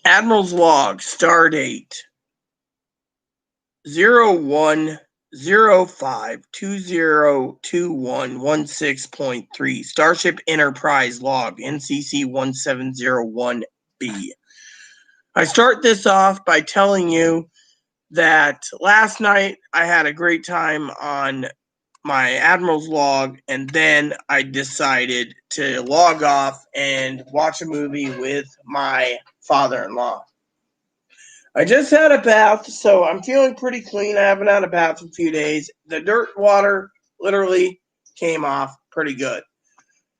Admiral's log, Stardate 0105202116.3. Starship Enterprise log, NCC 1701B. I start this off by telling you that last night I had a great time on my Admiral's log, and then I decided to log off and watch a movie with my father-in-law. I just had a bath, so I'm feeling pretty clean. I haven't had a bath in a few days. The dirt water literally came off pretty good.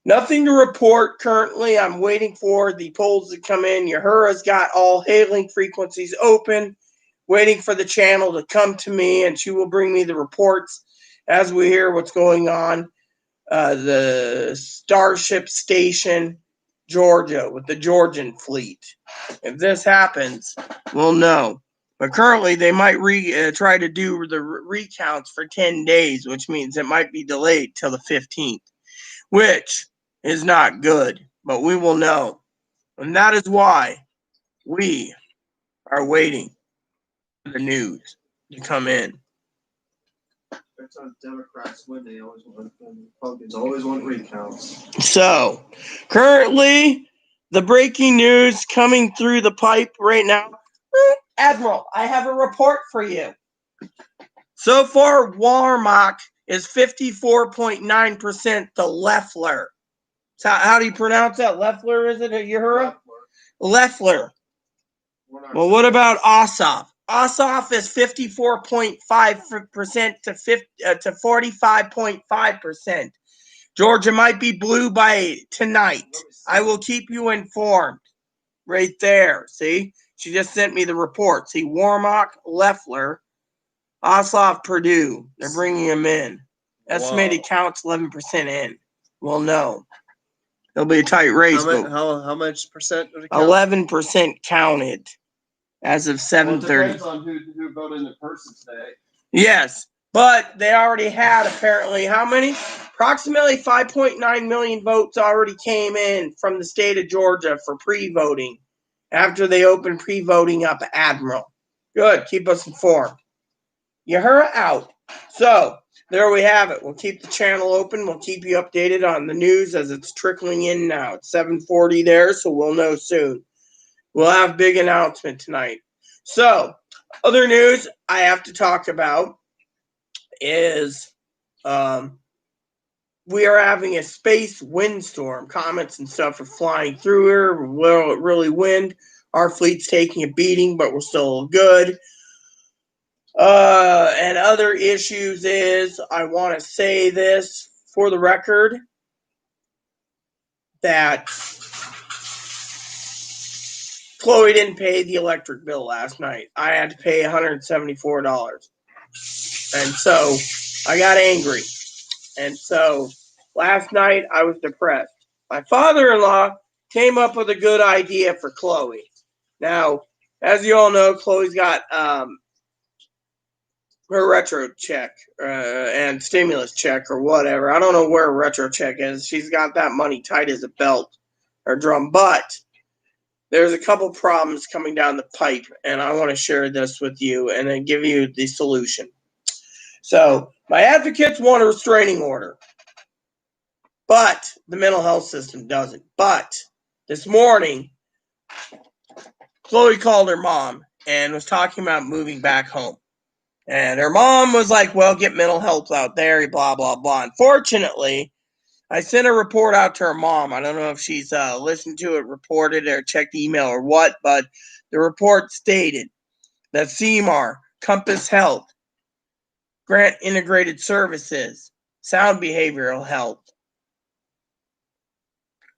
Nothing to report currently. I'm waiting for the polls to come in. Uhura's got all hailing frequencies open, waiting for the channel to come to me, and she will bring me the reports as we hear what's going on. The Starship Station, Georgia, with the Georgian fleet. If this happens, we'll know. But currently, they might try to do the recounts for 10 days, which means it might be delayed till the 15th, which is not good. But we will know. And that is why we are waiting for the news to come in. Every time Democrats win, Republicans always want recounts. So, currently, the breaking news coming through the pipe right now. Admiral, I have a report for you. So far, Warmock is 54.9% the Leffler. So how do you pronounce that? Leffler, is it? Uhura? Leffler. Well, what about Ossoff? Ossoff is 54.5% to 45.5%. Georgia might be blue by tonight. I will keep you informed. Right there. See? She just sent me the report. See, Warmock, Leffler, Ossoff, Purdue. They're bringing him in. Estimated counts 11% in. We'll know. It'll be a tight race. How much percent? 11% counted as of 7:30. Well, it depends on who voted in person today. Yes, but they already had apparently how many? Approximately 5.9 million votes already came in from the state of Georgia for pre-voting after they opened pre-voting up Admiral. Good, keep us informed. Uhura out. So, there we have it. We'll keep the channel open. We'll keep you updated on the news as it's trickling in now. It's 7:40 there, so we'll know soon. We'll have big announcement tonight. So, other news I have to talk about is we are having a space windstorm. Comets and stuff are flying through here. Will it really wind? Our fleet's taking a beating, but we're still good. And other issues is, I want to say this for the record, that Chloe didn't pay the electric bill last night. I had to pay $174. And so I got angry. And so last night I was depressed. My father-in-law came up with a good idea for Chloe. Now, as you all know, Chloe's got her retro check and stimulus check or whatever. I don't know where her retro check is. She's got that money tight as a belt or drum. But there's a couple problems coming down the pipe, and I want to share this with you and then give you the solution. So my advocates want a restraining order, but the mental health system doesn't. But this morning, Chloe called her mom and was talking about moving back home. And her mom was like, well, get mental health out there, blah, blah, blah. Unfortunately, I sent a report out to her mom. I don't know if she's listened to it, reported, or checked email or what, but the report stated that CMAR, Compass Health, Grant Integrated Services, Sound Behavioral Health,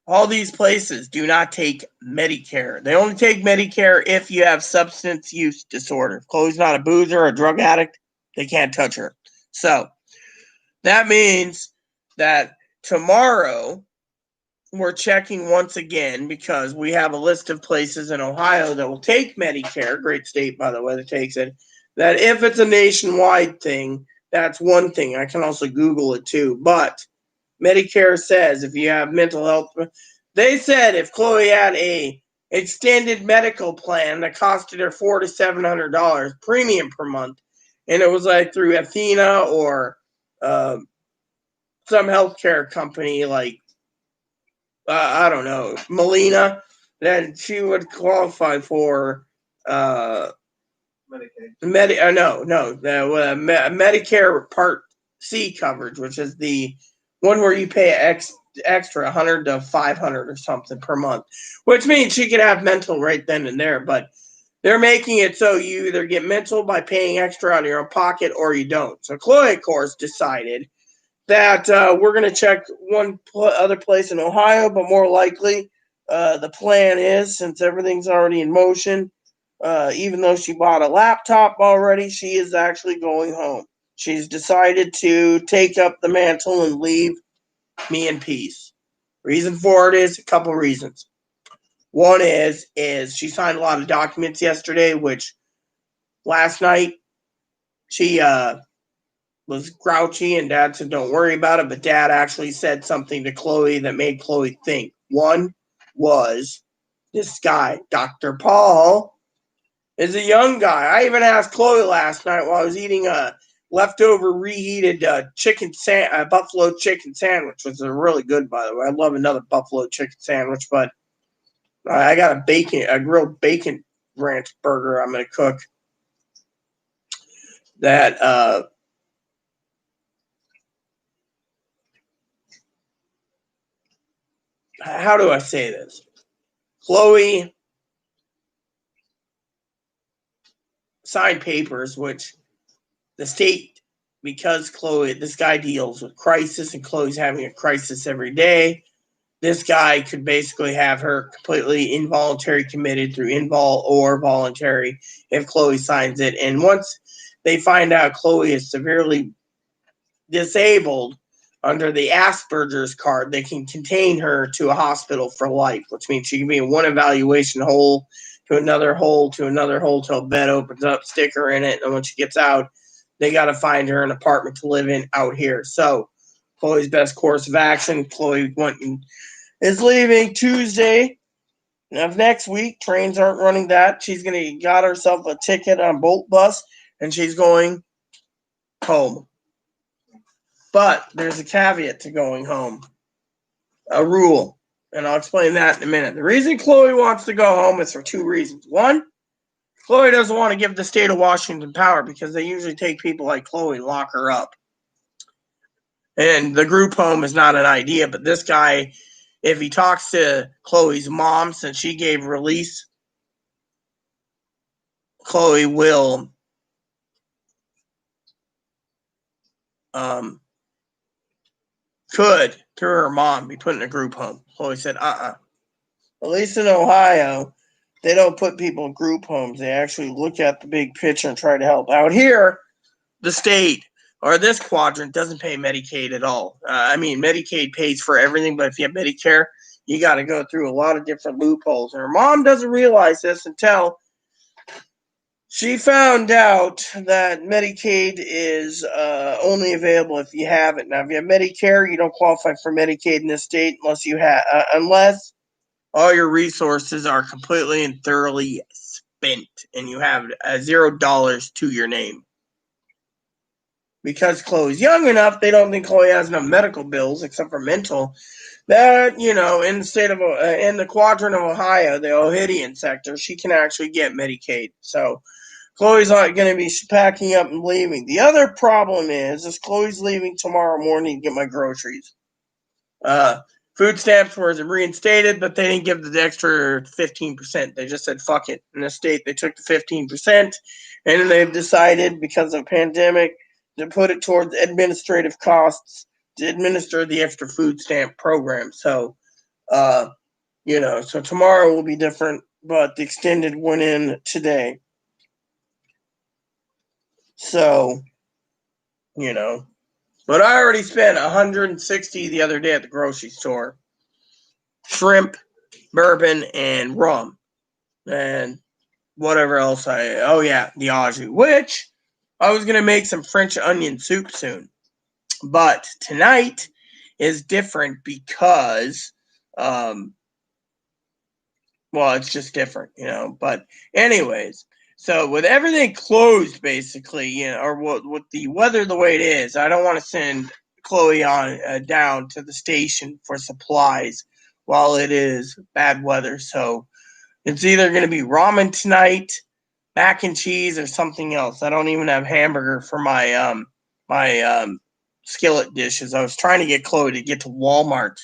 all these places do not take Medicare. They only take Medicare if you have substance use disorder. If Chloe's not a boozer or a drug addict, they can't touch her. So that means that tomorrow we're checking once again, because we have a list of places in Ohio that will take Medicare, great state, by the way, that takes it, that if it's a nationwide thing, that's one thing. I can also Google it too. But Medicare says if you have mental health, they said if Chloe had a extended medical plan that costed her $400 to $700 premium per month, and it was like through Athena or some healthcare company like I don't know, Molina, then she would qualify for Medicaid. Medicare Part C coverage, which is the one where you pay extra 100 to 500 or something per month, which means she could have mental right then and there. But they're making it so you either get mental by paying extra out of your own pocket or you don't. So Chloe, of course, decided that we're going to check one other place in Ohio, but more likely the plan is, since everything's already in motion, even though she bought a laptop already, she is actually going home. She's decided to take up the mantle and leave me in peace. Reason for it is a couple reasons. One is she signed a lot of documents yesterday, which last night she was grouchy, and Dad said, "Don't worry about it." But Dad actually said something to Chloe that made Chloe think. One was this guy, Dr. Paul, is a young guy. I even asked Chloe last night while I was eating a leftover reheated buffalo chicken sandwich, which is really good, by the way. I'd love another buffalo chicken sandwich, but I got a grilled bacon ranch burger I'm going to cook that how do I say this? Chloe signed papers, which the state, because this guy deals with crisis, and Chloe's having a crisis every day. This guy could basically have her completely involuntary committed through invol or voluntary if Chloe signs it. And once they find out Chloe is severely disabled under the Asperger's card, they can contain her to a hospital for life, which means she can be in one evaluation hole to another hole to another hole till a bed opens up, stick her in it, and when she gets out, they got to find her an apartment to live in out here. So Chloe's best course of action, Chloe is leaving Tuesday of next week. Trains aren't running that. She's got herself a ticket on Bolt bus, and she's going home. But there's a caveat to going home, a rule, and I'll explain that in a minute. The reason Chloe wants to go home is for two reasons. One, Chloe doesn't want to give the state of Washington power because they usually take people like Chloe and lock her up. And the group home is not an idea, but this guy, if he talks to Chloe's mom, since she gave release, Chloe will could, through her mom, be put in a group home. Chloe said, At least in Ohio, they don't put people in group homes. They actually look at the big picture and try to help. Out here, the state or this quadrant doesn't pay Medicaid at all. Medicaid pays for everything, but if you have Medicare, you got to go through a lot of different loopholes. And her mom doesn't realize this until she found out that Medicaid is only available if you have it. Now, if you have Medicare, you don't qualify for Medicaid in this state unless all your resources are completely and thoroughly spent and you have $0 to your name. Because Chloe's young enough, they don't think Chloe has enough medical bills except for mental. That, in the state of in the quadrant of Ohio, the Ohidian sector, she can actually get Medicaid. So Chloe's not going to be packing up and leaving. The other problem is Chloe's leaving tomorrow morning to get my groceries. Food stamps were reinstated, but they didn't give the extra 15%. They just said, fuck it. In the state, they took the 15%, and they've decided, because of a pandemic, to put it towards administrative costs to administer the extra food stamp program. So, so tomorrow will be different, but the extended went in today. So, but I already spent $160 the other day at the grocery store. Shrimp, bourbon, and rum. And whatever else the au jus, which I was going to make some French onion soup soon. But tonight is different because Well, it's just different, But anyways, so with everything closed, basically, or with the weather the way it is, I don't want to send Chloe on down to the station for supplies while it is bad weather. So it's either going to be ramen tonight, mac and cheese, or something else. I don't even have hamburger for my skillet dishes. I was trying to get Chloe to get to Walmart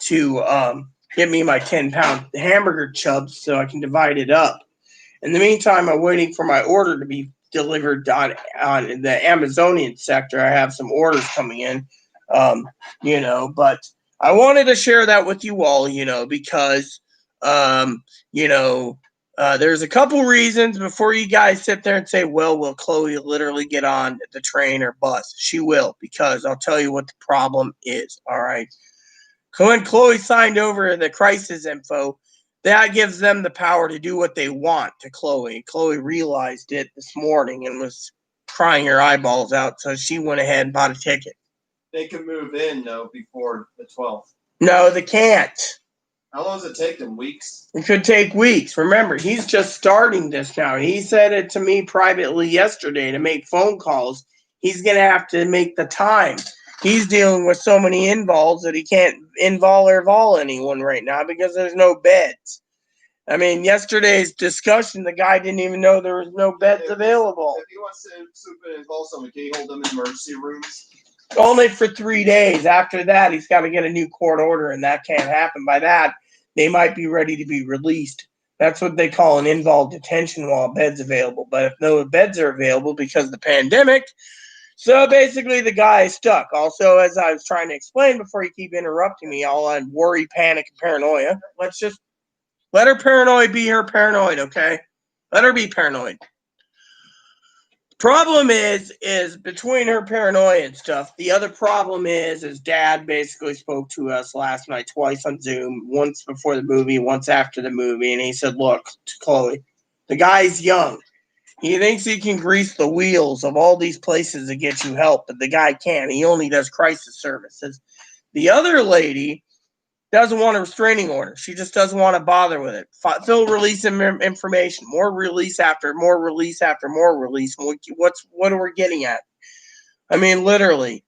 to get me my 10-pound hamburger chubs so I can divide it up. In the meantime, I'm waiting for my order to be delivered on the Amazonian sector. I have some orders coming in, but I wanted to share that with you all, because, there's a couple reasons before you guys sit there and say, well, will Chloe literally get on the train or bus? She will, because I'll tell you what the problem is, all right? When Chloe signed over the crisis info, that gives them the power to do what they want to Chloe. Chloe realized it this morning and was crying her eyeballs out, so she went ahead and bought a ticket. They can move in, though, before the 12th. No, they can't. How long does it take them? Weeks? It could take weeks. Remember, he's just starting this now. He said it to me privately yesterday to make phone calls. He's going to have to make the time. He's dealing with so many invols that he can't invol or vol anyone right now because there's no beds. I mean, yesterday's discussion, the guy didn't even know there was no beds available. If he wants to super involve someone, can you hold them in emergency rooms? Only for 3 days. After that, he's got to get a new court order, and that can't happen. By that, they might be ready to be released. That's what they call an involved detention while a bed's available. But if no beds are available because of the pandemic, so basically the guy is stuck. Also, as I was trying to explain before you keep interrupting me, all on worry, panic, and paranoia, let's just let her paranoid be her paranoid, okay? Let her be paranoid. Problem is between her paranoia and stuff, the other problem is Dad basically spoke to us last night twice on Zoom, once before the movie, once after the movie, and he said, look, Chloe, the guy's young. He thinks he can grease the wheels of all these places to get you help, but the guy can't. He only does crisis services. The other lady doesn't want a restraining order. She just doesn't want to bother with it. Phil releasing information, more release after more release after more release. What are we getting at? I mean, literally.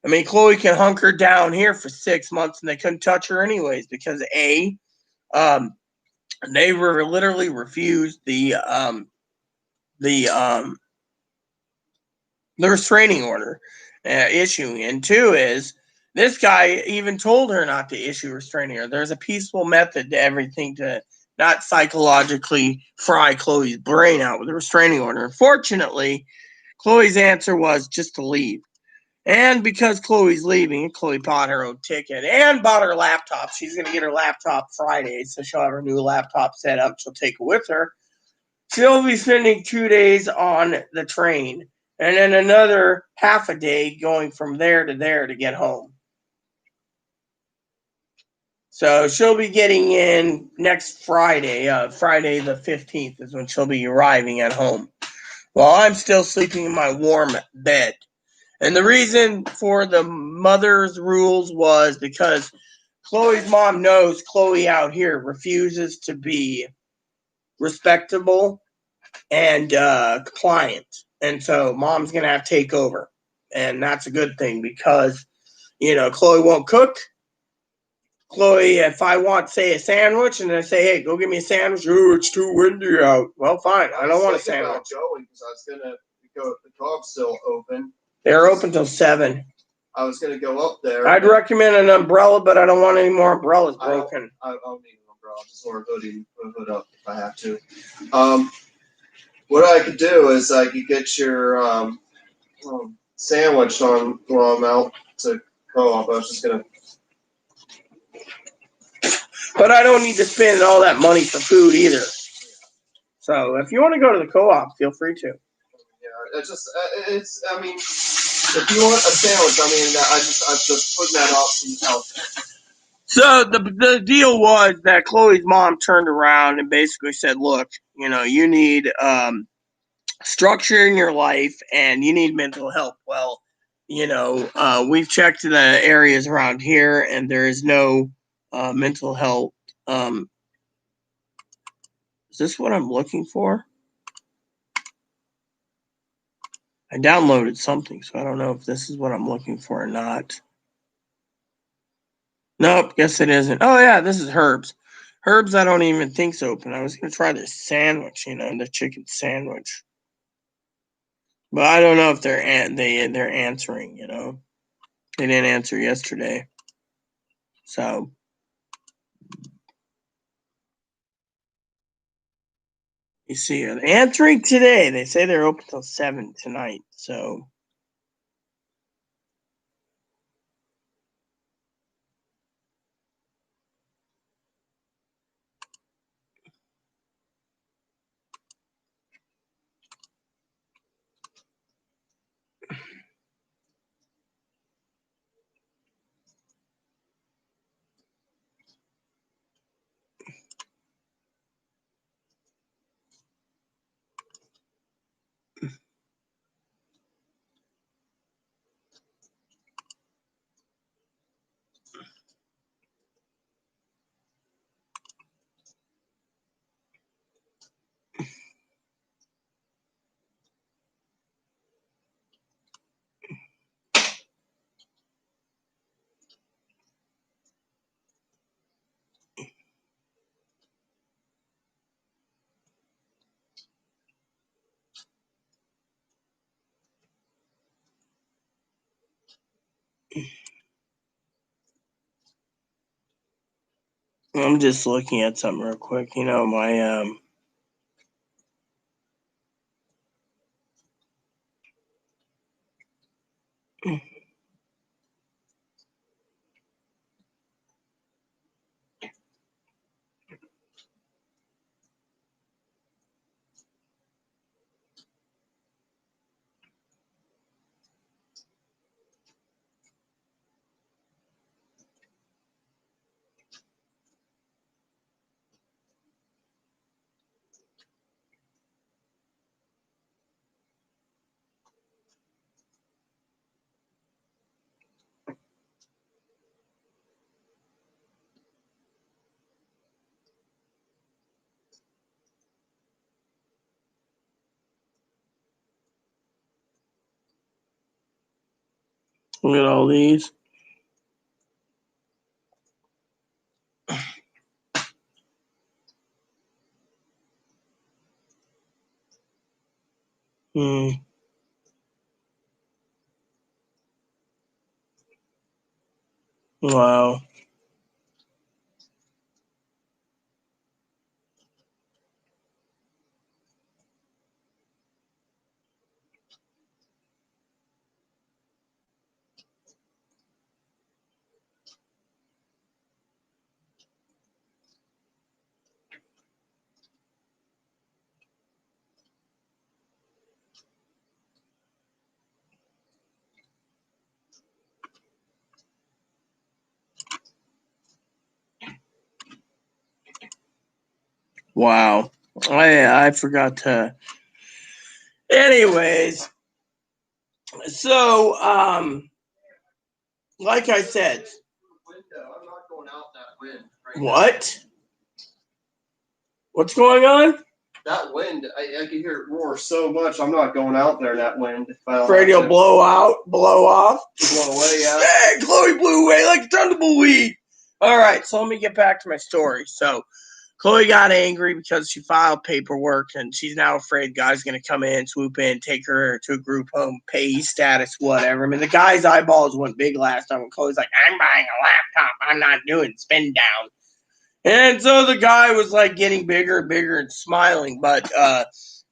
I mean, Chloe can hunker down here for 6 months and they couldn't touch her anyways because they were literally refused the restraining order issuing. And two is this guy even told her not to issue restraining order. There's a peaceful method to everything to not psychologically fry Chloe's brain out with a restraining order. Unfortunately, Chloe's answer was just to leave. And because Chloe's leaving, Chloe bought her own ticket and bought her laptop. She's going to get her laptop Friday, so she'll have her new laptop set up. She'll take it with her. She'll be spending 2 days on the train and then another half a day going from there to get home. So she'll be getting in next Friday. Friday the 15th is when she'll be arriving at home, while I'm still sleeping in my warm bed. And the reason for the mother's rules was because Chloe's mom knows Chloe out here refuses to be respectable and compliant. And so mom's going to have to take over. And that's a good thing because, Chloe won't cook. Chloe, if I want, say, a sandwich, and I say, hey, go get me a sandwich. Oh, it's too windy out. Well, fine. I don't want a sandwich. Joey, because I was going to go if the co-op's still open. They're open till 7. I was going to go up there. I'd recommend an umbrella, but I don't want any more umbrellas broken. I don't need an umbrella. Just wear a hoodie, put a hood up if I have to. What I could do is I could get your sandwich on while I'm out to co-op. I was just going to. But I don't need to spend all that money for food either. So if you want to go to the co-op, feel free to. Yeah, I mean, if you want a sandwich, I'm just putting that option out there. So the deal was that Chloe's mom turned around and basically said, look, you need structure in your life and you need mental health. Well, we've checked the areas around here and there is no mental health Is this what I'm looking for? I downloaded something, so I don't know if this is what I'm looking for or not. Nope, guess it isn't. Oh yeah, this is Herb's. Herb's, I don't even think's open. I was gonna try this sandwich, the chicken sandwich, but I don't know if they're answering. They didn't answer yesterday, so you see, they're answering today. They say they're open till 7 tonight, so. I'm just looking at something real quick. My look at all these. Wow. Wow. I forgot to. Anyways, so like I said. I'm not going out that wind. What? What's going on? That wind, I can hear it roar so much. I'm not going out there in that wind. Afraid you'll blow off? Blow away, yeah. Hey, Chloe blew away like a tumbleweed. All right, so let me get back to my story. So Chloe got angry because she filed paperwork, and she's now afraid guys going to come in, swoop in, take her to a group home, pay status, whatever. I mean, the guy's eyeballs went big last time when Chloe's like, I'm buying a laptop. I'm not doing spin down. And so the guy was like getting bigger and bigger and smiling. But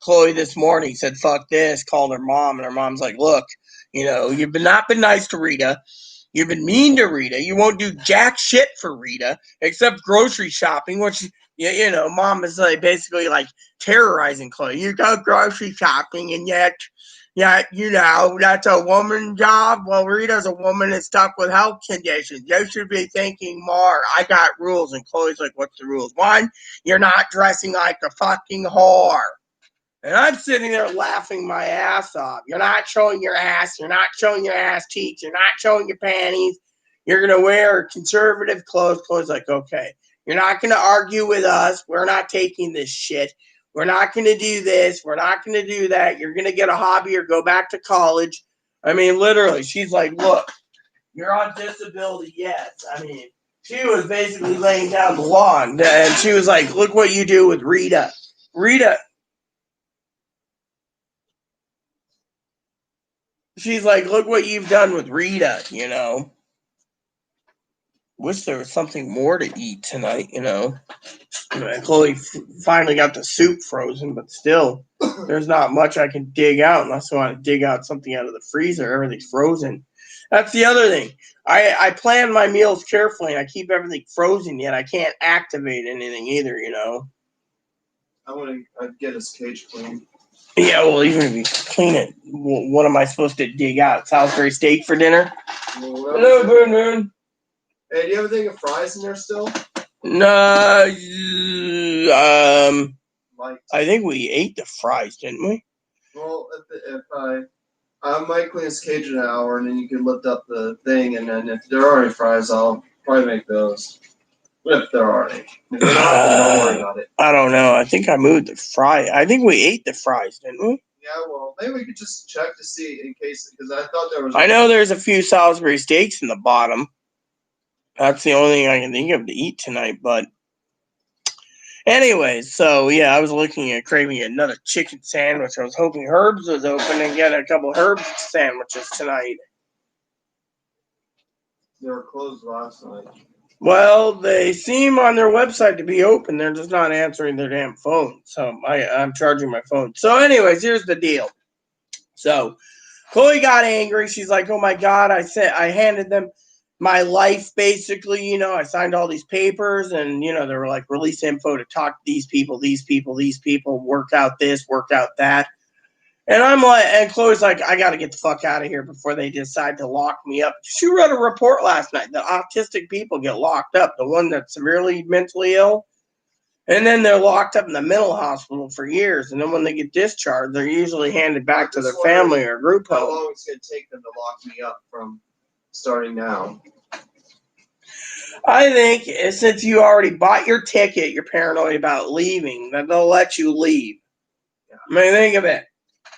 Chloe this morning said, fuck this, called her mom. And her mom's like, look, you've not been nice to Rita. You've been mean to Rita. You won't do jack shit for Rita except grocery shopping, which, mom is like basically like terrorizing Chloe. You go grocery shopping and yet, that's a woman job. Well, Rita's a woman that's stuck with health conditions. You should be thinking more. I got rules. And Chloe's like, what's the rules? One, you're not dressing like a fucking whore. And I'm sitting there laughing my ass off. You're not showing your ass. You're not showing your ass cheeks. You're not showing your panties. You're going to wear conservative clothes. Chloe's like, okay. You're not going to argue with us. We're not taking this shit. We're not going to do this. We're not going to do that. You're going to get a hobby or go back to college. I mean, literally, she's like, look, you're on disability, yes. I mean, she was basically laying down the law, and she was like, look what you do with Rita. Rita. She's like, look what you've done with Rita, you know. Wish there was something more to eat tonight, you know. Chloe finally got the soup frozen, but still, there's not much I can dig out unless I want to dig out something out of the freezer. Everything's frozen. That's the other thing. I plan my meals carefully, and I keep everything frozen, yet I can't activate anything either, you know. I want to get his cage clean. Yeah, well, even if you clean it, what am I supposed to dig out? Salisbury steak for dinner? Hello, Boon Boon. Hey, do you have a thing of fries in there still? No, I think we ate the fries, didn't we? Well, if I might clean his cage in an hour, and then you can lift up the thing, and then if there are any fries, I'll probably make those. If there are any. If they're not, then don't worry about it. I don't know. I think I moved the fry. I think we ate the fries, didn't we? Yeah, well, maybe we could just check to see in case, because I thought there was. I know there's a few Salisbury steaks in the bottom. That's the only thing I can think of to eat tonight, but anyways, so yeah, I was looking at craving another chicken sandwich. I was hoping Herb's was open and get a couple Herb's sandwiches tonight. They were closed last night. Well, they seem on their website to be open. They're just not answering their damn phone. So I'm charging my phone. So anyways, here's the deal. So Chloe got angry. She's like, oh my God, I handed them my life basically, you know, I signed all these papers and, you know, they were like release info to talk to these people, work out this, work out that. And I'm like, and Chloe's like, I got to get the fuck out of here before they decide to lock me up. She read a report last night that autistic people get locked up, the one that's severely mentally ill. And then they're locked up in the mental hospital for years. And then when they get discharged, they're usually handed back to their family or group home. How long it's going to take them to lock me up from starting now? I think since you already bought your ticket, you're paranoid about leaving, that they'll let you leave. Yeah. I mean, think of it.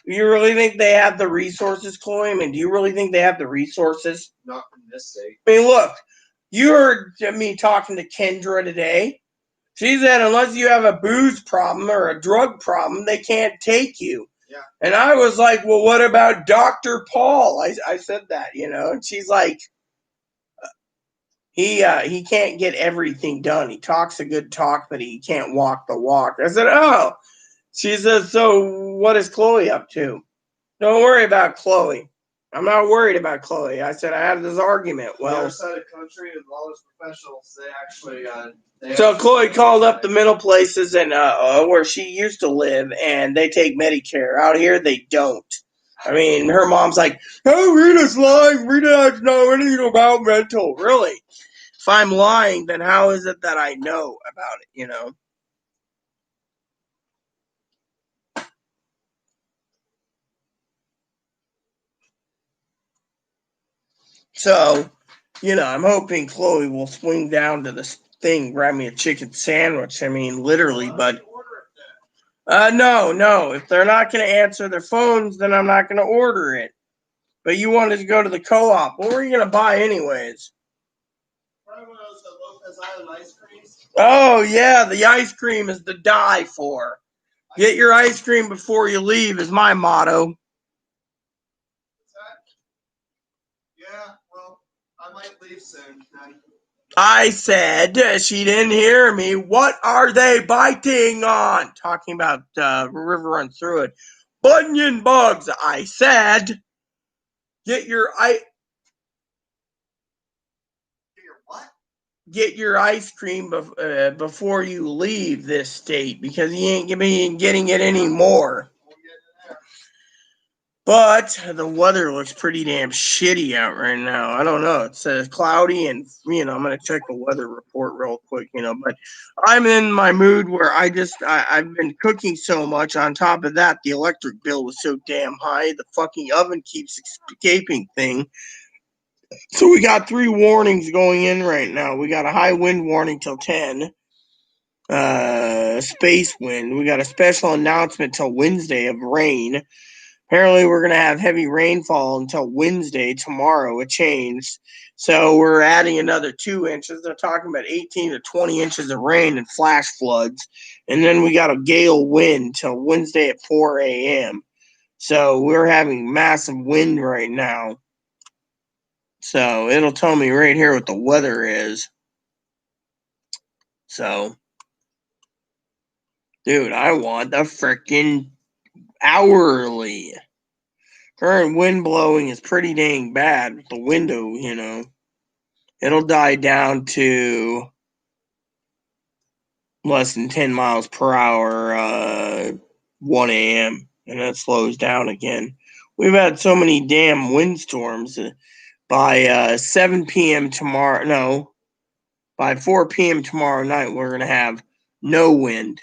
You really think they have the resources, Chloe? I mean, do you really think they have the resources? Not in this state. I mean, look, you heard me talking to Kendra today. She said unless you have a booze problem or a drug problem, they can't take you. Yeah. And I was like, well, what about Dr. Paul? I said that, you know, and she's like, he can't get everything done. He talks a good talk, but he can't walk the walk. I said, oh. She says, so what is Chloe up to? Don't worry about Chloe. I'm not worried about Chloe. I said I had this argument. Well, the other side of the country, as well as professionals, they actually. So Chloe called up the mental places and where she used to live, and they take Medicare. Out here, they don't. I mean, her mom's like, "Oh, Rita's lying. Rita doesn't know anything about mental." Really? If I'm lying, then how is it that I know about it? You know. So, you know, I'm hoping Chloe will swing down to this thing, grab me a chicken sandwich. I mean, literally, but no. If they're not going to answer their phones, then I'm not going to order it. But you wanted to go to the co-op. What were you going to buy anyways? Oh, yeah, the ice cream is to die for. Get your ice cream before you leave is my motto. Yeah, well, I might leave soon then. I said, she didn't hear me. What are they biting on? Talking about river runs through it. Bunion bugs. I said, get your what? Get your ice cream before you leave this state because you ain't getting it anymore. But the weather looks pretty damn shitty out right now. I don't know. It says cloudy and, you know, I'm going to check the weather report real quick, you know, but I'm in my mood where I've been cooking so much. On top of that, the electric bill was so damn high. The fucking oven keeps escaping thing. So we got 3 warnings going in right now. We got a high wind warning till 10. Space wind. We got a special announcement till Wednesday of rain. Apparently, we're going to have heavy rainfall until Wednesday. Tomorrow, it changed. So we're adding another 2 inches. They're talking about 18 to 20 inches of rain and flash floods. And then we got a gale wind till Wednesday at 4 a.m. So we're having massive wind right now. So it'll tell me right here what the weather is. So, dude, I want the freaking hourly. Current wind blowing is pretty dang bad with the window, you know. It'll die down to less than 10 miles per hour 1 a.m. and that slows down again. We've had so many damn windstorms. By 7 p.m. tomorrow, no, by 4 p.m. tomorrow night, we're going to have no wind.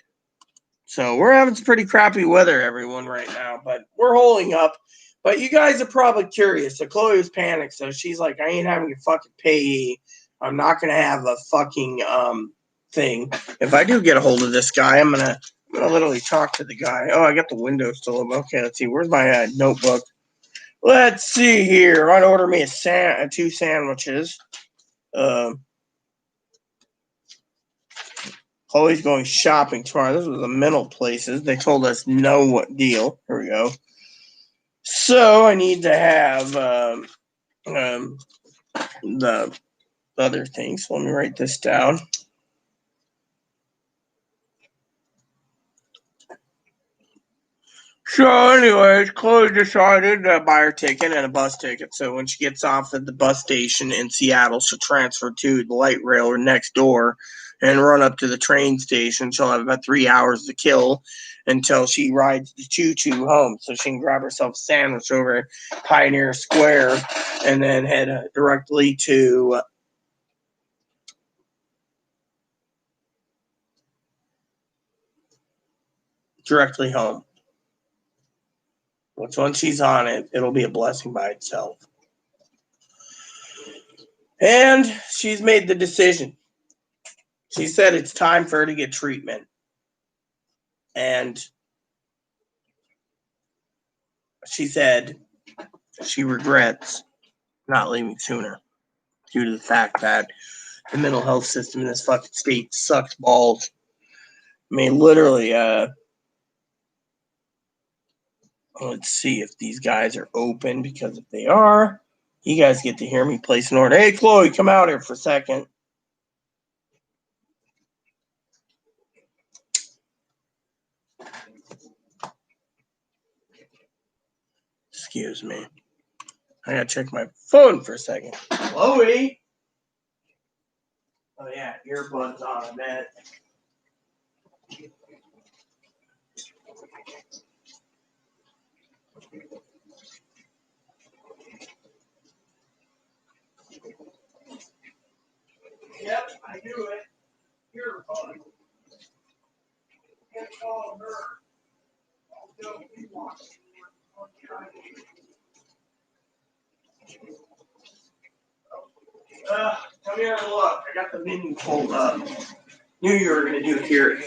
So we're having some pretty crappy weather, everyone, right now, but we're holding up. But you guys are probably curious. So Chloe was panicked, so she's like, I ain't having a fucking payee. I'm not going to have a fucking thing. If I do get a hold of this guy, I'm gonna literally talk to the guy. Oh, I got the window still open. Okay, let's see. Where's my notebook? Let's see here. I'd order me 2 sandwiches. Chloe's going shopping tomorrow. This was the mental places. They told us no deal. Here we go. So I need to have the other things. So let me write this down. So anyways, Chloe decided to buy her ticket and a bus ticket. So when she gets off at the bus station in Seattle, she'll transfer to the light rail next door and run up to the train station. She'll have about 3 hours to kill until she rides the choo-choo home. So she can grab herself a sandwich over at Pioneer Square and then head directly home. Which once she's on it, it'll be a blessing by itself. And she's made the decision. She said it's time for her to get treatment. And she said she regrets not leaving sooner due to the fact that the mental health system in this fucking state sucks balls. I mean, literally, let's see if these guys are open, because if they are, you guys get to hear me place an order. Hey, Chloe, come out here for a second. Excuse me. I gotta check my phone for a second. Chloe! Oh, yeah, earbuds on, I bet. Yep, I knew it. Earbuds. Can't call her. Come here and look. I got the menu pulled up. Knew you were going to do here,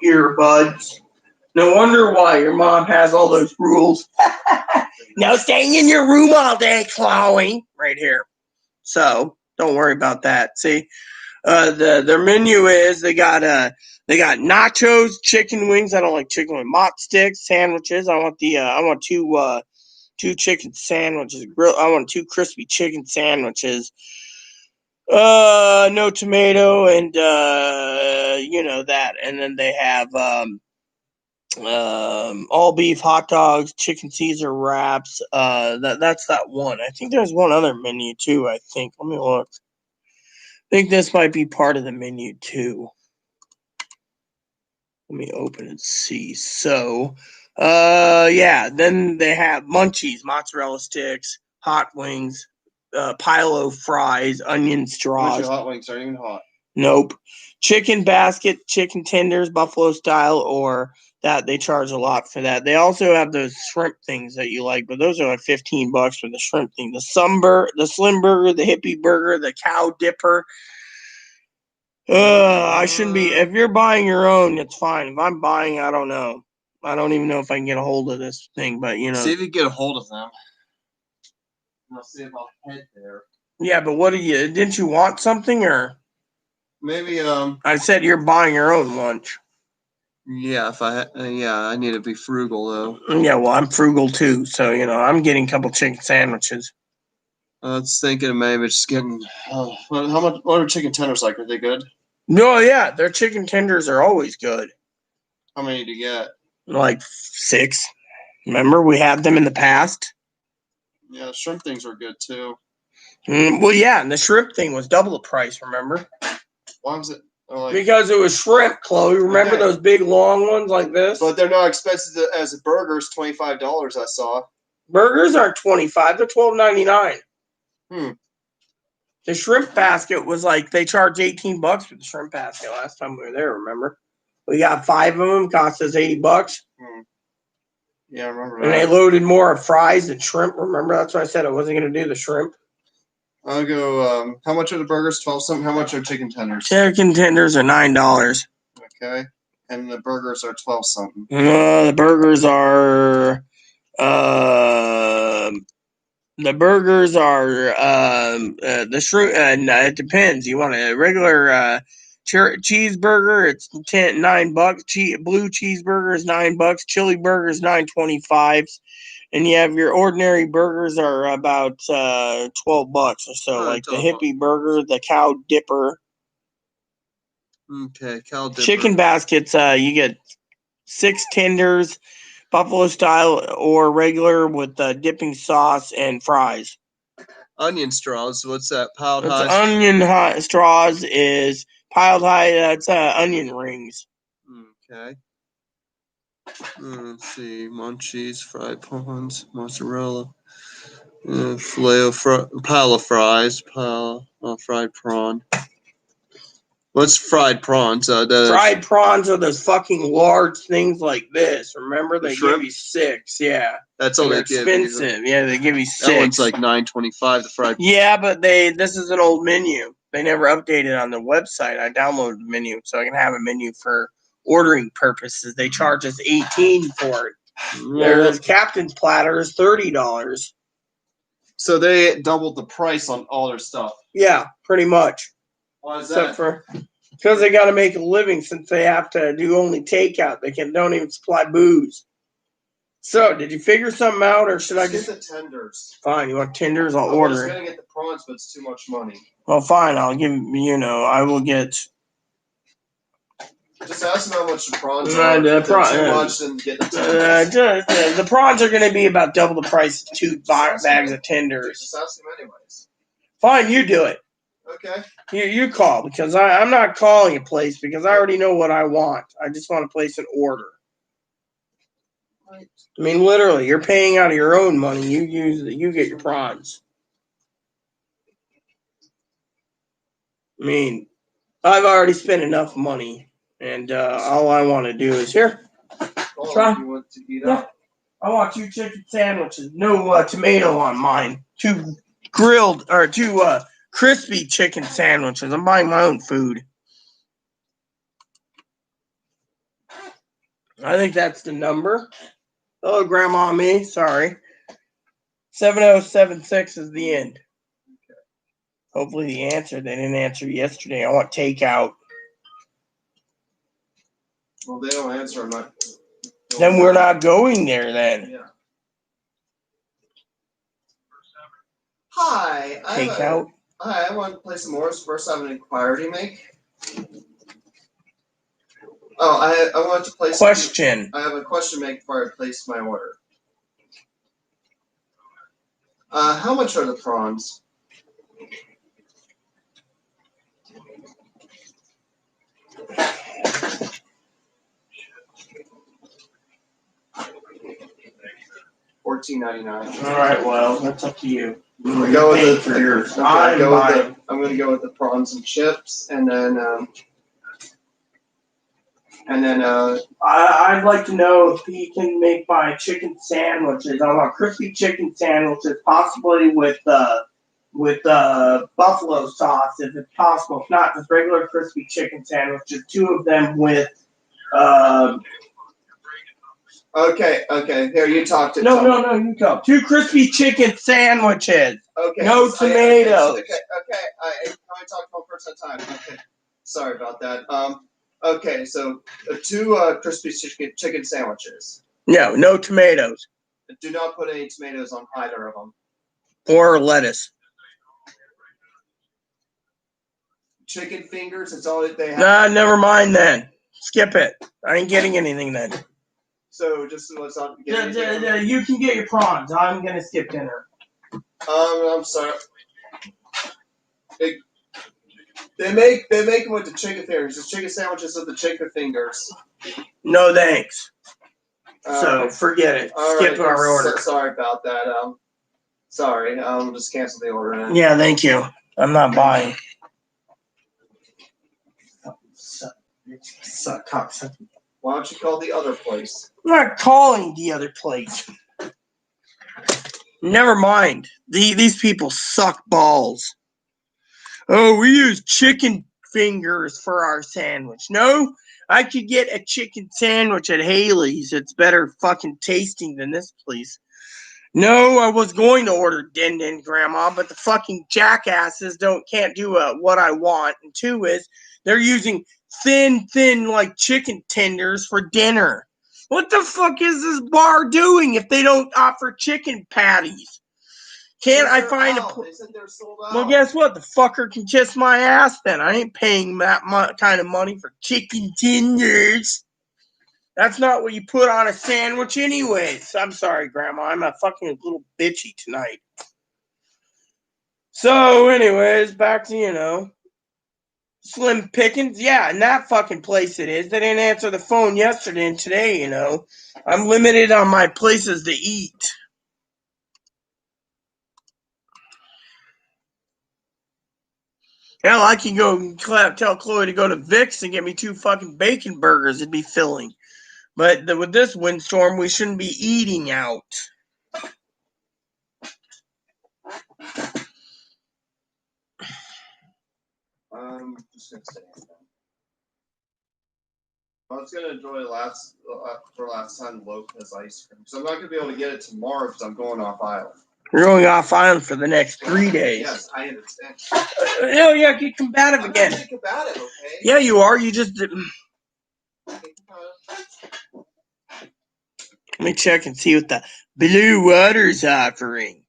earbuds. No wonder why your mom has all those rules. No staying in your room all day, Chloe. Right here. So don't worry about that. See, their menu is they got nachos, chicken wings. I don't like chicken with mott sticks, sandwiches. I want two chicken sandwiches. I want 2 crispy chicken sandwiches. No tomato, and that. And then they have all beef hot dogs, chicken Caesar wraps. That's that one. I think there's one other menu too. I think. Let me look. I think this might be part of the menu too. Let me open and see. So, yeah. Then they have munchies, mozzarella sticks, hot wings, Pilo fries, onion straws. Your hot wings aren't even hot. Nope. Chicken basket, chicken tenders, buffalo style, or That they charge a lot for that. They also have those shrimp things that you like, but those are like $15 for the shrimp thing. The Slim Burger, the Hippie Burger, the Cow Dipper. I shouldn't be. If you're buying your own, it's fine. If I'm buying, I don't know. I don't even know if I can get a hold of this thing, but you know. See if you can get a hold of them. I'll see if I'll head there. Yeah, but what do you? Didn't you want something or? Maybe I said you're buying your own lunch. Yeah, if I I need to be frugal though. Yeah, well, I'm frugal too, so you know I'm getting a couple chicken sandwiches. I was thinking of maybe just getting. How much? What are chicken tenders like? Are they good? No, yeah, their chicken tenders are always good. How many do you get? Like 6. Remember, we had them in the past. Yeah, shrimp things are good too. Well, yeah, and the shrimp thing was double the price. Remember? Why was it? Like, because it was shrimp, Chloe. Remember those big long ones like this? But they're not expensive as a burgers. $25 I saw. Burgers aren't $25; they're $12.99. Hmm. The shrimp basket was like they charged $18 for the shrimp basket last time we were there. Remember? We got 5 of them. Cost us $80. Hmm. Yeah, I remember and that. they loaded more of fries than shrimp. Remember? That's why I said I wasn't going to do the shrimp. I'll go. How much are the burgers? 12 something. How much are chicken tenders? Chicken tenders are $9. Okay, and the burgers are 12 something. The burgers are. The burgers are the shrimp. It depends. You want a regular cheeseburger? It's $9. Blue cheeseburger is $9. Chili burger is $9.25. And you have your ordinary burgers are about $12 or so, like the Hippie Burger, the Cow Dipper. Okay, Cow Dipper. Chicken baskets, you get 6 tenders, buffalo style or regular with dipping sauce and fries. Onion straws, what's that? Piled It's high? Onion straws is piled high. That's onion rings. Okay. Let's see, munchies, fried prawns, mozzarella, pile of fries, fried prawn. What's fried prawns? Fried prawns are those fucking large things like this. Remember, they give you 6. Yeah, that's all they give you. Expensive. Yeah, they give you 6. That one's like $9.25. The fried. Yeah, but this is an old menu. They never updated on the website. I downloaded the menu so I can have a menu for ordering purposes. They charge us $18 for it. There's Captain's Platter is $30. So they doubled the price on all their stuff. Yeah, pretty much. Why is that? Because they got to make a living since they have to do only takeout. They don't even supply booze. So, did you figure something out, or should I just get the tenders? Fine, you want tenders? I'll order. I was gonna get the prawns, but it's too much money. Well, fine. I'll give I will get. Just ask them how much the prawns are. If they're too much, then get the tenders. The prawns are going to be about double the price of 2 bags of tenders. Just ask them anyways. Fine, you do it. Okay. You call because I'm not calling a place because I already know what I want. I just want to place an order. Right. I mean, literally, you're paying out of your own money. You get your prawns. I mean, I've already spent enough money, and all I want to do is here. Try. You want to eat up? I want 2 chicken sandwiches. No tomato on mine. 2 grilled or 2 crispy chicken sandwiches. I'm buying my own food. I think that's the number. Oh, Grandma me. Sorry. 7076 is the end. Okay. Hopefully the answer. They didn't answer yesterday. I want takeout. Well, they don't answer. I'm not. Then we're not going there then. Yeah. Hi. Takeout? Hi, I want to place some orders. First, I have an inquiry to make. Oh, I want to place. Question. I have a question to make before I place my order. How much are the prawns? $14.99. All right, well, that's up to you. I'm gonna go with I'm gonna go with the prawns and chips, and then And then I'd like to know if he can make my chicken sandwiches. I want crispy chicken sandwiches, possibly with buffalo sauce, if it's possible. If not, just regular crispy chicken sandwiches. 2 of them with. Okay. Here, you talk to. No, you talk. 2 crispy chicken sandwiches. Okay. No tomatoes. Okay. I talked one person at a time. Okay. Sorry about that. Okay, so 2 crispy chicken sandwiches. No tomatoes. Do not put any tomatoes on either of them. Or lettuce. Chicken fingers, it's all that they have. Nah, never mind then. Skip it. I ain't getting anything then. So just let's not get anything. You can get your prawns. I'm gonna skip dinner. I'm sorry. They make them with the chicken fingers. The chicken sandwiches with the chicken fingers. No thanks. So forget it. Skip our order. Sorry about that. Sorry. I'll just cancel the order now. Yeah, thank you. I'm not buying. Why don't you call the other place? I'm not calling the other place. Never mind. These people suck balls. Oh, we use chicken fingers for our sandwich. No, I could get a chicken sandwich at Haley's. It's better fucking tasting than this place. No, I was going to order Din Din, Grandma, but the fucking jackasses can't do what I want. And 2 is they're using thin like chicken tenders for dinner. What the fuck is this bar doing if they don't offer chicken patties? Can't I find They said they're sold out. Well, guess what? The fucker can kiss my ass then. I ain't paying that kind of money for chicken tenders. That's not what you put on a sandwich anyways. I'm sorry, Grandma. I'm a fucking little bitchy tonight. So, anyways, back to, Slim Pickens. Yeah, in that fucking place it is. They didn't answer the phone yesterday and today, I'm limited on my places to eat. Hell, I can go tell Chloe to go to Vic's and get me 2 fucking bacon burgers. It'd be filling. But with this windstorm, we shouldn't be eating out. I'm just gonna stay in. I was gonna enjoy last time Lopez ice cream. So I'm not gonna be able to get it tomorrow because I'm going off island. You're going off island for the next 3 days. Yes, I understand. Yeah, get combative again. I'm not combative, okay? Yeah, you are. You just didn't. Let me check and see what the Blue Water's offering.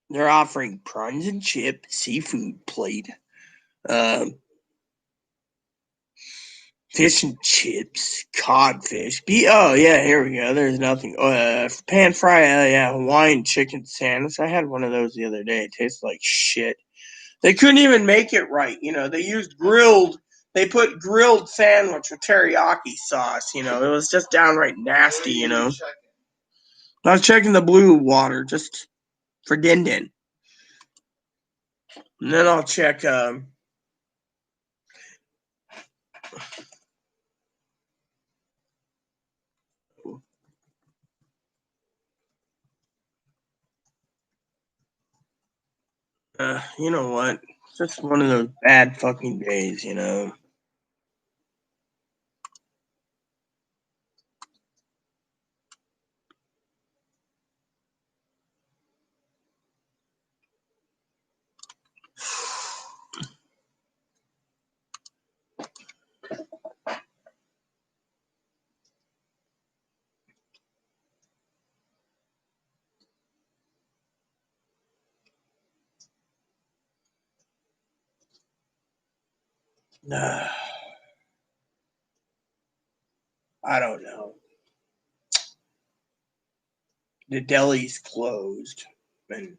They're offering prawns and chip, seafood plate, fish and chips, codfish. Oh, yeah, here we go. There's nothing. Pan fry, Hawaiian chicken sandwich. I had one of those the other day. It tastes like shit. They couldn't even make it right. They used they put grilled sandwich with teriyaki sauce. It was just downright nasty, I was checking the Blue Water just for Din Din. And then I'll check, you know what? It's just one of those bad fucking days, I don't know. The deli's closed. And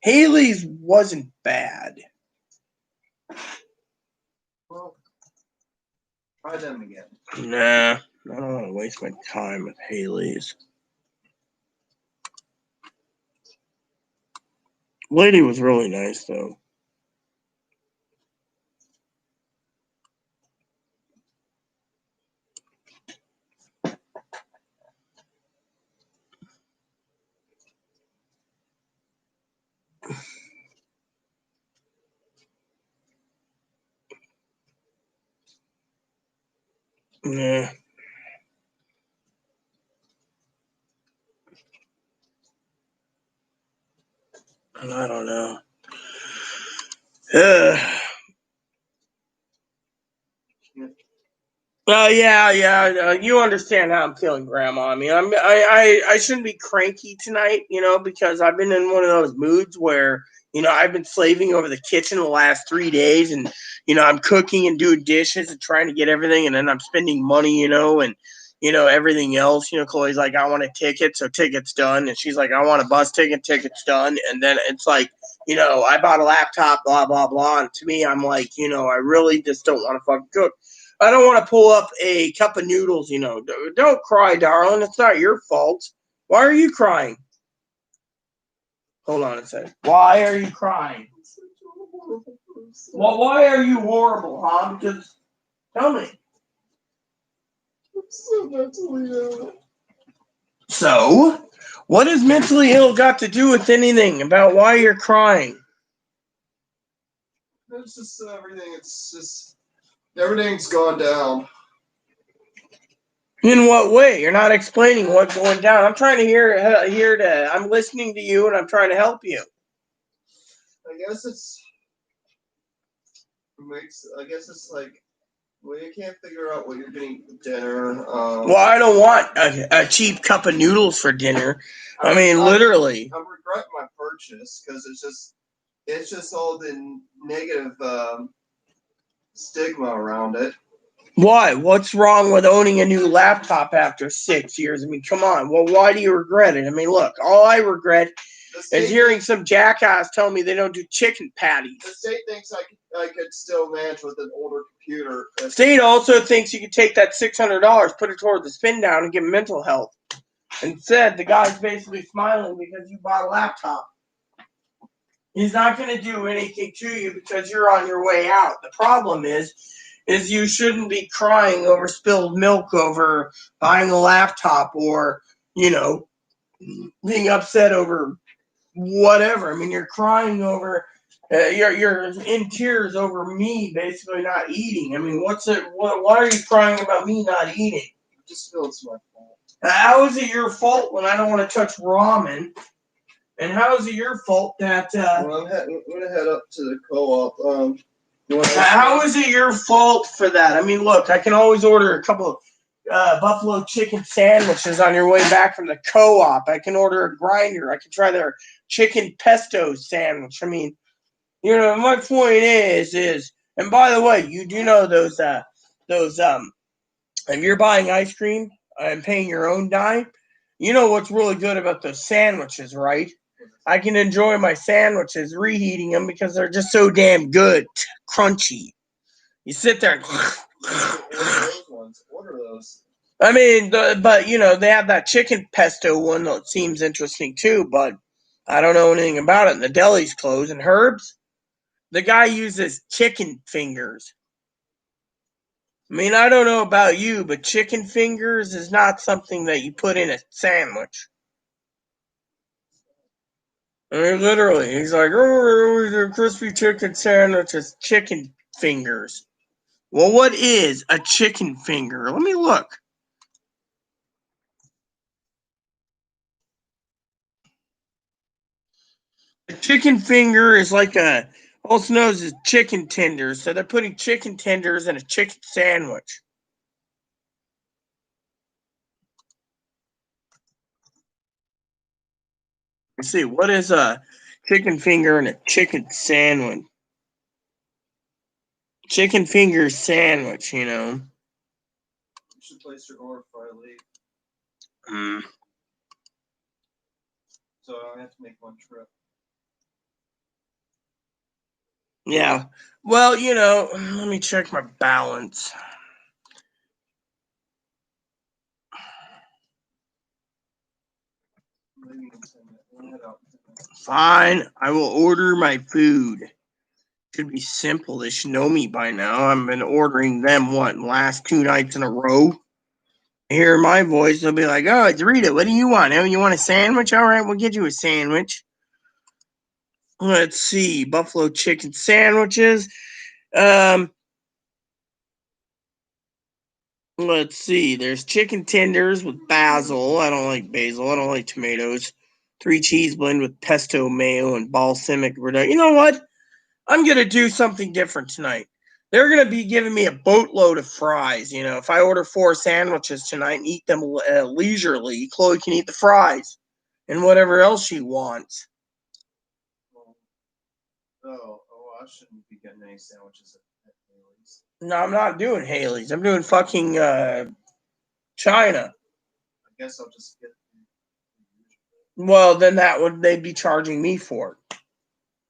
Haley's wasn't bad. Well, try them again. Nah, I don't want to waste my time with Haley's. Lady was really nice, though. Yeah. I don't know. Yeah. You understand how I'm feeling, Grandma. I mean, I shouldn't be cranky tonight, because I've been in one of those moods where, I've been slaving over the kitchen the last 3 days, and I'm cooking and doing dishes and trying to get everything, and then I'm spending money, and everything else. Chloe's like, I want a ticket, so ticket's done, and she's like, I want a bus ticket, ticket's done, and then it's like, I bought a laptop, blah blah blah, and to me, I'm like, I really just don't want to fucking cook. I don't want to pull up a cup of noodles, Don't cry, darling. It's not your fault. Why are you crying? Hold on a second. Why are you crying? Well, why are you horrible, huh? Because, tell me. I'm so mentally ill. So, what has mentally ill got to do with anything about why you're crying? It's just everything. It's just everything's gone down. In what way? You're not explaining what's going down. I'm trying to hear. I'm listening to you, and I'm trying to help you. I guess it's like, well, you can't figure out what you're getting for dinner. Well, I don't want a cheap cup of noodles for dinner. I mean, literally. I'm regretting my purchase because it's just all the negative stigma around it. Why? What's wrong with owning a new laptop after 6 years? I mean, come on. Well, why do you regret it? I mean, look, all I regret is hearing some jackass tell me they don't do chicken patties. The state thinks I could still manage with an older computer. The state also thinks you could take that $600, put it toward the spin down, and get mental health. Instead, the guy's basically smiling because you bought a laptop. He's not going to do anything to you because you're on your way out. The problem is you shouldn't be crying over spilled milk over buying a laptop or, being upset over whatever. I mean, you're crying over, you're in tears over me basically not eating. I mean, why are you crying about me not eating? I just feel it's my fault. How is it your fault when I don't want to touch ramen? And how is it your fault that... well, I'm going to head up to the co-op. How is it your fault for that? I mean, look, I can always order a couple of buffalo chicken sandwiches on your way back from the co-op. I can order a grinder. I can try their chicken pesto sandwich. I mean, my point is, and by the way, you do know those, if you're buying ice cream and paying your own dime, you know what's really good about those sandwiches, right? I can enjoy my sandwiches reheating them because they're just so damn good, crunchy. You sit there and order those. I mean, but they have that chicken pesto one that seems interesting too, but I don't know anything about it. And the deli's closed. And Herb's, the guy uses chicken fingers. I mean, I don't know about you, but chicken fingers is not something that you put in a sandwich. I mean, literally, he's like, oh, the crispy chicken sandwich is chicken fingers. Well, what is a chicken finger? Let me look. A chicken finger is like also known as chicken tenders. So they're putting chicken tenders in a chicken sandwich. Let's see, what is a chicken finger in a chicken sandwich? Chicken finger sandwich, You should place your order before I leave. So I only have to make one trip. Yeah. Well, let me check my balance. Fine. I will order my food. Should be simple. They should know me by now. I've been ordering them, last 2 nights in a row. Hear my voice, they'll be like, oh, Dorita, what do you want? Oh, you want a sandwich? All right, we'll get you a sandwich. Let's see. Buffalo chicken sandwiches. Let's see. There's chicken tenders with basil. I don't like basil. I don't like tomatoes. 3 cheese blend with pesto mayo and balsamic reduction. You know what? I'm going to do something different tonight. They're going to be giving me a boatload of fries. You know, if I order 4 sandwiches tonight and eat them leisurely, Chloe can eat the fries and whatever else she wants. I shouldn't be getting any sandwiches at Haley's. No, I'm not doing Haley's. I'm doing fucking China. I guess I'll just get. Well, then they'd be charging me for it.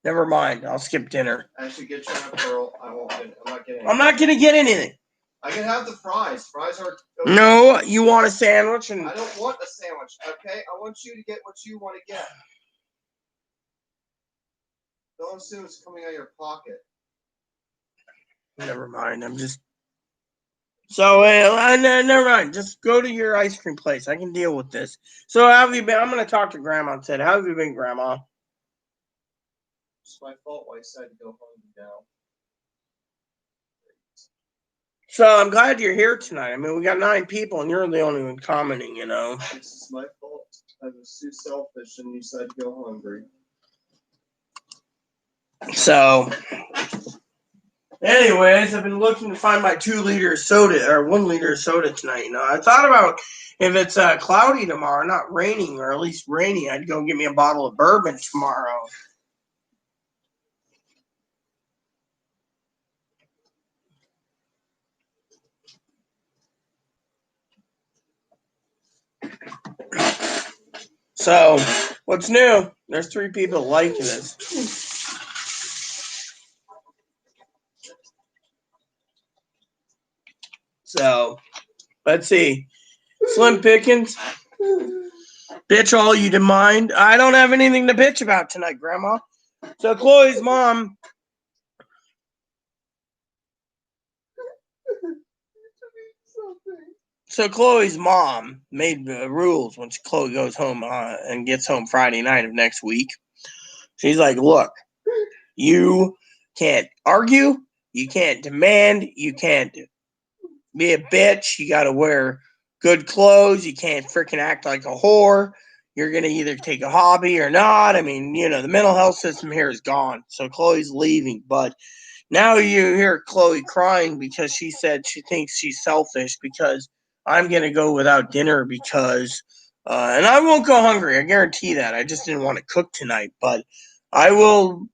Never mind. I'll skip dinner. I should get China Pearl. I won't get it. I'm not getting. I'm not gonna get anything. I can have the fries. Fries are. Okay. No, you want a sandwich? I don't want a sandwich. Okay, I want you to get what you want to get. Don't assume it's coming out of your pocket. Never mind. I'm just. So, never mind. Just go to your ice cream place. I can deal with this. So, how have you been? I'm going to talk to Grandma and said, how have you been, Grandma? It's my fault why I decided to go home now. So, I'm glad you're here tonight. I mean, we got 9 people, and you're the only one commenting, you know. This is my fault. I was too selfish, and you decided to go hungry. So, anyways, I've been looking to find my 2-liter soda or 1-liter soda tonight. You know, I thought about if it's cloudy tomorrow, not raining, or at least rainy, I'd go get me a bottle of bourbon tomorrow. So, what's new? There's 3 people liking this. So, let's see. Slim Pickens. Bitch all you mind. I don't have anything to bitch about tonight, Grandma. So, Chloe's mom. So, Chloe's mom made the rules when Chloe goes home and gets home Friday night of next week. She's like, look, you can't argue. You can't demand. You can't be a bitch. You got to wear good clothes. You can't freaking act like a whore. You're going to either take a hobby or not. I mean, you know, the mental health system here is gone. So Chloe's leaving. But now you hear Chloe crying because she said she thinks she's selfish because I'm going to go without dinner because, and I won't go hungry. I guarantee that. I just didn't want to cook tonight. But I will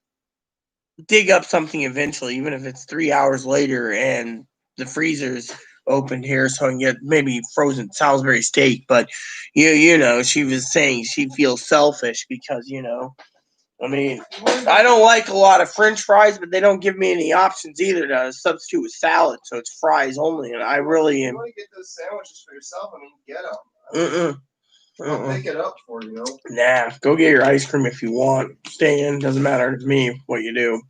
dig up something eventually, even if it's 3 hours later and the freezer's opened here so I can get maybe frozen Salisbury steak. But you know, she was saying she feels selfish because, you know, I mean, I don't like a lot of French fries, but they don't give me any options either to substitute with salad, so it's fries only. And I really am. You want to get those sandwiches for yourself? I mean, get them. I'll pick it up for you. Nah, go get your ice cream if you want. Stay in, doesn't matter to me what you do.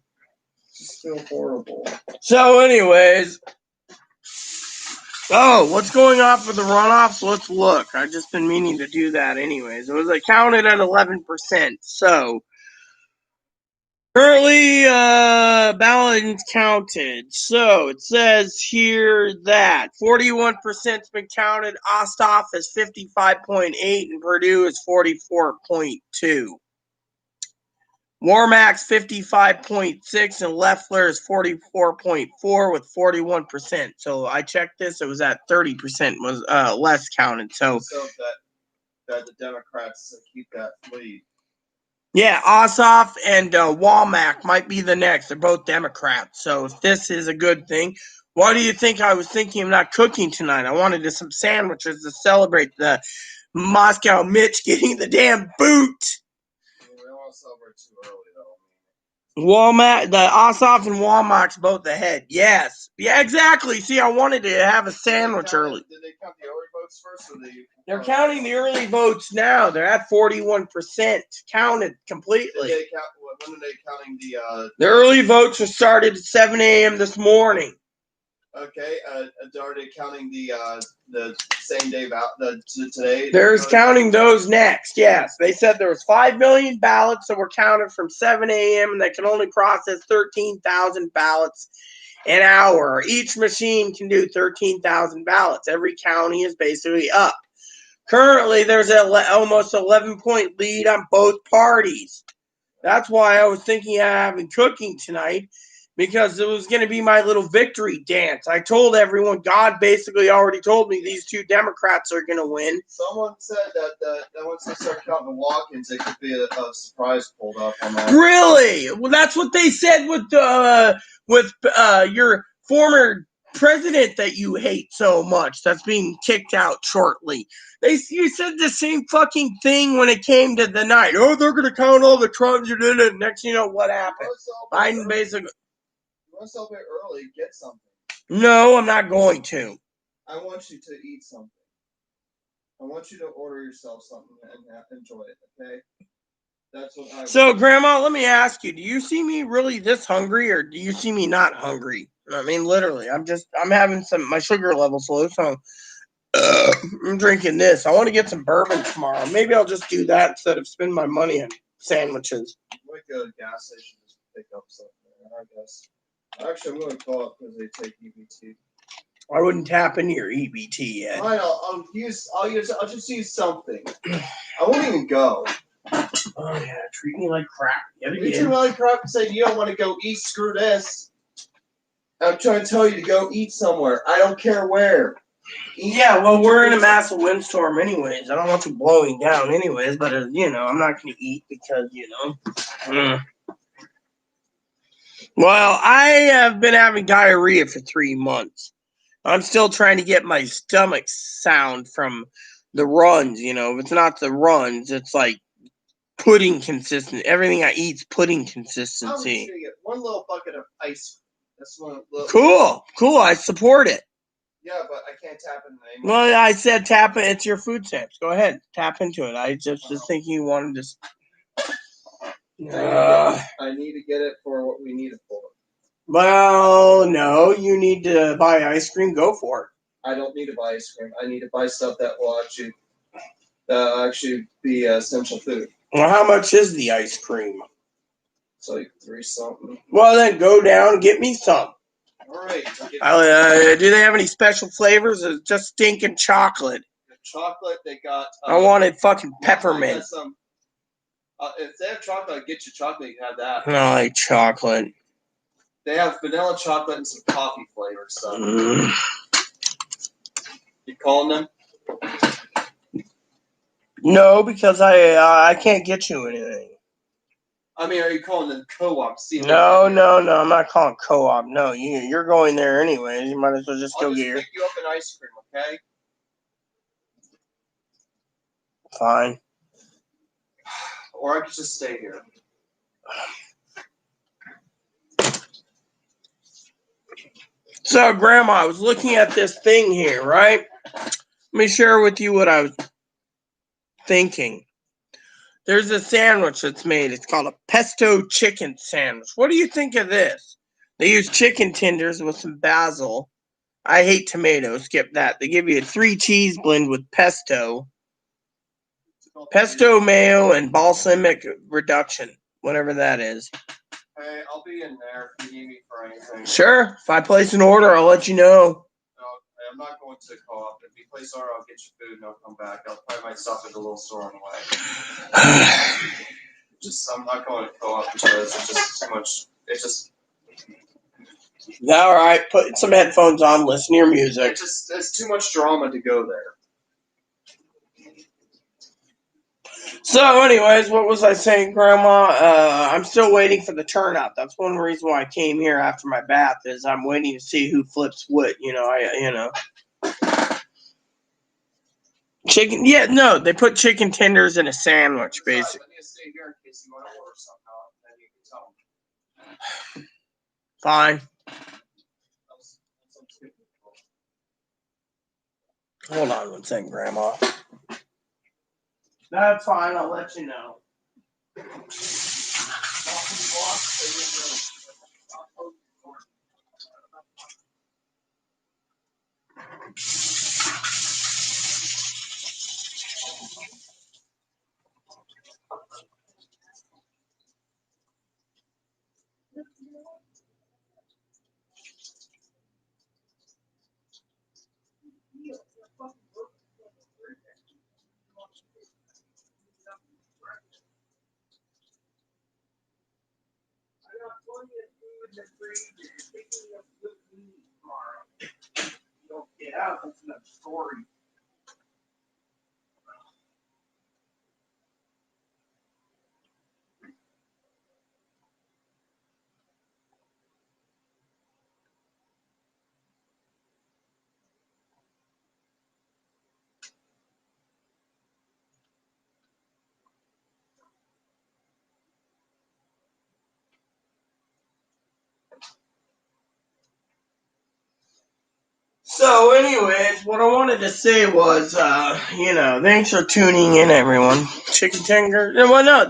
Just feel horrible. So, anyways, what's going on for the runoffs? Let's look. I've just been meaning to do that anyways. It was counted at 11%. So, currently, ballots counted. So, it says here that 41%'s been counted. Ostov is 55.8 and Purdue is 44.2. Warmack's 55.6 and Leffler is 44.4 with 41%. So I checked this; it was at 30% was less counted. So that the Democrats keep that lead. Yeah, Ossoff and Womack might be the next. They're both Democrats. So if this is a good thing, why do you think I was thinking of not cooking tonight? I wanted some sandwiches to celebrate the Moscow Mitch getting the damn boot. We don't want to celebrate too early, though. Walmart, the Ossoff and Walmart's both ahead. Yes. Yeah, exactly. See, I wanted to have a sandwich early. Did they count the early votes first? Or They're counting the early votes now. They're at 41% counted completely. When are they counting the early votes were started at 7 a.m. this morning. Okay. Are they counting the same day today? There's counting those next. Yes, they said there was 5 million ballots that were counted from 7 a.m. and they can only process 13,000 ballots an hour. Each machine can do 13,000 ballots. Every county is basically up. Currently, there's almost 11-point lead on both parties. That's why I was thinking of having cooking tonight, because it was going to be my little victory dance. I told everyone, God basically already told me these two Democrats are going to win. Someone said that once they start counting the walk-ins, it could be a surprise pulled up on that. Really? Well, that's what they said with your former president that you hate so much. That's being kicked out shortly. You said the same fucking thing when it came to the night. Oh, they're going to count all the Trumps you did it. Next, you know what happened? Biden basically. You want to celebrate early? Get something. No, I'm not going to. I want you to eat something. I want you to order yourself something and enjoy it. Okay. That's what I. So, Grandma, let me ask you: do you see me really this hungry, or do you see me not hungry? I mean, literally, I'm having my sugar level's low, so I'm drinking this. I want to get some bourbon tomorrow. Maybe I'll just do that instead of spending my money on sandwiches. I might go to the gas station just to pick up something there, I guess. Actually, I'm going to call up because they take EBT. I wouldn't tap into your EBT yet. Fine, I'll just use something. I won't even go. Oh yeah, treat me like crap. You treat me like crap and say you don't want to go eat. Screw this. I'm trying to tell you to go eat somewhere. I don't care where. Yeah, well, we're in a massive windstorm anyways. I don't want you blowing down anyways, but, I'm not going to eat because, Well, I have been having diarrhea for 3 months. I'm still trying to get my stomach sound from the runs, If it's not the runs, it's like pudding consistent. Everything I eat's pudding consistency. I'm just going to get one little bucket of ice. That's one little. Cool. I support it. Yeah, but I can't tap into it anymore. Well, I said tap it. It's your food stamps. Go ahead. Tap into it. I just was thinking you wanted to. I need to get it for what we need it for. Well, no. You need to buy ice cream. Go for it. I don't need to buy ice cream. I need to buy stuff that will actually be essential food. Well, how much is the ice cream? It's like $3 something. Well, then go down and get me some. All right. Do they have any special flavors? Or just stinking chocolate? The chocolate they got. I wanted fucking peppermint. If they have chocolate, I'll get you chocolate. You can have that. I like chocolate. They have vanilla chocolate and some coffee flavored stuff. You calling them? No, because I can't get you anything. I mean, are you calling them co-op? No, I'm not calling co-op. No, you're going there anyways. You might as well just go get your. I'll pick you up an ice cream, okay? Fine. Or I could just stay here. So, Grandma, I was looking at this thing here, right? Let me share with you what I was thinking. There's a sandwich that's made. It's called a pesto chicken sandwich. What do you think of this? They use chicken tenders with some basil. I hate tomatoes. Skip that. They give you a 3-cheese blend with pesto, mayo, and balsamic reduction, whatever that is. Hey, I'll be in there if you need me for anything. Sure. If I place an order, I'll let you know. No, I'm not going to co-op. If you place an order, I'll get you food and I'll come back. I'll probably might stop at the little store on the way. I'm not going to co-op because it's just too much. It's just. All right. Put some headphones on. Listen to your music. It's too much drama to go there. So, anyways, what was I saying, Grandma? I'm still waiting for the turnout. That's one reason why I came here after my bath. Is I'm waiting to see who flips what. Chicken. Yeah, no, they put chicken tenders in a sandwich, basically. I need to stay here in case you want to order something. Then you can tell me. Fine. Hold on one second, Grandma. That's fine. I'll let you know. Get out, that's another story. So, anyways, what I wanted to say was, thanks for tuning in, everyone. Chicken tender. Well, no,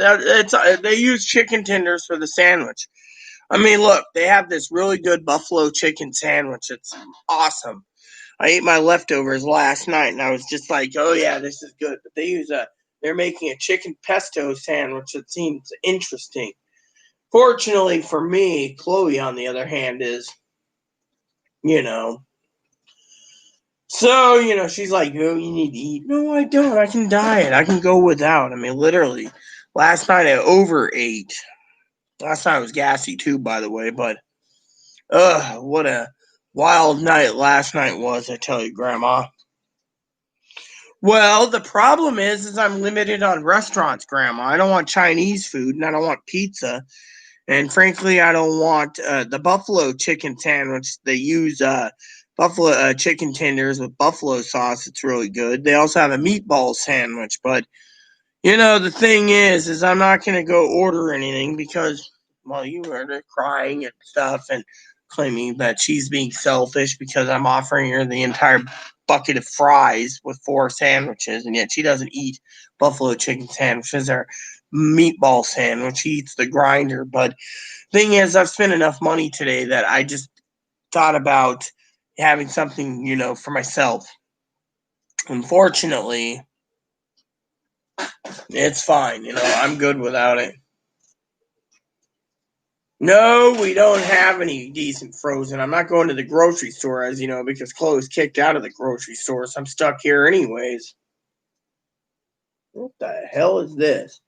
they use chicken tenders for the sandwich. I mean, look, they have this really good buffalo chicken sandwich. It's awesome. I ate my leftovers last night, and I was just like, oh yeah, this is good. But they're making a chicken pesto sandwich that seems interesting. Fortunately for me, Chloe, on the other hand, is, you know, she's like, oh, you need to eat. No, I don't. I can diet. I can go without. I mean, literally, last night I overate. Last night I was gassy too, by the way, but, what a wild night last night was, I tell you, Grandma. Well, the problem is I'm limited on restaurants, Grandma. I don't want Chinese food, and I don't want pizza. And frankly, I don't want the buffalo chicken sandwich. They use buffalo chicken tenders with buffalo sauce. It's really good. They also have a meatball sandwich. But, the thing is I'm not going to go order anything because, well, you heard her crying and stuff and claiming that she's being selfish because I'm offering her the entire bucket of fries with 4 sandwiches, and yet she doesn't eat buffalo chicken sandwiches or meatball sandwich. She eats the grinder. But thing is, I've spent enough money today that I just thought about having something, for myself. Unfortunately, it's fine. I'm good without it. No, we don't have any decent frozen. I'm not going to the grocery store, as you know, because Chloe's kicked out of the grocery store, so I'm stuck here anyways. What the hell is this?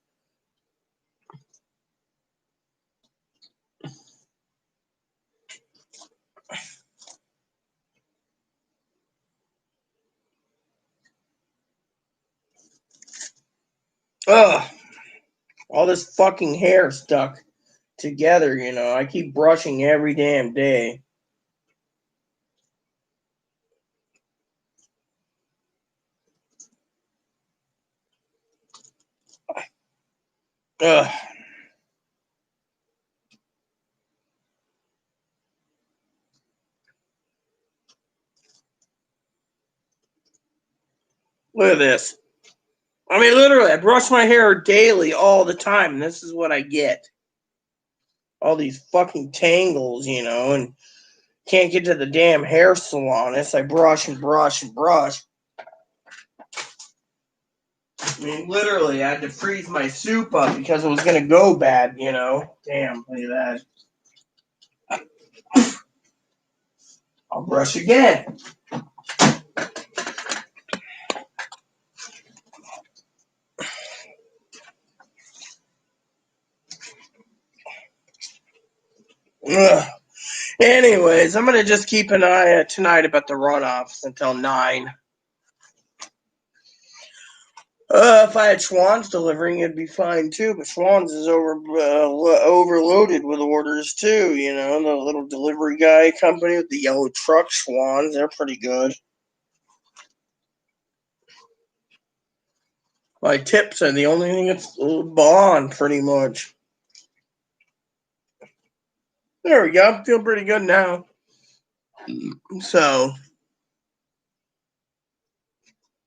Ugh. All this fucking hair stuck together, I keep brushing every damn day. Ugh. Look at this. I mean, literally, I brush my hair daily all the time, and this is what I get. All these fucking tangles, and can't get to the damn hair salon unless I brush and brush and brush. I mean, literally, I had to freeze my soup up because it was going to go bad, Damn, look at that. I'll brush again. Ugh. Anyways, I'm going to just keep an eye tonight about the runoffs until 9. If I had Schwann's delivering, it'd be fine too. But Schwann's is overloaded with orders too. The little delivery guy company with the yellow truck, Schwann's, they're pretty good. My tips are the only thing that's bond, pretty much. There we go. Feel pretty good now. So,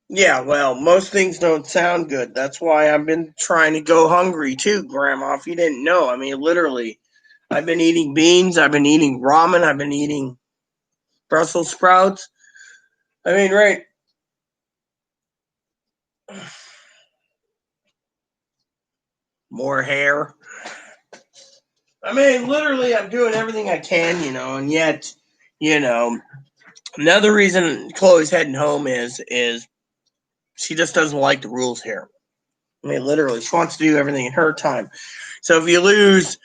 yeah, well, most things don't sound good. That's why I've been trying to go hungry too, Grandma. If you didn't know, I mean, literally, I've been eating beans, I've been eating ramen, I've been eating Brussels sprouts. I mean, right. More hair. I mean, literally, I'm doing everything I can, and yet, you know, another reason Chloe's heading home is she just doesn't like the rules here. I mean, literally, she wants to do everything in her time. So if you lose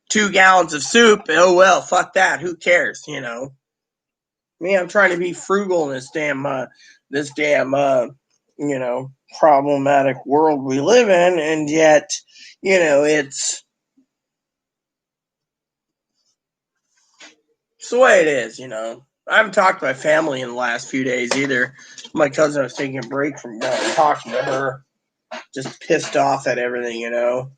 2 gallons of soup, oh well, fuck that. Who cares, you know? Me, I'm trying to be frugal in this damn, you know, problematic world we live in, and yet, you know, it's the way it is, you know. I haven't talked to my family in the last few days either. My cousin was taking a break from talking to her, just pissed off at everything, you know.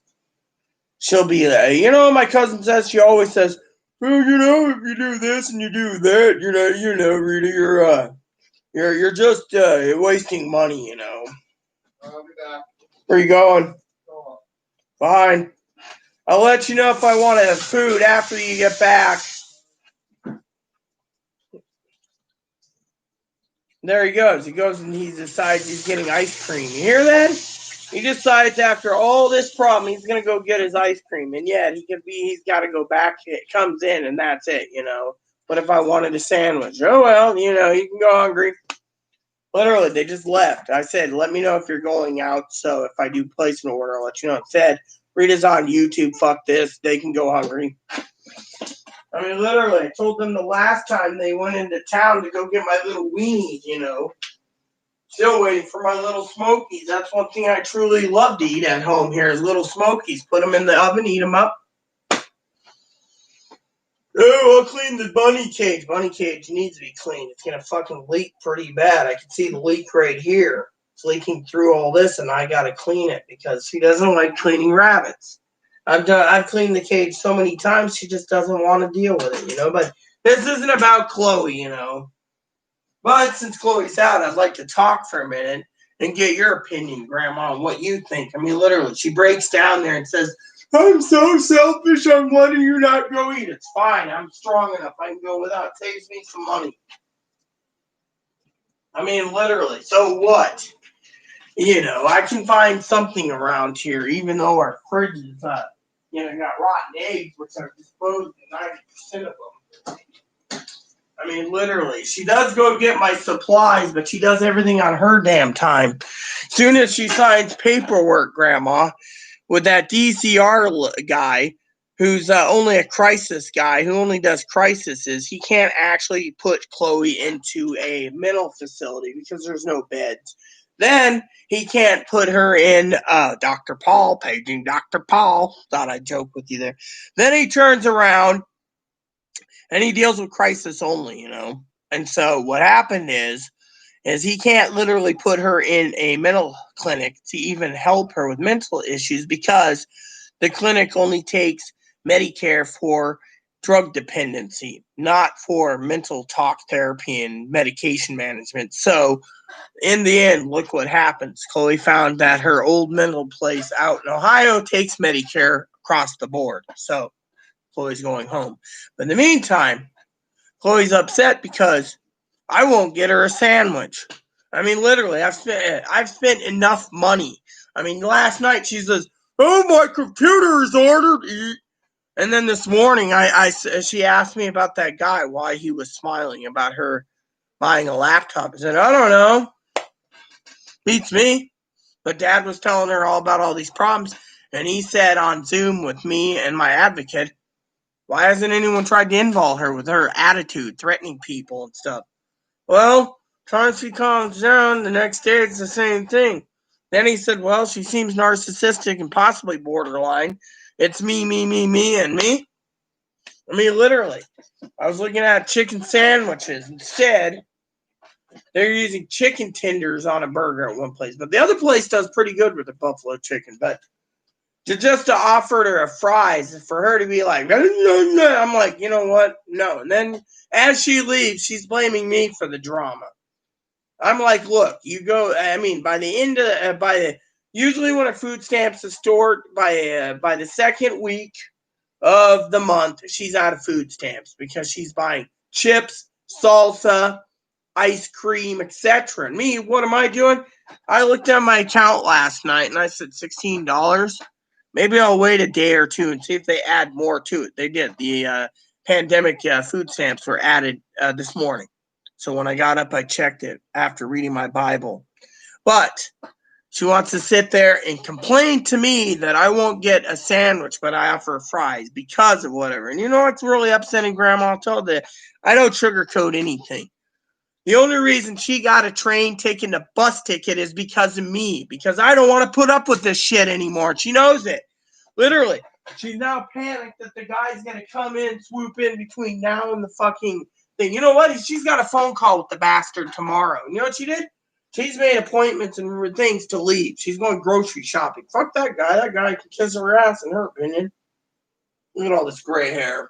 She'll be, you know, my cousin says, she always says, well, you know, if you do this and you do that, Rita, you're just wasting money, you know. I'll be back. Where you going? Go on. Fine. I'll let you know if I want to have food after you get back. There he goes. He goes and he decides he's getting ice cream. You hear that? He decides after all this problem, he's gonna go get his ice cream, and yet he's got to go back. It comes in, and that's it, you know. But if I wanted a sandwich, oh well, you know, you can go hungry. Literally, they just left. I said, let me know if you're going out. So if I do place an order, I'll let you know. It said, Rita's on YouTube. Fuck this. They can go hungry. I mean, literally, I told them the last time they went into town to go get my little weenies, you know. Still waiting for my little Smokies. That's one thing I truly love to eat at home here is little Smokies. Put them in the oven, eat them up. Oh, I'll clean the bunny cage. Bunny cage needs to be cleaned. It's going to fucking leak pretty bad. I can see the leak right here. It's leaking through all this, and I got to clean it because she doesn't like cleaning rabbits. I've cleaned the cage so many times, she just doesn't want to deal with it, you know. But this isn't about Chloe, you know. But since Chloe's out, I'd like to talk for a minute and get your opinion, Grandma, on what you think. I mean, literally, she breaks down there and says, I'm so selfish, I'm letting you not go eat. It's fine, I'm strong enough, I can go without. It saves me some money. I mean, literally, so what? You know, I can find something around here, even though our fridge is, you know, got rotten eggs, which are disposed of 90% of them. I mean, literally, she does go get my supplies, but she does everything on her damn time. Soon as she signs paperwork, Grandma, with that DCR guy, who's only a crisis guy, who only does crises, he can't actually put Chloe into a mental facility because there's no beds. Then he can't put her in Dr. Paul, paging Dr. Paul. Thought I'd joke with you there. Then he turns around and he deals with crisis only, you know. And so what happened is he can't literally put her in a mental clinic to even help her with mental issues because the clinic only takes Medicare for drug dependency, not for mental talk therapy and medication management. So in the end, look what happens. Chloe found that her old mental place out in Ohio takes Medicare across the board. So Chloe's going home. But in the meantime, Chloe's upset because I won't get her a sandwich. I mean, literally, I've spent enough money. I mean, last night she says, "Oh, my computer is ordered," and then this morning, she asked me about that guy, why he was smiling about her buying a laptop. I said, "I don't know, beats me." But Dad was telling her all about all these problems, and he said on Zoom with me and my advocate, "Why hasn't anyone tried to involve her with her attitude, threatening people and stuff?" Well, once she calms down, the next day it's the same thing. Then he said, well, she seems narcissistic and possibly borderline. It's me, me, me, me, and me. I mean, literally. I was looking at chicken sandwiches. Instead, they're using chicken tenders on a burger at one place. But the other place does pretty good with the buffalo chicken. But just to offer her a fries, for her to be like, I'm like, you know what? No. And then as she leaves, she's blaming me for the drama. I'm like, look, you go. I mean, by the end of usually when a food stamps is stored by the second week of the month, she's out of food stamps because she's buying chips, salsa, ice cream, etc. And me, what am I doing? I looked at my account last night and I said $16. Maybe I'll wait a day or two and see if they add more to it. They did. The pandemic food stamps were added this morning. So when I got up, I checked it after reading my Bible. But She wants to sit there and complain to me that I won't get a sandwich, but I offer fries because of whatever. And you know what's really upsetting, Grandma? I'll tell you, I don't sugarcoat anything. The only reason she got a train ticket and a bus ticket is because of me, because I don't want to put up with this shit anymore. She knows it. Literally. She's now panicked that the guy's going to come in, swoop in between now and the fucking thing. You know what? She's got a phone call with the bastard tomorrow. You know what she did? She's made appointments and things to leave. She's going grocery shopping. Fuck that guy. That guy can kiss her ass, in her opinion. Look at all this gray hair.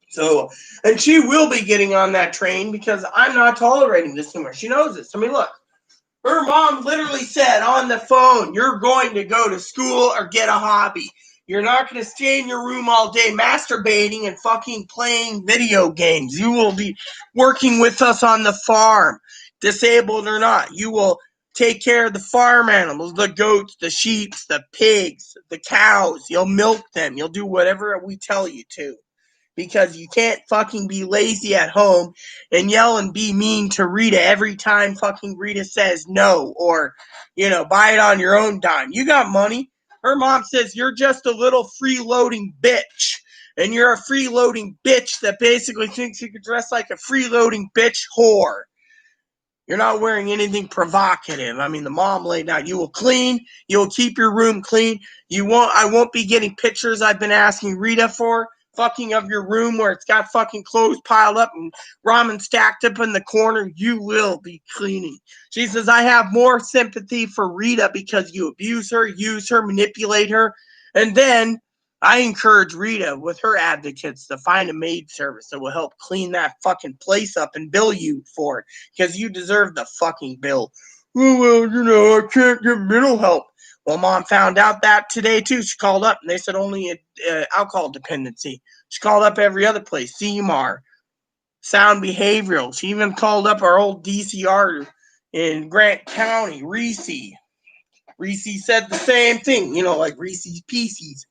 So, and she will be getting on that train because I'm not tolerating this anymore. She knows this. I mean, look, her mom literally said on the phone, you're going to go to school or get a hobby. You're not going to stay in your room all day masturbating and fucking playing video games. You will be working with us on the farm, disabled or not. You will take care of the farm animals, the goats, the sheep, the pigs, the cows. You'll milk them. You'll do whatever we tell you to. Because you can't fucking be lazy at home and yell and be mean to Rita every time fucking Rita says no or, buy it on your own dime. You got money. Her mom says you're just a little freeloading bitch. And you're a freeloading bitch that basically thinks you could dress like a freeloading bitch whore. You're not wearing anything provocative. I mean, the mom laid out. You will clean. You will keep your room clean. I won't be getting pictures I've been asking Rita for. Fucking of your room where it's got fucking clothes piled up and ramen stacked up in the corner. You will be cleaning. She says, I have more sympathy for Rita because you abuse her, use her, manipulate her. And then I encourage Rita with her advocates to find a maid service that will help clean that fucking place up and bill you for it because you deserve the fucking bill. Oh, well, I can't get mental help. Well, Mom found out that today, too. She called up, and they said only alcohol dependency. She called up every other place, CMAR, Sound Behavioral. She even called up our old DCR in Grant County, Reese. Reese said the same thing, like Reese's Pieces.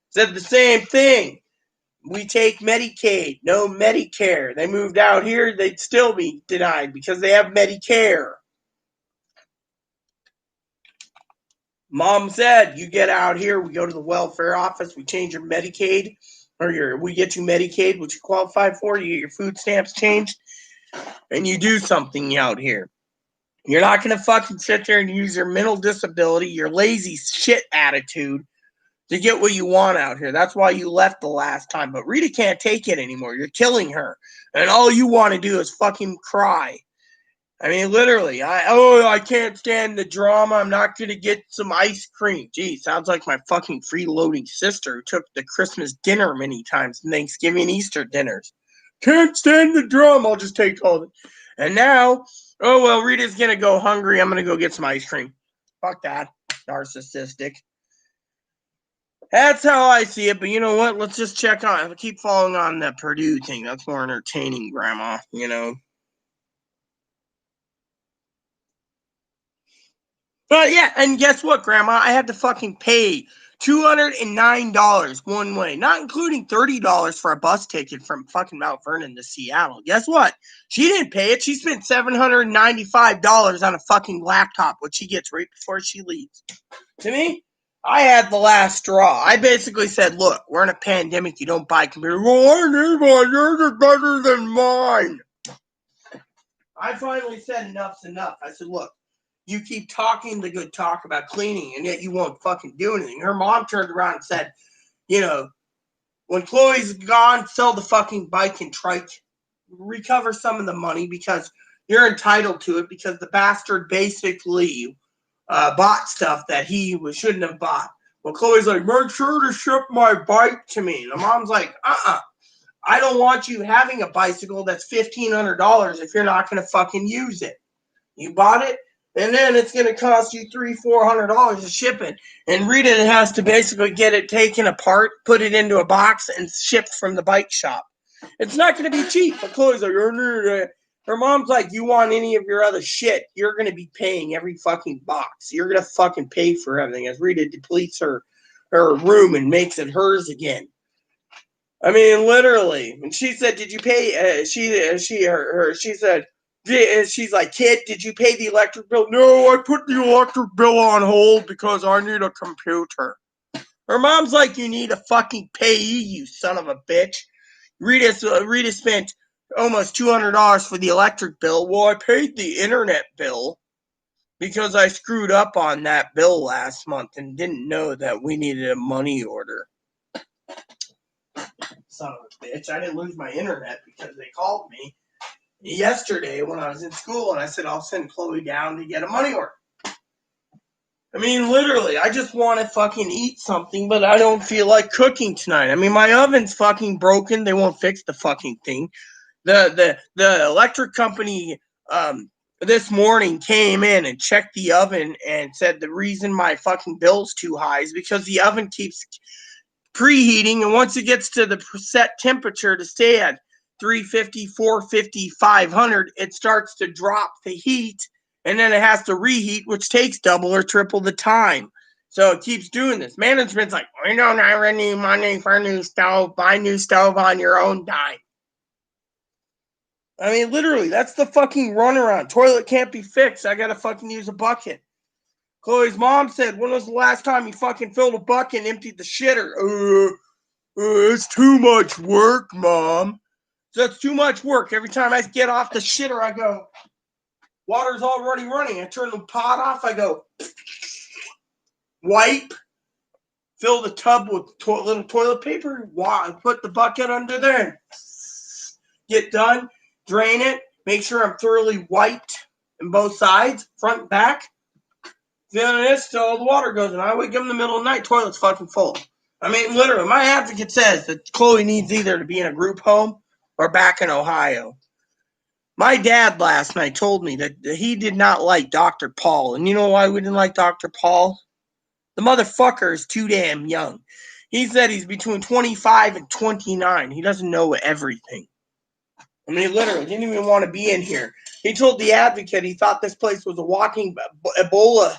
Said the same thing. We take Medicaid, no Medicare. They moved out here, they'd still be denied because they have Medicare. Mom said, you get out here, we go to the welfare office, we change your Medicaid, we get you Medicaid, which you qualify for, you get your food stamps changed, and you do something out here. You're not going to fucking sit there and use your mental disability, your lazy shit attitude to get what you want out here. That's why you left the last time. But Rita can't take it anymore. You're killing her. And all you want to do is fucking cry. I mean, literally, I can't stand the drama. I'm not going to get some ice cream. Gee, sounds like my fucking freeloading sister who took the Christmas dinner many times, Thanksgiving and Easter dinners. Can't stand the drama. I'll just take all of it. And now, Rita's going to go hungry. I'm going to go get some ice cream. Fuck that. Narcissistic. That's how I see it. But you know what? Let's just keep following on the Purdue thing. That's more entertaining, Grandma, But yeah, and guess what, Grandma? I had to fucking pay $209 one way, not including $30 for a bus ticket from fucking Mount Vernon to Seattle. Guess what? She didn't pay it. She spent $795 on a fucking laptop, which she gets right before she leaves. To me, I had the last straw. I basically said, look, we're in a pandemic. You don't buy computers. Well, I need one. Yours is better than mine. I finally said enough's enough. I said, look, you keep talking the good talk about cleaning, and yet you won't fucking do anything. Her mom turned around and said, when Chloe's gone, sell the fucking bike and trike. Recover some of the money because you're entitled to it because the bastard basically bought stuff that he shouldn't have bought. Well, Chloe's like, make sure to ship my bike to me. And the mom's like, I don't want you having a bicycle that's $1,500 if you're not going to fucking use it. You bought it, and then it's going to cost you $300-400 to ship it. And Rita has to basically get it taken apart, put it into a box, and shipped from the bike shop. It's not going to be cheap. But Chloe's like, her mom's like, you want any of your other shit, you're going to be paying every fucking box. You're going to fucking pay for everything as Rita depletes her room and makes it hers again. I mean, literally. And she said, did you pay? She said, She's like, kid, did you pay the electric bill? No, I put the electric bill on hold because I need a computer. Her mom's like, you need a fucking payee, you son of a bitch. Rita spent almost $200 for the electric bill. Well, I paid the internet bill because I screwed up on that bill last month and didn't know that we needed a money order. Son of a bitch. I didn't lose my internet because they called me yesterday when I was in school and I said, I'll send Chloe down to get a money order. I mean, literally, I just want to fucking eat something, but I don't feel like cooking tonight. I mean, my oven's fucking broken. They won't fix the fucking thing. The electric company this morning came in and checked the oven and said the reason my fucking bill's too high is because the oven keeps preheating, and once it gets to the set temperature to stay at 350, 450, 500, it starts to drop the heat, and then it has to reheat, which takes double or triple the time. So it keeps doing this. Management's like, we don't have any money for a new stove. Buy new stove on your own dime. I mean, literally, that's the fucking runaround. Toilet can't be fixed. I gotta fucking use a bucket. Chloe's mom said, when was the last time you fucking filled a bucket and emptied the shitter? It's too much work, Mom. So that's too much work. Every time I get off the shitter, I go, water's already running. I turn the pot off. I go, wipe, fill the tub with little toilet paper, put the bucket under there, get done, drain it, make sure I'm thoroughly wiped on both sides, front and back. Then this till all the water goes in. I wake up in the middle of the night, toilet's fucking full. I mean, literally, my advocate says that Chloe needs either to be in a group home or back in Ohio. My dad last night told me that he did not like Dr. Paul. And you know why we didn't like Dr. Paul? The motherfucker is too damn young. He said he's between 25 and 29. He doesn't know everything. I mean, literally, didn't even want to be in here. He told the advocate he thought this place was a walking Ebola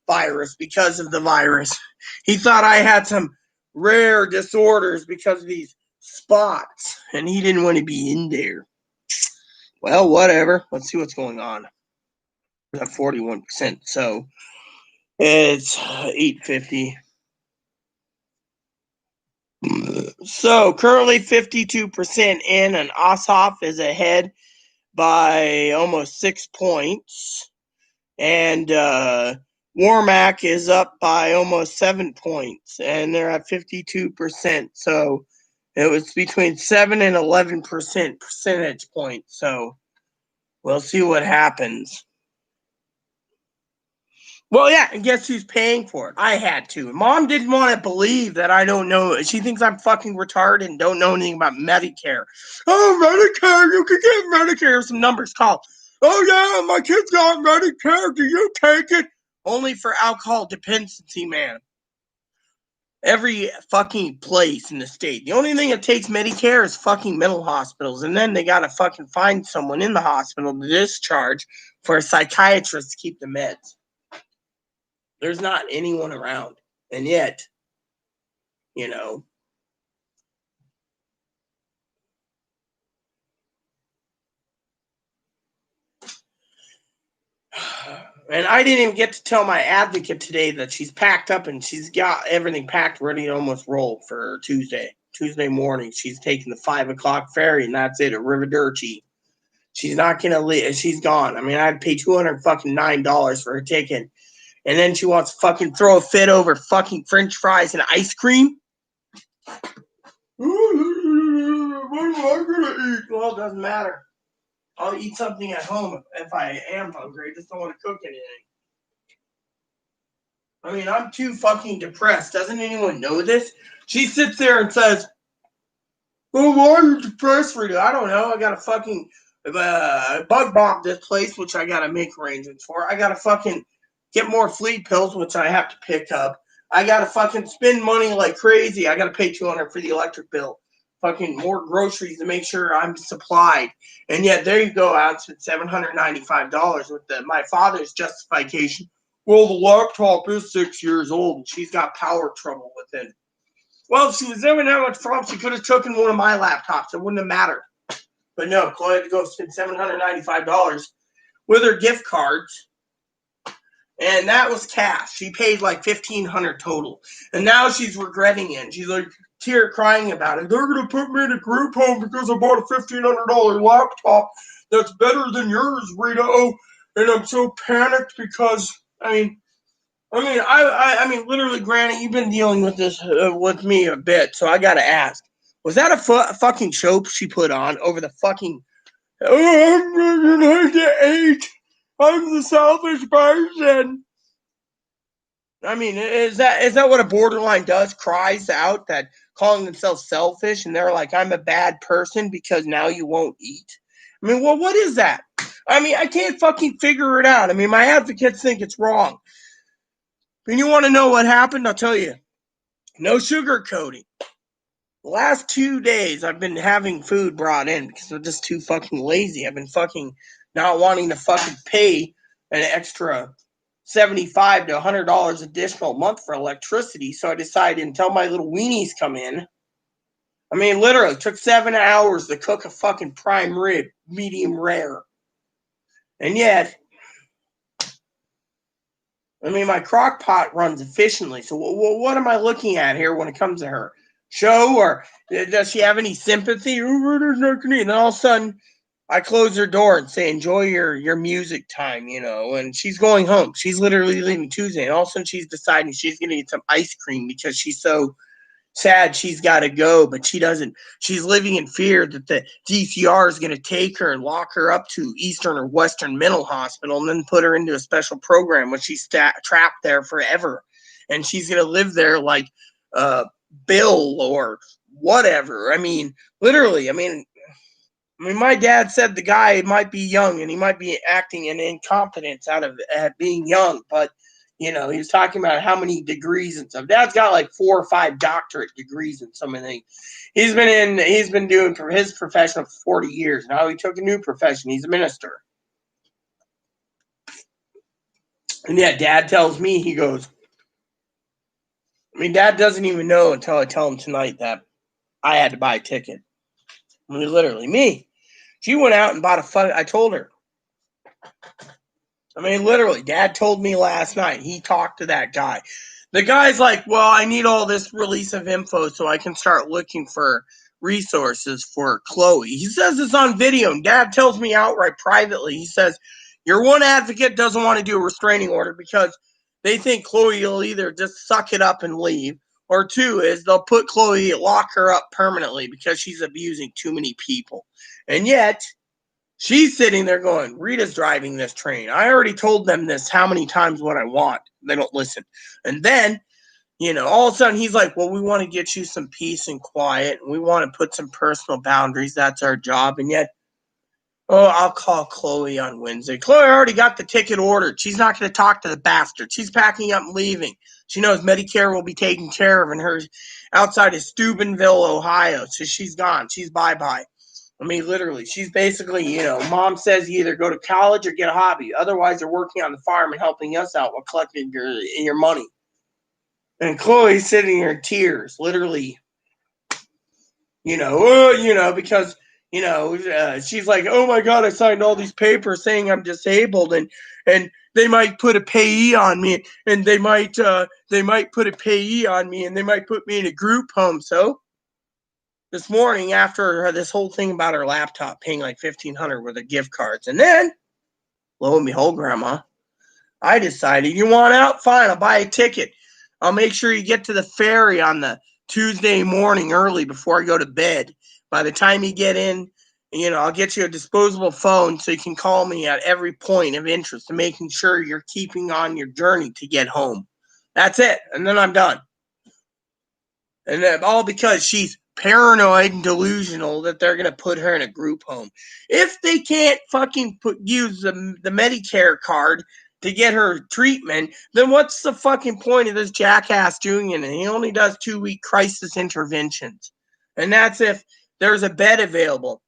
virus because of the virus. He thought I had some rare disorders because of these spots, and he didn't want to be in there. Well, whatever. Let's see what's going on. We're at 41%, so it's 850. So currently 52% in, and Ossoff is ahead by almost 6 points. And Warmack is up by almost 7 points, and they're at 52%. So it was between 7 and 11% percentage points. So we'll see what happens. Well, yeah, and guess who's paying for it? I had to. Mom didn't want to believe that I don't know. She thinks I'm fucking retarded and don't know anything about Medicare. Oh, Medicare, you can get Medicare. Some numbers called. Oh, yeah, my kid's got Medicare. Do you take it? Only for alcohol dependency, man. Every fucking place in the state. The only thing that takes Medicare is fucking mental hospitals. And then they got to fucking find someone in the hospital to discharge for a psychiatrist to keep the meds. There's not anyone around. And yet, you know. And I didn't even get to tell my advocate today that she's packed up and she's got everything packed, ready to almost roll for Tuesday. Tuesday morning, she's taking the 5 o'clock ferry, and that's it at Riverderci. She's not going to leave. She's gone. I mean, I had to pay $209 for her ticket. And then she wants to fucking throw a fit over fucking French fries and ice cream. What am I going to eat? Well, it doesn't matter. I'll eat something at home if I am hungry. I just don't want to cook anything. I mean, I'm too fucking depressed. Doesn't anyone know this? She sits there and says, well, why are you depressed, Rita? I don't know. I got to fucking bug bomb this place, which I got to make arrangements for. I got to fucking get more flea pills, which I have to pick up. I got to fucking spend money like crazy. I got to pay $200 for the electric bill. Fucking more groceries to make sure I'm supplied. And yet, there you go. I spent $795 with my father's justification. Well, the laptop is 6 years old, and she's got power trouble with it. Well, if she was having that much problem, she could have taken one of my laptops. It wouldn't have mattered. But no, Chloe had to go spend $795 with her gift cards. And that was cash. She paid like $1,500 total. And now she's regretting it. She's like crying about it. They're going to put me in a group home because I bought a $1,500 laptop that's better than yours, Rita. Oh, and I'm so panicked because, I mean, literally, Granny, you've been dealing with this with me a bit, so I got to ask. Was that a fucking show she put on over the fucking, oh, I'm going to eat. I'm the selfish person. I mean, is that what a borderline does? Cries out that calling themselves selfish, and they're like, I'm a bad person because now you won't eat. I mean, well, what is that? I mean, I can't fucking figure it out. I mean, my advocates think it's wrong. And you want to know what happened? I'll tell you. No sugarcoating. The last 2 days, I've been having food brought in because I'm just too fucking lazy. I've been fucking not wanting to fucking pay an extra $75 to $100 additional a month for electricity. So I decided until my little weenies come in. I mean, literally, it took 7 hours to cook a fucking prime rib, medium rare. And yet, I mean, my crock pot runs efficiently. So what am I looking at here when it comes to her? Show, or does she have any sympathy? And then all of a sudden, I close her door and say, enjoy your music time, and she's going home. She's literally leaving Tuesday. And all of a sudden, she's deciding she's going to get some ice cream because she's so sad she's got to go, but she doesn't. She's living in fear that the DCR is going to take her and lock her up to Eastern or Western Mental Hospital and then put her into a special program when she's trapped there forever. And she's going to live there like Bill or whatever. I mean, literally, I mean, my dad said the guy might be young and he might be acting in incompetence out of being young, but he was talking about how many degrees and stuff. Dad's got like 4 or 5 doctorate degrees in some of things. He's been doing his profession for 40 years. Now he took a new profession. He's a minister. And yeah, Dad tells me, he goes, Dad doesn't even know until I tell him tonight that I had to buy a ticket. I mean, literally, me. She went out and bought I told her. I mean, literally, Dad told me last night. He talked to that guy. The guy's like, well, I need all this release of info so I can start looking for resources for Chloe. He says it's on video, and Dad tells me outright privately. He says, your one advocate doesn't want to do a restraining order because they think Chloe will either just suck it up and leave, or 2 is they'll put Chloe, lock her up permanently because she's abusing too many people. And yet, she's sitting there going, Rita's driving this train. I already told them this how many times what I want. They don't listen. And then, all of a sudden he's like, well, we want to get you some peace and quiet. And we want to put some personal boundaries. That's our job. And yet, I'll call Chloe on Wednesday. Chloe already got the ticket ordered. She's not going to talk to the bastard. She's packing up and leaving. She knows Medicare will be taken care of in her outside of Steubenville, Ohio. So she's gone. She's bye-bye. I mean, literally, she's basically, Mom says you either go to college or get a hobby. Otherwise, they're working on the farm and helping us out while collecting your money. And Chloe's sitting here in tears, literally, because, she's like, oh my God, I signed all these papers saying I'm disabled and they might put a payee on me and they might put a payee on me and they might put me in a group home. So this morning, after this whole thing about her laptop paying like $1,500 with her gift cards, and then, lo and behold, Grandma, I decided, you want out? Fine, I'll buy a ticket. I'll make sure you get to the ferry on the Tuesday morning early before I go to bed. By the time you get in, I'll get you a disposable phone so you can call me at every point of interest and making sure you're keeping on your journey to get home. That's it, and then I'm done. And all because she's paranoid and delusional that they're going to put her in a group home. If they can't fucking use the Medicare card to get her treatment, then what's the fucking point of this jackass doing it? And he only does 2-week crisis interventions. And that's if there's a bed available.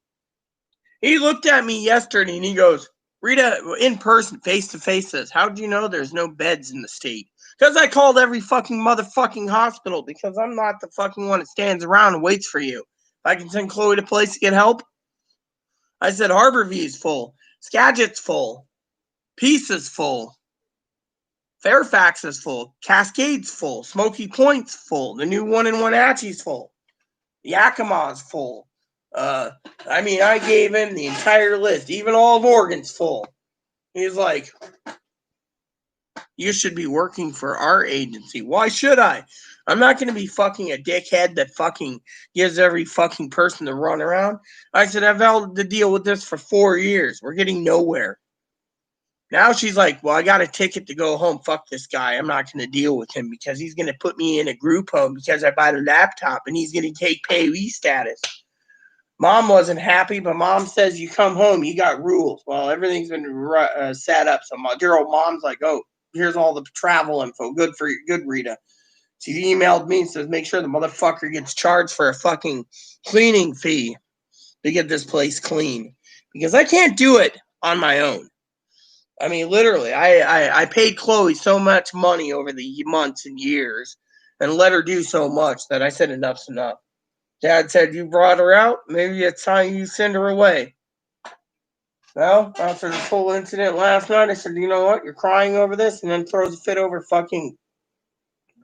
He looked at me yesterday and he goes, Rita, in person, face to face, says, how do you know there's no beds in the state? Because I called every fucking motherfucking hospital because I'm not the fucking one that stands around and waits for you. If I can send Chloe to a place to get help, I said Harborview's full. Skagit's full. Peace is full. Fairfax is full. Cascade's full. Smoky Point's full. The new one in Wenatchee's full. Yakima's full. I gave him the entire list. Even all of Oregon's full. He's like, you should be working for our agency. Why should I? I'm not going to be fucking a dickhead that fucking gives every fucking person to run around. I said, I've held to deal with this for 4 years. We're getting nowhere. Now she's like, well, I got a ticket to go home. Fuck this guy. I'm not going to deal with him because he's going to put me in a group home because I bought a laptop and he's going to take payee status. Mom wasn't happy, but Mom says you come home, you got rules. Well, everything's been set up. So my dear old Mom's like, oh, here's all the travel info. Good for you. Good, Rita. She emailed me and says, make sure the motherfucker gets charged for a fucking cleaning fee to get this place clean. Because I can't do it on my own. I mean, literally, I paid Chloe so much money over the months and years and let her do so much that I said enough's enough. Dad said, you brought her out. Maybe it's time you send her away. Well, after this whole incident last night, I said, you know what? You're crying over this and then throws a fit over fucking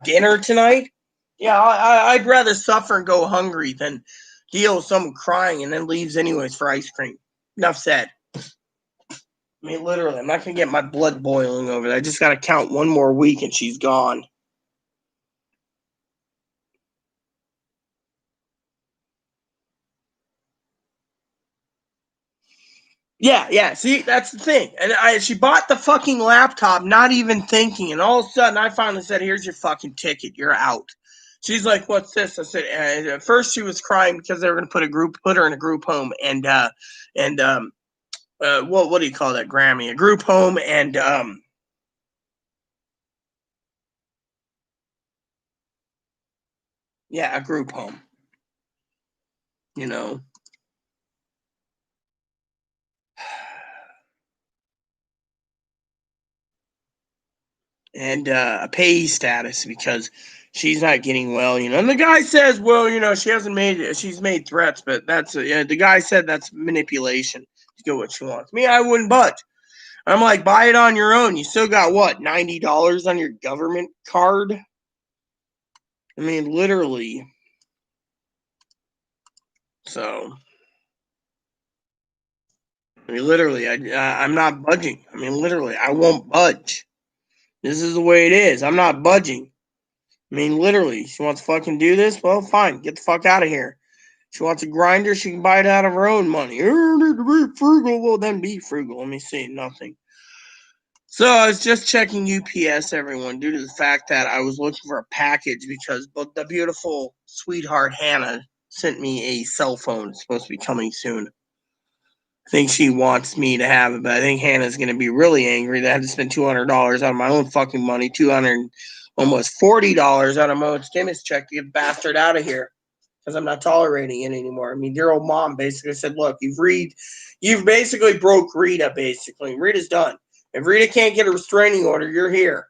dinner tonight? Yeah, I'd rather suffer and go hungry than deal with someone crying and then leaves anyways for ice cream. Enough said. I mean, literally, I'm not going to get my blood boiling over it. I just got to count one more week and she's gone. Yeah. See, that's the thing. And she bought the fucking laptop, not even thinking. And all of a sudden, I finally said, here's your fucking ticket. You're out. She's like, what's this? I said, at first she was crying because they were going to put her in a group home and what do you call that, Grammy? A group home and a group home. You know. And a payee status because she's not getting well, you know. And the guy says, well, you know, she's made threats, but the guy said that's manipulation to get what she wants. Me, I wouldn't budge. I'm like, buy it on your own. You still got what, $90 on your government card? I mean, literally. So, I mean, literally, I'm not budging. I mean, literally, I won't budge. This is the way it is. I'm not budging. I mean, literally, she wants to fucking do this? Well, fine. Get the fuck out of here. She wants a grinder, she can buy it out of her own money. Need to be frugal. Well, then be frugal. Let me see. Nothing. So I was just checking UPS, everyone, due to the fact that I was looking for a package because the beautiful sweetheart Hannah sent me a cell phone. It's supposed to be coming soon. I think she wants me to have it, but I think Hannah's going to be really angry that I had to spend $200 out of my own fucking money, almost $40 out of my own stimulus check to get the bastard out of here because I'm not tolerating it anymore. I mean, dear old mom basically said, look, you've basically broke Rita, basically. Rita's done. If Rita can't get a restraining order, you're here.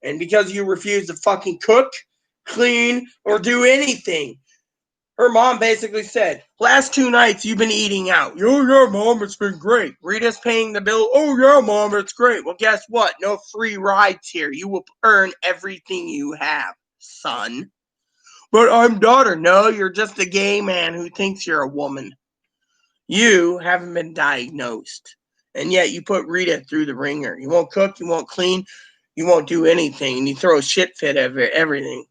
And because you refuse to fucking cook, clean, or do anything, her mom basically said, last 2 nights you've been eating out. Oh, yeah, mom, it's been great. Rita's paying the bill. Oh, yeah, mom, it's great. Well, guess what? No free rides here. You will earn everything you have, son. But I'm daughter. No, you're just a gay man who thinks you're a woman. You haven't been diagnosed. And yet you put Rita through the ringer. You won't cook, you won't clean, you won't do anything. And you throw a shit fit at everything.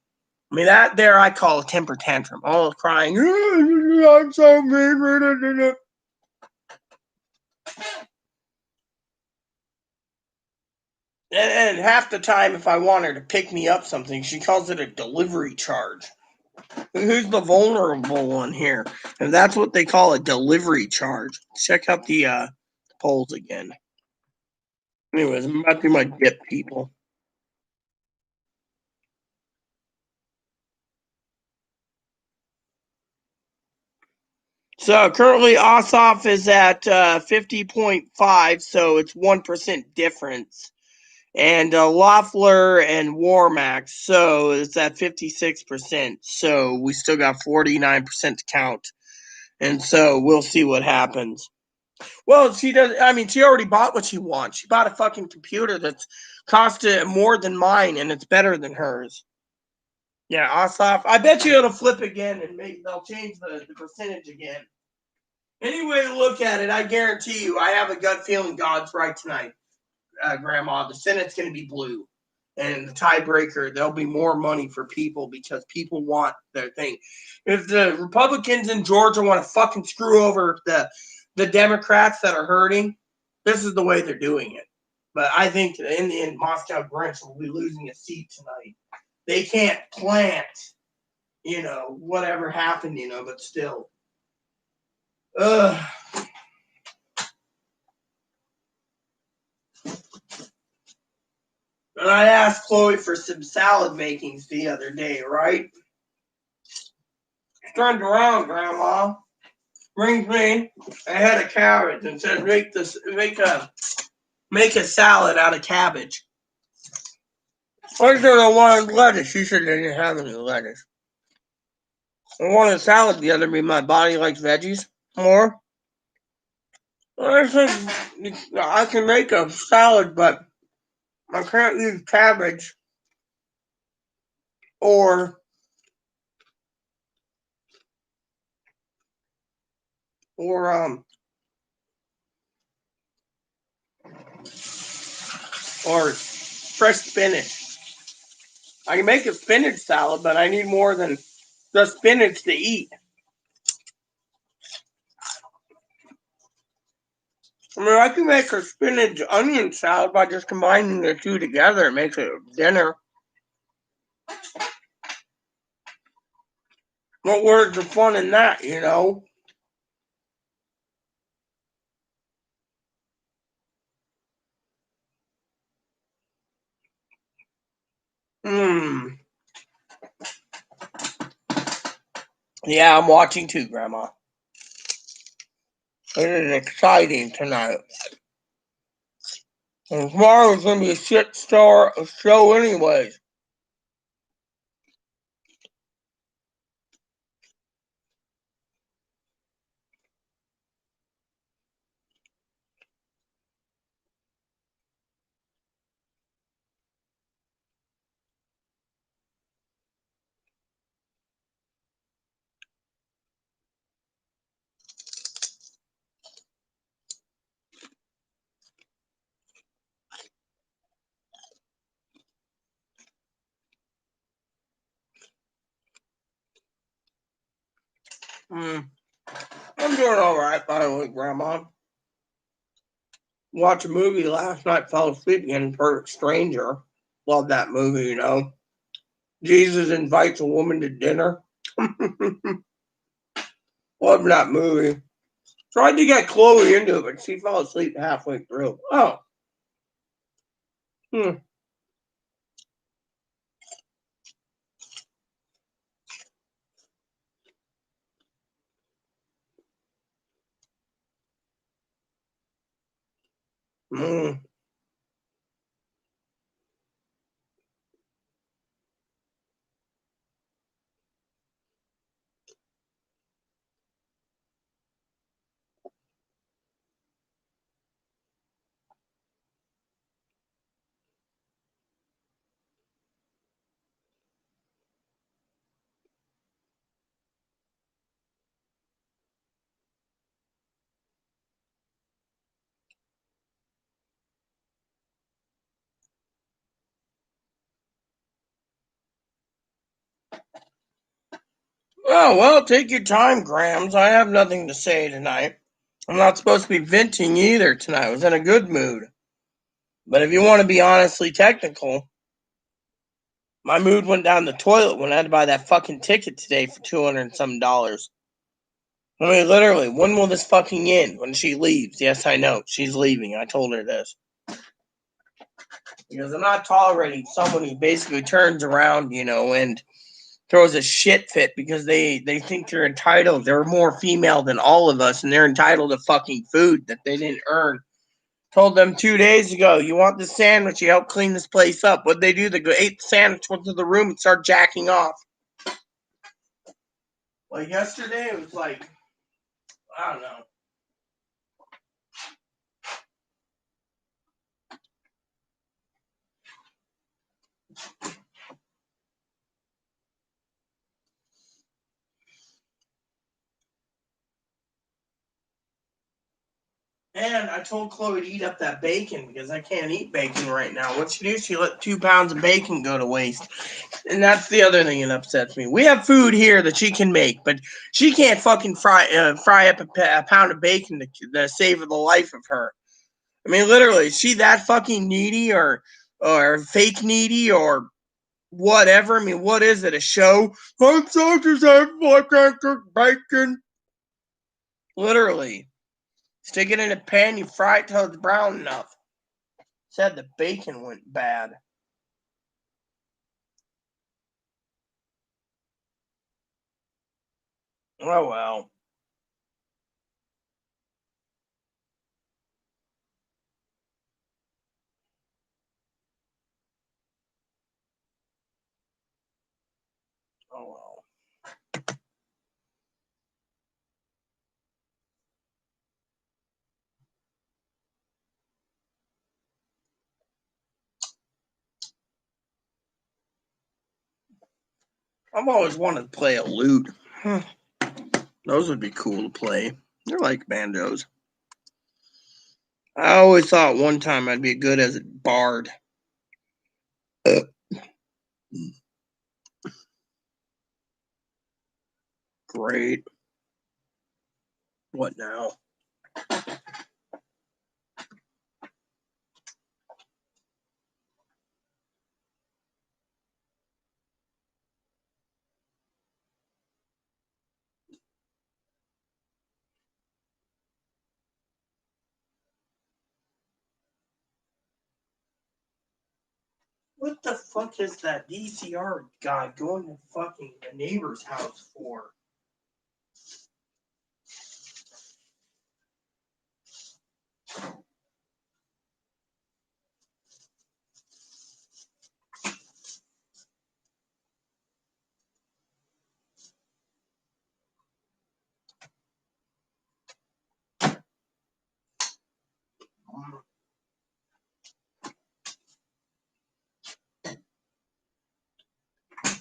I mean, that there I call a temper tantrum. All crying, I'm so mean. And half the time, if I want her to pick me up something, she calls it a delivery charge. Who's the vulnerable one here? And that's what they call a delivery charge. Check out the polls again. Anyways, I'm about to do my dip, people. So currently, Ossoff is at 50.5, so it's 1% difference. And Loeffler and Warmax, so it's at 56%. So we still got 49% to count. And so we'll see what happens. Well, she does. I mean, she already bought what she wants. She bought a fucking computer that's costed more than mine, and it's better than hers. Yeah, Ossoff. I bet you it'll flip again, and they'll change the percentage again. Any way to look at it, I guarantee you, I have a gut feeling God's right tonight, Grandma. The Senate's going to be blue. And the tiebreaker, there'll be more money for people because people want their thing. If the Republicans in Georgia want to fucking screw over the Democrats that are hurting, this is the way they're doing it. But I think in the end, Moscow Grinch will be losing a seat tonight. They can't plant, whatever happened, but still. Ugh. And I asked Chloe for some salad makings the other day, right? She turned around, Grandma, brings me a head of cabbage and says, make a salad out of cabbage. I said I wanted lettuce. She said they didn't have any lettuce. I wanted salad the other day. My body likes veggies more. I said I can make a salad, but I can't use cabbage or or fresh spinach. I can make a spinach salad, but I need more than just spinach to eat. I mean, I can make a spinach onion salad by just combining the two together. It makes it dinner. Where's the fun in that, Hmm. Yeah, I'm watching too, Grandma. It is exciting tonight. And tomorrow's gonna be a shit show anyways. Hmm. I'm doing alright, by the way, Grandma. Watched a movie last night, fell asleep again, Perfect Stranger. Love that movie, Jesus invites a woman to dinner. Love that movie. Tried to get Chloe into it, but she fell asleep halfway through. Oh. Hmm. Mm. Oh, well, take your time, Grams. I have nothing to say tonight. I'm not supposed to be venting either tonight. I was in a good mood. But if you want to be honestly technical, my mood went down the toilet when I had to buy that fucking ticket today for $200 and some dollars. I mean, literally, when will this fucking end? When she leaves? Yes, I know. She's leaving. I told her this. Because I'm not tolerating someone who basically turns around, and throws a shit fit because they think they're entitled. They're more female than all of us, and they're entitled to fucking food that they didn't earn. Told them 2 days ago, you want the sandwich, you help clean this place up. What'd they do? They ate the sandwich, went to the room, and started jacking off. Like yesterday, it was like, I don't know. And I told Chloe to eat up that bacon because I can't eat bacon right now. What she do? She let 2 pounds of bacon go to waste. And that's the other thing that upsets me. We have food here that she can make, but she can't fucking fry up a pound of bacon to save the life of her. I mean, literally, is she that fucking needy or fake needy or whatever? I mean, what is it? A show? I'm soldiers have fucking cook bacon. Literally. Stick it in a pan, you fry it till it's brown enough. Said the bacon went bad. Oh well. Oh well. I've always wanted to play a lute. Those would be cool to play. They're like banjos. I always thought one time I'd be good as a bard. Great. What now? What the fuck is that DCR guy going to fucking a neighbor's house for?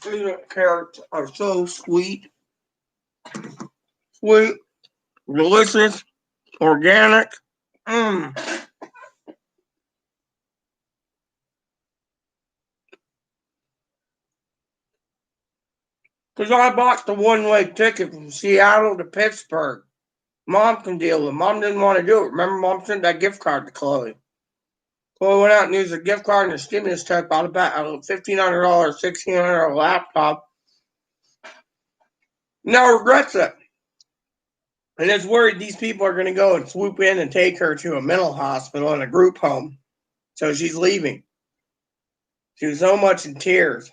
These carrots are so sweet, sweet, delicious, organic. Mmm. Because I bought the one-way ticket from Seattle to Pittsburgh. Mom can deal with it. Mom didn't want to do it. Remember, Mom sent that gift card to Chloe. Chloe went out and used a gift card and a stimulus check, bought a $1,500, $1,600 laptop. Now regrets it. And is worried these people are going to go and swoop in and take her to a mental hospital and a group home. So she's leaving. She was so much in tears.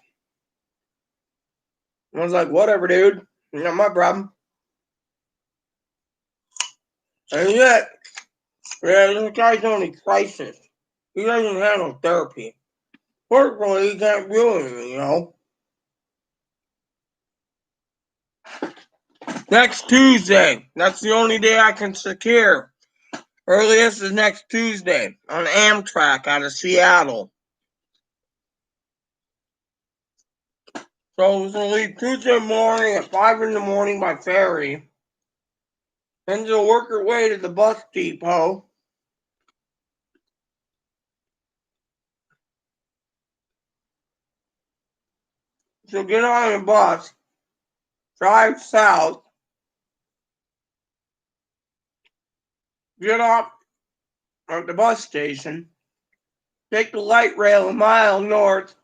I was like, whatever, dude. Not my problem. And yet, this guy's only crisis. He doesn't have no therapy. Fortunately, he can't do anything. Next Tuesday. That's the only day I can secure. Earliest is next Tuesday on Amtrak out of Seattle. So we're going to leave Tuesday morning at 5 in the morning by ferry. Then she'll work her way to the bus depot. She'll get on a bus, drive south, get off at the bus station, take the light rail a mile north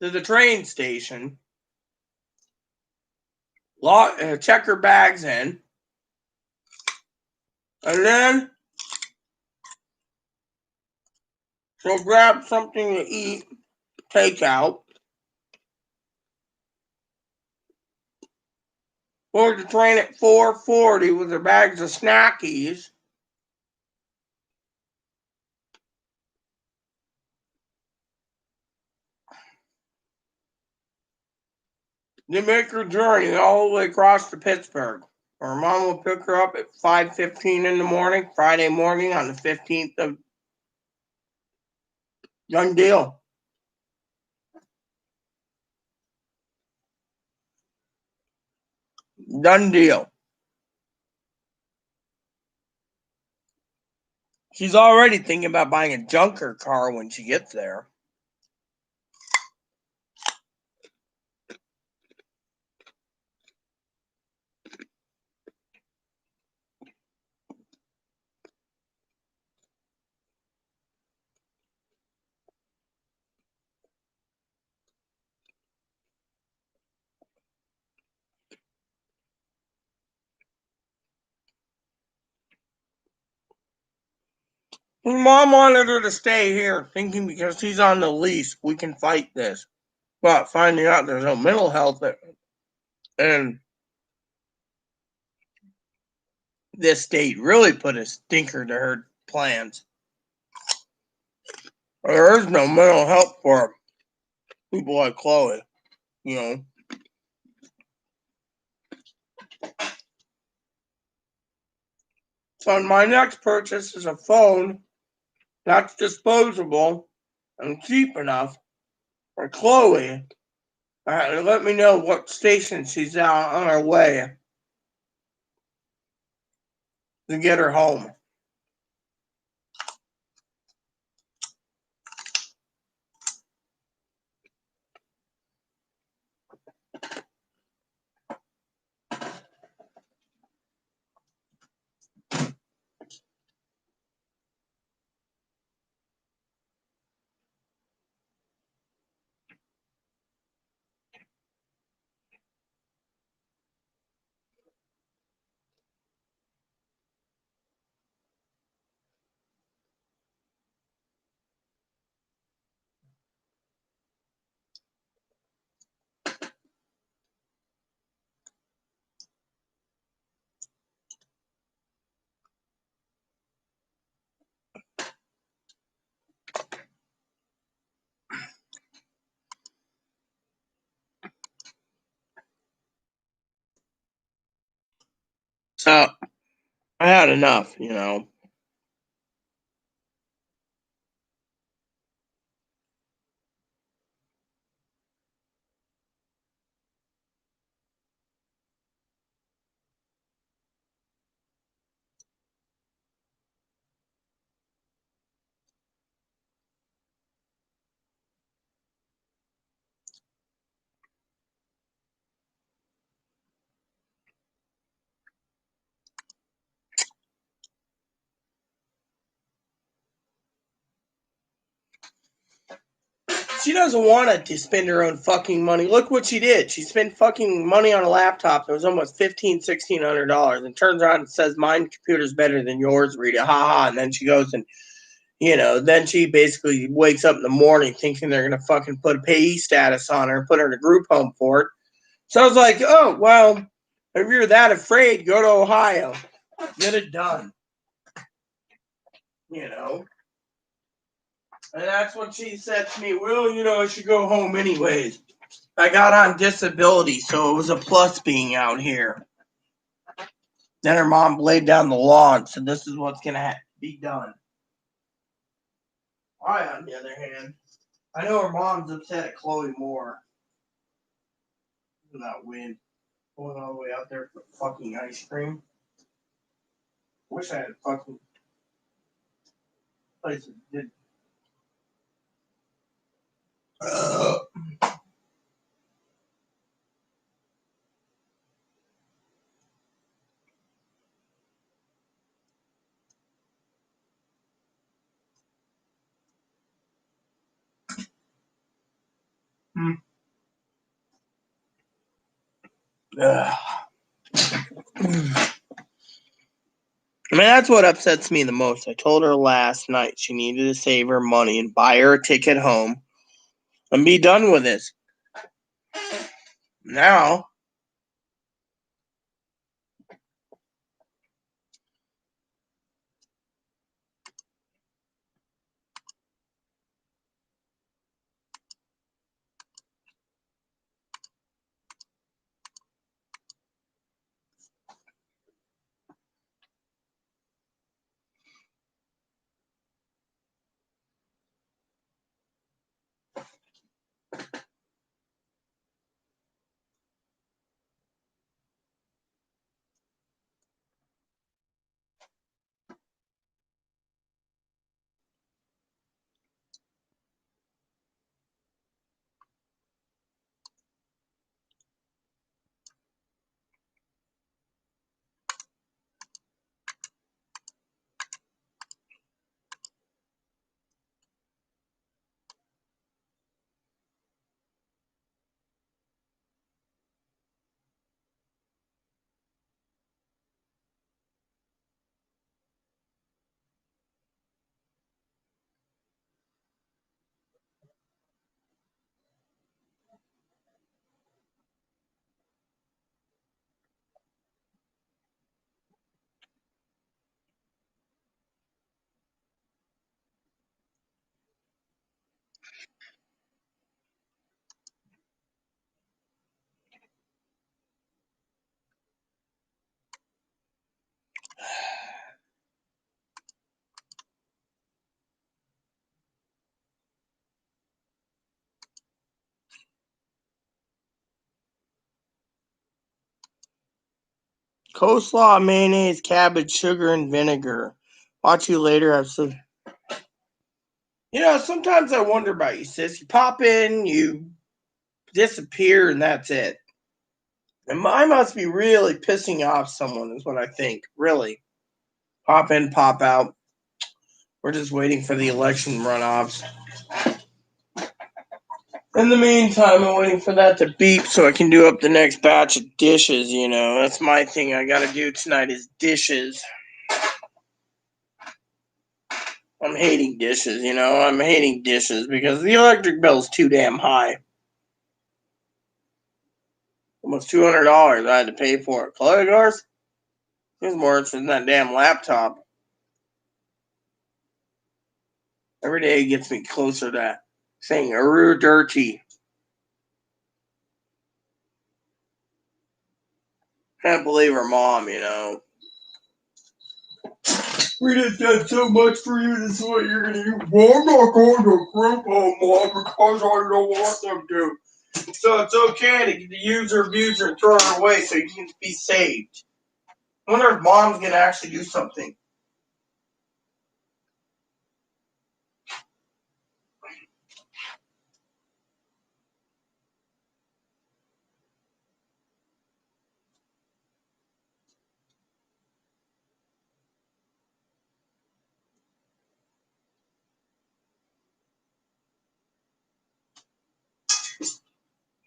to the train station, check her bags in, and then she'll grab something to eat, takeout, board the train at 4:40 with her bags of snackies. Then make her journey all the way across to Pittsburgh. Her mom will pick her up at 5:15 in the morning, Friday morning on the 15th of Done deal. Done deal. She's already thinking about buying a junker car when she gets there. Mom wanted her to stay here, thinking because he's on the lease, we can fight this. But finding out there's no mental health and this state really put a stinker to her plans. There is no mental health for people like Chloe, you know. So my next purchase is a phone that's disposable and cheap enough for Chloe. Let me know what station she's on her way to get her home. So I had enough, you know. She doesn't want to spend her own fucking money. Look what she did. She spent fucking money on a laptop that was almost $1,600. And turns around and says, "My computer's better than yours, Rita." Ha ha. And then she goes and, then she basically wakes up in the morning thinking they're going to fucking put a payee status on her and put her in a group home for it. So I was like, oh, well, if you're that afraid, go to Ohio. Get it done. You know? And that's what she said to me. Well, I should go home anyways. I got on disability, so it was a plus being out here. Then her mom laid down the law and said, this is what's going to be done. I, on the other hand, I know her mom's upset at Chloe more. Look at that wind going all the way out there for fucking ice cream. Wish I had a fucking place that did. I mean, that's what upsets me the most. I told her last night she needed to save her money and buy her a ticket home and be done with this. Now, Coleslaw, mayonnaise, cabbage, sugar, and vinegar. Watch you later. Have some. Sometimes I wonder about you, sis. You pop in, you disappear, and that's it. And I must be really pissing off someone, is what I think. Really. Pop in, pop out. We're just waiting for the election runoffs. In the meantime, I'm waiting for that to beep so I can do up the next batch of dishes, That's my thing I gotta do tonight is dishes. I'm hating dishes, I'm hating dishes because the electric bill's too damn high. Almost $200 I had to pay for it. Chloe Garth? It's more than that damn laptop. Every day gets me closer to that. Saying dirty. Can't believe her mom, We just did so much for you. This is what you're gonna do. Well, I'm not going to group home, Mom, because I don't want them to. So it's okay to use her abuser and throw her away so you can be saved. I wonder if Mom's gonna actually do something.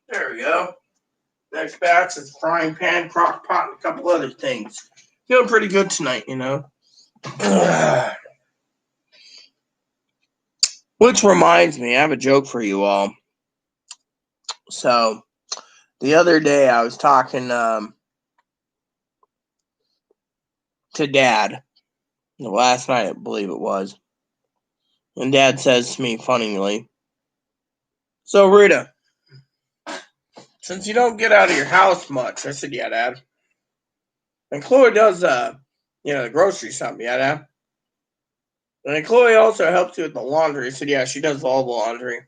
There we go. Next batch is frying pan, crock pot, and a couple other things. Feeling pretty good tonight, Which reminds me, I have a joke for you all. So, the other day I was talking to Dad. Last night, I believe it was. And Dad says to me, funnily, "So, Rita, since you don't get out of your house much," I said, "Yeah, Dad." "And Chloe does, the grocery shop, yeah, Dad." "And then Chloe also helps you with the laundry." I said, "Yeah, she does all the laundry."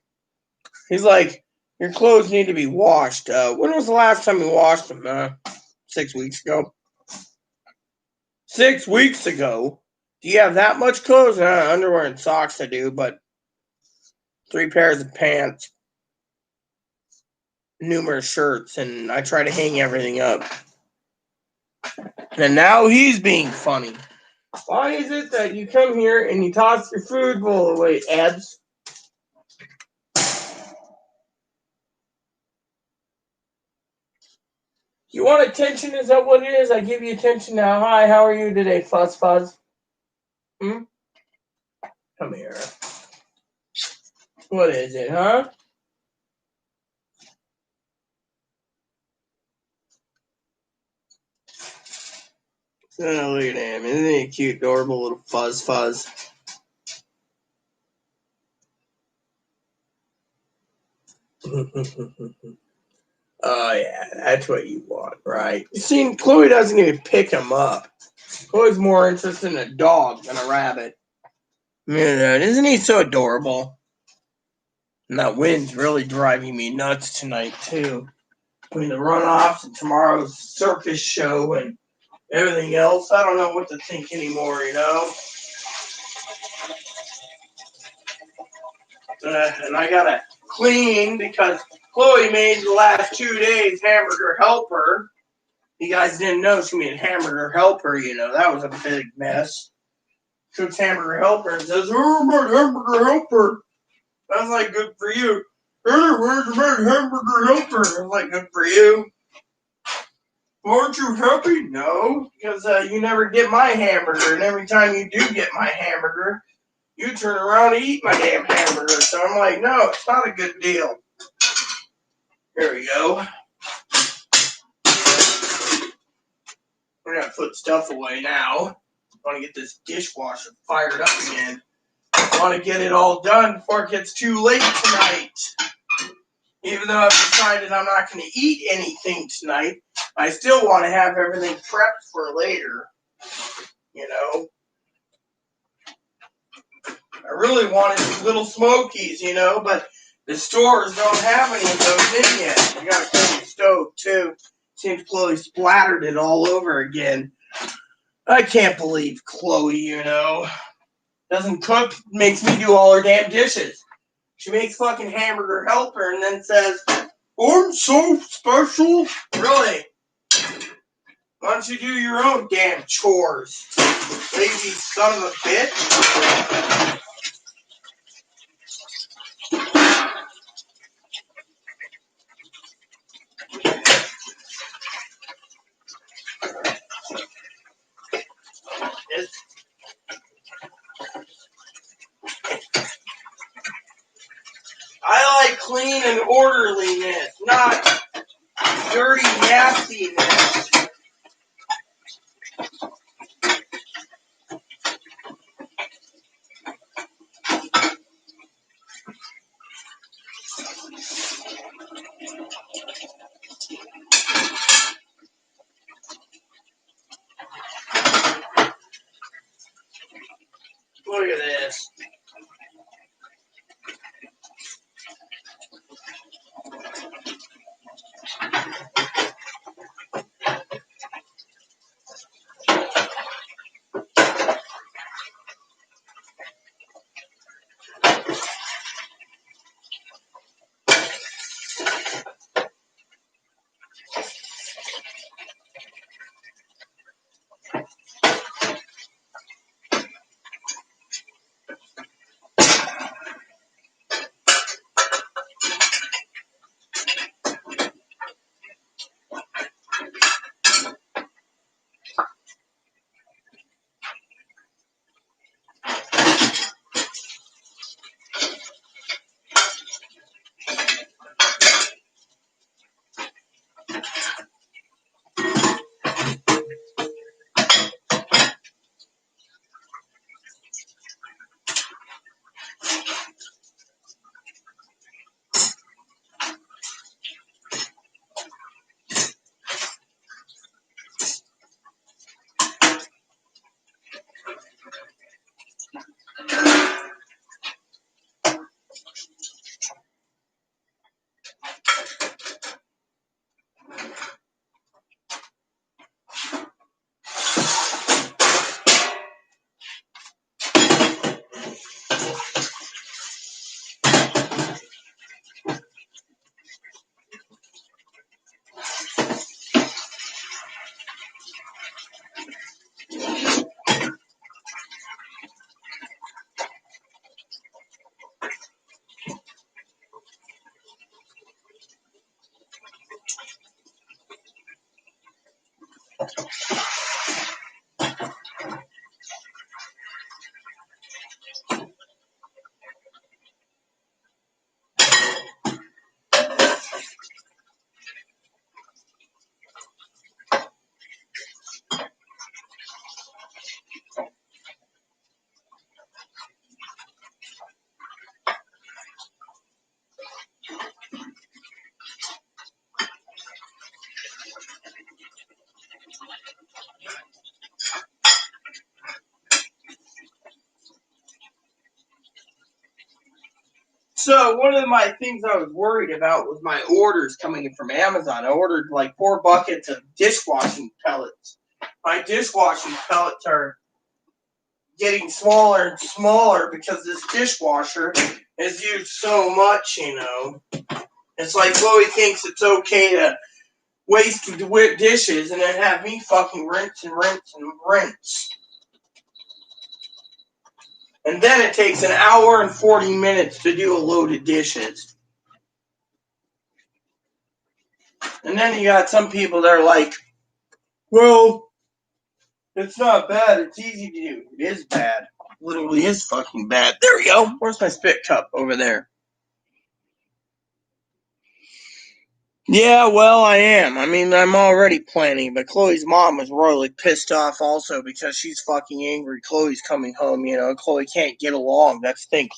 He's like, "Your clothes need to be washed. When was the last time you washed them? 6 weeks ago." 6 weeks ago? Do you have that much clothes? Underwear and socks I do, but 3 pairs of pants, numerous shirts, and I try to hang everything up. And now he's being funny. "Why is it that you come here and you toss your food bowl away, Eds?" "You want attention? Is that what it is? I give you attention now. Hi, how are you today, Fuzz Fuzz? Come here. What is it, huh?" Oh, look at him. Isn't he a cute, adorable little Fuzz Fuzz? Oh, yeah, that's what you want, right? You see, Chloe doesn't even pick him up. Chloe's more interested in a dog than a rabbit. Isn't he so adorable? And that wind's really driving me nuts tonight, too. Between the runoffs and tomorrow's circus show and everything else, I don't know what to think anymore, And I gotta clean because Chloe made the last 2 days hamburger helper. You guys didn't know she made hamburger helper, that was a big mess. Cooks hamburger helper and says, "Oh, my hamburger helper." I was like, "Good for you." "Where's my hamburger helper?" I was like, "Good for you." "Aren't you happy?" "No, because you never get my hamburger, and every time you do get my hamburger, you turn around and eat my damn hamburger." So I'm like, "No, it's not a good deal." Here we go. We're gonna put stuff away now. I want to get this dishwasher fired up again. want to get it all done before it gets too late tonight. Even though I've decided I'm not going to eat anything tonight, I still want to have everything prepped for later. You know? I really wanted some little smokies, you know, but the stores don't have any of those in yet. I got to clean the stove, too. Seems Chloe splattered it all over again. I can't believe Chloe, you know. Doesn't cook, makes me do all her damn dishes. She makes fucking hamburger helper and then says, I'm so special. Really? Why don't you do your own damn chores? Lazy son of a bitch. I like clean and orderliness, not dirty nastiness. Look at this. So one of my things I was worried about was my orders coming in from Amazon. I ordered like 4 buckets of dishwashing pellets. My dishwashing pellets are getting smaller and smaller because this dishwasher is used so much, you know. It's like Chloe thinks it's okay to waste dishes and then have me fucking rinse and rinse and rinse. And then it takes an hour and 40 minutes to do a load of dishes. And then you got some people that are like, well, it's not bad. It's easy to do. It is bad. It literally is fucking bad. There we go. Where's my spit cup? Over there. Yeah, well, I am. I mean, I'm already planning, but Chloe's mom was royally pissed off also because she's fucking angry. Chloe's coming home, Chloe can't get along. That's the thing.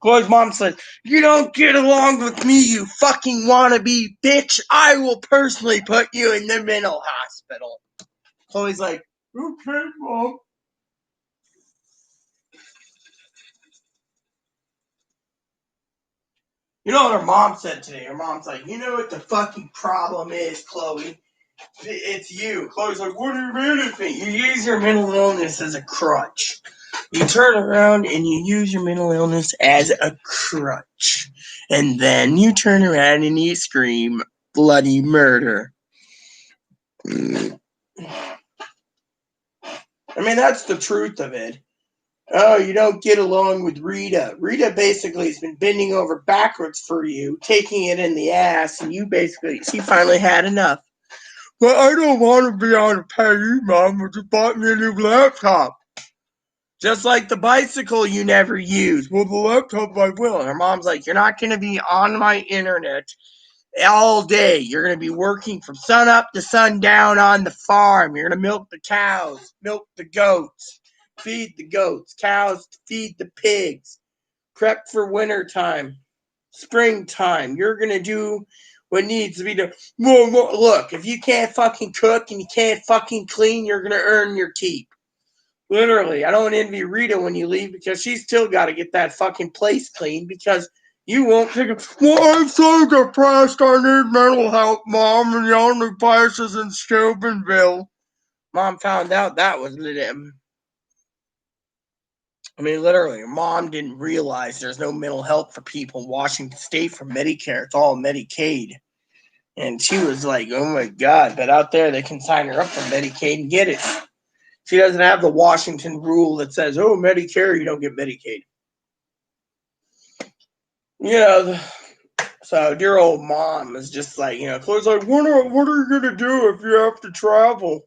Chloe's mom said, "You don't get along with me, you fucking wannabe bitch. I will personally put you in the mental hospital." Chloe's like, "Okay, mom." You know what her mom said today? Her mom's like, "You know what the fucking problem is, Chloe? It's you." Chloe's like, "What do you mean it's me?" You use your mental illness as a crutch. You turn around and you use your mental illness as a crutch. And then you turn around and you scream bloody murder. I mean, that's the truth of it. Oh, you don't get along with Rita. Rita basically has been bending over backwards for you, taking it in the ass, and she finally had enough. "But I don't want to be on a payee, Mom. You just bought me a new laptop." Just like the bicycle you never use. "Well, the laptop I will." And her mom's like, "You're not going to be on my internet all day. You're going to be working from sun up to sundown on the farm. You're going to milk the cows, milk the goats, feed the goats, cows to feed the pigs, prep for winter time, springtime. You're going to do what needs to be done." Well, look, if you can't fucking cook and you can't fucking clean, you're going to earn your keep. Literally, I don't envy Rita when you leave because she's still got to get that fucking place clean because you won't pick up. "Well, I'm so depressed. I need mental help, Mom, and the only place is in Steubenville." Mom found out that was lit. I mean, literally, Mom didn't realize there's no mental help for people in Washington State for Medicare. It's all Medicaid. And she was like, "Oh my God." But out there, they can sign her up for Medicaid and get it. She doesn't have the Washington rule that says, "Oh, Medicare, you don't get Medicaid." So dear old mom is just like, Chloe's like, what are you going to do if you have to travel?"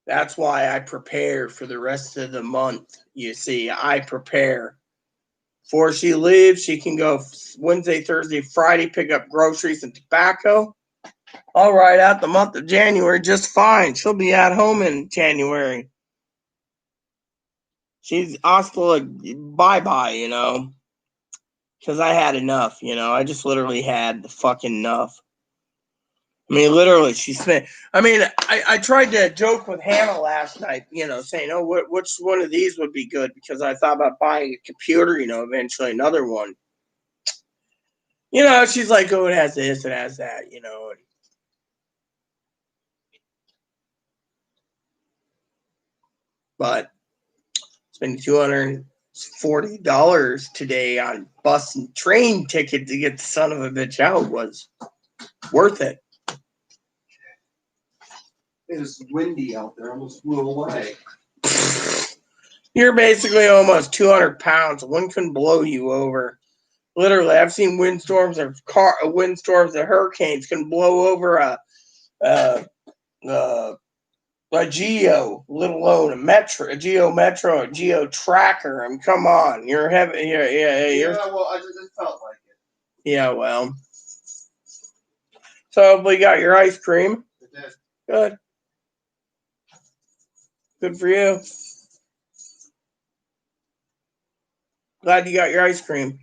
That's why I prepare for the rest of the month. You see, I prepare. Before she leaves, she can go Wednesday, Thursday, Friday, pick up groceries and tobacco. I'll ride out the month of January just fine. She'll be at home in January. She's hasta bye-bye, because I had enough, I just literally had the fucking enough. I mean, literally, she spent. I mean, I tried to joke with Hannah last night, saying, "Oh, which one of these would be good?" Because I thought about buying a computer, eventually another one. She's like, "Oh, it has this, it has that." But spending $240 today on bus and train ticket to get the son of a bitch out was worth it. It is windy out there. I almost blew away. You're basically almost 200 pounds. One can blow you over. Literally, I've seen windstorms and hurricanes can blow over a Geo, let alone a Geo Metro, a Geo Tracker. I mean, come on, you're heavy. Yeah. Well, I just felt like it. Yeah, well. So we got your ice cream. It did. Good. Good for you. Glad you got your ice cream.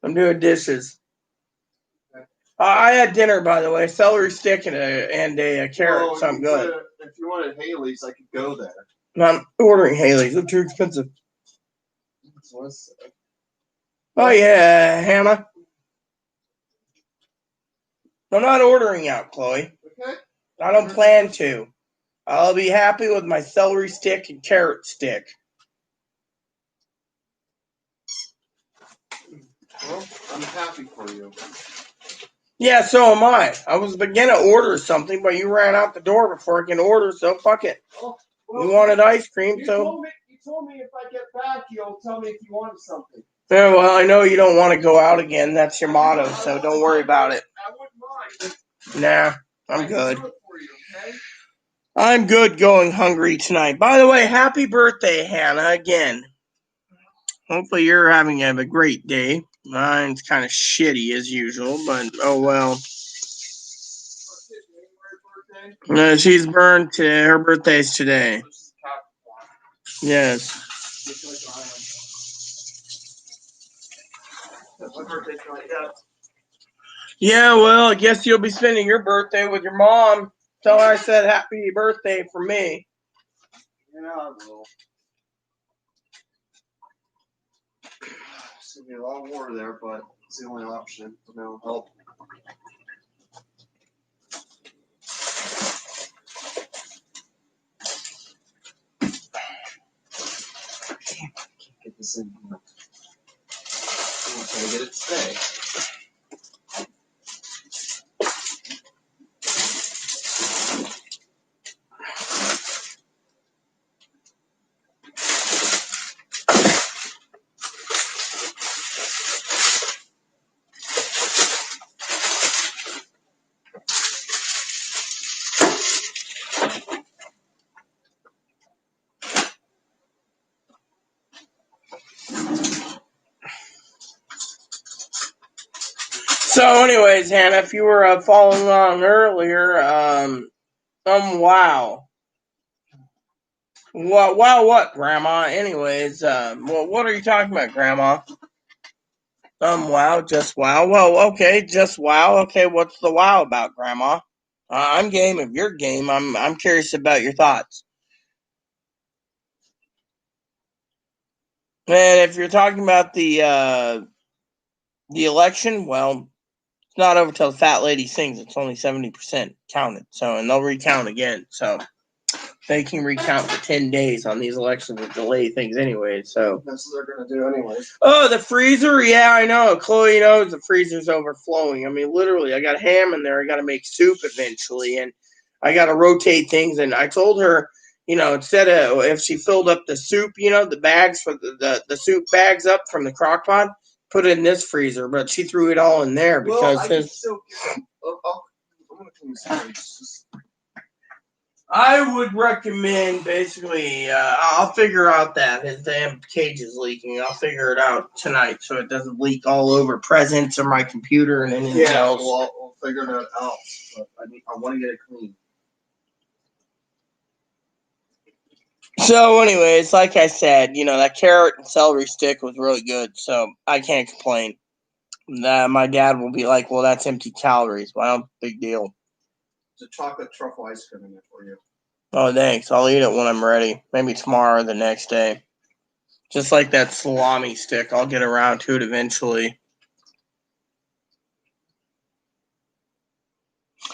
I'm doing dishes. Okay. I had dinner, by the way, celery stick and a carrot. Well, something good. If you wanted Haley's, I could go there. I'm ordering Haley's. They're too expensive. Oh yeah, Hannah. I'm not ordering out, Chloe. Okay. I don't plan to. I'll be happy with my celery stick and carrot stick. Well, I'm happy for you. Yeah, so am I. I was beginning to order something, but you ran out the door before I can order, so fuck it. Oh, well, you wanted ice cream, you so... You told me if I get back, you'll tell me if you wanted something. Yeah, well, I know you don't want to go out again. That's your motto, so don't worry about it. I wouldn't mind. Nah, I'm good. I can do it for you, okay? I'm good going hungry tonight. By the way, happy birthday, Hannah, again. Hopefully you're having a great day. Mine's kind of shitty as usual, but oh well. No, she's burned today. Her birthday's today. Yes. Yeah, well, I guess you'll be spending your birthday with your mom. Tell her I said happy birthday for me. Yeah, I will. It's gonna be a lot of water there, but it's the only option. No help. Get this in here. I'm trying to get it to stay. So, anyways, Hannah, if you were following along earlier, wow. What, Grandma? Anyways, what are you talking about, Grandma? Wow, just wow. Well, okay, just wow. Okay, what's the wow about, Grandma? I'm game. If you're game, I'm curious about your thoughts. And if you're talking about the election, well, it's not over till the fat lady sings. It's only 70% counted. So, and they'll recount again. So they can recount for 10 days on these elections and delay things anyway. So that's what they're gonna do anyways. Oh, the freezer? Yeah, I know. Chloe knows the freezer's overflowing. I mean, literally, I got ham in there. I got to make soup eventually, and I got to rotate things. And I told her, instead of if she filled up the soup, the bags for the soup bags up from the crock pot, put it in this freezer. But she threw it all in there because well, I can still. I'm gonna clean this. I would recommend basically, I'll figure out that his damn cage is leaking. I'll figure it out tonight so it doesn't leak all over presents or my computer and anything else. Well, we'll figure that out. But I want to get it clean. So, anyways, like I said, that carrot and celery stick was really good, so I can't complain. My dad will be like, well, that's empty calories. Well, big deal. There's a chocolate truffle ice cream in it for you. Oh, thanks. I'll eat it when I'm ready. Maybe tomorrow or the next day. Just like that salami stick. I'll get around to it eventually.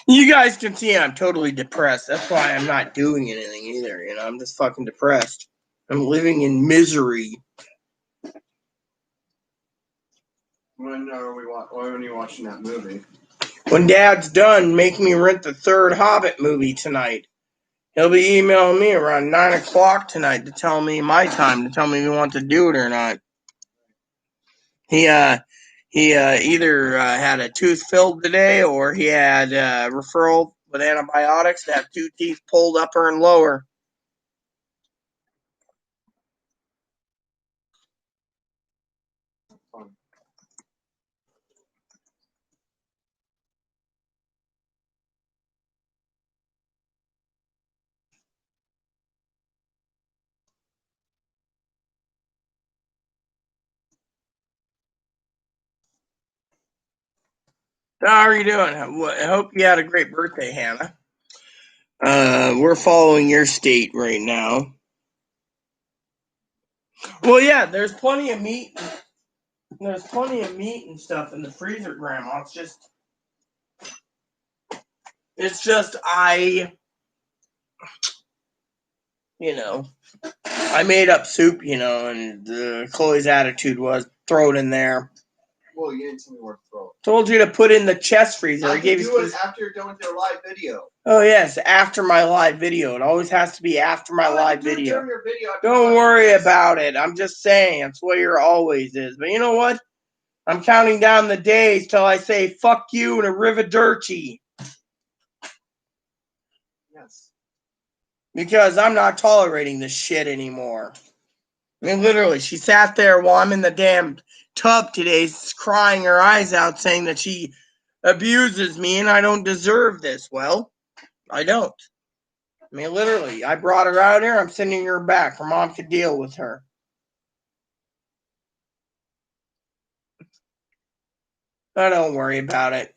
You guys can see I'm totally depressed. That's why I'm not doing anything either. I'm just fucking depressed. I'm living in misery. When are you watching that movie? When Dad's done, make me rent the third Hobbit movie tonight. He'll be emailing me around 9 o'clock tonight to tell me my time, to tell me if he wants to do it or not. He either had a tooth filled today or he had referral with antibiotics to have 2 teeth pulled upper and lower. How are you doing? I hope you had a great birthday, Hannah. We're following your state right now. Well, yeah, there's plenty of meat. There's plenty of meat and stuff in the freezer, Grandma. It's just I made up soup, and Chloe's attitude was throw it in there. Well, you didn't tell me where to throw it. Told you to put it in the chest freezer. I can do it after you're done with your live video. Oh, yes, after my live video. It always has to be after my live video. During your video. Don't worry about it. I'm just saying. That's what your always is. But you know what? I'm counting down the days till I say fuck you and arrivederci. Yes. Because I'm not tolerating this shit anymore. I mean, literally, she sat there while I'm in the damn tub today, crying her eyes out, saying that she abuses me and I don't deserve this. Well, I don't. I mean, literally, I brought her out here. I'm sending her back. Her mom could deal with her. But don't worry about it.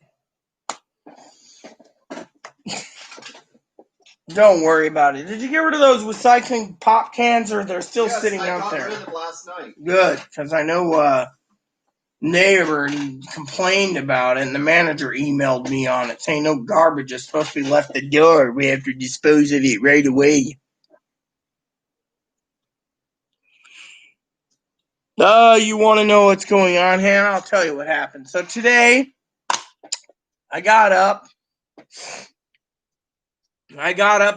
Don't worry about it. Did you get rid of those recycling pop cans, or they're still sitting out there? I got rid of them last night. Good, because I know neighbor complained about it, and the manager emailed me on it saying no garbage is supposed to be left at the door. We have to dispose of it right away. You want to know what's going on, Hannah? I'll tell you what happened. So today, I got up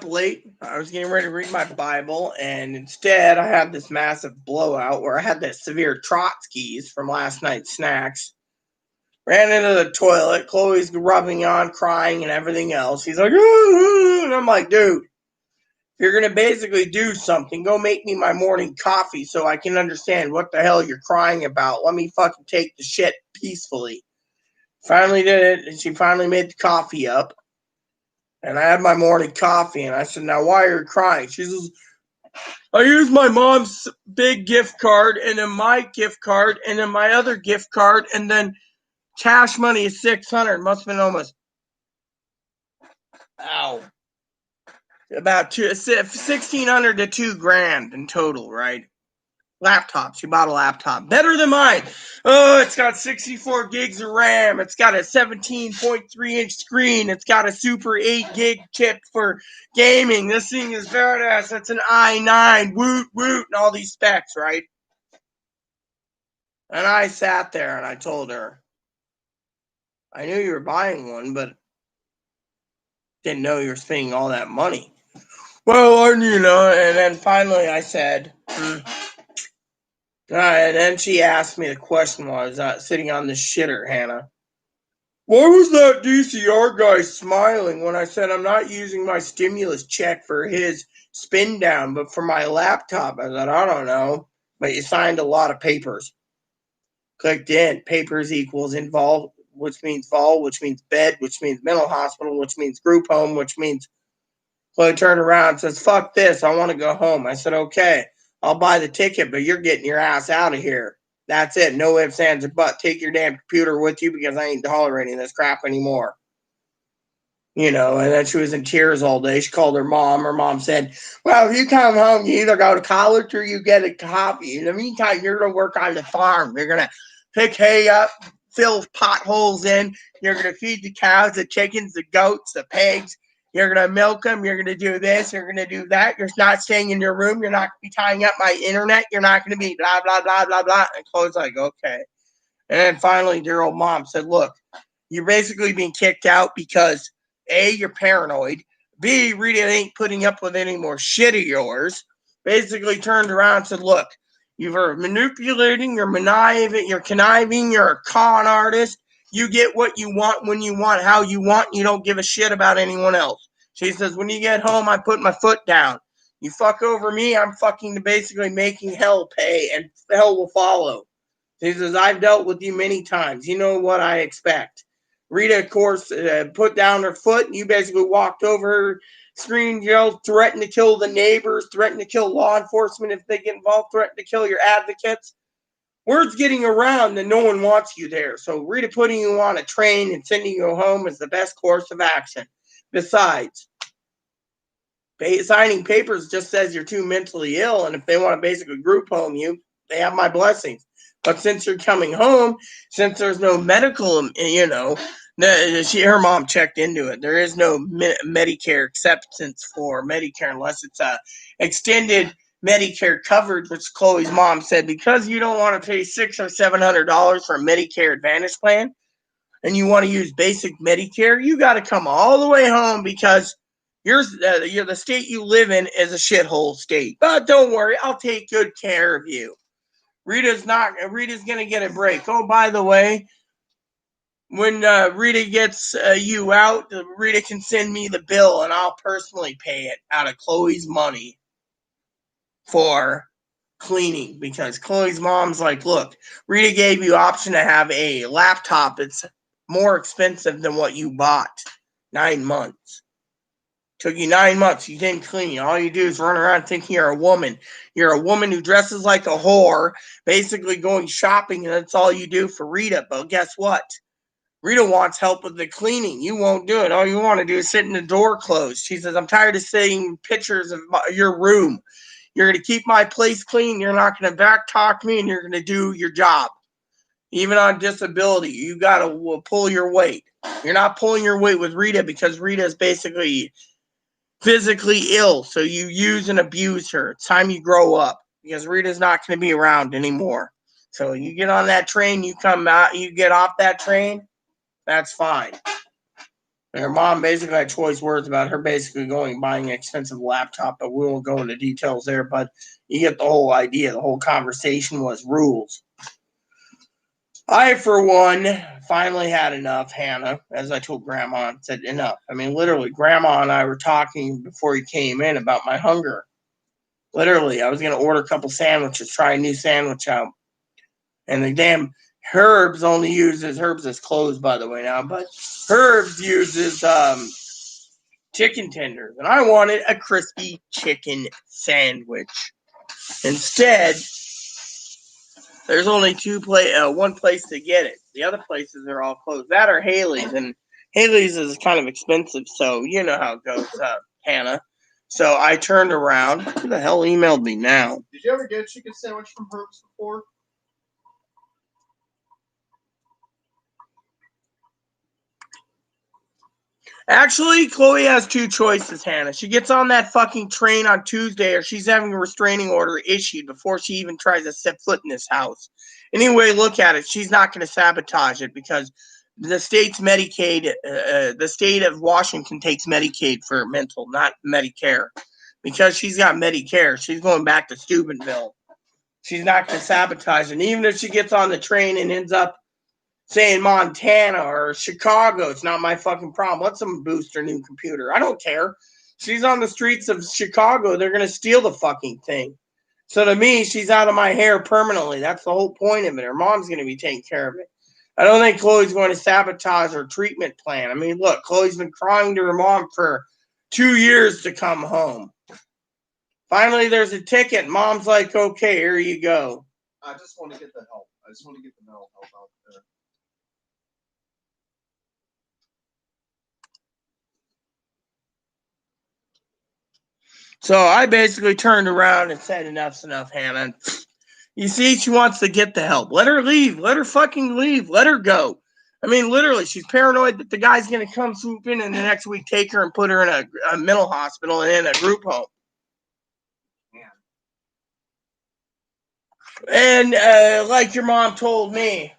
late. I was getting ready to read my Bible, and instead I had this massive blowout where I had that severe Trotskys from last night's snacks. Ran into the toilet. Chloe's rubbing on, crying, and everything else. He's like, ooh, and I'm like, dude, if you're going to basically do something, go make me my morning coffee so I can understand what the hell you're crying about. Let me fucking take the shit peacefully. Finally did it, and she finally made the coffee up. And I had my morning coffee, and I said, now why are you crying? She says, I used my mom's big gift card, and then my gift card, and then my other gift card, and then cash money is $600. Must have been almost, about $1,600 to $2,000 in total, right? Laptop. She bought a laptop. Better than mine. Oh, it's got 64 gigs of RAM. It's got a 17.3-inch screen. It's got a super 8 gig chip for gaming. This thing is badass. It's an i9. Woot, woot, and all these specs, right? And I sat there and I told her, I knew you were buying one, but didn't know you were spending all that money. Well, and then finally I said, and then she asked me the question while I was sitting on the shitter, Hannah. Why was that DCR guy smiling when I said I'm not using my stimulus check for his spin down, but for my laptop? I said, I don't know, but you signed a lot of papers. Clicked in. Papers equals involved, which means vol, which means bed, which means mental hospital, which means group home, which means. So I turned around and says, fuck this, I want to go home. I said, okay, I'll buy the ticket, but you're getting your ass out of here. That's it. No ifs, ands, or buts. Take your damn computer with you because I ain't tolerating this crap anymore. And then she was in tears all day. She called her mom. Her mom said, well, if you come home, you either go to college or you get a copy. In the meantime, you're going to work on the farm. You're going to pick hay up, fill potholes in. You're going to feed the cows, the chickens, the goats, the pigs. You're going to milk them. You're going to do this. You're going to do that. You're not staying in your room. You're not going to be tying up my internet. You're not going to be blah, blah, blah, blah, blah. And Chloe's like, okay. And then finally, dear old mom said, look, you're basically being kicked out because, A, you're paranoid. B, Rita ain't putting up with any more shit of yours. Basically turned around and said, look, you're manipulating, you're conniving, you're a con artist. You get what you want when you want, how you want. You don't give a shit about anyone else. She says, when you get home, I put my foot down. You fuck over me, I'm fucking basically making hell pay, and hell will follow. She says, I've dealt with you many times. You know what I expect. Rita, of course, put down her foot, and you basically walked over her, screamed, yelled, threatened to kill the neighbors, threatened to kill law enforcement if they get involved, threatened to kill your advocates. Word's getting around that no one wants you there. So Rita putting you on a train and sending you home is the best course of action. Besides, signing papers just says you're too mentally ill, and if they want to basically group home you, they have my blessings. But since you're coming home, since there's no medical, her mom checked into it. There is no Medicare acceptance for Medicare unless it's a extended Medicare coverage, which Chloe's mom said, because you don't want to pay $600 or $700 for a Medicare Advantage plan, and you want to use basic Medicare, you got to come all the way home because you're the state you live in is a shithole state. But don't worry, I'll take good care of you. Rita's gonna get a break. Oh, by the way, when Rita gets you out, Rita can send me the bill and I'll personally pay it out of Chloe's money for cleaning because Chloe's mom's like, look, Rita gave you option to have a laptop that's more expensive than what you bought. 9 months. Took you 9 months. You didn't clean. All you do is run around thinking you're a woman. You're a woman who dresses like a whore, basically going shopping, and that's all you do for Rita. But guess what? Rita wants help with the cleaning. You won't do it. All you want to do is sit in the door closed. She says, I'm tired of seeing pictures of your room. You're going to keep my place clean. You're not going to back talk me, and you're going to do your job. Even on disability, you got to pull your weight. You're not pulling your weight with Rita because Rita is basically physically ill. So you use and abuse her. It's time you grow up because Rita's not going to be around anymore. So you get on that train, you come out, you get off that train, that's fine. And her mom basically had choice words about her basically going and buying an expensive laptop, but we won't go into details there. But you get the whole idea. The whole conversation was rules. I, for one, finally had enough, Hannah, as I told Grandma, and said enough. I mean, literally, Grandma and I were talking before he came in about my hunger. Literally, I was going to order a couple sandwiches, try a new sandwich out. And the damn Herbs only uses, Herbs is closed, by the way, now, but Herbs uses chicken tenders. And I wanted a crispy chicken sandwich. Instead, there's only one place to get it. The other places are all closed. That or Haley's, and Haley's is kind of expensive, so you know how it goes, Hannah. So I turned around. Who the hell emailed me now? Did you ever get a chicken sandwich from Herbs before? Actually, Chloe has two choices, Hannah. She gets on that fucking train on Tuesday, or she's having a restraining order issued before she even tries to set foot in this house. Anyway, look at it. She's not going to sabotage it because the state's Medicaid, the state of Washington takes Medicaid for mental, not Medicare. Because she's got Medicare, she's going back to Steubenville. She's not going to sabotage it. And even if she gets on the train and ends up saying Montana or Chicago, it's not my fucking problem. Let them boost her new computer. I don't care. She's on the streets of Chicago. They're going to steal the fucking thing. So to me, she's out of my hair permanently. That's the whole point of it. Her mom's going to be taking care of it. I don't think Chloe's going to sabotage her treatment plan. I mean, look, Chloe's been crying to her mom for 2 years to come home. Finally, there's a ticket. Mom's like, okay, here you go. I just want to get the help. I just want to get the mental help out there. So I basically turned around and said, enough's enough, Hannah. You see, she wants to get the help. Let her leave. Let her fucking leave. Let her go. I mean, literally, she's paranoid that the guy's going to come swoop in and the next week take her and put her in a mental hospital and in a group home. And like your mom told me,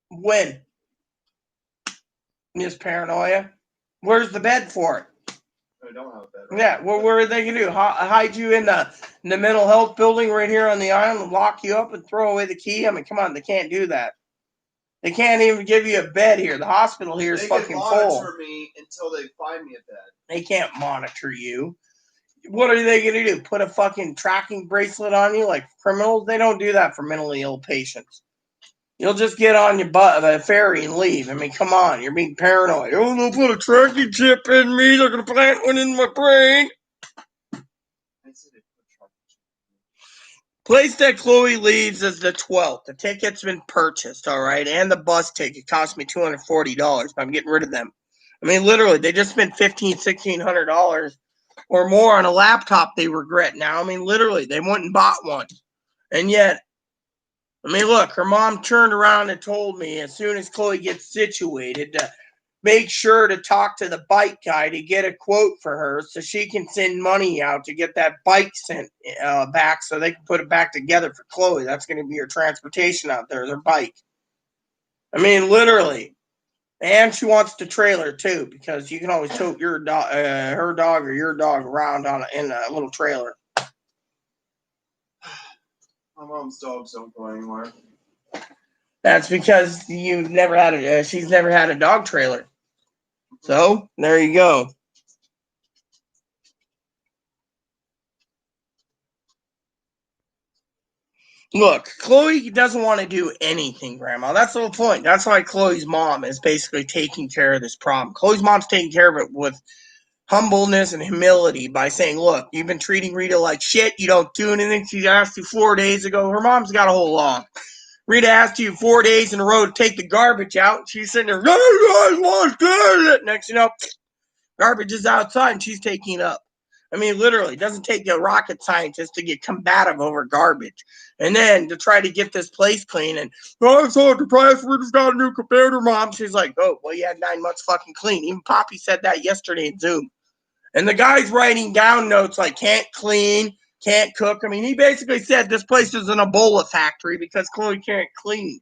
when? This paranoia. Where's the bed for it? I don't have a bed. Yeah, well, what are they going to do? Hide you in the mental health building right here on the island, lock you up and throw away the key? I mean, come on, they can't do that. They can't even give you a bed here. The hospital here is fucking full. They can monitor me until they find me a bed. They can't monitor you. What are they going to do? Put a fucking tracking bracelet on you like criminals? They don't do that for mentally ill patients. You'll just get on your butt of a ferry and leave. I mean, come on. You're being paranoid. Oh, they'll put a tracking chip in me. They're going to plant one in my brain. Place that Chloe leaves is the 12th. The ticket's been purchased, all right? And the bus ticket cost me $240, but I'm getting rid of them. I mean, literally, they just spent $1,500, $1,600 or more on a laptop they regret now. I mean, literally, they went and bought one. And yet, I mean, look, her mom turned around and told me as soon as Chloe gets situated to make sure to talk to the bike guy to get a quote for her so she can send money out to get that bike sent back so they can put it back together for Chloe. That's going to be her transportation out there, their bike. I mean, literally. And she wants the trailer too, because you can always tote your her dog or your dog around in a little trailer. My mom's dogs don't go anywhere. That's because she's never had a dog trailer. So there you go. Look, Chloe doesn't want to do anything, Grandma. That's the whole point. That's why Chloe's mom is basically taking care of this problem. Chloe's mom's taking care of it with humbleness and humility by saying, look, you've been treating Rita like shit. You don't do anything. She asked you 4 days ago. Her mom's got a whole law. Rita asked you 4 days in a row to take the garbage out. She's sitting there, next you know, garbage is outside and she's taking it up. I mean, literally, it doesn't take a rocket scientist to get combative over garbage. And then to try to get this place clean and, I'm so depressed, we just got a new computer, Mom. She's like, oh, well, you had 9 months fucking clean. Even Poppy said that yesterday in Zoom. And the guy's writing down notes like, can't clean, can't cook. I mean, he basically said this place is an Ebola factory because Chloe can't clean.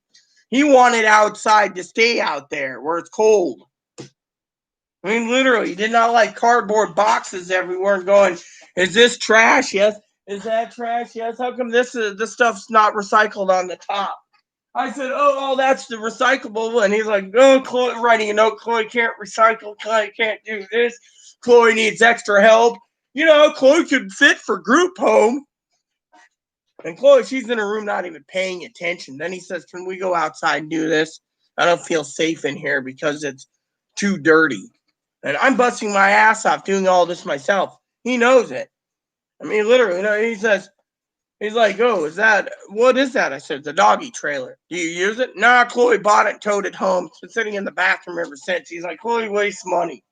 He wanted outside to stay out there where it's cold. I mean, literally, he did not like cardboard boxes everywhere and going, is this trash? Yes. Is that trash? Yes. How come this stuff's not recycled on the top? I said, oh, that's the recyclable. And he's like, oh, Chloe, writing a note, Chloe can't recycle, Chloe can't do this. Chloe needs extra help. You know, Chloe could fit for group home. And Chloe, she's in her room not even paying attention. Then he says, can we go outside and do this? I don't feel safe in here because it's too dirty. And I'm busting my ass off doing all this myself. He knows it. I mean, literally, you know, he says, he's like, oh, what is that? I said, it's a doggy trailer. Do you use it? Nah, Chloe bought it and towed it home. It's been sitting in the bathroom ever since. He's like, Chloe wastes money.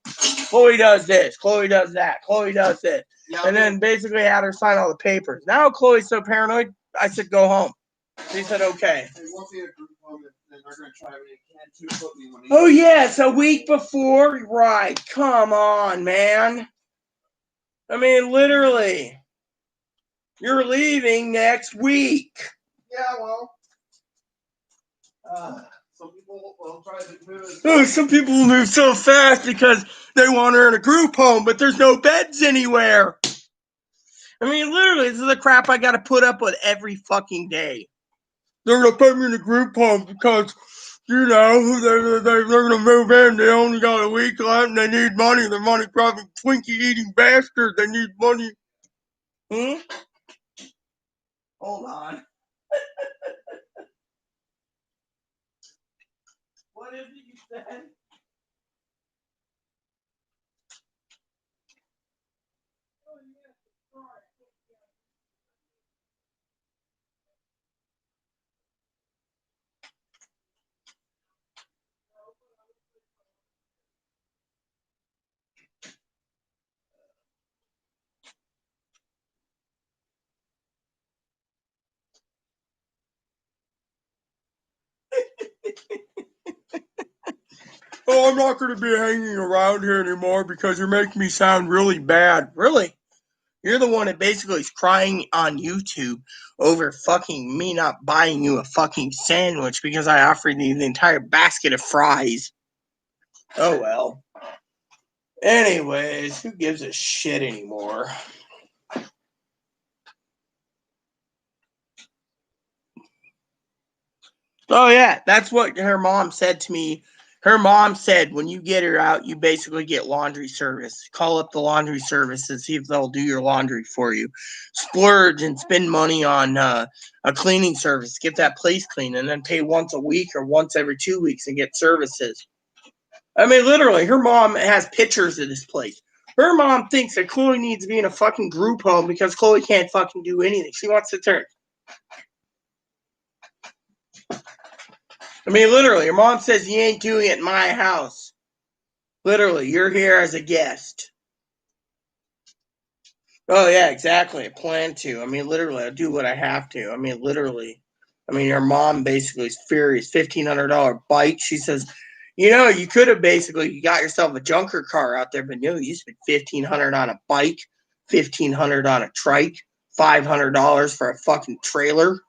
Chloe does this. Chloe does that. Chloe does this. Yeah, and then basically had her sign all the papers. Now Chloe's so paranoid, I said, go home. He said, okay. Oh, yeah, it's a week before. Right. Come on, man. I mean, literally. You're leaving next week. Yeah, well. Some people will try to move. Oh, some people move so fast because they want her in a group home, but there's no beds anywhere. I mean, literally, this is the crap I got to put up with every fucking day. They're going to put me in a group home because, you know, they're going to move in. They only got a week left and they need money. They're money probably Twinkie eating bastards. They need money. Hold on. What is it you said? Oh, I'm not going to be hanging around here anymore because you're making me sound really bad. Really? You're the one that basically is crying on YouTube over fucking me not buying you a fucking sandwich because I offered you the entire basket of fries. Oh well. Anyways, who gives a shit anymore? Oh yeah, that's what her mom said to me. Her mom said when you get her out, you basically get laundry service. Call up the laundry service and see if they'll do your laundry for you. Splurge and spend money on a cleaning service. Get that place clean and then pay once a week or once every 2 weeks and get services. I mean, literally, her mom has pictures of this place. Her mom thinks that Chloe needs to be in a fucking group home because Chloe can't fucking do anything. She wants to turn. I mean, literally, your mom says you ain't doing it in my house. Literally, you're here as a guest. Oh, yeah, exactly. I plan to. I mean, literally, I do what I have to. I mean, literally. I mean, your mom basically is furious. $1,500 bike. She says, you know, you could have basically you got yourself a junker car out there, but no, you spent $1,500 on a bike, $1,500 on a trike, $500 for a fucking trailer.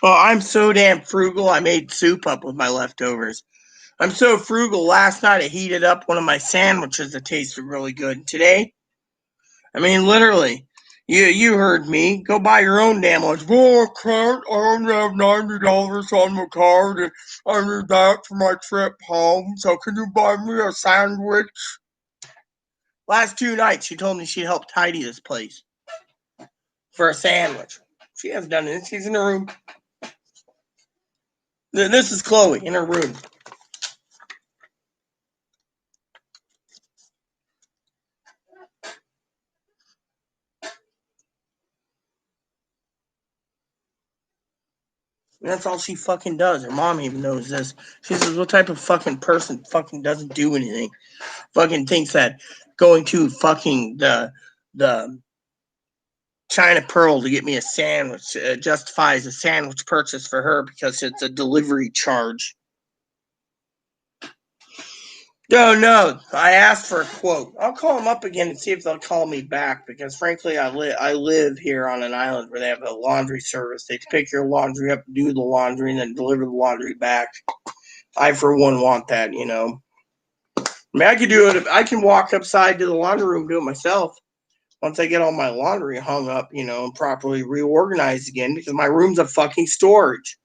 Oh, I'm so damn frugal. I made soup up with my leftovers. I'm so frugal. Last night I heated up one of my sandwiches that tasted really good. Today, I mean, literally, you heard me. Go buy your own damn lunch. Oh, I can't. I only have $90 on my card, and I need that for my trip home. So can you buy me a sandwich? Last 2 nights, she told me she'd help tidy this place. for a sandwich. She hasn't done it. She's in her room. This is Chloe in her room. And that's all she fucking does. Her mom even knows this. She says, what type of fucking person fucking doesn't do anything? Fucking thinks that going to fucking the China Pearl to get me a sandwich justifies a sandwich purchase for her because it's a delivery charge. No. I asked for a quote. I'll call them up again and see if they'll call me back because, frankly, I live here on an island where they have a laundry service. They pick your laundry up, do the laundry, and then deliver the laundry back. I, for one, want that, you know. I mean, I could do it. I can walk upside to the laundry room, do it myself. Once I get all my laundry hung up, you know, and properly reorganized again, because my room's a fucking storage.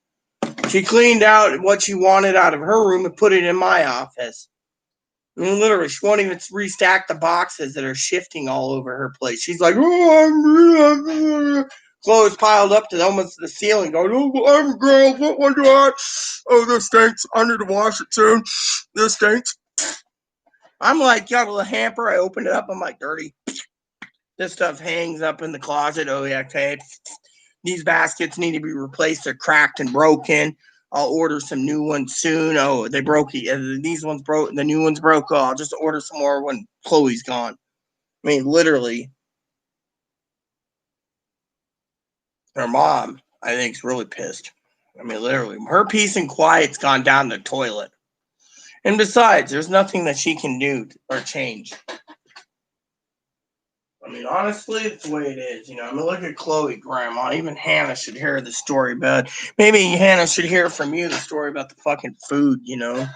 She cleaned out what she wanted out of her room and put it in my office. I mean, literally, she won't even restack the boxes that are shifting all over her place. She's like, clothes piled up to almost the ceiling, going, oh, I'm a girl, what one do I? Oh, this stinks. I need to wash it soon. This stinks. I'm like, got a little hamper. I opened it up. I'm like, dirty. This stuff hangs up in the closet. Oh, yeah, okay. These baskets need to be replaced. They're cracked and broken. I'll order some new ones soon. Oh, they broke. These ones broke. The new ones broke. Oh, I'll just order some more when Chloe's gone. I mean, literally, her mom, I think, is really pissed. I mean, literally, her peace and quiet's gone down the toilet. And besides, there's nothing that she can do or change. I mean, honestly, it's the way it is. You know, I mean, look at Chloe, Grandma. Even Hannah should hear the story, but maybe Hannah should hear from you the story about the fucking food, you know?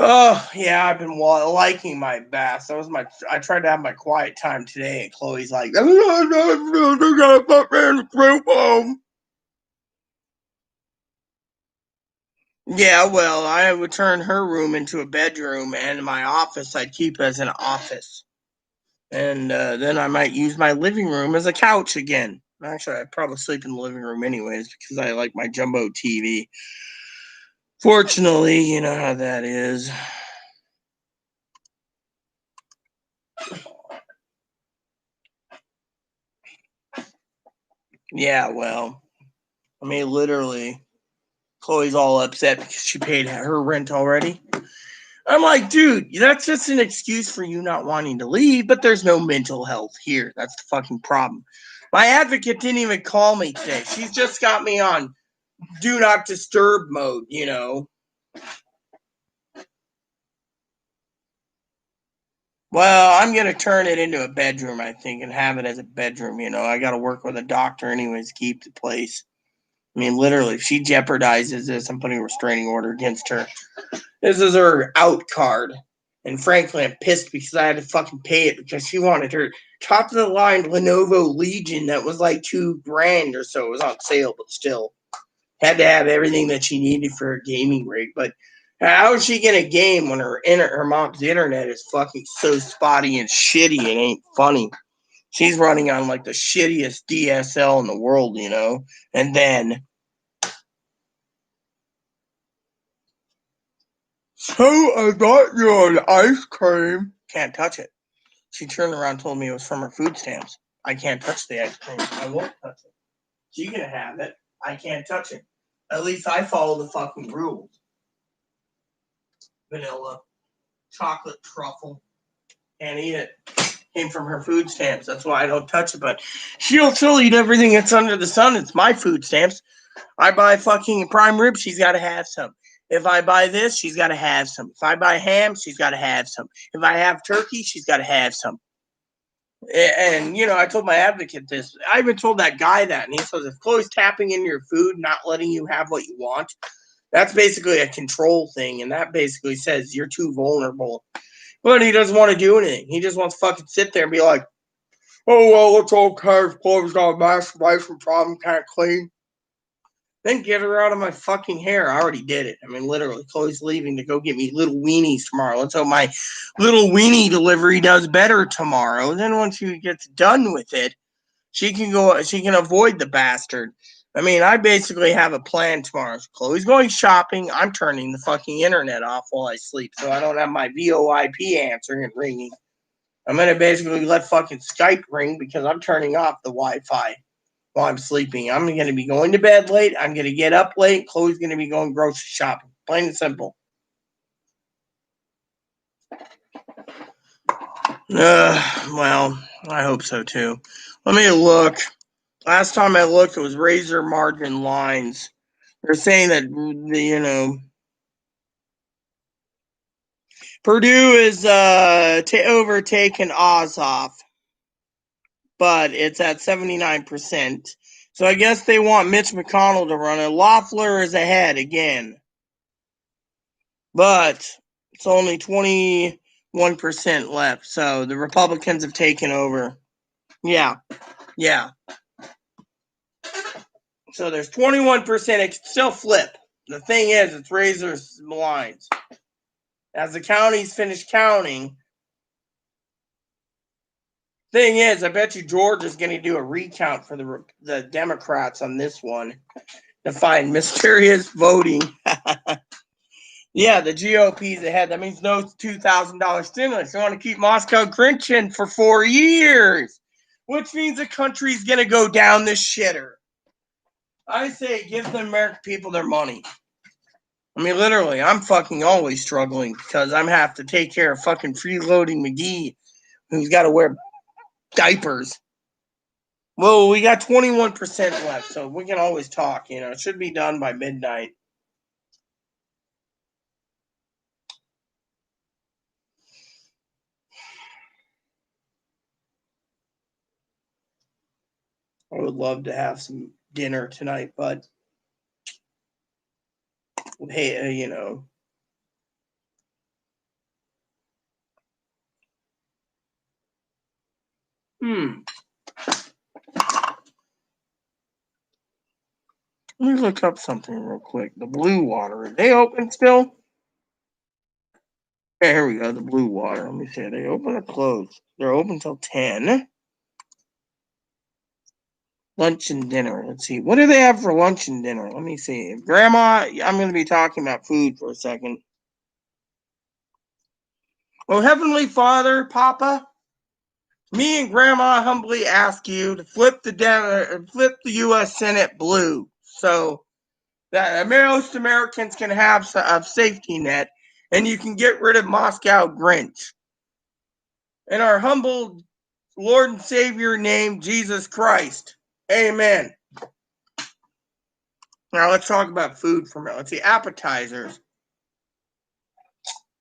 Oh, yeah, I've been liking my bath. I tried to have my quiet time today, and Chloe's like, they're gonna put me in the group home. Yeah, well, I would turn her room into a bedroom, and my office I'd keep as an office. And then I might use my living room as a couch again. Actually, I'd probably sleep in the living room anyways because I like my jumbo TV. Fortunately, you know how that is. Yeah, well, I mean, literally, Chloe's all upset because she paid her rent already. I'm like, dude, that's just an excuse for you not wanting to leave, but there's no mental health here. That's the fucking problem. My advocate didn't even call me today. She's just got me on do not disturb mode, you know. Well, I'm gonna turn it into a bedroom, I think, and have it as a bedroom. You know, I got to work with a doctor anyways to keep the place. I mean, literally, if she jeopardizes this, I'm putting a restraining order against her. This is her out card, and frankly, I'm pissed because I had to fucking pay it because she wanted her top of the line Lenovo Legion that was like $2,000 or so. It was on sale, but still had to have everything that she needed for her gaming rig. But how is she gonna game when her mom's internet is fucking so spotty and shitty? It ain't funny. She's running on like the shittiest DSL in the world, you know. And then, so I got you an ice cream. Can't touch it. She turned around and told me it was from her food stamps. I can't touch the ice cream. I won't touch it. She can have it. I can't touch it. At least I follow the fucking rules. Vanilla, chocolate truffle, can't eat it. Came from her food stamps. That's why I don't touch it. But she'll eat everything that's under the sun. It's my food stamps. I buy fucking prime rib, she's got to have some. If I buy this, she's got to have some. If I buy ham, she's got to have some. If I have turkey, she's got to have some. And, you know, I told my advocate this. I even told that guy that. And he says, if Chloe's tapping into your food, not letting you have what you want, that's basically a control thing. And that basically says you're too vulnerable. But he doesn't want to do anything. He just wants to fucking sit there and be like, oh, well, it's okay if Chloe's got a masturbation problem, can't clean. Then get her out of my fucking hair. I already did it. I mean, literally, Chloe's leaving to go get me little weenies tomorrow. Let's hope my little weenie delivery does better tomorrow. Then once she gets done with it, she can avoid the bastard. I mean, I basically have a plan tomorrow. Chloe's going shopping. I'm turning the fucking internet off while I sleep, so I don't have my VoIP answering and ringing. I'm gonna basically let fucking Skype ring because I'm turning off the Wi-Fi while I'm sleeping. I'm going to be going to bed late. I'm going to get up late. Chloe's going to be going grocery shopping. Plain and simple. Well, I hope so too. Let me look. Last time I looked, it was razor margin lines. They're saying that, Purdue is overtaken Ozoff, but it's at 79%. So I guess they want Mitch McConnell to run it. Loeffler is ahead again. But it's only 21% left. So the Republicans have taken over. Yeah. So there's 21%. It can still flip. The thing is, it's razors lines. As the counties finish counting, thing is, I bet you Georgia's going to do a recount for the Democrats on this one to find mysterious voting. Yeah, the GOP's ahead. That means no $2,000 stimulus. They want to keep Moscow Grinching for 4 years, which means the country's going to go down the shitter. I say give the American people their money. I mean, literally, I'm fucking always struggling because I'm have to take care of fucking freeloading McGee, who's got to wear diapers. Well, we got 21% left, so we can always talk. It should be done by midnight. I would love to have some dinner tonight, but hey, Let me look up something real quick. The Blue Water, are they open still? Yeah, here we go. The Blue Water. Let me see. Are they open or closed? They're open till 10. Lunch and dinner. Let's see. What do they have for lunch and dinner? Let me see. Grandma, I'm going to be talking about food for a second. Oh, Heavenly Father, Papa, me and Grandma humbly ask you to flip the U.S. Senate blue so that most Americans can have a safety net and you can get rid of Moscow Grinch. In our humble Lord and Savior name, Jesus Christ. Amen. Now let's talk about food for a minute. Let's see, appetizers.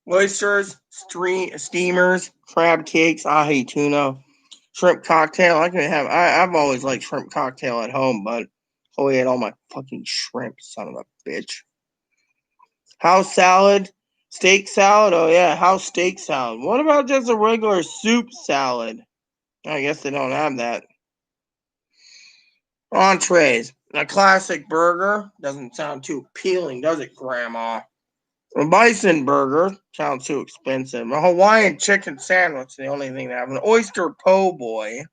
Oysters, steamers, crab cakes, ahi tuna, shrimp cocktail. I've always liked shrimp cocktail at home, but Chloe ate all my fucking shrimp, son of a bitch. House salad, steak salad. Oh yeah, house steak salad. What about just a regular soup salad? I guess they don't have that. Entrees. A classic burger. Doesn't sound too appealing, does it, Grandma? A bison burger. Sounds too expensive. A Hawaiian chicken sandwich. The only thing they have. An oyster po' boy.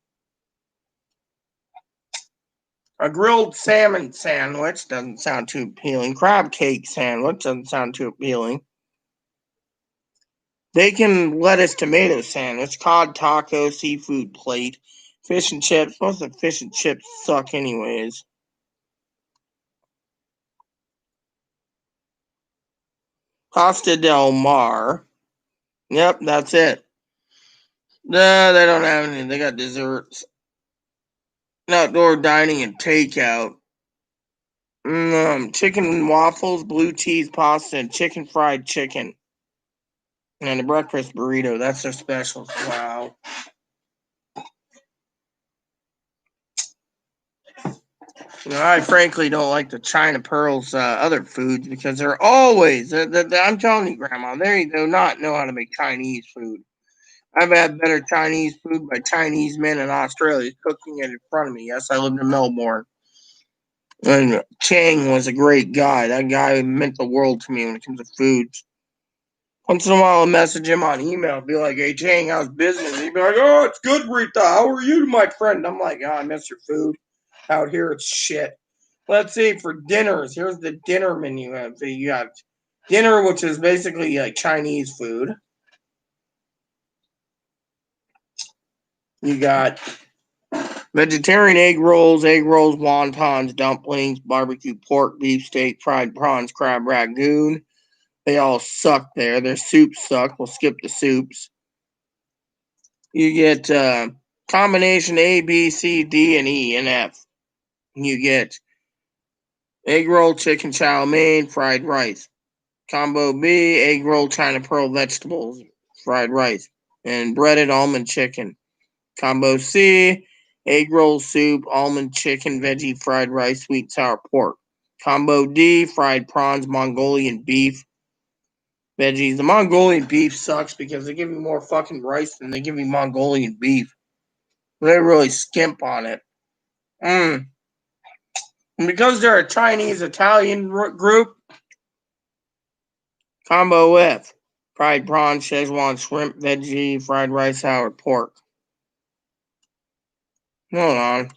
A grilled salmon sandwich. Doesn't sound too appealing. Crab cake sandwich. Doesn't sound too appealing. Bacon lettuce tomato sandwich. Cod taco. Seafood plate. Fish and chips. Most of the fish and chips suck anyways. Pasta del Mar. Yep, that's it. No, they don't have any. They got desserts. Outdoor dining and takeout. Chicken and waffles, blue cheese pasta, and chicken fried chicken. And a breakfast burrito. That's their specials. Wow. I frankly don't like the China Pearl's other foods because they're always, I'm telling you, Grandma, they do not know how to make Chinese food. I've had better Chinese food by Chinese men in Australia cooking it in front of me. Yes, I lived in Melbourne. And Chang was a great guy. That guy meant the world to me when it comes to foods. Once in a while, I'll message him on email, be like, "Hey, Chang, how's business?" He'd be like, "Oh, it's good, Rita. How are you, my friend?" I'm like, "Oh, I miss your food. Out here, it's shit." Let's see, for dinners, here's the dinner menu. You got dinner, which is basically like Chinese food. You got vegetarian egg rolls, wontons, dumplings, barbecue pork, beefsteak, fried prawns, crab ragoon. They all suck there. Their soups suck. We'll skip the soups. You get combination A, B, C, D, and E, and F. You get egg roll, chicken chow mein, fried rice. Combo B, egg roll, China pearl, vegetables, fried rice, and breaded almond chicken. Combo C, egg roll soup, almond chicken, veggie, fried rice, sweet sour pork. Combo D, fried prawns, Mongolian beef, veggies. The Mongolian beef sucks because they give you more fucking rice than they give you Mongolian beef. They really skimp on it. And because they're a Chinese Italian group, combo F. Fried prawn, Szechuan shrimp, veggie, fried rice, sour pork. Hold on.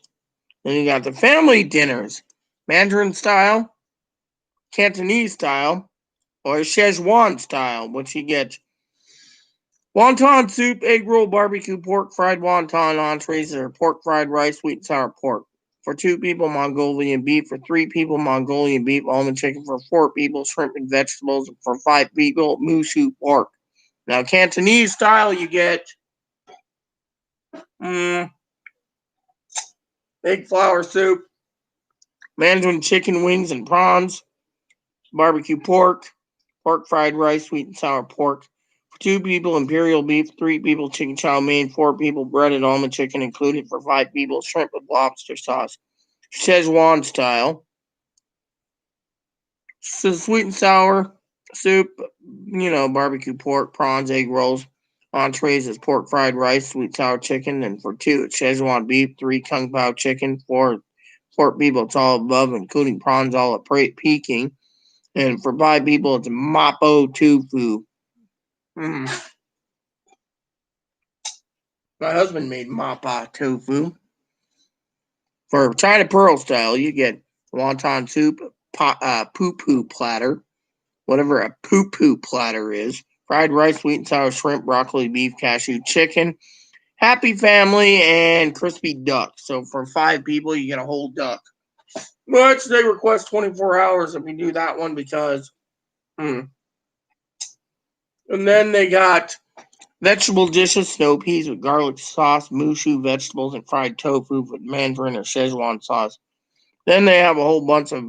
Then you got the family dinners. Mandarin style, Cantonese style, or Szechuan style, which you get wonton soup, egg roll, barbecue pork, fried wonton entrees, or pork fried rice, sweet and sour pork. For 2 people, Mongolian beef. For 3 people, Mongolian beef, almond chicken. For 4 people, shrimp and vegetables. For 5 people, mushu pork. Now, Cantonese style, you get egg flour soup, Mandarin chicken wings and prawns, barbecue pork, pork fried rice, sweet and sour pork. For 2 people, imperial beef. 3 people, chicken chow mein. 4 people, breaded almond chicken included. For 5 people, shrimp with lobster sauce. Szechuan style. So sweet and sour soup, barbecue pork, prawns, egg rolls. Entrees is pork fried rice, sweet sour chicken, and for 2, it's Szechuan beef. 3, kung pao chicken. 4, pork people, it's all above, including prawns, all at Peking. And for 5 people, it's Mapo tofu. My husband made Mapa tofu. For China Pearl style, you get wonton soup, poo-poo platter, whatever a poo-poo platter is, fried rice, sweet and sour shrimp, broccoli, beef, cashew, chicken, happy family, and crispy duck. So for 5 people, you get a whole duck. Which they request 24 hours if we do that one because... And then they got vegetable dishes, snow peas with garlic sauce, mushu vegetables, and fried tofu with mandarin or Szechuan sauce. Then they have a whole bunch of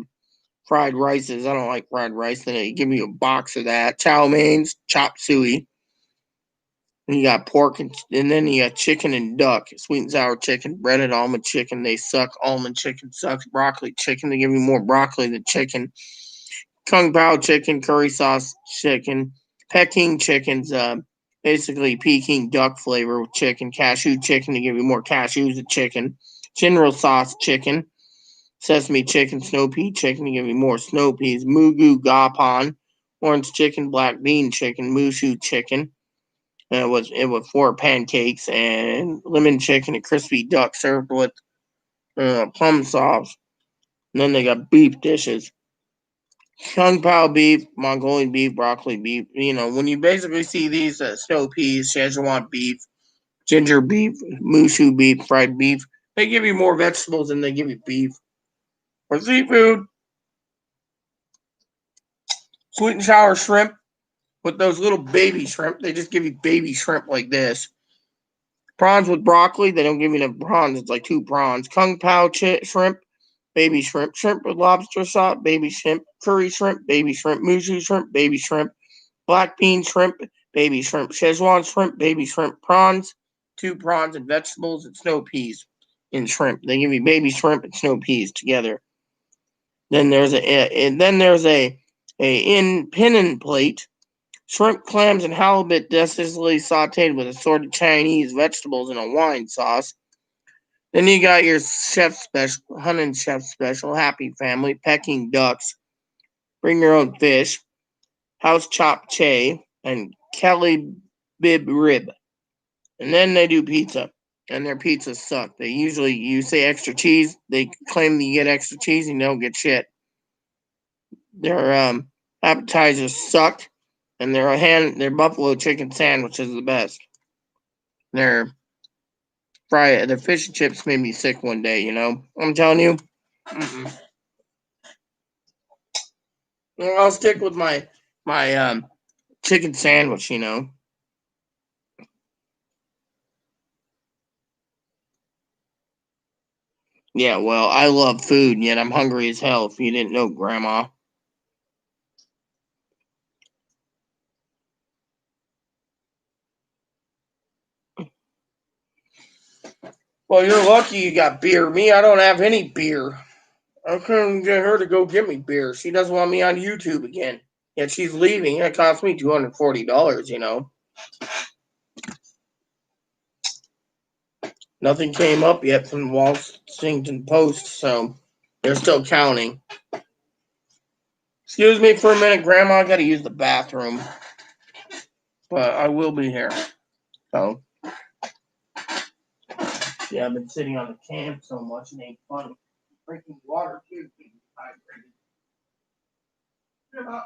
fried rices. I don't like fried rice. Then they give me a box of that. Chow meins, chop suey. And you got pork, and then you got chicken and duck. Sweet and sour chicken, breaded almond chicken. They suck. Almond chicken sucks. Broccoli chicken. They give me more broccoli than chicken. Kung Pao chicken, curry sauce chicken. Peking chicken's basically Peking duck flavor with chicken. Cashew chicken. They give you more cashews than chicken. General sauce chicken. Sesame chicken, snow pea chicken. They give you more snow peas. Mugu gapon. Orange chicken, black bean chicken. Mushu chicken. And it was 4 pancakes and lemon chicken and crispy duck served with plum sauce. And then they got beef dishes. Kung Pao beef, Mongolian beef, broccoli beef. When you basically see these snow peas, Szechuan beef, ginger beef, mushu beef, fried beef, they give you more vegetables than they give you beef. For seafood, sweet and sour shrimp with those little baby shrimp. They just give you baby shrimp like this. Prawns with broccoli. They don't give you enough prawns. It's like 2 prawns. Kung Pao shrimp, baby shrimp. Shrimp with lobster sauce, baby shrimp. Curry shrimp, baby shrimp. Mushu shrimp, baby shrimp. Black bean shrimp, baby shrimp. Szechuan shrimp, baby shrimp. Prawns, 2 prawns and vegetables and snow peas in shrimp. They give you baby shrimp and snow peas together. Then there's a in pinning plate. Shrimp, clams, and halibut deliciously sauteed with assorted Chinese vegetables in a wine sauce. Then you got your chef special, hunting chef special, Happy Family, Peking ducks, bring your own fish, house chopped che, and Kelly bib rib. And then they do pizza, and their pizzas suck. They usually you say extra cheese, they claim that you get extra cheese, and you don't get shit. Their appetizers suck, and their buffalo chicken sandwich is the best. Their their fish and chips made me sick one day. You know, I'm telling you. Mm-mm. I'll stick with my chicken sandwich. You know. Yeah, well, I love food, yet I'm hungry as hell. If you didn't know, Grandma. Well, you're lucky you got beer. Me, I don't have any beer. I couldn't get her to go get me beer. She doesn't want me on YouTube again. Yet she's leaving. It cost me $240. You know, nothing came up yet from Washington Post, so they're still counting. Excuse me for a minute, Grandma. I got to use the bathroom, but I will be here. So yeah, I've been sitting on the camp so much it ain't funny. Drinking water too, keep me hydrated. Yeah.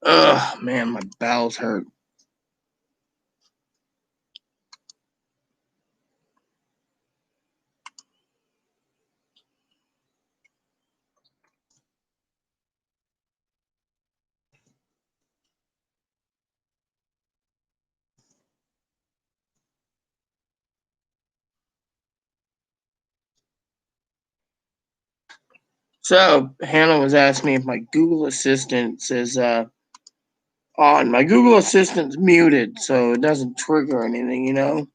Ugh, man, my bowels hurt. So Hannah was asking me if my Google Assistant says on. My Google Assistant's muted, so it doesn't trigger anything, you know?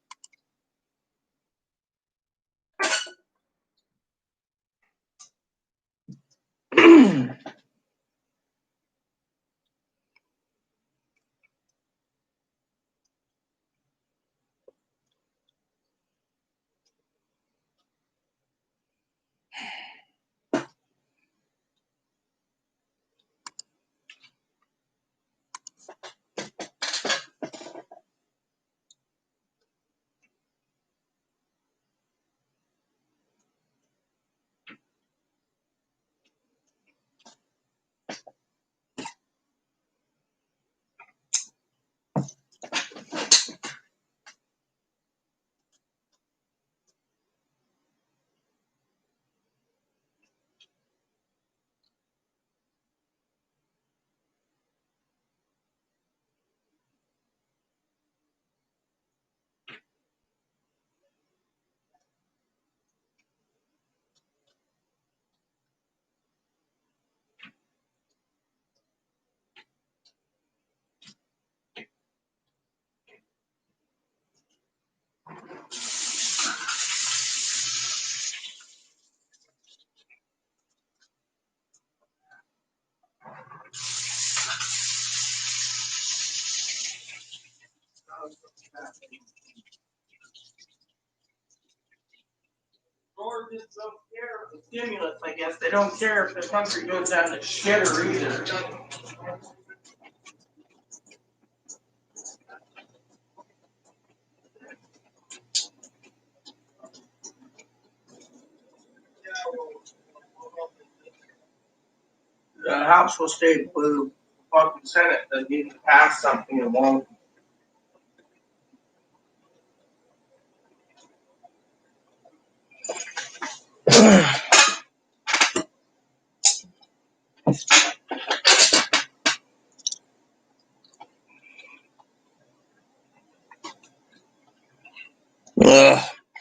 Georgians don't care for stimulus, I guess. They don't care if the country goes down the shitter either. The House will stay blue. The fucking Senate doesn't need to pass something it won't.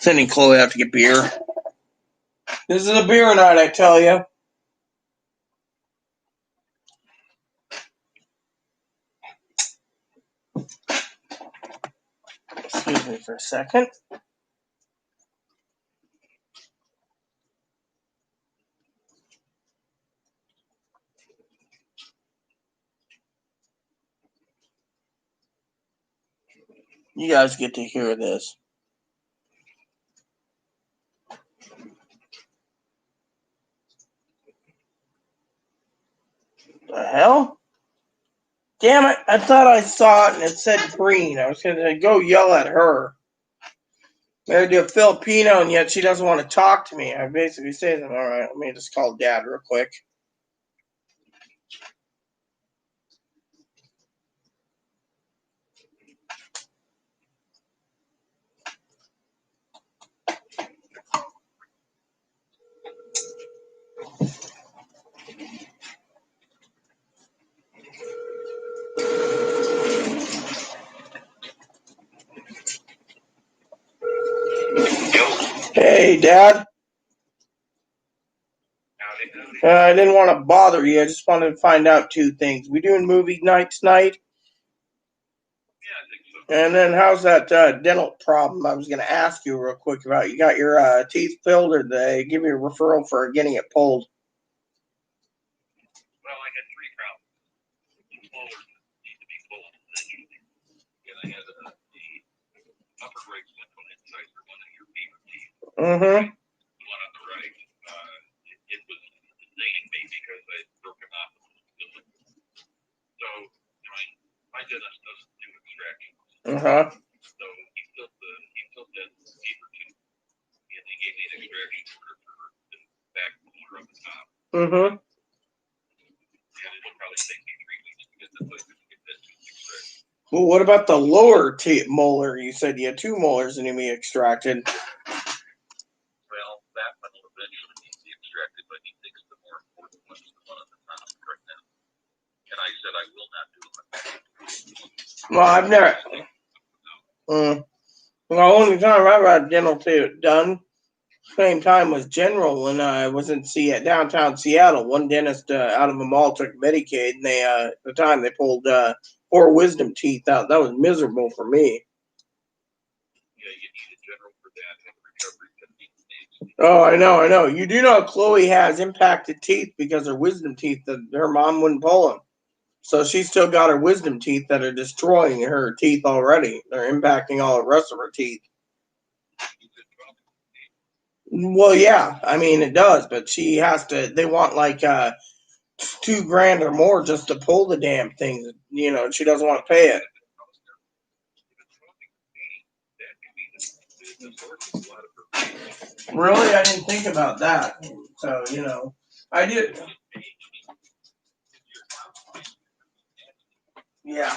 Sending Chloe out to get beer. This is a beer night, I tell you. Excuse me for a second. You guys get to hear this. The hell? Damn it, I thought I saw it and it said green. I was going to go yell at her. Married to a Filipino and yet she doesn't want to talk to me. I basically say, all right, let me just call Dad real quick. Hey, Dad. I didn't want to bother you. I just wanted to find out two things. We doing movie night tonight? And then how's that dental problem I was going to ask you real quick about? You got your teeth filled or did they give you a referral for getting it pulled? Well, I had three problems. Molars need to be pulled initially. And I had the upper right central incisor one Mm-hmm. The one on the right, it was delaying me because I broke him off. So, my dentist doesn't do extractions. Uh-huh. So he filled that paper tube, and they gave me an extraction order for the back corner of the top. Mm-hmm. And it'll probably take me 3 weeks to get that tooth extracted. Well, what about the lower molar? You said you had 2 molars that need to be extracted. Well, that one will eventually need to be extracted, but he thinks the more important one is the one on the top right now. And I said I will not do it. Well, I've never. Well, the only time I've had dental done same time was General when I was in downtown Seattle. One dentist out of a mall took Medicaid, and they at the time they pulled 4 wisdom teeth out. That was miserable for me. Yeah, you need a general for that and recovery techniques. Oh, I know. You do know Chloe has impacted teeth because her wisdom teeth that her mom wouldn't pull them. So she's still got her wisdom teeth that are destroying her teeth already. They're impacting all the rest of her teeth. Well, yeah, I mean it does, but she has to. They want like $2,000 or more just to pull the damn things. You know, she doesn't want to pay it. Really, I didn't think about that. So I did. Yeah.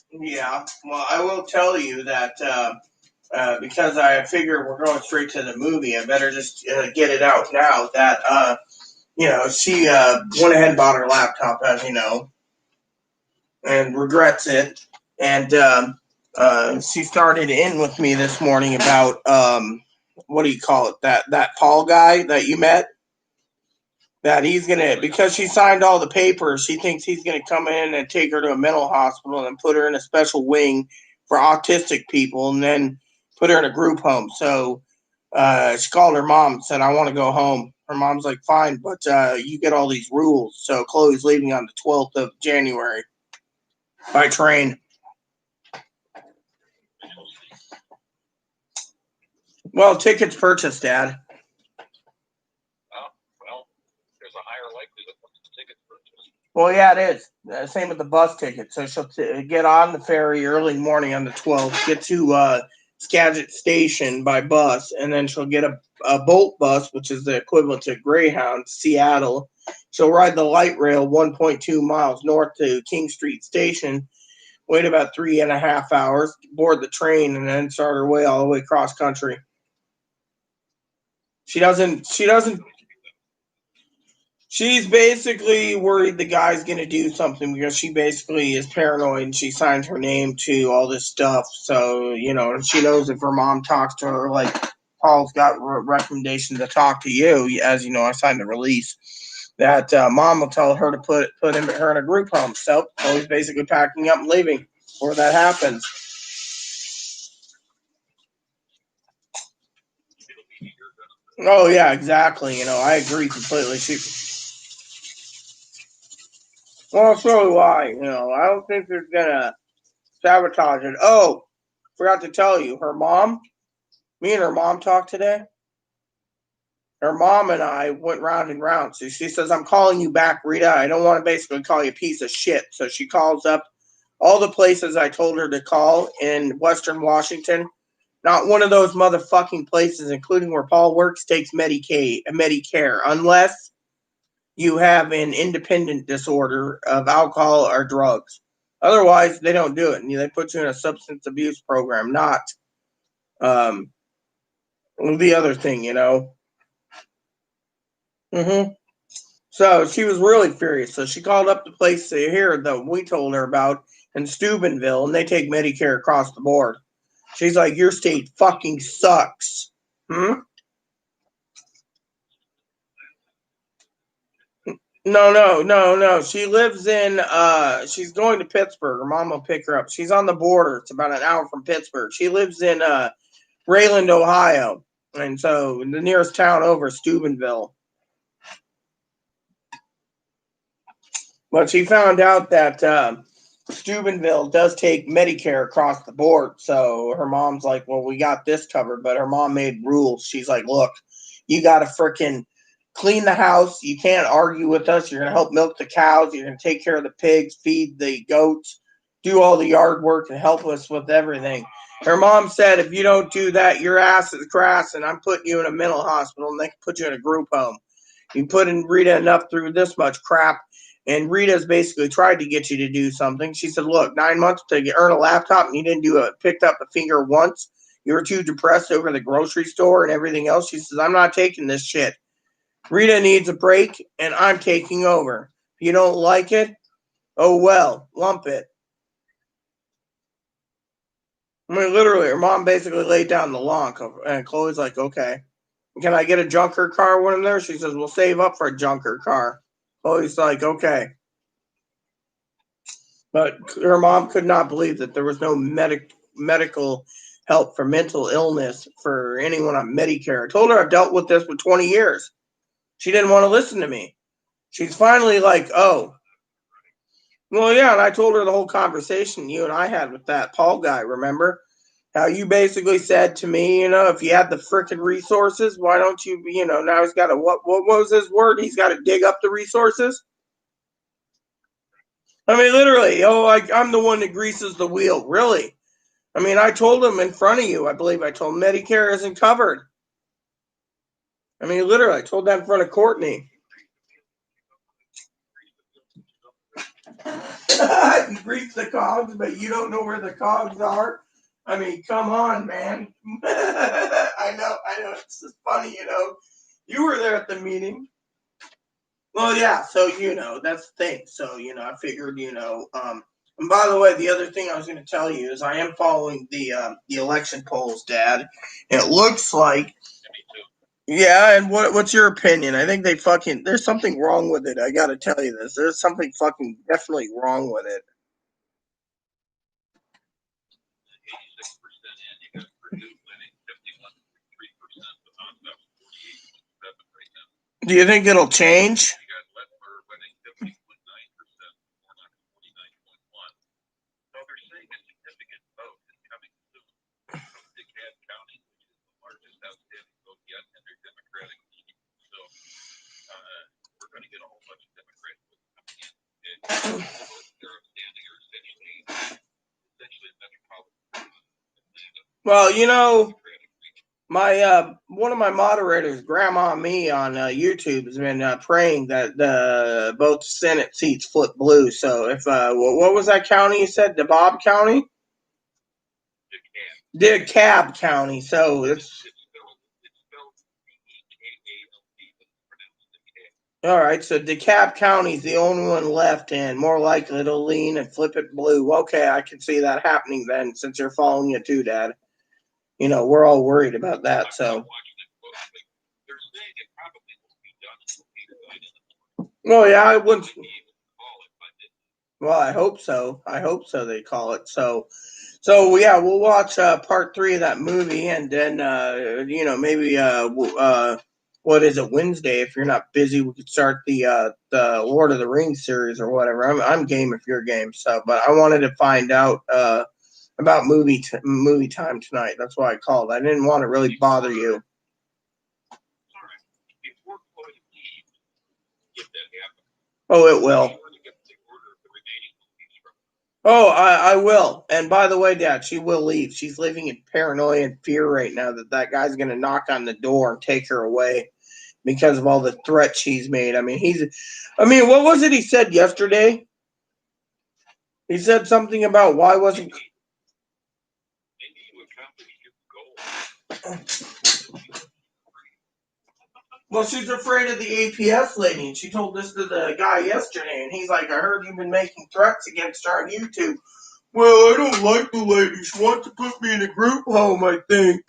Yeah. Well, I will tell you that because I figure we're going straight to the movie, I better just get it out now. That she went ahead and bought her laptop, as you know, and regrets it. And she started in with me this morning about what do you call it? That Paul guy that you met. That he's gonna, because she signed all the papers, she thinks he's gonna come in and take her to a mental hospital and put her in a special wing for autistic people, and then put her in a group home. So she called her mom and said, "I want to go home." Her mom's like, "Fine, but you get all these rules." So Chloe's leaving on the 12th of January by train. Well, tickets purchased, Dad. Well, there's a higher likelihood once the ticket's purchased. Well, yeah, it is. Same with the bus ticket. So she'll get on the ferry early morning on the 12th, get to Skagit Station by bus, and then she'll get a Bolt bus, which is the equivalent to Greyhound, to Seattle. She'll ride the light rail 1.2 miles north to King Street Station, wait about 3.5 hours, board the train, and then start her way all the way cross country. She doesn't. She's basically worried the guy's going to do something because she basically is paranoid and she signed her name to all this stuff. So, she knows if her mom talks to her, like Paul's got recommendation to talk to you, as you know, I signed the release, that mom will tell her to put her in a group home. So, he's basically packing up and leaving before that happens. Oh, yeah, exactly. I agree completely. Well, so do I. I don't think they're gonna sabotage it. Oh, forgot to tell you, me and her mom talked today. Her mom and I went round and round. So she says, "I'm calling you back, Rita. I don't want to basically call you a piece of shit." So she calls up all the places I told her to call in Western Washington. Not one of those motherfucking places, including where Paul works, takes Medicare, unless you have an independent disorder of alcohol or drugs. Otherwise, they don't do it. And they put you in a substance abuse program, not the other thing, So she was really furious. So she called up the place here that we told her about in Steubenville, and they take Medicare across the board. She's like, "Your state fucking sucks." No. She lives in she's going to Pittsburgh. Her mom will pick her up. She's on the border. It's about an hour from Pittsburgh. She lives in Rayland, Ohio. And so the nearest town over is Steubenville. But she found out that Steubenville does take Medicare across the board. So her mom's like, well, we got this covered. But her mom made rules. She's like, look, you got to frickin' clean the house. You can't argue with us. You're going to help milk the cows. You're going to take care of the pigs, feed the goats, do all the yard work, and help us with everything. Her mom said, if you don't do that, your ass is grass, and I'm putting you in a mental hospital, and they can put you in a group home. You put in Rita enough through this much crap, and Rita's basically tried to get you to do something. She said, look, 9 months to earn a laptop, and you didn't picked up a finger once. You were too depressed over the grocery store and everything else. She says, I'm not taking this shit. Rita needs a break, and I'm taking over. If you don't like it, oh well, lump it. I mean, literally, her mom basically laid down the law, and Chloe's like, okay. Can I get a junker car when I'm there? She says, we'll save up for a junker car. Chloe's like, okay. But her mom could not believe that there was no medical help for mental illness for anyone on Medicare. I told her I've dealt with this for 20 years. She didn't want to listen to me. She's finally like, oh. Well, yeah, and I told her the whole conversation you and I had with that Paul guy, remember? How you basically said to me, if you had the frickin' resources, why don't you, now he's got to, what was his word? He's got to dig up the resources? I mean, literally, I'm the one that greases the wheel, really. I mean, I told him in front of you, I believe I told him Medicare isn't covered. I mean, literally, I told that in front of Courtney. You grease the cogs, but you don't know where the cogs are? I mean, come on, man. I know. It's just funny, You were there at the meeting. Well, yeah, so, that's the thing. So, I figured, and by the way, the other thing I was going to tell you is I am following the election polls, Dad. It looks like, yeah, and what's your opinion? I think there's something wrong with it. I got to tell you this. There's something fucking definitely wrong with it. 86% in, you got Purdue winning 51.3%, but non-stop 48.7% right now. Do you think it'll change? You got Leffler winning 50.9%, Warnock 49.1%. So they're saying a significant vote is coming soon from DeKalb County, which is the largest outstanding vote yet in their Democratic lead. So we're going to get a whole bunch of Democrat votes coming in. And the votes that are outstanding are essentially metropolitan. Well, my one of my moderators, Grandma Me on YouTube, has been praying that both Senate seats flip blue. So if what was that county you said? DeKalb County? DeKalb County. So it's all right. So DeKalb County is the only one left, and more likely it'll lean and flip it blue. Okay, I can see that happening then, since you're following you too, Dad. We're all worried about that. So. Well, yeah, I wouldn't. Well, I hope so. They call it so. So yeah, we'll watch part 3 of that movie, and then maybe what is it, Wednesday? If you're not busy, we could start the Lord of the Rings series or whatever. I'm game if you're game. So, but I wanted to find out about movie time tonight. That's why I called. I didn't want to really bother you. Oh, it will. Oh, I will. And by the way, Dad, she will leave. She's living in paranoia and fear right now that guy's going to knock on the door and take her away because of all the threats she's made. I mean, what was it he said yesterday? He said something about why wasn't. Well, she's afraid of the APS lady, and she told this to the guy yesterday, and he's like, I heard you've been making threats against her on YouTube. Well, I don't like the lady. She wants to put me in a group home, I think.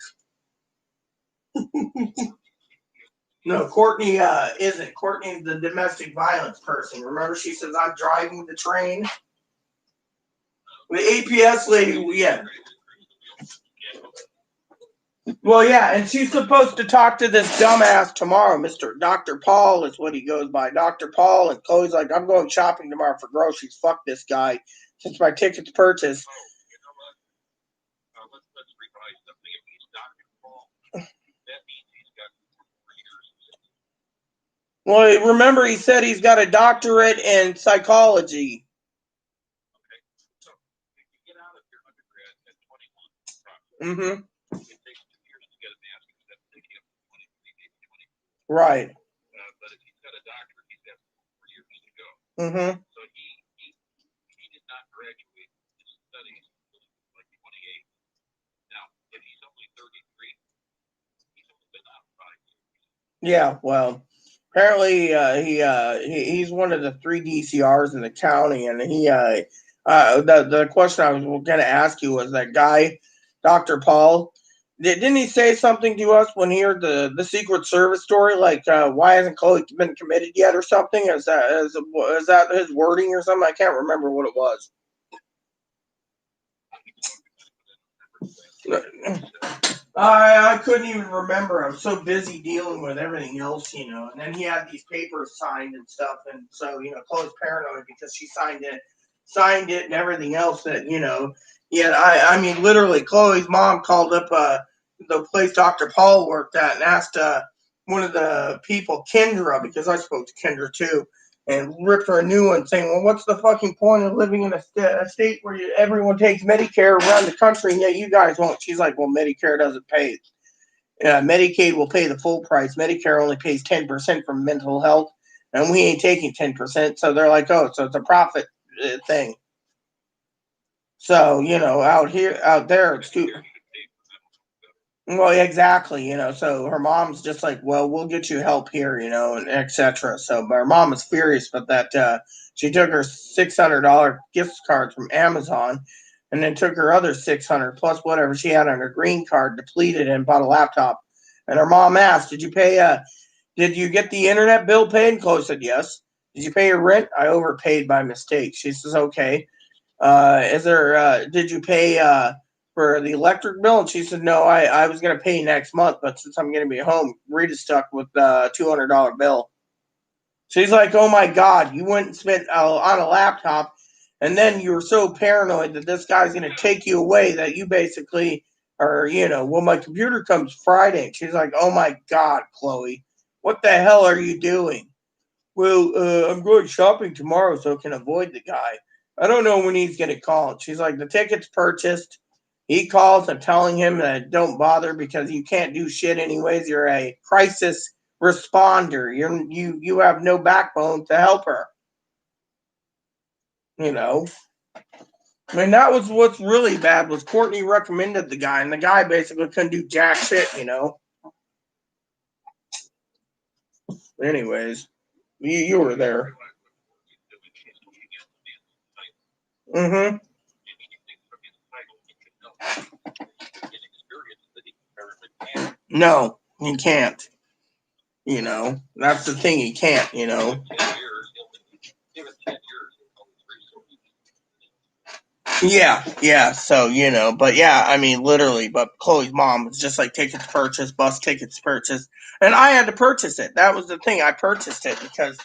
No, Courtney isn't. Courtney's the domestic violence person. Remember, she says, I'm driving the train? The APS lady, yeah. Well, yeah, and she's supposed to talk to this dumbass tomorrow, Dr. Paul is what he goes by. Dr. Paul, and Chloe's like, I'm going shopping tomorrow for groceries. Fuck this guy. Since my ticket's purchased. Well, you know what? Let's revise something. If he's Dr. Paul, that means he's got 4 years. Well, remember he said he's got a doctorate in psychology. Okay, so if you get out of your undergrad at 21, Mm-hmm. it takes 2 years to get a master's. That's taking up to 23, maybe 24. Right. But if he's got a doctorate, he's got 4 years to go. Mm-hmm. So he did not graduate his studies until he was like 28. Now, if he's only 33, he's only been out 5 years. Yeah, well, apparently he's one of the 3 DCRs in the county, and the question I was going to ask you was that guy, Dr. Paul. Didn't he say something to us when he heard the Secret Service story? Like, why hasn't Chloe been committed yet, or something? Is that his wording or something? I can't remember what it was. I couldn't even remember. I was so busy dealing with everything else, And then he had these papers signed and stuff, and so Chloe's paranoid because she signed it, and everything else that Yeah, I mean, literally, Chloe's mom called up the place Dr. Paul worked at and asked one of the people, Kendra, because I spoke to Kendra too, and ripped her a new one, saying, "Well, what's the fucking point of living in a state where everyone takes Medicare around the country, and yet you guys won't?" She's like, "Well, Medicare doesn't pay. Medicaid will pay the full price. Medicare only pays 10% from mental health, and we ain't taking 10%." So they're like, "Oh, so it's a profit thing." So out there, it's too. Well, exactly, so her mom's just like, well, we'll get you help here, and etc. So, but her mom was furious, but that she took her $600 gift card from Amazon, and then took her other 600 plus whatever she had on her green card, depleted, and bought a laptop. And her mom asked, Did you get the internet bill paid?" And Chloe said, "Yes." "Did you pay your rent?" "I overpaid by mistake." She says, "Okay." Is there Did you pay for the electric bill?" And she said, "No, I was gonna pay next month, but since I'm gonna be home, Rita's stuck with the $200 bill." She's like, "Oh my god, you went and spent on a laptop, and then you were so paranoid that this guy's gonna take you away that you basically are, well, my computer comes Friday." And she's like, "Oh my god, Chloe, what the hell are you doing?" "Well, I'm going shopping tomorrow so I can avoid the guy. I don't know when he's going to call." She's like, "The ticket's purchased. He calls. I'm telling him that don't bother because you can't do shit anyways. You're a crisis responder. You have no backbone to help her." I mean, that was what's really bad was Courtney recommended the guy, and the guy basically couldn't do jack shit. Anyways, you were there. Mm-hmm. No, he can't. That's the thing. He can't. Yeah. So but yeah, I mean, literally. But Chloe's mom was just like tickets purchased, bus tickets purchased, and I had to purchase it. That was the thing. I purchased it because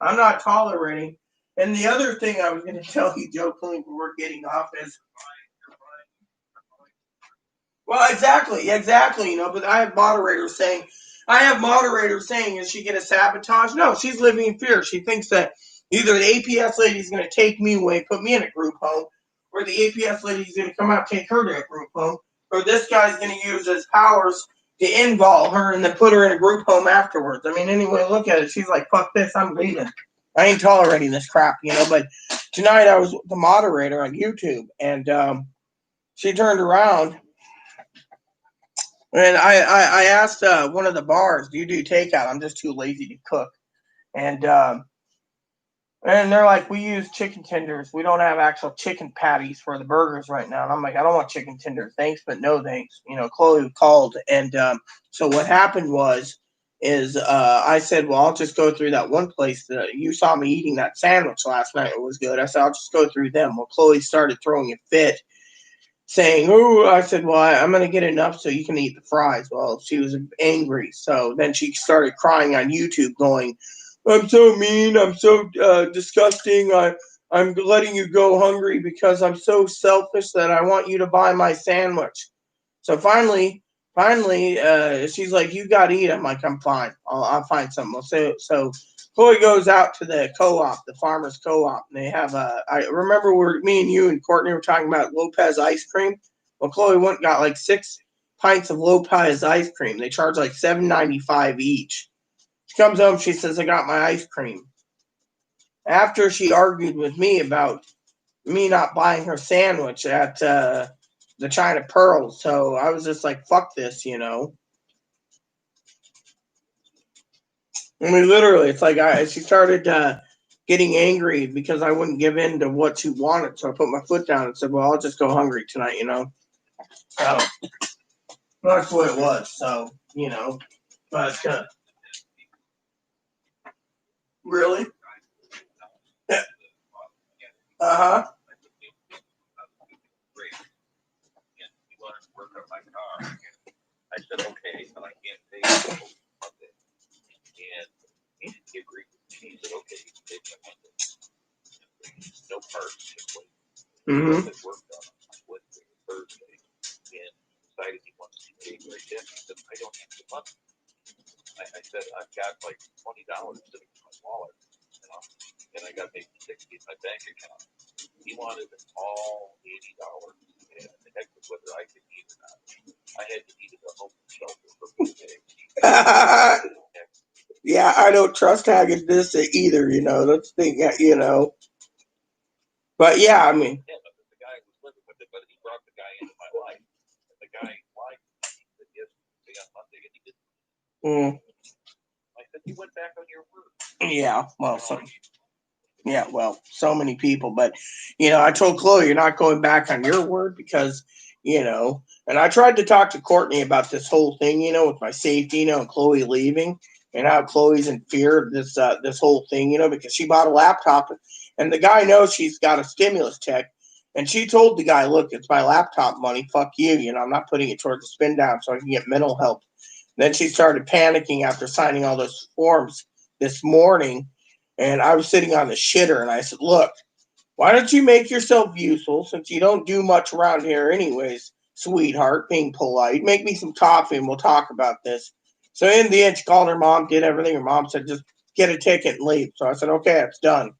I'm not tolerating. And the other thing I was going to tell you, jokingly, when we're getting off is, well, exactly. But I have moderators saying, is she going to sabotage? No, she's living in fear. She thinks that either the APS lady is going to take me away, put me in a group home, or the APS lady is going to come out, take her to a group home, or this guy's going to use his powers to involve her and then put her in a group home afterwards. I mean, anyway, look at it. She's like, fuck this, I'm leaving. I ain't tolerating this crap, But tonight I was the moderator on YouTube, and she turned around. And I asked one of the bars, "Do you do takeout?" I'm just too lazy to cook. And they're like, "We use chicken tenders. We don't have actual chicken patties for the burgers right now." And I'm like, "I don't want chicken tenders. Thanks, but no thanks." Chloe called. And so what happened is I said, "Well, I'll just go through that one place that you saw me eating that sandwich last night. It was good." I said, "I'll just go through them." Well, Chloe started throwing a fit. saying, "Oh," I said, "Well, I'm going to get enough so you can eat the fries." Well, she was angry, so then she started crying on YouTube, going, "I'm so mean. I'm so disgusting. I'm letting you go hungry because I'm so selfish that I want you to buy my sandwich." So finally, she's like, "You got to eat." I'm like, "I'm fine. I'll find something." So Chloe goes out to the co-op, the farmers co-op, and they have I remember me and you and Courtney were talking about Lopez ice cream. Well, Chloe went and got like 6 pints of Lopez ice cream. They charge like $7.95 each. She comes home, she says, "I got my ice cream." After she argued with me about me not buying her sandwich at the China Pearl, so I was just like, "Fuck this." I mean, literally, it's like she started getting angry because I wouldn't give in to what she wanted. So I put my foot down and said, "Well, I'll just go hungry tonight." So that's what it was. So, but really, uh huh, Great. And he wanted to work on my car. I said, okay, but I can't pay until Monday. And he agreed with me. He said, okay, you can pay by Monday. No parts, just wait. mm-hmm. It worked on Wednesday or Thursday. And decided he wanted to pay right then. I said, I don't have the money. I said, I've got like $20 sitting in my wallet. And I got maybe 60 in my bank account. He wanted it all $80. And the heck with whether I could eat or not. I had to eat at a homeless shelter for 4 days. Yeah, I don't trust this either. That's the thing. But yeah, I mean, Yeah, but the guy was living with it, but he brought the guy into my life. And the guy lied to me. He said, yes, we on Monday, and he didn't. mm, I said, you went back on your word. yeah, well, yeah, well, so many people, but I told Chloe, "You're not going back on your word because, and I tried to talk to Courtney about this whole thing, with my safety, and Chloe leaving, and how Chloe's in fear of this whole thing, because she bought a laptop, and the guy knows she's got a stimulus check, and she told the guy, "Look, it's my laptop money. Fuck you. I'm not putting it towards the spin down so I can get mental help." Then she started panicking after signing all those forms this morning. And I was sitting on the shitter and I said, "Look, why don't you make yourself useful since you don't do much around here, anyways, sweetheart, being polite? Make me some coffee and we'll talk about this." So in the end, she called her mom, did everything. Her mom said, "Just get a ticket and leave." So I said, "Okay, it's done."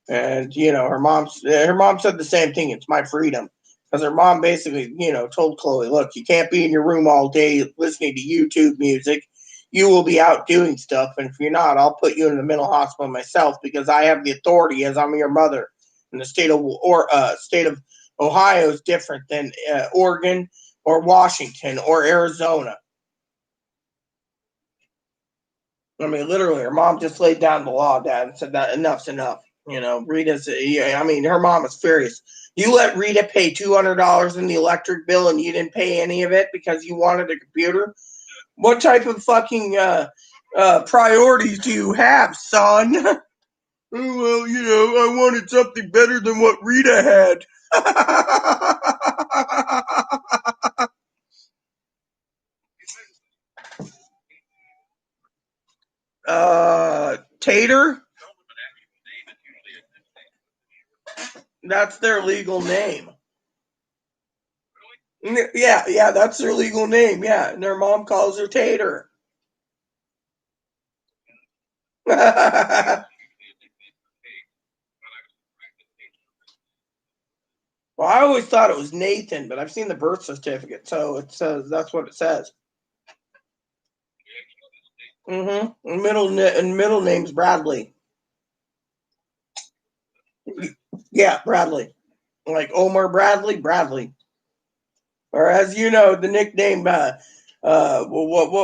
And her mom said the same thing. It's my freedom. Because her mom basically, told Chloe, "Look, you can't be in your room all day listening to YouTube music. You will be out doing stuff. And if you're not, I'll put you in the mental hospital myself because I have the authority as I'm your mother." And the state of Ohio is different than Oregon or Washington or Arizona. I mean, literally, her mom just laid down the law, Dad, and said that enough's enough. Rita's. Yeah, I mean, her mom is furious. You let Rita pay $200 in the electric bill, and you didn't pay any of it because you wanted a computer. What type of fucking priorities do you have, son? "Oh, well, I wanted something better than what Rita had." Tater. That's their legal name. Yeah, that's their legal name. Yeah, and their mom calls her Tater. Well, I always thought it was Nathan, but I've seen the birth certificate, so it says that's what it says. Mm-hmm. And middle name's Bradley. Yeah, Bradley. Like Omar Bradley, Bradley. Or as you know, the nickname. What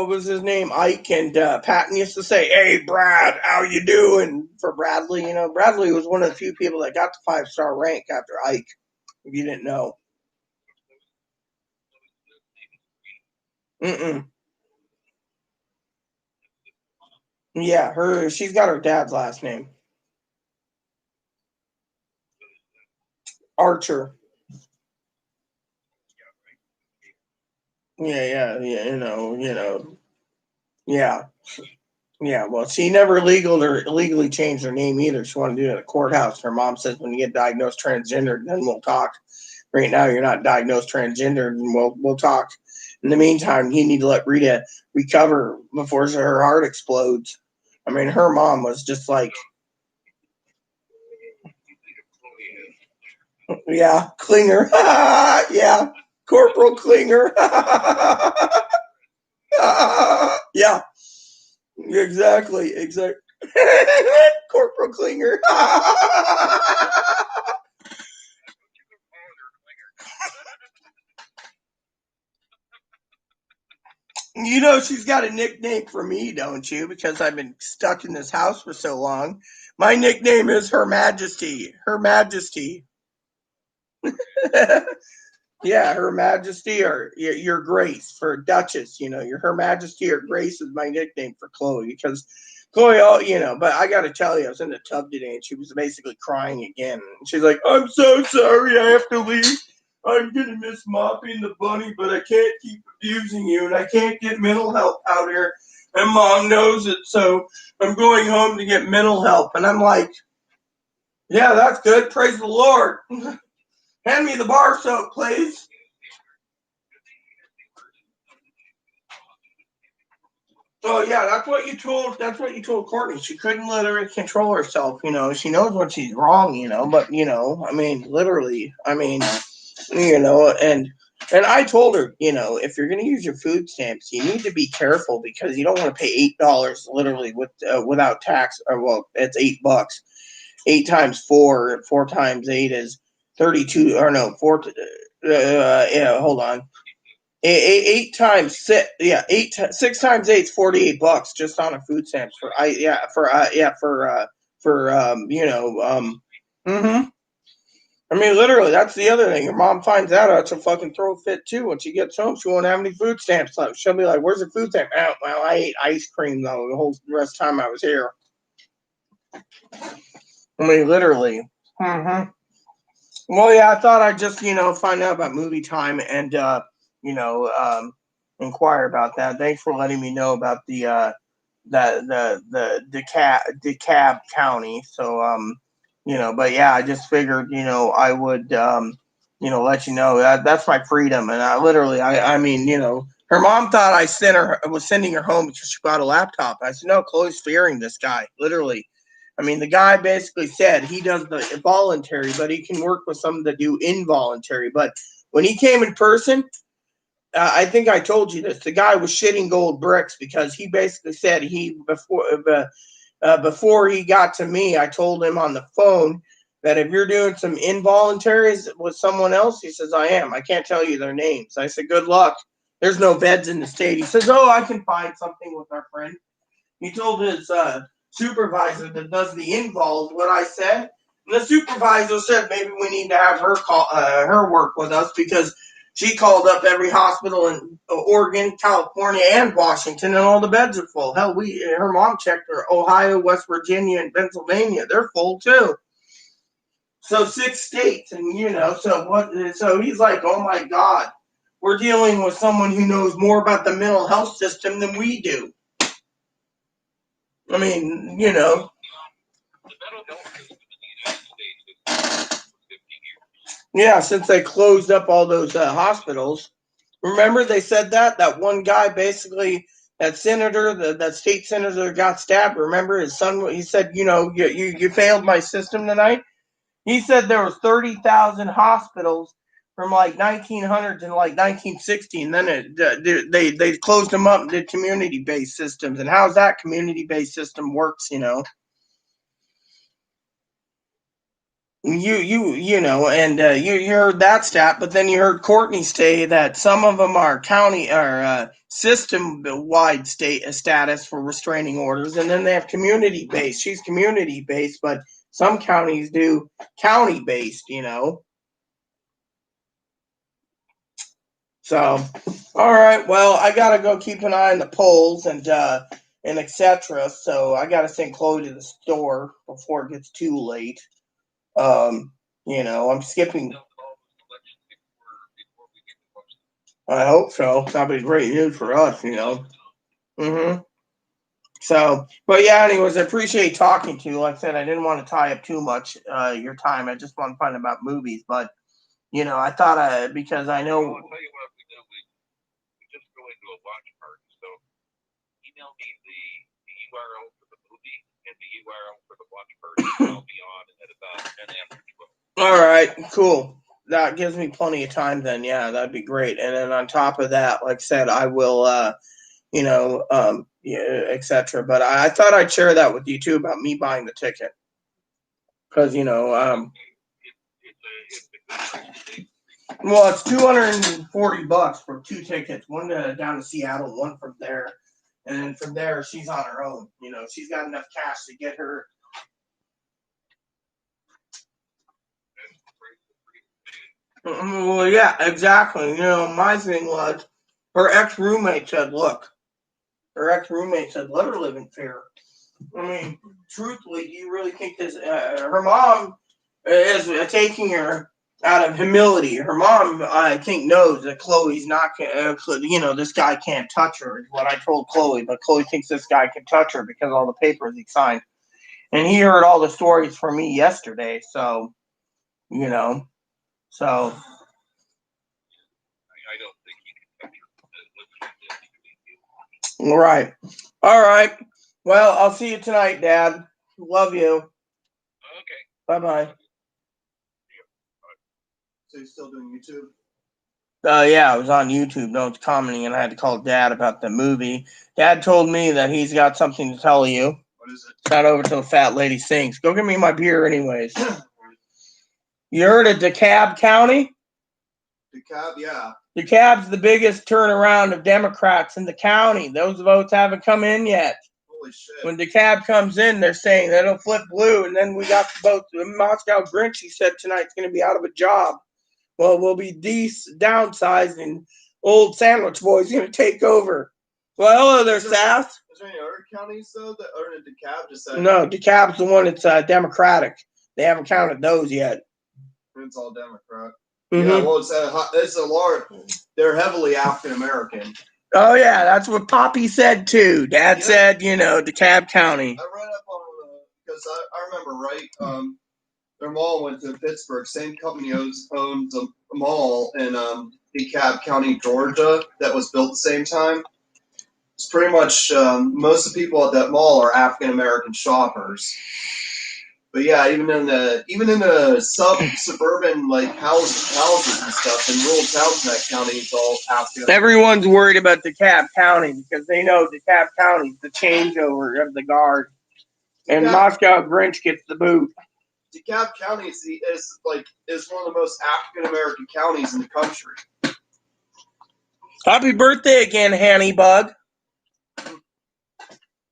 was his name? Ike and Patton used to say, "Hey, Brad, how you doing?" For Bradley, Bradley was one of the few people that got the 5-star rank after Ike. If you didn't know. Mm-mm. Yeah, she's got her dad's last name, Archer. Yeah, yeah. Yeah, well, she never legally changed her name either. She wanted to do it at a courthouse. Her mom says when you get diagnosed transgender, then we'll talk. Right now, you're not diagnosed transgender, and we'll talk. In the meantime, you need to let Rita recover before her heart explodes. I mean, her mom was just like, yeah, Klinger, yeah, Corporal Klinger, yeah, exactly. Corporal Klinger. You know, she's got a nickname for me, don't you? Because I've been stuck in this house for so long. My nickname is Her Majesty. Her Majesty. Yeah, Her Majesty or Your Grace for Duchess. Your Her Majesty or Grace is my nickname for Chloe because Chloe, but I got to tell you, I was in the tub today and she was basically crying again. She's like, I'm so sorry, I have to leave. I'm going to miss mopping the bunny, but I can't keep abusing you and I can't get mental help out here. And mom knows it, so I'm going home to get mental help. And I'm like, yeah, that's good. Praise the Lord. Hand me the bar soap, please. Oh yeah, that's what you told Courtney. She couldn't let her control herself, She knows when she's wrong, but I mean, literally, and I told her, if you're gonna use your food stamps, you need to be careful because you don't want to pay $8 literally without tax, or well, it's $8. 8 times four times eight is 32, or no, yeah, hold on. Eight times six, yeah, 6 times 8 is $48 just on a food stamps hmm I mean, literally, that's the other thing. Your mom finds out, she'll fucking throw a fit too. When she gets home, she won't have any food stamps left. She'll be like, "Where's the food stamp?" Oh, well, I ate ice cream though the whole rest of the time I was here. I mean, literally. hmm Well, yeah, I thought I'd just, find out about movie time and, you know, um, inquire about that. Thanks for letting me know about the DeKalb County. So, but yeah, I just figured, I would, let you know that's my freedom. And I mean, her mom thought I was sending her home because she bought a laptop. I said, no, Chloe's fearing this guy, literally. I mean, the guy basically said he does the voluntary, but he can work with some that do involuntary. But when he came in person, I think I told you this. The guy was shitting gold bricks because he basically said before he got to me, I told him on the phone that if you're doing some involuntaries with someone else, he says, I am. I can't tell you their names. I said, good luck. There's no beds in the state. He says, oh, I can find something with our friend. He told his supervisor that does the involved what I said. And the supervisor said maybe we need to have her work with us because she called up every hospital in Oregon, California, and Washington, and all the beds are full. Hell, her mom checked her Ohio, West Virginia, and Pennsylvania. They're full too. So 6 states, and so what? So he's like, oh my God, we're dealing with someone who knows more about the mental health system than we do. I mean, The mental health system in the United States has been around for 50 years. yeah, since they closed up all those hospitals. Remember they said that one guy basically, that senator, that state senator got stabbed. Remember his son? He said, you failed my system tonight. He said there was 30,000 hospitals from like 1900 to like 1960, and then they closed them up and did community based systems. And how's that community based system works? And you heard that stat, but then you heard Courtney say that some of them are county or system wide state status for restraining orders, and then they have community based. She's community based, but some counties do county based. So, all right, well, I gotta go keep an eye on the polls and etc. So I gotta send Chloe to the store before it gets too late. Um, I'm skipping. They'll call this election before we get the votes. I hope so. That'd be great news for us, So, but yeah, anyways, I appreciate talking to you. Like I said, I didn't want to tie up too much your time. I just want to find about movies, but I thought because I know. Well, I'll tell you what we do. We just go into a watch party. So email me the URL for the movie and the URL for the watch party. I'll be on at about 10 after 12. All right, cool. That gives me plenty of time then. Yeah, that'd be great. And then on top of that, like I said, I will, yeah, etc. But I thought I'd share that with you too about me buying the ticket. Because, well, it's $240 for 2 tickets, one down to Seattle, one from there. And then from there, she's on her own. She's got enough cash to get her. Well, yeah, exactly. My thing was her ex-roommate said, look, let her live in fear. I mean, truthfully, do you really think this? Her mom is taking her out of humility. Her mom, I think, knows that Chloe's not, this guy can't touch her, is what I told Chloe. But Chloe thinks this guy can touch her because of all the papers he signed. And he heard all the stories from me yesterday. So, so. I don't think he can touch her. All right. All right. Well, I'll see you tonight, Dad. Love you. Okay. Bye-bye. So you're still doing YouTube? Yeah, I was on YouTube. No one's commenting, and I had to call Dad about the movie. Dad told me that he's got something to tell you. What is it? Not over till the fat lady sings. Go get me my beer anyways. You heard of DeKalb County? DeKalb, yeah. DeKalb's the biggest turnaround of Democrats in the county. Those votes haven't come in yet. Holy shit. When DeKalb comes in, they're saying that it'll flip blue, and then we got the votes. Moscow Grinch, he said tonight's going to be out of a job. Well, we'll be downsized, and old Sandwich Boy's going to take over. Well, hello there, Sass. Is there any other counties, though, that are in DeKalb? Just that? No, DeKalb's the one that's Democratic. They haven't counted those yet. It's all Democrat. Mm-hmm. Yeah, well, it's a large. They're heavily African American. Oh yeah, that's what Poppy said too. Dad said, DeKalb County. I read up on because I remember right. Their mall went to Pittsburgh. Same company owns a mall in DeKalb County, Georgia, that was built at the same time. It's pretty much most of the people at that mall are African American shoppers. But yeah, even in the suburban like houses and stuff in rural towns in that county, it's all African. Everyone's worried about DeKalb County because they know DeKalb County's the changeover of the guard, and Moscow Grinch gets the boot. DeKalb County is one of the most African American counties in the country. Happy birthday again, Hanny Bug.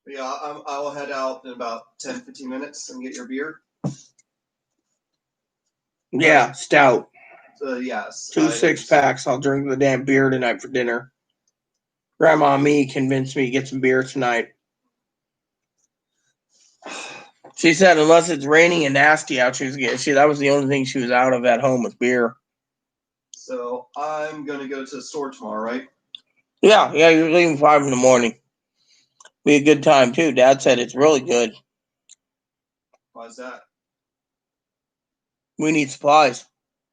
Yeah, I will head out in about 10-15 minutes and get your beer. Yeah, stout. Yes. 2 6-packs. I'll drink the damn beer tonight for dinner. Grandma me convinced me to get some beer tonight. She said unless it's raining and nasty out, that was the only thing she was out of at home with beer. So I'm gonna go to the store tomorrow, right? Yeah, you're leaving 5 in the morning. Be a good time too. Dad said it's really good. Why is that? We need supplies.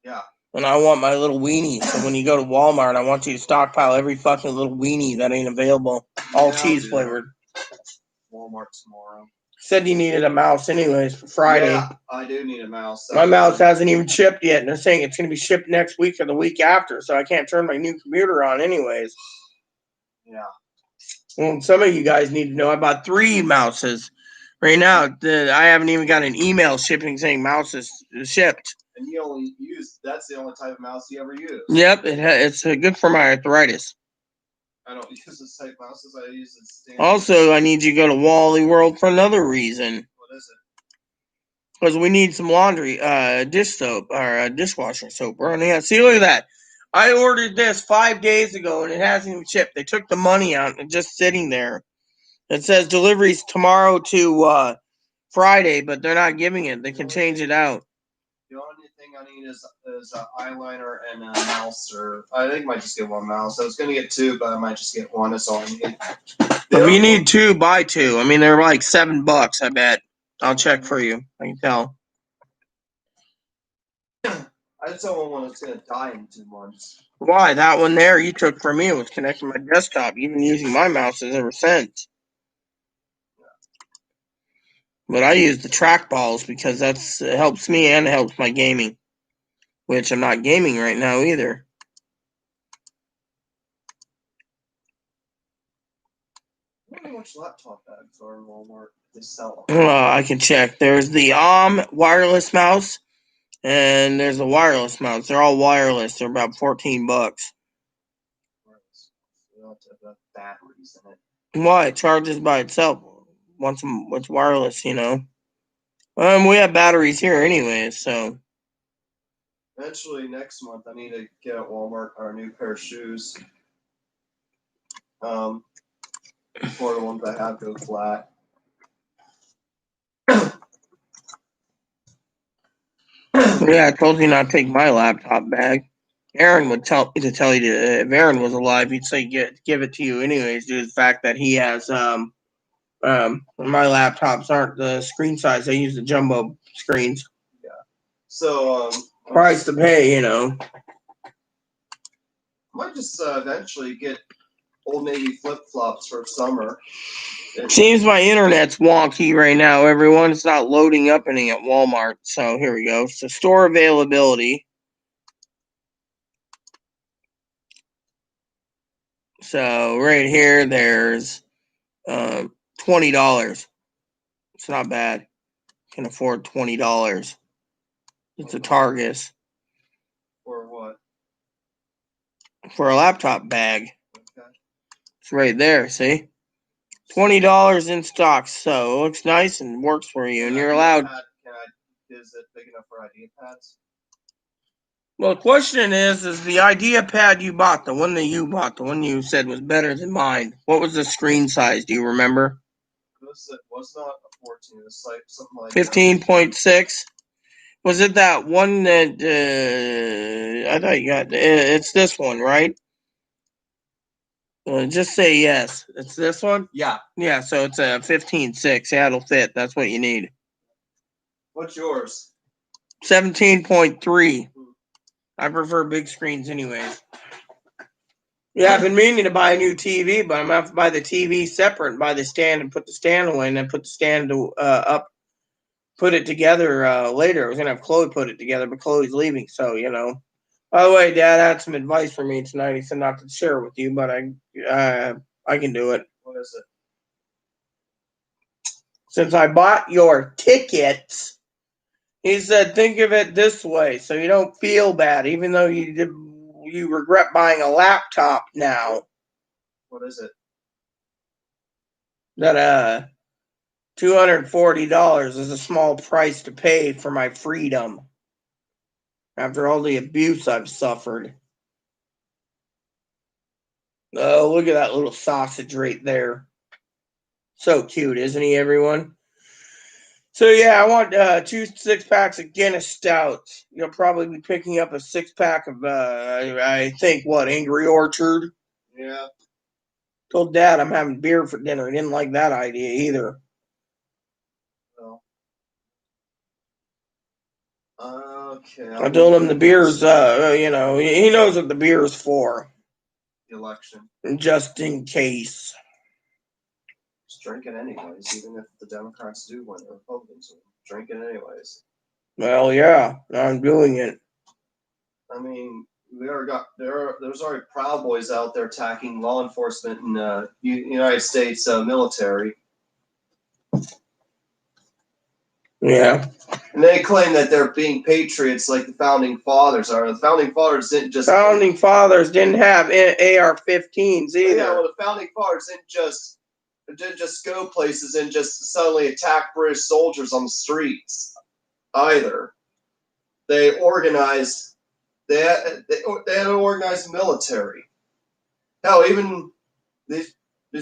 Yeah. And I want my little weenie. So when you go to Walmart, I want you to stockpile every fucking little weenie that ain't available. All cheese flavored. Walmart tomorrow. Said you needed a mouse anyways for Friday. Yeah, I do need a mouse. My mouse hasn't even shipped yet, and they're saying it's going to be shipped next week or the week after, so I can't turn my new computer on anyways. Yeah. Well, some of you guys need to know I bought 3 mouses. Right now, I haven't even got an email shipping saying mouse is shipped. And that's the only type of mouse you ever use. Yep, it's good for my arthritis. I don't use this type of mouses. I use the standard. Also, I need you to go to Wally World for another reason. What is it? Because we need some laundry, dish soap, or dishwasher soap. Yeah, see, look at that. I ordered this 5 days ago, and it hasn't even shipped. They took the money out, and it's just sitting there. It says deliveries tomorrow to Friday, but they're not giving it. They can change it out. The only thing thing I need is an eyeliner and a mouse, or I think I might just get one mouse. I was gonna get two, but I might just get one. That's all I need. If you need two, buy two. I mean, they're like $7, I bet. I'll check for you. I can tell. I just don't want one that's gonna die in 2 months. Why? That one there you took from me was connected to my desktop. You've been using my mouses ever since. But I use the trackballs because it helps me and it helps my gaming. Which I'm not gaming right now either. I wonder which laptop bags are in Walmart. They sell them. I can check. There's the wireless mouse, and there's a wireless mouse. They're all wireless. They're about $14. They don't have to have batteries in it. Why? It charges by itself. Once it's wireless, you know. We have batteries here anyways, so. Eventually, next month, I need to get at Walmart our new pair of shoes. Before the ones I have go flat. Yeah, I told you not to take my laptop bag. Aaron would tell you to. If Aaron was alive, he'd say give it to you anyways. Due to the fact that he has my laptops aren't the screen size. They use the jumbo screens. Yeah. So price to pay, you know. I might just eventually get Old Navy flip flops for summer. Seems my internet's wonky right now, everyone. It's not loading up anything at Walmart. So here we go. So store availability. So right here, there's $20. It's not bad. Can afford $20. It's a Targus. For what? For a laptop bag. Okay. It's right there, see? $20 in stock. So it looks nice and works for you. And you're allowed. Is it big enough for idea pads? Well, the question is the idea pad you bought, the one you said was better than mine, what was the screen size? Do you remember? It was not a 14. It was like something like 15.6? Was it that one that, I thought you got, it's this one, right? Just say yes. It's this one? Yeah. Yeah, so it's a 15.6. Yeah, it'll fit. That's what you need. What's yours? 17.3. I prefer big screens anyways. Yeah, I've been meaning to buy a new TV, but I'm going to have to buy the TV separate and buy the stand and put the stand away and then put the stand up, put it together later. I was going to have Chloe put it together, but Chloe's leaving, so, you know. By the way, Dad had some advice for me tonight. He said not to share it with you, but I can do it. What is it? Since I bought your tickets, he said, think of it this way so you don't feel bad, even though you regret buying a laptop now. What is it? That $240 is a small price to pay for my freedom after all the abuse I've suffered. Oh, look at that little sausage right there. So cute, isn't he, everyone? So, yeah, I want 2 6-packs of Guinness Stouts. You'll probably be picking up a 6-pack of, I think, Angry Orchard? Yeah. Told Dad I'm having beer for dinner. He didn't like that idea either. No. Okay. I told him the beer's, he knows what the beer is for. The election. Just in case. Just drink it anyways, even if the Democrats do win, the Republicans will drink it anyways. Well, yeah, I'm doing it. I mean, there's already Proud Boys out there attacking law enforcement in the United States military. Yeah. And they claim that they're being patriots like the founding fathers are. The founding fathers didn't just. Founding fathers didn't have AR-15s either. Yeah, well, the founding fathers didn't just go places and just suddenly attack British soldiers on the streets either. They organized. They had an organized military. Hell, even these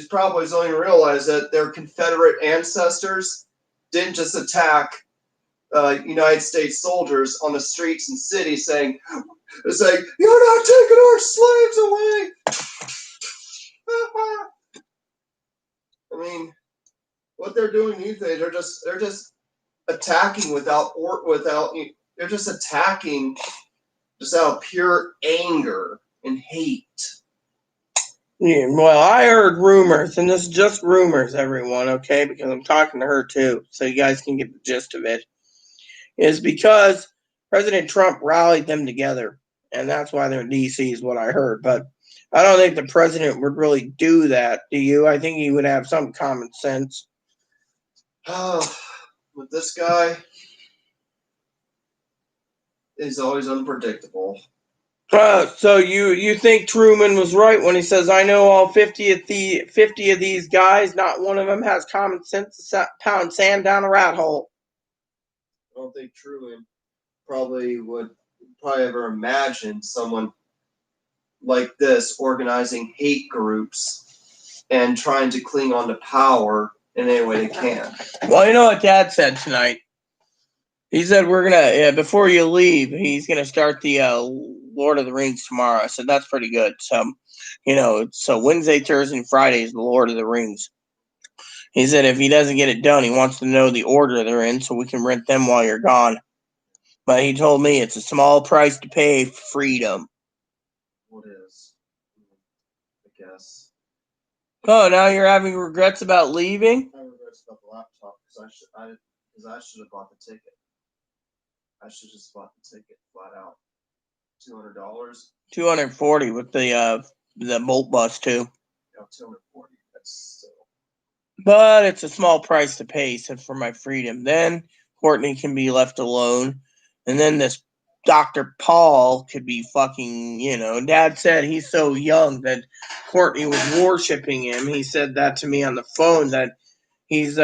Proud Boys don't even realize that their Confederate ancestors didn't just attack United States soldiers on the streets and cities saying, "You're not taking our slaves away." I mean, what they're doing these days, they're just attacking they're just attacking just out of pure anger and hate. Yeah, well, I heard rumors, and this is just rumors, everyone, okay? Because I'm talking to her too, so you guys can get the gist of it. Is because President Trump rallied them together, and that's why they're in D.C. is what I heard. But I don't think the president would really do that. Do you? I think he would have some common sense. With this guy, he's always unpredictable. So you think Truman was right when he says, "I know all 50 of these guys, not one of them has common sense to pound sand down a rat hole." I don't think Truman would ever imagine someone like this organizing hate groups and trying to cling on to power in any way they can. Well, you know what Dad said tonight? He said we're gonna before you leave, he's gonna start the Lord of the Rings tomorrow. I said that's pretty good. So, so Wednesday, Thursday, and Friday is the Lord of the Rings. He said if he doesn't get it done, he wants to know the order they're in so we can rent them while you're gone. But he told me it's a small price to pay for freedom. What is? I guess. Oh, now you're having regrets about leaving? I regret about the laptop because I should have bought the ticket. I should have just bought the ticket flat out. $200. $240 with the Bolt bus too. Yeah, $240. That's so. But it's a small price to pay, said for my freedom. Then Courtney can be left alone. And then this Dr. Paul could be fucking, Dad said he's so young that Courtney was worshiping him. He said that to me on the phone that she's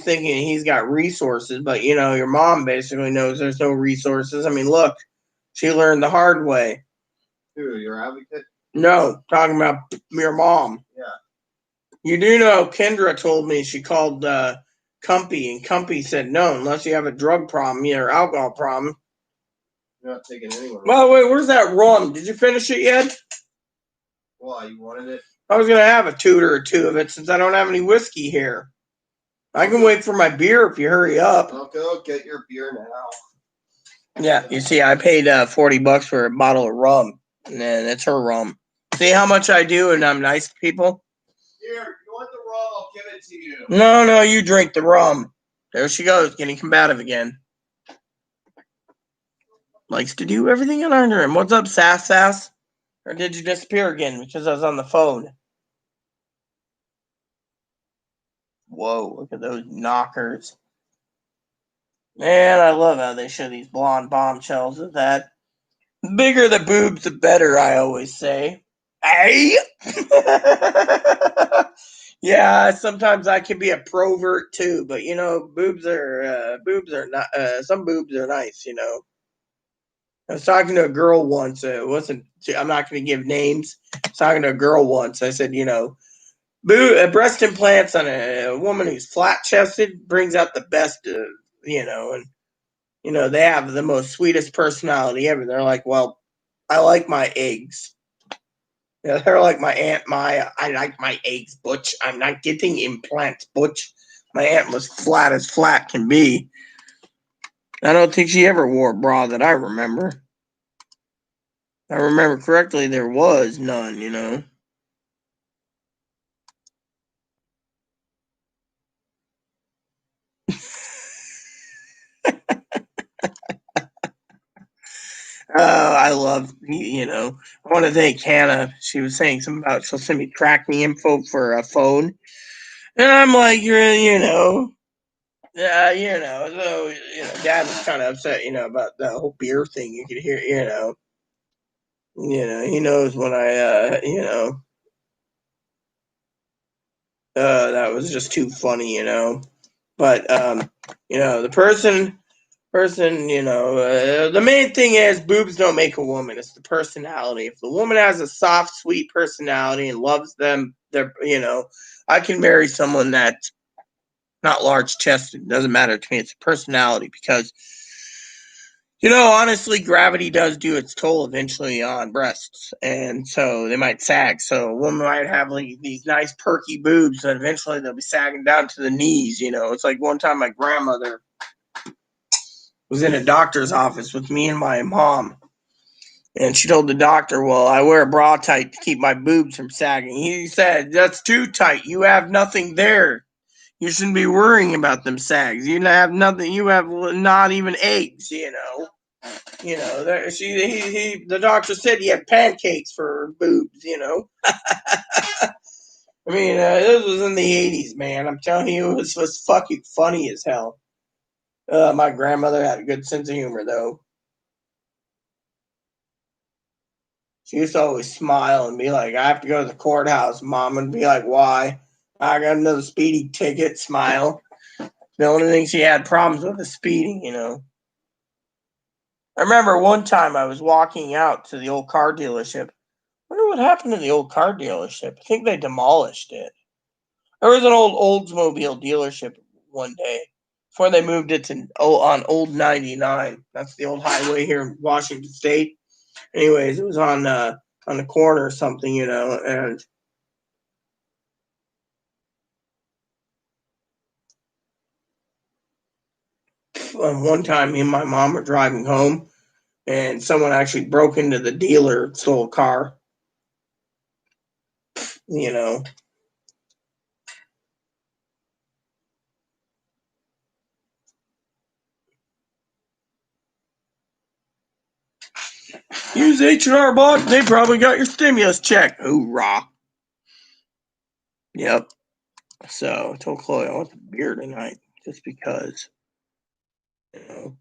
thinking he's got resources, but your mom basically knows there's no resources. I mean, look, she learned the hard way. Who, your advocate? No, talking about your mom. Yeah. You do know Kendra told me she called Cumpy, and Cumpy said no, unless you have a drug problem or alcohol problem. You're not taking anyone. By the way, where's that rum? Did you finish it yet? Why, you wanted it? I was going to have a tooter or two of it since I don't have any whiskey here. I can wait for my beer if you hurry up. I'll go get your beer now. Yeah, you see, I paid $40 for a bottle of rum, and it's her rum. See how much I do, and I'm nice to people? Here, you want the rum, I'll give it to you. No, you drink the rum. There she goes, getting combative again. Likes to do everything under him. What's up, Sass? Or did you disappear again because I was on the phone? Whoa, look at those knockers. Man, I love how they show these blonde bombshells of that. The bigger the boobs, the better, I always say. Hey! Yeah, sometimes I can be a provert too, but boobs are not. Some boobs are nice, I was talking to a girl once. I'm not going to give names. I was talking to a girl once. I said, breast implants on a woman who's flat chested brings out the best, and they have the most sweetest personality ever. They're like, well, I like my eggs. Yeah, they're like my Aunt Maya. I like my eggs, Butch. I'm not getting implants, Butch. My aunt was flat as flat can be. I don't think she ever wore a bra that I remember. If I remember correctly, there was none, I love, I want to thank Hannah. She was saying something about she'll send me tracking info for a phone. And I'm like, so, Dad was kind of upset, about the whole beer thing. You could hear, he knows when that was just too funny, But, the person, the main thing is boobs don't make a woman. It's the personality. If the woman has a soft, sweet personality and loves them, I can marry someone that's not large chested. It doesn't matter to me. It's a personality because You know, honestly, gravity does do its toll eventually on breasts, and so they might sag. So a woman might have like these nice perky boobs, and eventually they'll be sagging down to the knees. You know, it's like one time my grandmother was in a doctor's office with me and my mom, and she told the doctor, "Well, I wear a bra tight to keep my boobs from sagging." He said, "That's too tight. You have nothing there. You shouldn't be worrying about them sags. You have nothing. You have not even eggs. You know." You know, the doctor said he had pancakes for boobs. You know, I mean, this was in the '80s, man. I'm telling you, it was fucking funny as hell. My grandmother had a good sense of humor, though. She used to always smile and be like, "I have to go to the courthouse." Mom would be like, "Why?" "I got another speeding ticket." Smile. The only thing she had problems with is speeding. You know. I remember one time I was walking out to the old car dealership. I wonder what happened to the old car dealership. I think they demolished it. There was an old Oldsmobile dealership one day before they moved it to on Old 99. That's the old highway here in Washington State. Anyways, it was on the corner or something, you know. And one time, me and my mom were driving home, and someone actually broke into the dealer, stole a car. You know, use H&R Block. They probably got your stimulus check. Hoorah! Yep. So I told Chloe I want the beer tonight, just because. You know.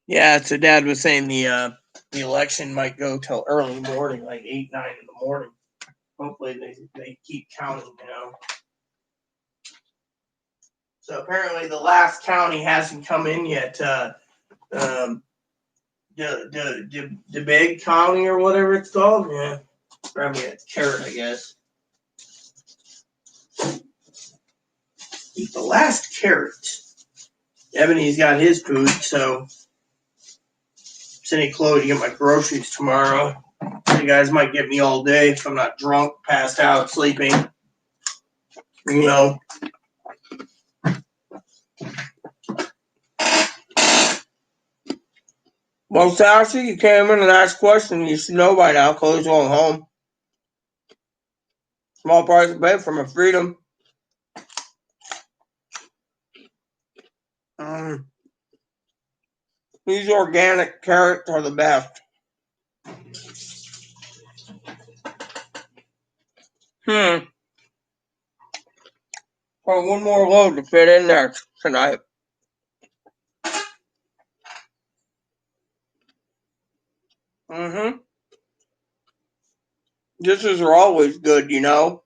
Yeah, so Dad was saying the election might go till early morning, like 8, 9 in the morning. Hopefully they keep counting, you know. So apparently the last county hasn't come in yet. Um, the big county or whatever it's called. Yeah, grab me a carrot, I guess. Eat the last carrot. Ebony's got his food, so sending Chloe to get my groceries tomorrow. You guys might get me all day if I'm not drunk, passed out, sleeping. You know. Well, Sassy, you came in and asked questions. You should know by now. Chloe's going home. Small price to pay for my freedom. These organic carrots are the best. Hmm. Oh, one more load to fit in there tonight. Mm-hmm. Dishes are always good, you know.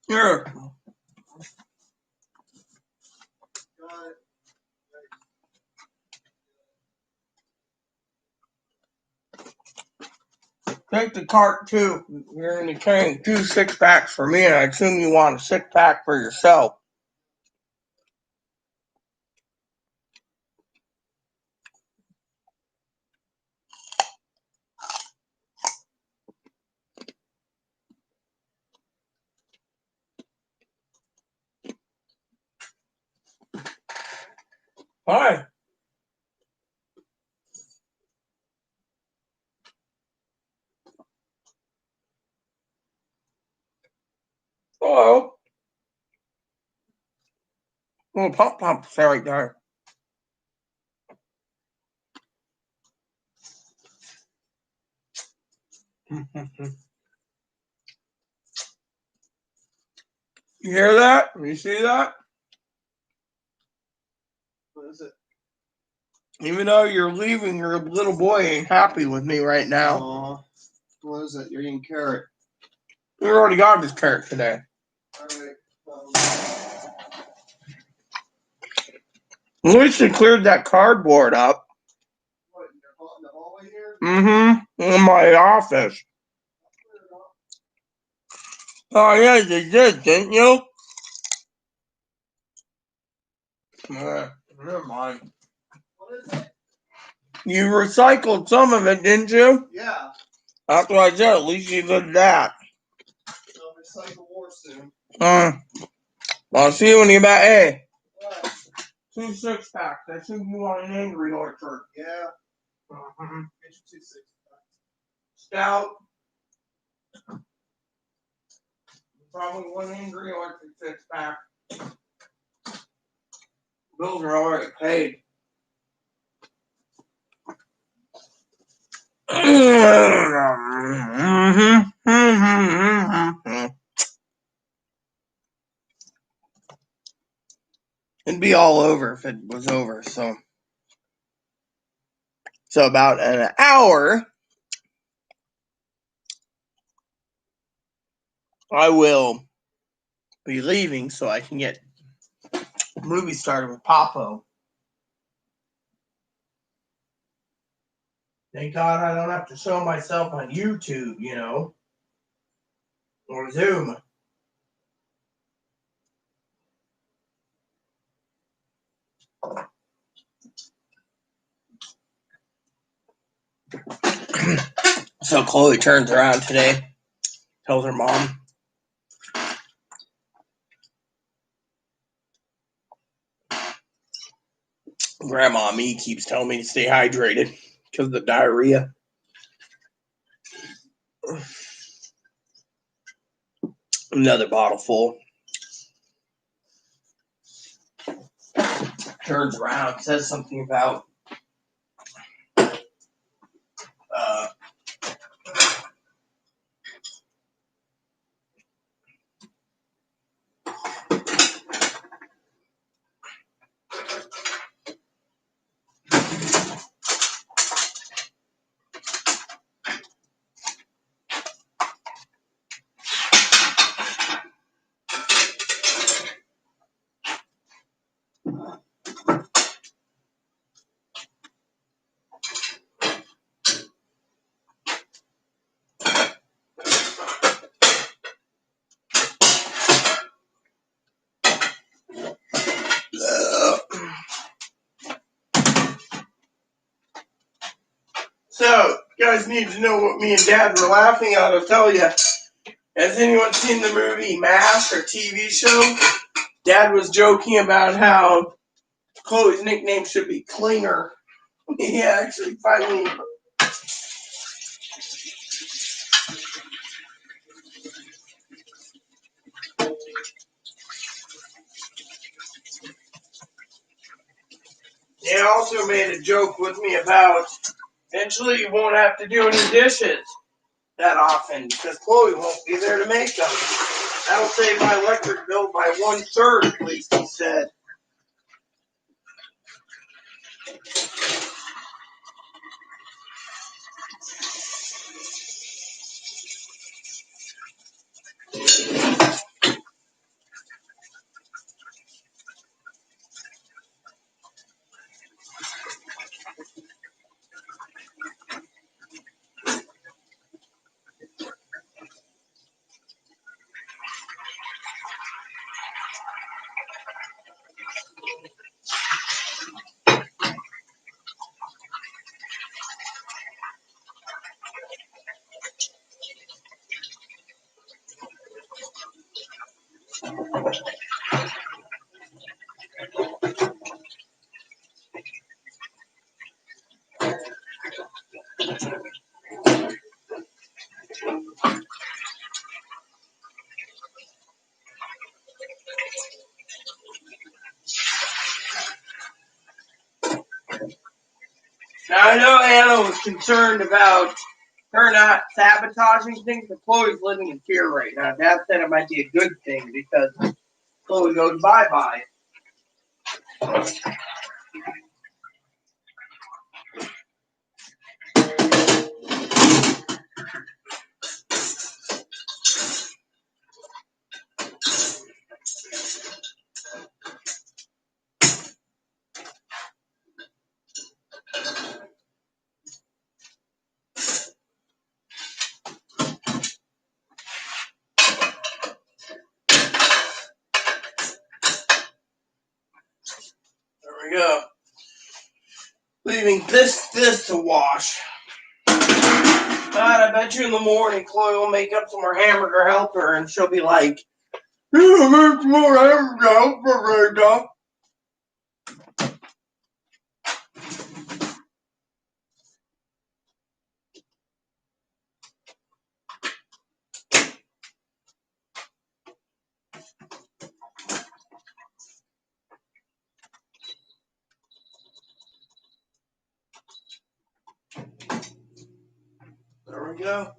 Here. Take the cart too. You're going to be carrying 2 6-packs for me, and I assume you want a 6-pack for yourself. Hi. Hello. Little pump right there. You hear that? You see that? What is it? Even though you're leaving, your little boy ain't happy with me right now. Aw. What is it? You're eating carrot. We already got this carrot today. Alright. At least they cleared that cardboard up. What, in the hallway here? In my office. Oh, yeah, they did, didn't you? Never mind. What is it? You recycled some of it, didn't you? Yeah. That's what I said. At least you did that. I'll recycle more soon. I'll see you when you're back. Hey, What? 2 6-packs. I think you want an Angry Orchard. Yeah. Mm-hmm. Get your 2 6-packs. Stout. Probably one Angry Orchard 6-pack. Bills are already paid. It'd be all over if it was over. So about an hour, I will be leaving so I can get a movie started with Papo. Thank God I don't have to show myself on YouTube, or Zoom. So Chloe turns around today, tells her mom, Grandma me keeps telling me to stay hydrated because of the diarrhea. Another bottle full. Turns around, says something about So, you guys need to know what me and Dad were laughing at. I'll tell you. Has anyone seen the movie Mask or TV show? Dad was joking about how Chloe's nickname should be Clinger. He actually finally. He also made a joke with me about eventually you won't have to do any dishes that often because Chloe won't be there to make them. That'll save my electric bill by 1/3, at least, he said. I know Anna was concerned about her not sabotaging things, but Chloe's living in fear right now. Dad said it might be a good thing because Chloe goes bye-bye. There we go. Leaving this to wash. God, I bet you in the morning Chloe will make up some more hamburger helper and she'll be like, "You make more hamburger helper right now." There we go.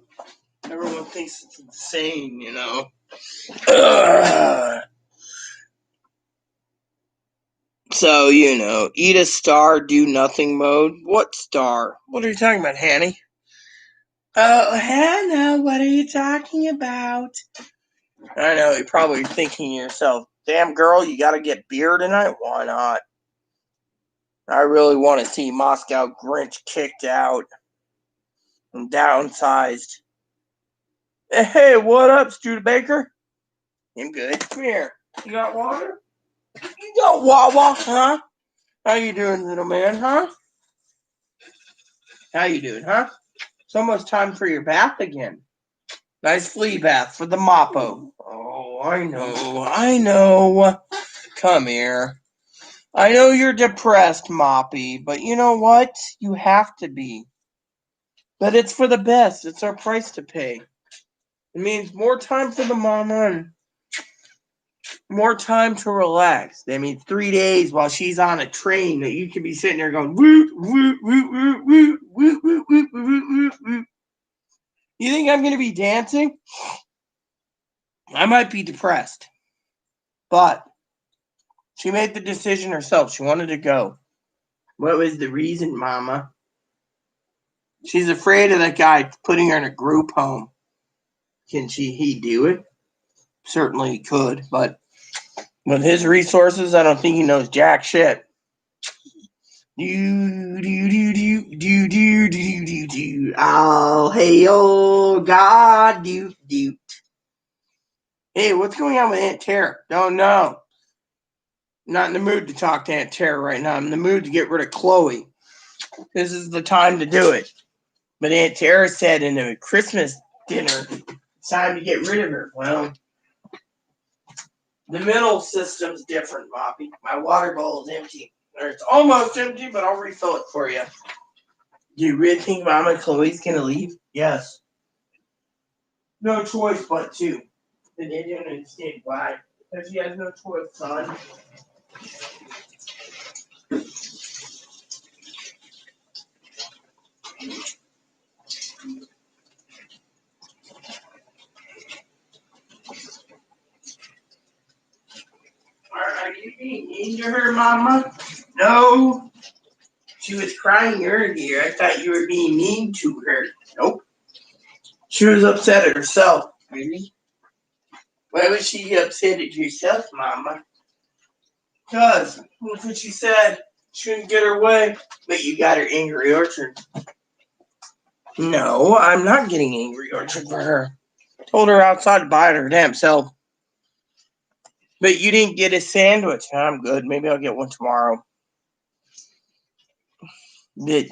Everyone thinks it's insane, you know. So, you know, eat a star, do nothing mode. What star? What are you talking about, Hanny? Oh, Hannah, what are you talking about? I know, you're probably thinking to yourself, damn girl, you gotta get beer tonight? Why not? I really want to see Moscow Grinch kicked out and downsized. Hey, what up, Studebaker? I'm good. Come here. You got water? You got Wawa, huh? How you doing, little man, huh? How you doing, huh? It's almost time for your bath again. Nice flea bath for the Moppo. Oh, I know. Come here. I know you're depressed, Moppy, but you know what? You have to be. But it's for the best. It's our price to pay. It means more time for the mama and more time to relax. That means 3 days while she's on a train that you could be sitting there going, woot, woot, woot, woot, woot, woot, woot, woot, woot, woot, woot. You think I'm going to be dancing? I might be depressed. But she made the decision herself. She wanted to go. What was the reason, Mama? She's afraid of that guy putting her in a group home. Can he do it? Certainly he could, but with his resources, I don't think he knows jack shit. Oh, hey, oh, God, do. Hey, what's going on with Aunt Tara? Don't know. I'm not in the mood to talk to Aunt Tara right now. I'm in the mood to get rid of Chloe. This is the time to do it. But Aunt Tara said in a Christmas dinner, it's time to get rid of her. Well, the middle system's different, Moppy. My water bowl is empty. Or it's almost empty, but I'll refill it for you. Do you really think Mama Chloe's going to leave? Yes. No choice but to. And they don't understand why. Because she has no choice, son. Are you being mean to her, Mama? No. She was crying earlier. I thought you were being mean to her. Nope. She was upset at herself. Really? Why was she upset at herself, Mama? Because, look what she said. She couldn't get her way. But you got her Angry Orchard. No, I'm not getting Angry Orchard for her. Told her outside to buy it her damn self. But you didn't get a sandwich. I'm good. Maybe I'll get one tomorrow. But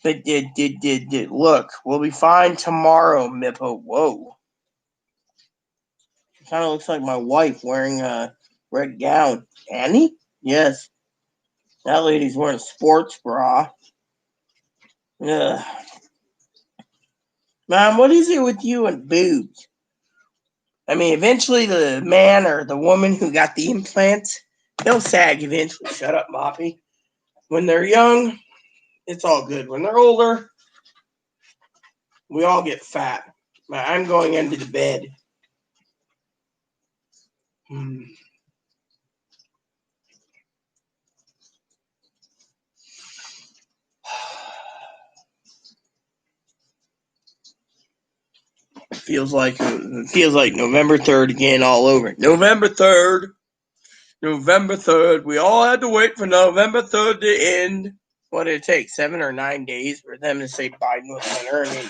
look, we'll be fine tomorrow, Mippo. Whoa. Kind of looks like my wife wearing a red gown. Annie? Yes. That lady's wearing a sports bra. Ugh. Mom, what is it with you and boobs? I mean, eventually the man or the woman who got the implants, they'll sag eventually. Shut up, Moppy. When they're young, It's all good. When they're older, we all get fat. I'm going into the bed. Feels like November 3rd again all over. November 3rd. November 3rd. We all had to wait for November 3rd to end. What did it take? 7 or 9 days for them to say Biden was winner? I mean,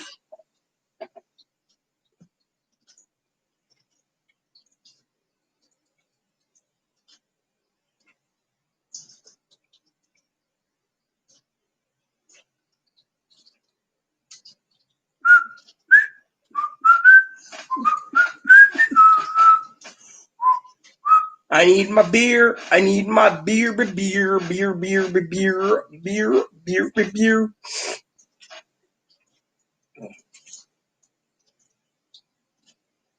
I need my beer. I need my beer.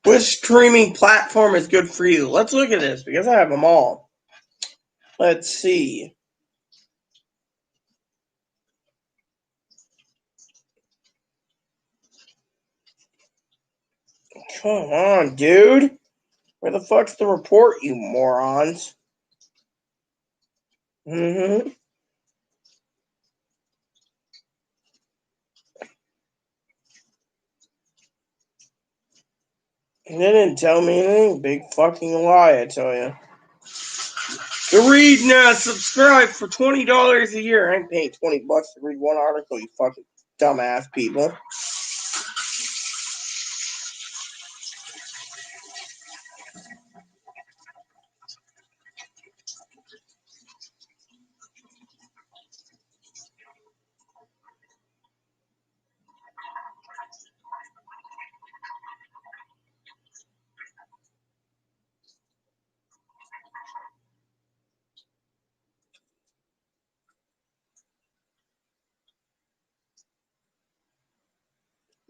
Which streaming platform is good for you? Let's look at this because I have them all. Let's see. Come on, dude. Where the fuck's the report, you morons? Mm-hmm. They didn't tell me anything. Big fucking lie, I tell you. To read now, subscribe for $20 a year. I ain't paying $20 to read one article, you fucking dumbass people.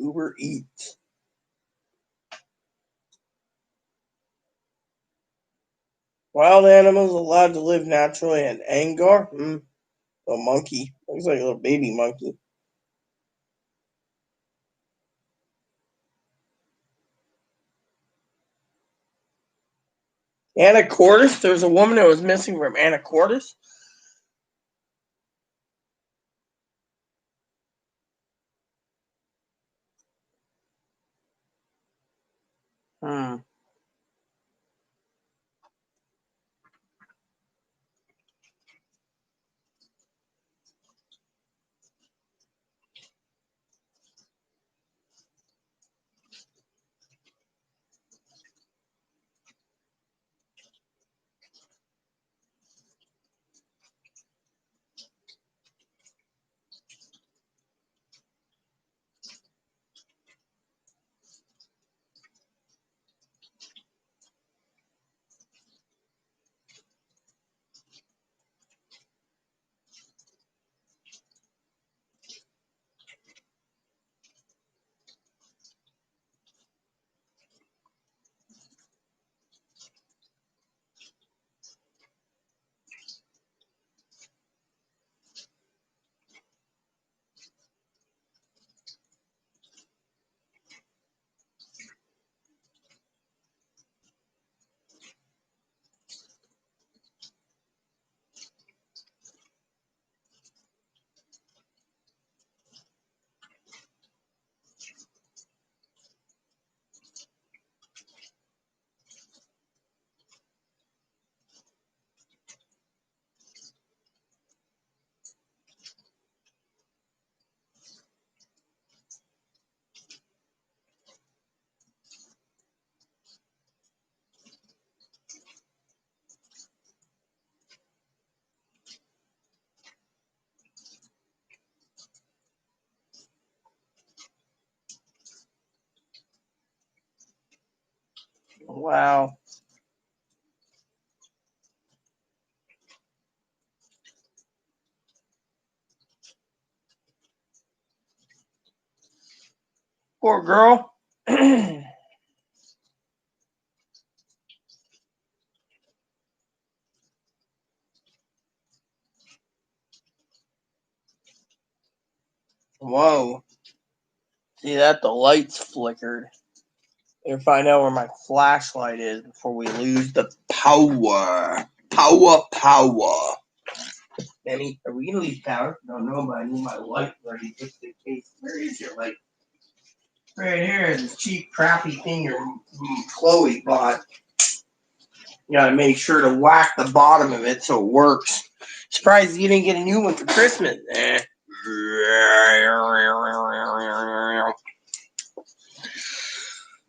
Uber Eats. Wild animals allowed to live naturally in Angkor? A monkey. Looks like a little baby monkey. Anacortes? There's a woman that was missing from Anacortes? Wow. Poor girl. Whoa. See that? The lights flickered. Better find out where my flashlight is before we lose the power. Power. Benny, are we going to lose power? I don't know, but I need my light ready just in case. Where is your light? Right here, this cheap, crappy thing your Chloe bought. You gotta make sure to whack the bottom of it so it works. Surprised you didn't get a new one for Christmas.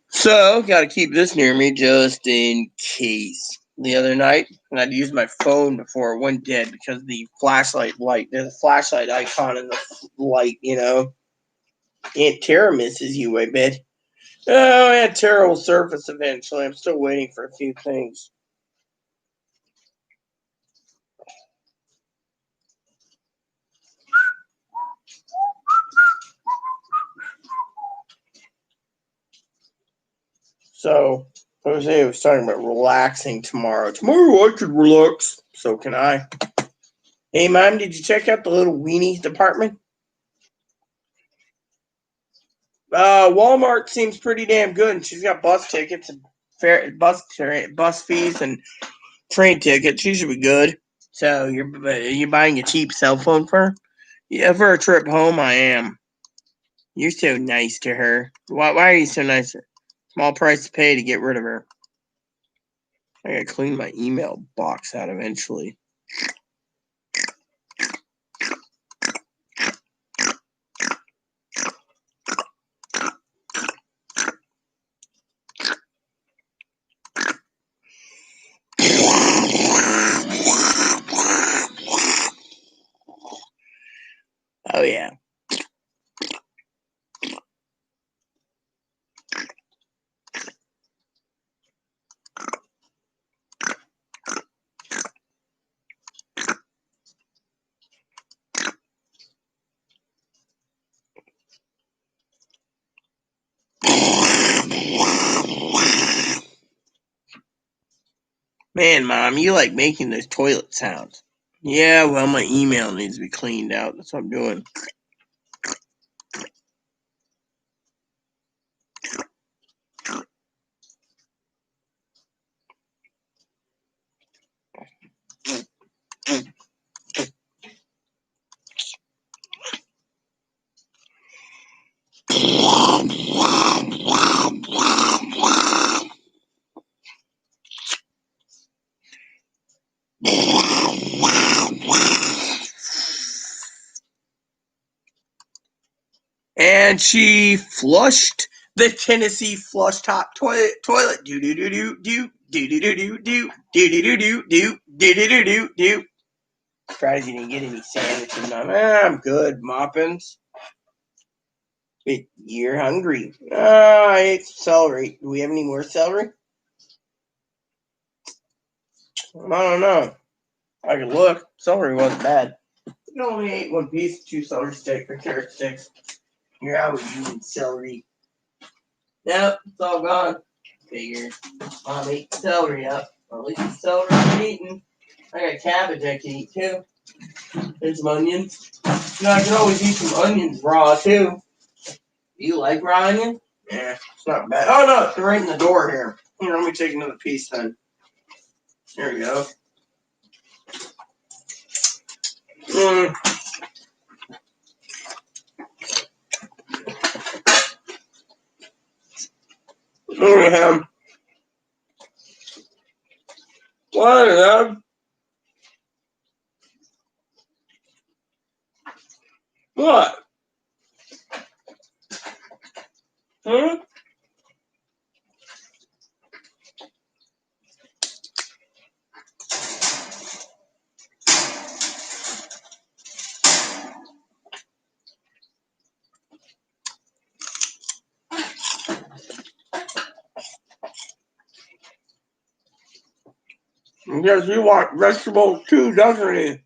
So, gotta keep this near me just in case. The other night, and I'd use my phone before it went dead because the flashlight light, there's a flashlight icon in the light, you know. Aunt Tara misses you, I bet. Oh, Aunt Tara will surface eventually. I'm still waiting for a few things. So, Jose was talking about relaxing tomorrow. Tomorrow I could relax. So can I. Hey, Mom, did you check out the little weenies department? Walmart seems pretty damn good, and she's got bus tickets and bus fees and train tickets. She should be good. So you're buying a cheap cell phone for her? Yeah, for a trip home, I am. You're so nice to her. Why are you so nice? Small price to pay to get rid of her. I gotta clean my email box out eventually. Oh yeah. Man, Mom, you like making those toilet sounds. Yeah, well, my email needs to be cleaned out. That's what I'm doing. And she flushed the Tennessee flush top toilet. Do do do do do do do do do do do do do do do do do do. Surprised you didn't get any sandwiches, Mom. I'm good, Moppins. But you're hungry. I ate celery. Do we have any more celery? I don't know. I could look. Celery wasn't bad. You only ate one piece, 2 celery sticks or carrot sticks. You're out eating celery. Nope, it's all gone. Figured. Mom ate the celery up. At least the celery I'm eating. I got cabbage I can eat too. And some onions. You know, I can always eat some onions raw too. Do you like raw onion? Yeah, it's not bad. Oh no, they're right in the door here. Here, let me take another piece then. There we go. Ham. What, Ham? What? Hmm? Because you want vegetables too, doesn't he?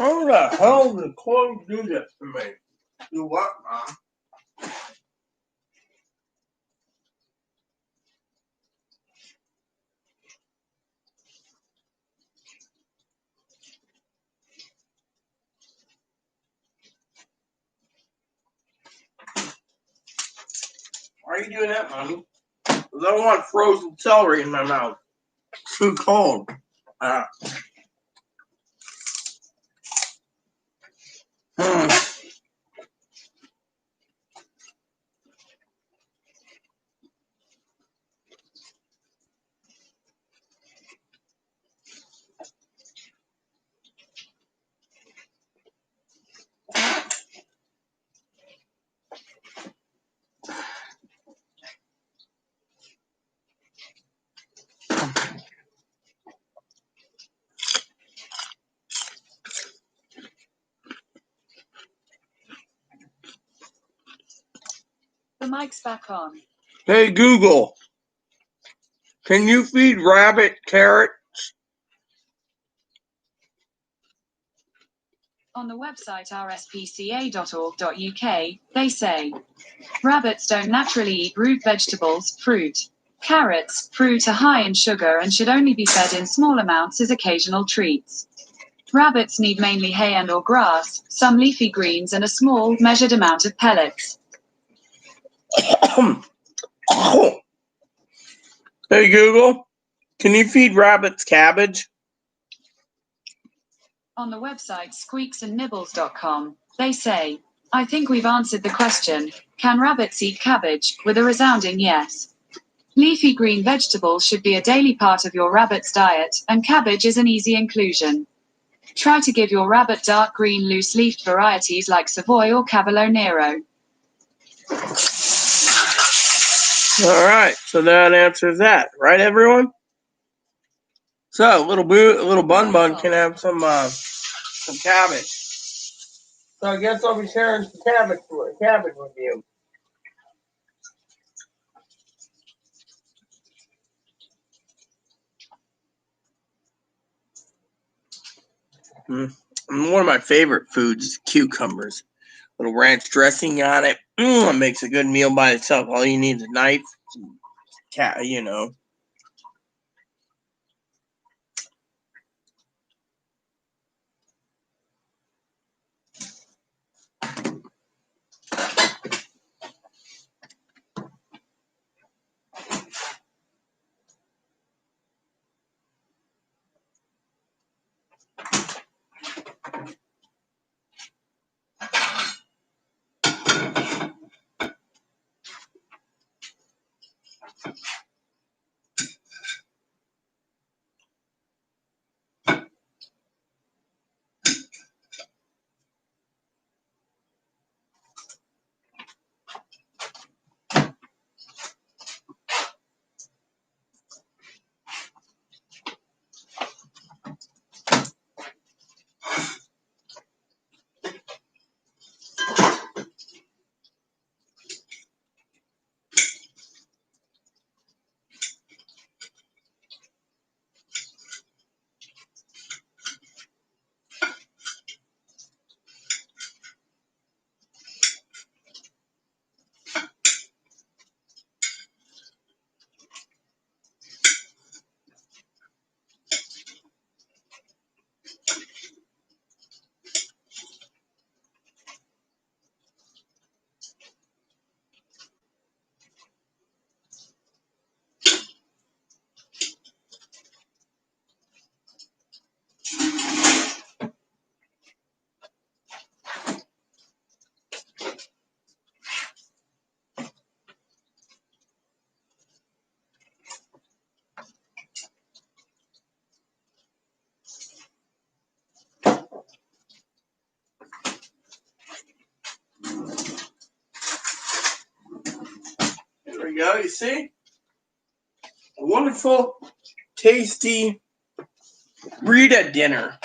How the hell did Chloe do this to me? Do what, Mom? Why are you doing that, Mommy? Because I don't want frozen celery in my mouth. It's too cold. Hmm. The mic's back on. Hey, Google. Can you feed rabbit carrot? On the website rspca.org.uk, they say, rabbits don't naturally eat root vegetables, fruit. Carrots, fruit are high in sugar and should only be fed in small amounts as occasional treats. Rabbits need mainly hay and or grass, some leafy greens and a small, measured amount of pellets. Hey, Google. Can you feed rabbits cabbage? On the website squeaksandnibbles.com, they say, I think we've answered the question, can rabbits eat cabbage, with a resounding yes. Leafy green vegetables should be a daily part of your rabbit's diet, and cabbage is an easy inclusion. Try to give your rabbit dark green loose-leafed varieties like Savoy or Cavolo Nero. All right, so that answers that, right, everyone? So little bun can have some cabbage. So I guess I'll be sharing some cabbage with you. One of my favorite foods is cucumbers. Little ranch dressing on it. It makes a good meal by itself. All you need is a knife, some There we go. You see? A wonderful, tasty Rita dinner.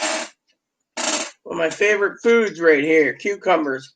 One of my favorite foods right here. Cucumbers.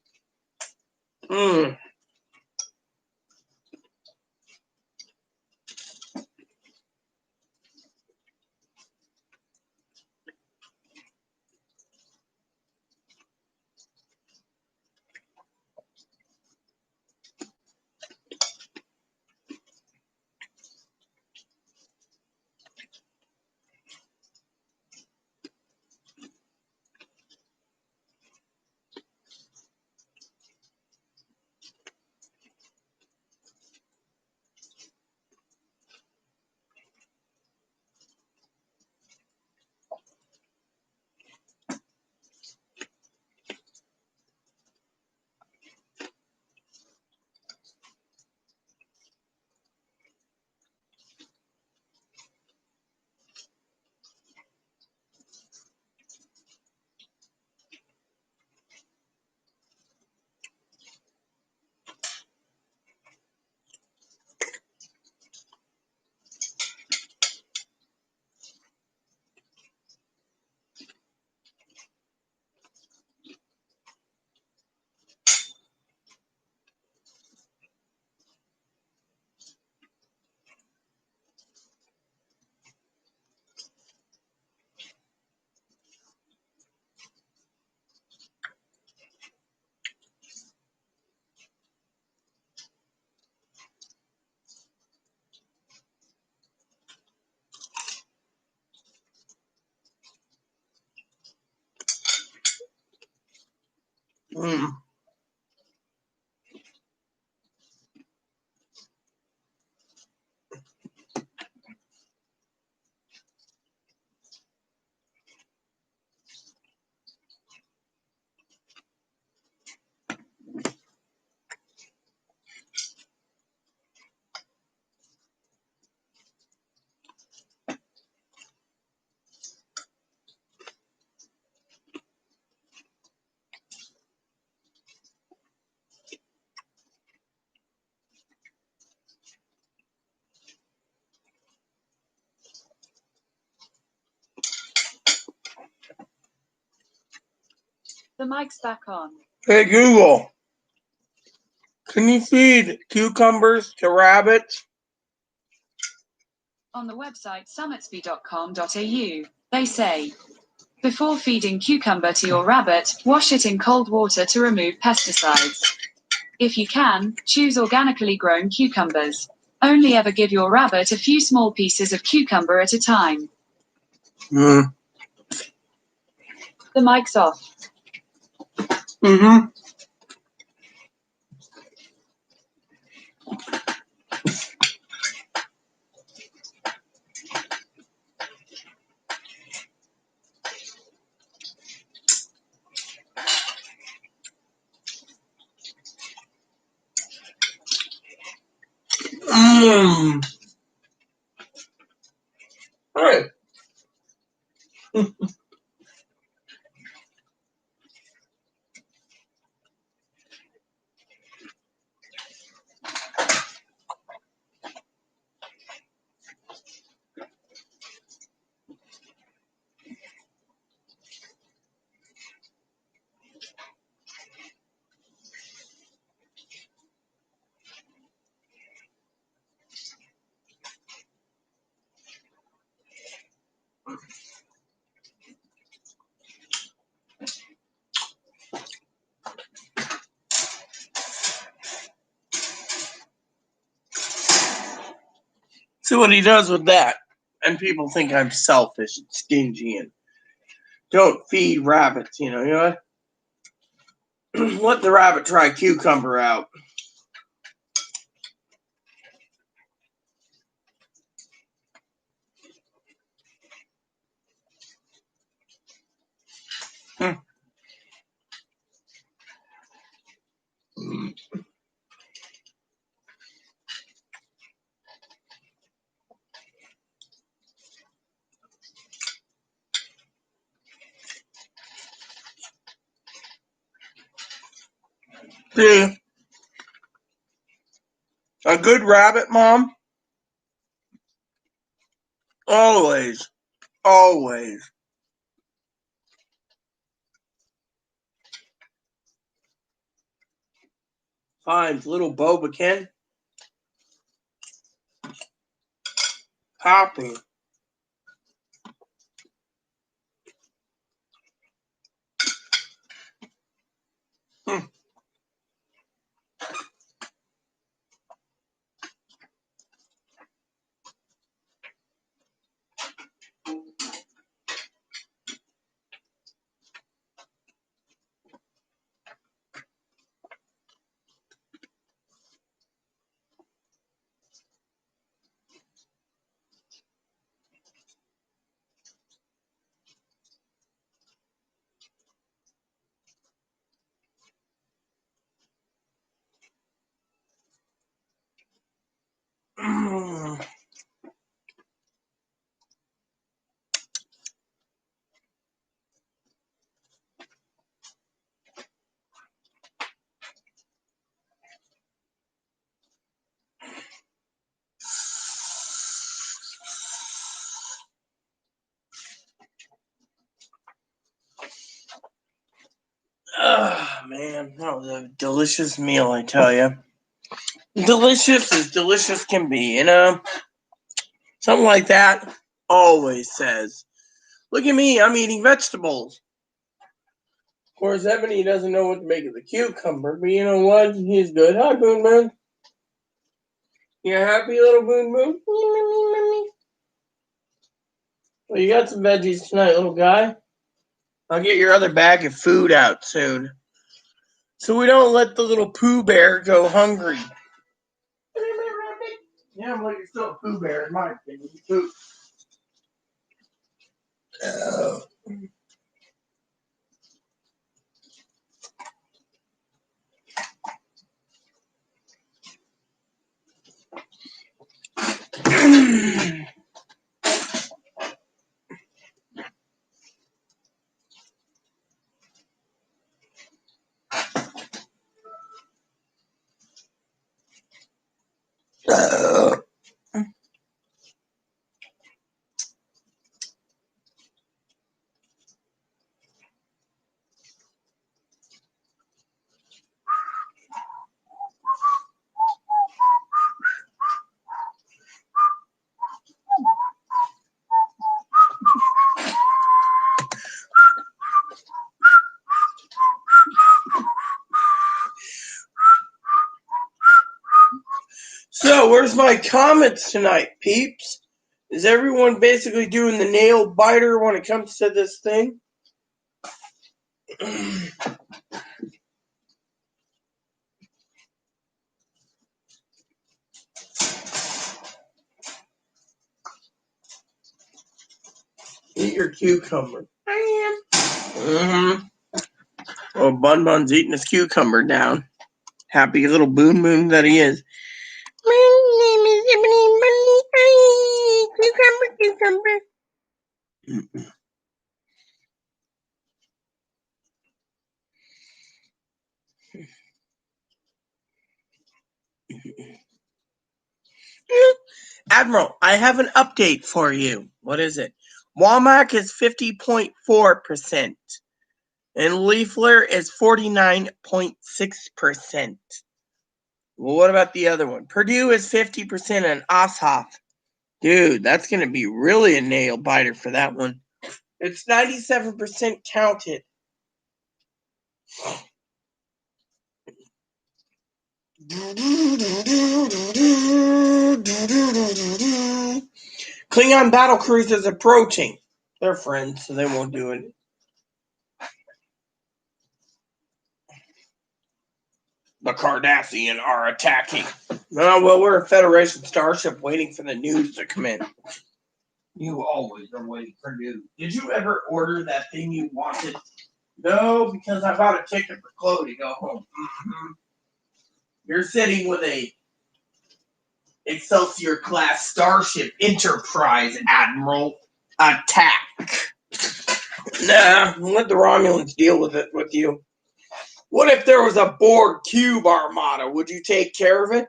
Mm. The mic's back on. Hey Google, can you feed cucumbers to rabbits? On the website summitsby.com.au, they say, before feeding cucumber to your rabbit, wash it in cold water to remove pesticides. If you can, choose organically grown cucumbers. Only ever give your rabbit a few small pieces of cucumber at a time. Mm. The mic's off. Mm-hmm. Mm. All right. See what he does with that. And people think I'm selfish and stingy and don't feed rabbits, you know what? Let the rabbit try cucumber out. Hmm. See, a good rabbit mom always finds little Bobakin happy. Hmm. Mm. Man, that was a delicious meal, I tell you. Delicious as delicious can be, you know? Something like that always says, look at me, I'm eating vegetables. Of course, Ebony doesn't know what to make of the cucumber, but you know what? He's good. Hi, Boon Boon. You happy, little Boon Boon? Well, you got some veggies tonight, little guy. I'll get your other bag of food out soon. so we don't let the little Pooh Bear go hungry. Yeah, I'm like you're still a Pooh Bear in my opinion. Pooh. So, where's my comments tonight, peeps? Is everyone basically doing the nail biter when it comes to this thing? Eat your cucumber. I am. Oh, Bun Bun's eating his cucumber down. Happy little boon boon that he is. My name is Ebony Bunny. Cucumber. Admiral, I have an update for you. What is it? Walmart is 50.4%. And Leafler is 49.6%. Well, what about the other one? Purdue is 50% and Oshoff. Dude, that's going to be really a nail biter for that one. It's 97% counted. Klingon battle cruise is approaching. They're friends, so they won't do it. The Cardassian are attacking. Oh, well, we're a Federation starship waiting for the news to come in. You always are waiting for news. Did you ever order that thing you wanted? No, because I bought a ticket for Chloe to go home. Mm-hmm. You're sitting with a Excelsior class starship Enterprise, Admiral. Attack. Nah, let the Romulans deal with it with you. What if there was a Borg cube armada? Would you take care of it?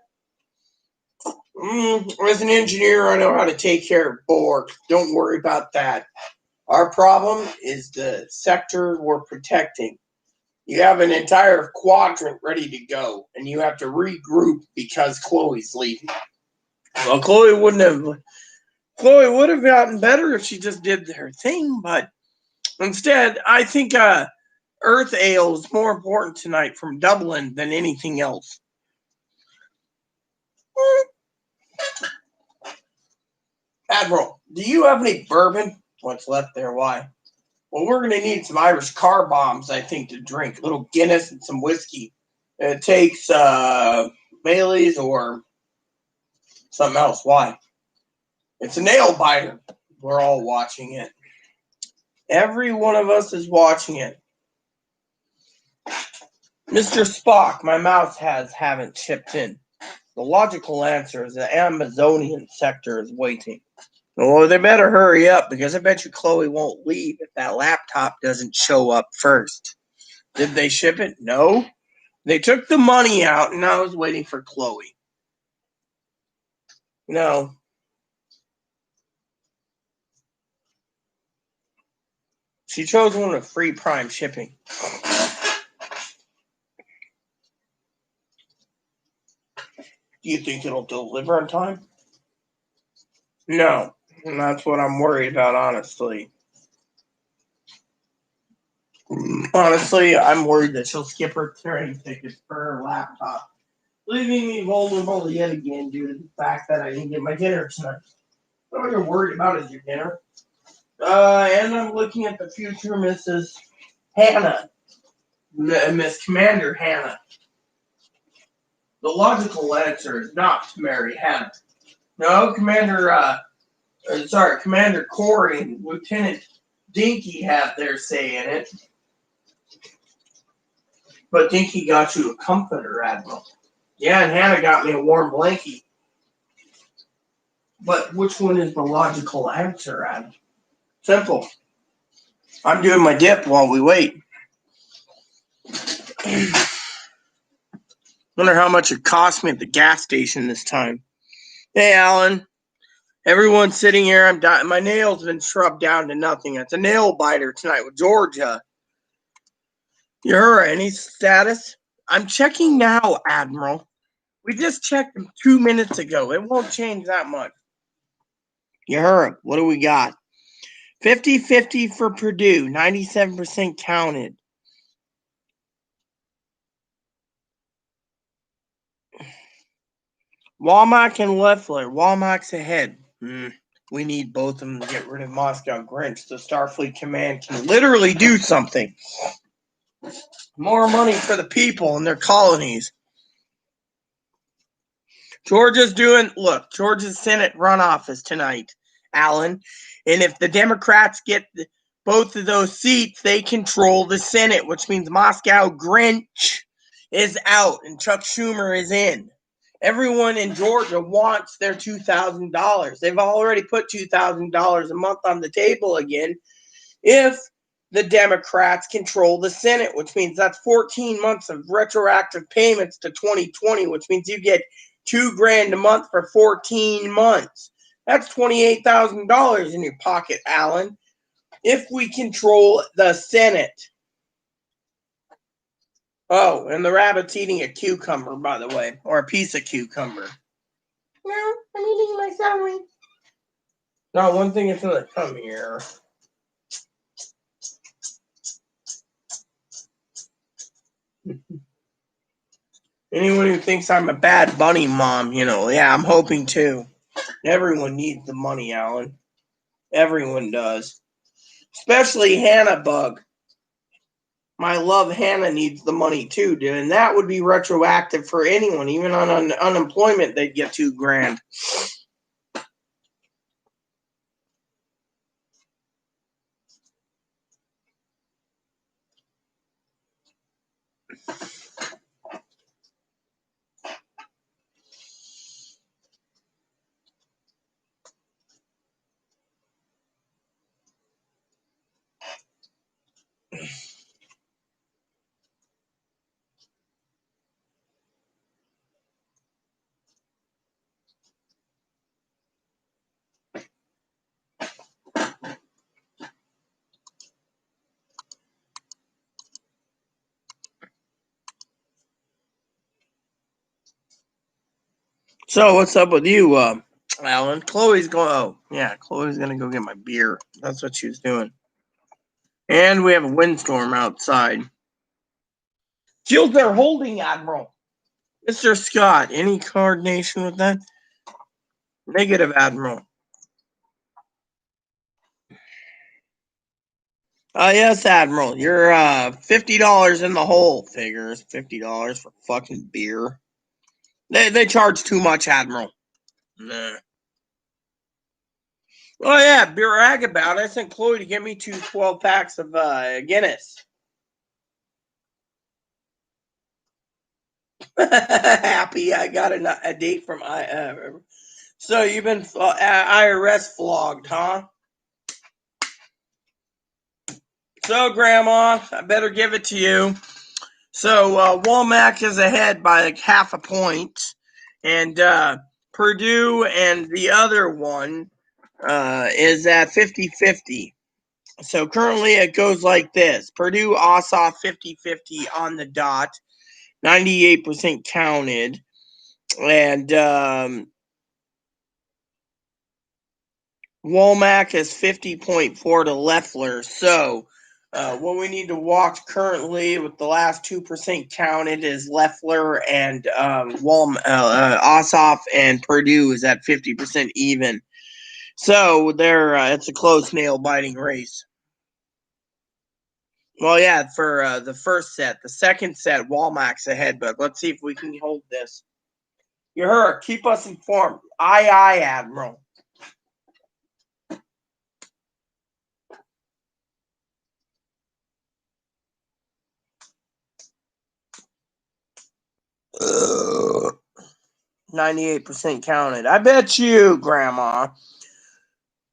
As an engineer, I know how to take care of Borg. Don't worry about that. Our problem is the sector we're protecting. You have an entire quadrant ready to go, and you have to regroup because Chloe's leaving. Well, Chloe would have gotten better if she just did her thing, but instead, I think Earth Ale is more important tonight from Dublin than anything else. Admiral, do you have any bourbon? What's left there? Why? Well, we're going to need some Irish car bombs, I think, to drink. A little Guinness and some whiskey. It takes Bailey's or something else. Why? It's a nail biter. We're all watching it. Every one of us is watching it. Mr. Spock, my mouse haven't chipped in. The logical answer is the Amazonian sector is waiting. Well, they better hurry up because I bet you Chloe won't leave if that laptop doesn't show up first. Did they ship it? No. They took the money out and I was waiting for Chloe. No. She chose one with free Prime shipping. Do you think it'll deliver on time? No. And that's what I'm worried about, honestly. Honestly, I'm worried that she'll skip her train tickets for her laptop, leaving me vulnerable yet again due to the fact that I didn't get my dinner tonight. All you're worried about is your dinner. And I'm looking at the future Mrs. Hannah. Miss Commander Hannah. The logical answer is not to marry Hannah. No, Commander Corey and Lieutenant Dinky have their say in it. But Dinky got you a comforter, Admiral. Yeah, and Hannah got me a warm blankie. But which one is the logical answer, Admiral? Simple. I'm doing my dip while we wait. Wonder how much it cost me at the gas station this time. Hey, Alan. Everyone's sitting here. I'm dying. My nails been shrubbed down to nothing. It's a nail biter tonight with Georgia. You heard any status? I'm checking now, Admiral. We just checked them 2 minutes ago. It won't change that much. You heard. What do we got? 50-50 for Purdue. 97% counted. Womack and Leffler. Womack's ahead. We need both of them to get rid of Moscow Grinch. The Starfleet Command can literally do something. More money for the people and their colonies. Georgia's Senate runoff is tonight, Alan. And if the Democrats get both of those seats, they control the Senate, which means Moscow Grinch is out and Chuck Schumer is in. Everyone in Georgia wants their $2,000. They've already put $2,000 a month on the table again. If the Democrats control the Senate, which means that's 14 months of retroactive payments to 2020, which means you get $2,000 a month for 14 months. That's $28,000 in your pocket, Alan. If we control the Senate. Oh, and the rabbit's eating a cucumber, by the way, or a piece of cucumber. No, I'm eating my celery. Not one thing is going to come here. Anyone who thinks I'm a bad bunny mom, yeah, I'm hoping too. Everyone needs the money, Alan. Everyone does. Especially Hannah Bug. My love Hannah needs the money too, dude. And that would be retroactive for anyone. Even on unemployment, they'd get $2,000. So what's up with you, Alan? Chloe's going to go get my beer. That's what she was doing. And we have a windstorm outside. Shields are holding, Admiral. Mr. Scott, any coordination with that? Negative, Admiral. Yes, Admiral. You're $50 in the hole. Figures $50 for fucking beer. They charge too much, Admiral. Nah. Oh yeah, brag about it. I sent Chloe to get me 2 12-packs of Guinness. Happy I got a date from So you've been IRS flogged, huh? So Grandma, I better give it to you. So Womack is ahead by like half a point, and Purdue and the other one is at 50-50. So currently it goes like this. Purdue Ossoff 50-50 on the dot, 98% counted. And Womack is 50.4 to Leffler. So what we need to watch currently with the last 2% counted is Leffler and Ossoff, and Purdue is at 50% even. So it's a close nail-biting race. Well, yeah, for the first set. The second set, Walmart's ahead, but let's see if we can hold this. You heard. Keep us informed. Aye, Admiral. Ugh. 98% counted. I bet you, Grandma,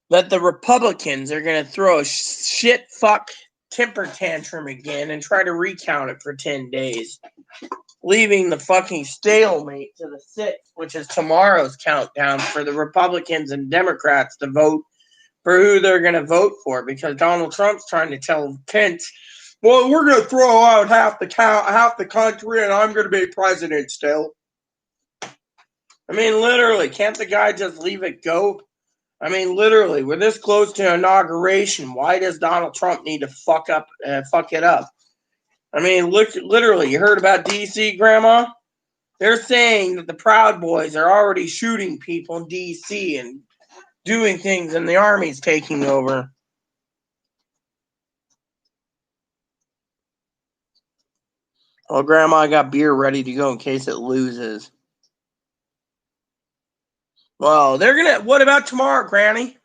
that the Republicans are going to throw a shit fuck temper tantrum again and try to recount it for 10 days, leaving the fucking stalemate to the 6th, which is tomorrow's countdown for the Republicans and Democrats to vote for who they're going to vote for, because Donald Trump's trying to tell Pence, well, we're going to throw out half the country, and I'm going to be president still. I mean, literally, can't the guy just leave it go? I mean, literally, we're this close to inauguration. Why does Donald Trump need to fuck it up? I mean, look, literally, you heard about D.C., Grandma? They're saying that the Proud Boys are already shooting people in D.C. and doing things, and the Army's taking over. Well, Grandma, I got beer ready to go in case it loses. Well, what about tomorrow, Granny?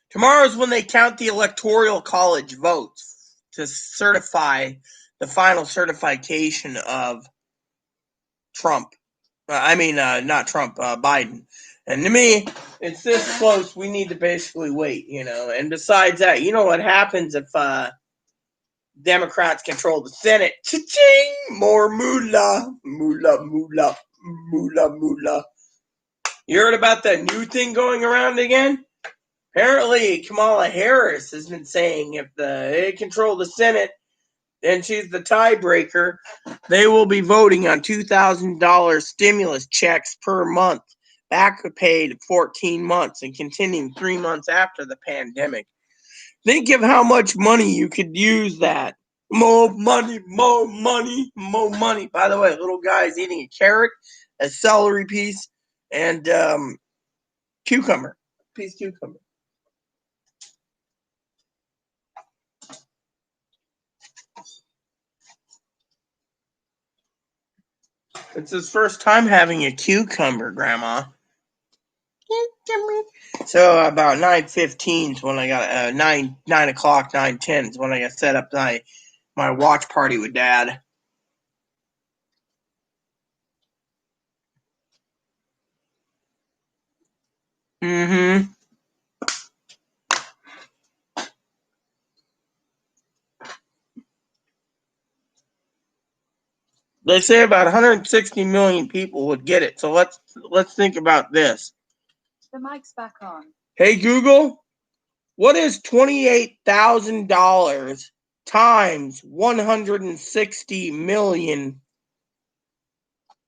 Tomorrow's when they count the Electoral College votes to certify the final certification of Trump. Not Trump, Biden. And to me, it's this close, we need to basically wait, And besides that, you know what happens if Democrats control the Senate? Cha-ching! More moolah. Moolah, moolah, moolah, moolah. You heard about that new thing going around again? Apparently, Kamala Harris has been saying if they control the Senate and she's the tiebreaker, they will be voting on $2,000 stimulus checks per month, back paid 14 months and continuing 3 months after the pandemic. Think of how much money you could use that. More money, more money, more money. By the way, little guy's eating a carrot, a celery piece, and cucumber. Piece of cucumber. It's his first time having a cucumber, Grandma. So about 9:15 is when I got 9 o'clock, 9:10 is when I got set up my watch party with Dad. Mm-hmm. They say about 160 million people would get it. So let's think about this. The mic's back on. Hey Google, what is $28,000 times 160 million?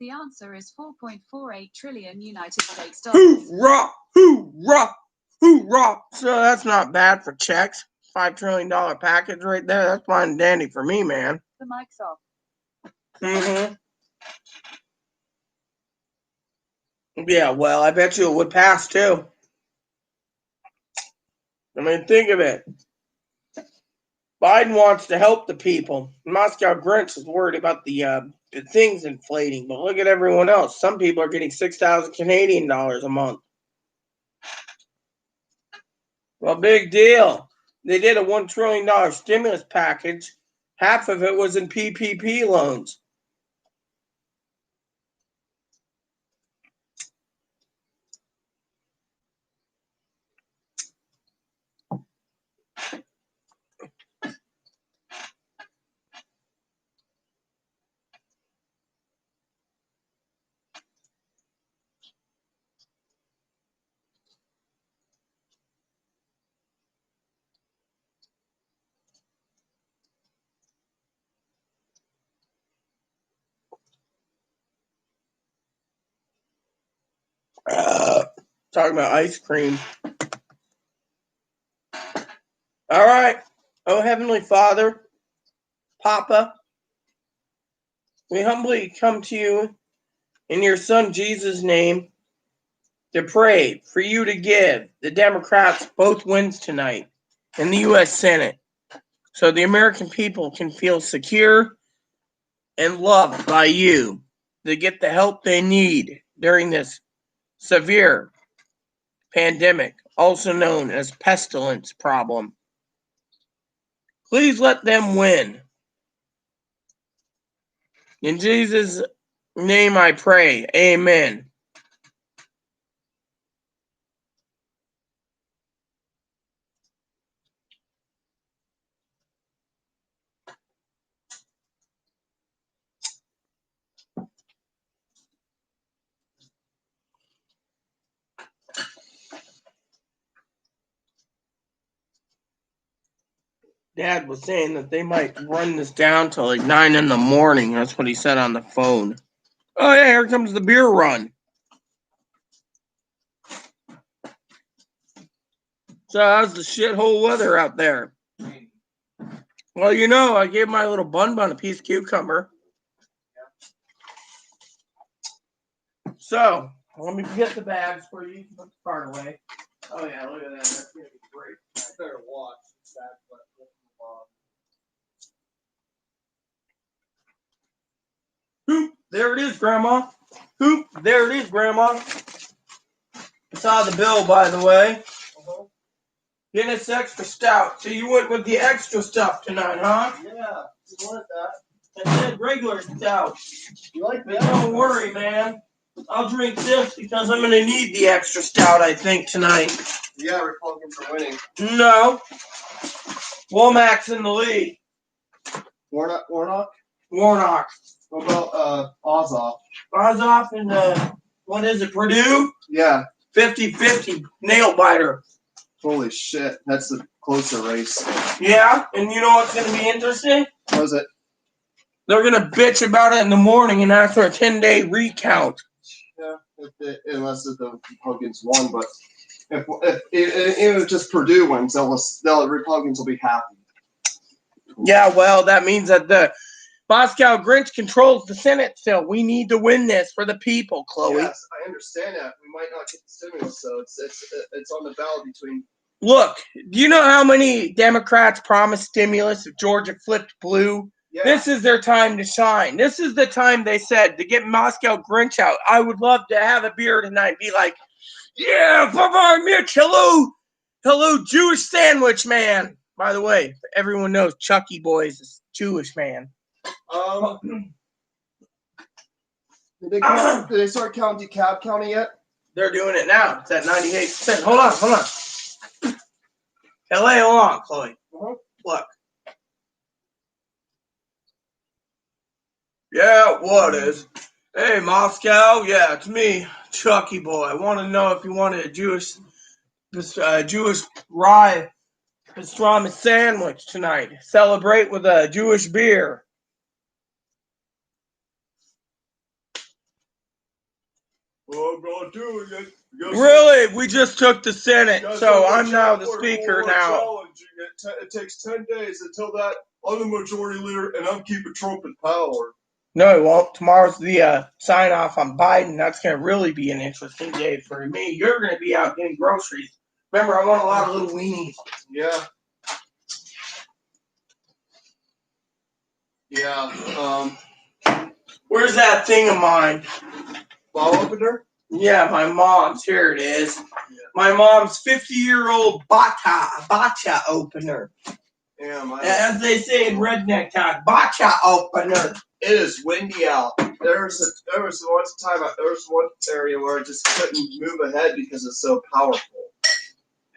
The answer is 4.48 trillion United States dollars. Hoorah! Hoorah! Hoorah! So that's not bad for checks. $5 trillion package right there. That's fine and dandy for me, man. The mic's off. Mm-hmm. Yeah, well, I bet you it would pass too. I mean, think of it. Biden wants to help the people. Moscow Grinch is worried about the things inflating, but look at everyone else. Some people are getting 6,000 Canadian dollars a month. Well, big deal. They did a $1 trillion stimulus package. Half of it was in PPP loans. Talking about ice cream. All right. Oh, Heavenly Father, Papa, we humbly come to you in your Son Jesus' name to pray for you to give the Democrats both wins tonight in the U.S. Senate. so the American people can feel secure and loved by you to get the help they need during this severe pandemic, also known as pestilence problem. Please let them win. In Jesus' name I pray. Amen. Dad was saying that they might run this down till like 9 in the morning. That's what he said on the phone. Oh yeah, here comes the beer run. So how's the shithole weather out there? Well, you know, I gave my little bun a piece of cucumber. So let me get the bags for you. Put the cart away. Oh yeah, look at that. That's gonna be great. I better watch that. Hoop, there it is, Grandma. Hoop, there it is, Grandma. I saw the bill, by the way. Guinness Extra Stout. So you went with the extra stuff tonight, huh? Yeah, you wanted that. I said regular stout. You like But that? don't worry, man. I'll drink this because I'm going to need the extra stout, I think, tonight. Yeah, Republicans are winning. No. Womack's in the lead. Warnock? Warnock. What about Ozoff? Ozoff and, what is it, Purdue? Yeah. 50-50 nail biter. Holy shit, that's the closer race. Yeah, and you know what's going to be interesting? What is it? They're going to bitch about it in the morning and ask for a 10-day recount. Yeah, unless the Republicans won, but if just Purdue wins, the Republicans will be happy. Yeah, well, that means that the Moscow Grinch controls the Senate still. We need to win this for the people, Chloe. Yes, I understand that. We might not get the stimulus, so it's on the ballot between. Look, do you know how many Democrats promised stimulus if Georgia flipped blue? Yeah. This is their time to shine. This is the time, they said, to get Moscow Grinch out. I would love to have a beer tonight and be like, yeah, Papa Mitch, hello. Hello, Jewish sandwich man. By the way, everyone knows Chucky Boy is a Jewish man. Did they start counting DeKalb County yet? They're doing it now. It's at 98%. Hold on. LA, hold on, Chloe. Look. Yeah, what is? Hey, Moscow. Yeah, it's me, Chucky Boy. I want to know if you wanted a Jewish rye pastrami sandwich tonight. Celebrate with a Jewish beer. Well, I'm not doing it. Really? We just took the Senate, so I'm now the speaker now. It takes 10 days until that I'm the majority leader and I'm keeping Trump in power. No, it won't. Tomorrow's the sign off on Biden. That's going to really be an interesting day for me. You're going to be out getting groceries. Remember, I want a lot of little weenies. Yeah. Yeah. Where's that thing of mine? Ball opener? Yeah, my mom's. Here it is. Yeah. My mom's 50-year-old bacha opener. Yeah, as they say in redneck talk, bacha opener. It is windy out. There was one area where I just couldn't move ahead because it's so powerful.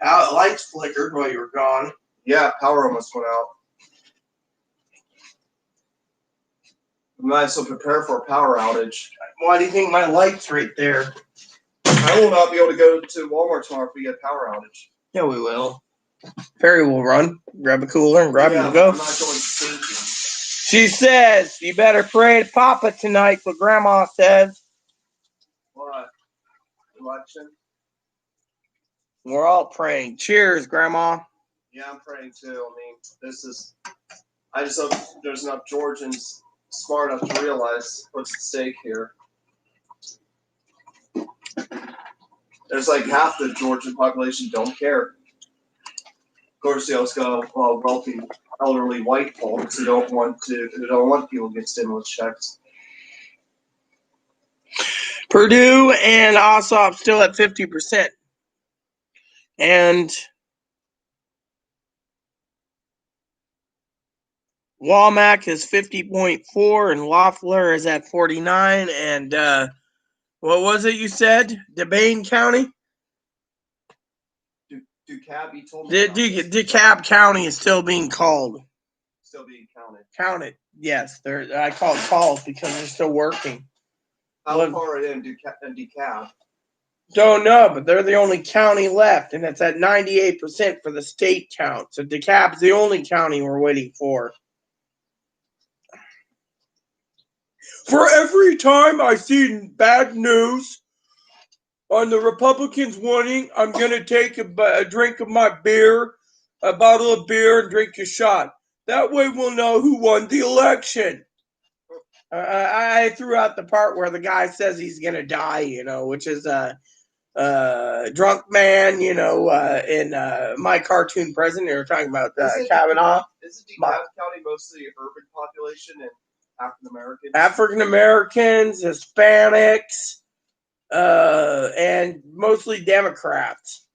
How the lights flickered while you were gone. Yeah, power almost went out. I'm not so prepared for a power outage. Why do you think my light's right there? I will not be able to go to Walmart tomorrow if we get a power outage. Yeah, we will. Perry will run, grab a cooler, and grab him to go. I'm not going to stinking. She says, you better pray to Papa tonight, what Grandma says. What? Election? We're all praying. Cheers, Grandma. Yeah, I'm praying too. I mean, I just hope there's enough Georgians smart enough to realize what's at stake here. There's like half the Georgian population don't care. Of course, they also got wealthy elderly white folks who don't want people to get stimulus checks. Purdue and Ossoff still at 50%. And Womack is 50.4 and Loeffler is at 49. And what was it you said? DeBane County? DeKalb, you told me. DeKalb County is still being called. Still being counted. Counted. Yes, I call it calls because they're still working. How far are they in DeKalb? Don't know, but they're the only county left, and it's at 98% for the state count. So DeKalb's the only county we're waiting for. For every time I see bad news on the Republicans winning, I'm going to take a drink of my beer, a bottle of beer, and drink a shot. That way we'll know who won the election. I threw out the part where the guy says he's going to die, which is drunk man, in My Cartoon President. They were talking about Kavanaugh. Isn't DeKalb County mostly urban population and African Americans? African Americans, Hispanics, and mostly Democrats.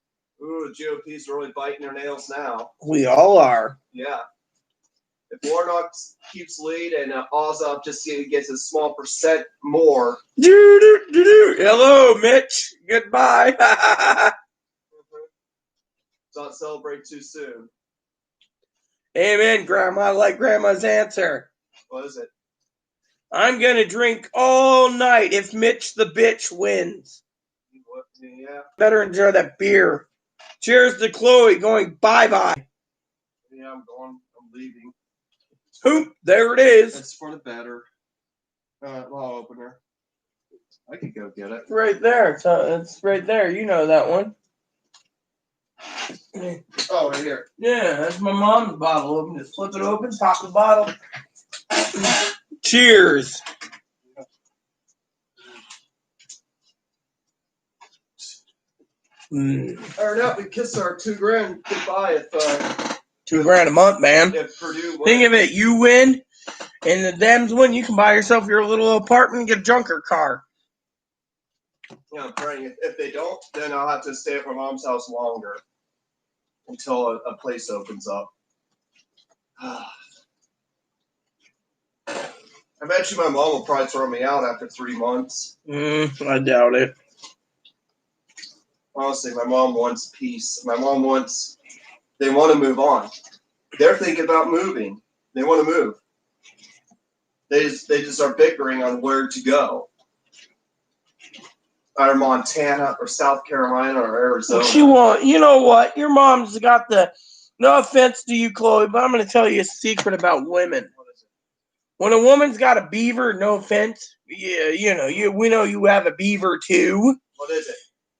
Ooh, the GOP's really biting their nails now. We all are. Yeah. If Warnock keeps lead and Ossoff just gets a small percent more. Hello, Mitch. Goodbye. Don't celebrate too soon. Amen, Grandma. I like Grandma's answer. What is it? I'm going to drink all night if Mitch the bitch wins. Yeah. Better enjoy that beer. Cheers to Chloe going bye-bye. Yeah, I'm leaving. Hoop, there it is. It's for the better. Law opener. I could go get it. It's right there. It's right there. You know that one. Oh, right here. Yeah, that's my mom's bottle. Open it. Flip it open. Pop the bottle. Cheers. Or no, we kiss our $2,000 goodbye if $2,000 a month, man. if Purdue wins. Think of it, you win, and the Dems win. You can buy yourself your little apartment and get a junker car. I'm praying. If they don't, then I'll have to stay at my mom's house longer until a place opens up. I bet you my mom will probably throw me out after 3 months. I doubt it. Honestly, my mom wants peace. They want to move on. They're thinking about moving. They want to move. They just are bickering on where to go. Either Montana or South Carolina or Arizona. You know what? Your mom's got no offense to you, Chloe, but I'm going to tell you a secret about women. What is it? When a woman's got a beaver, no offense, we know you have a beaver too. What is it?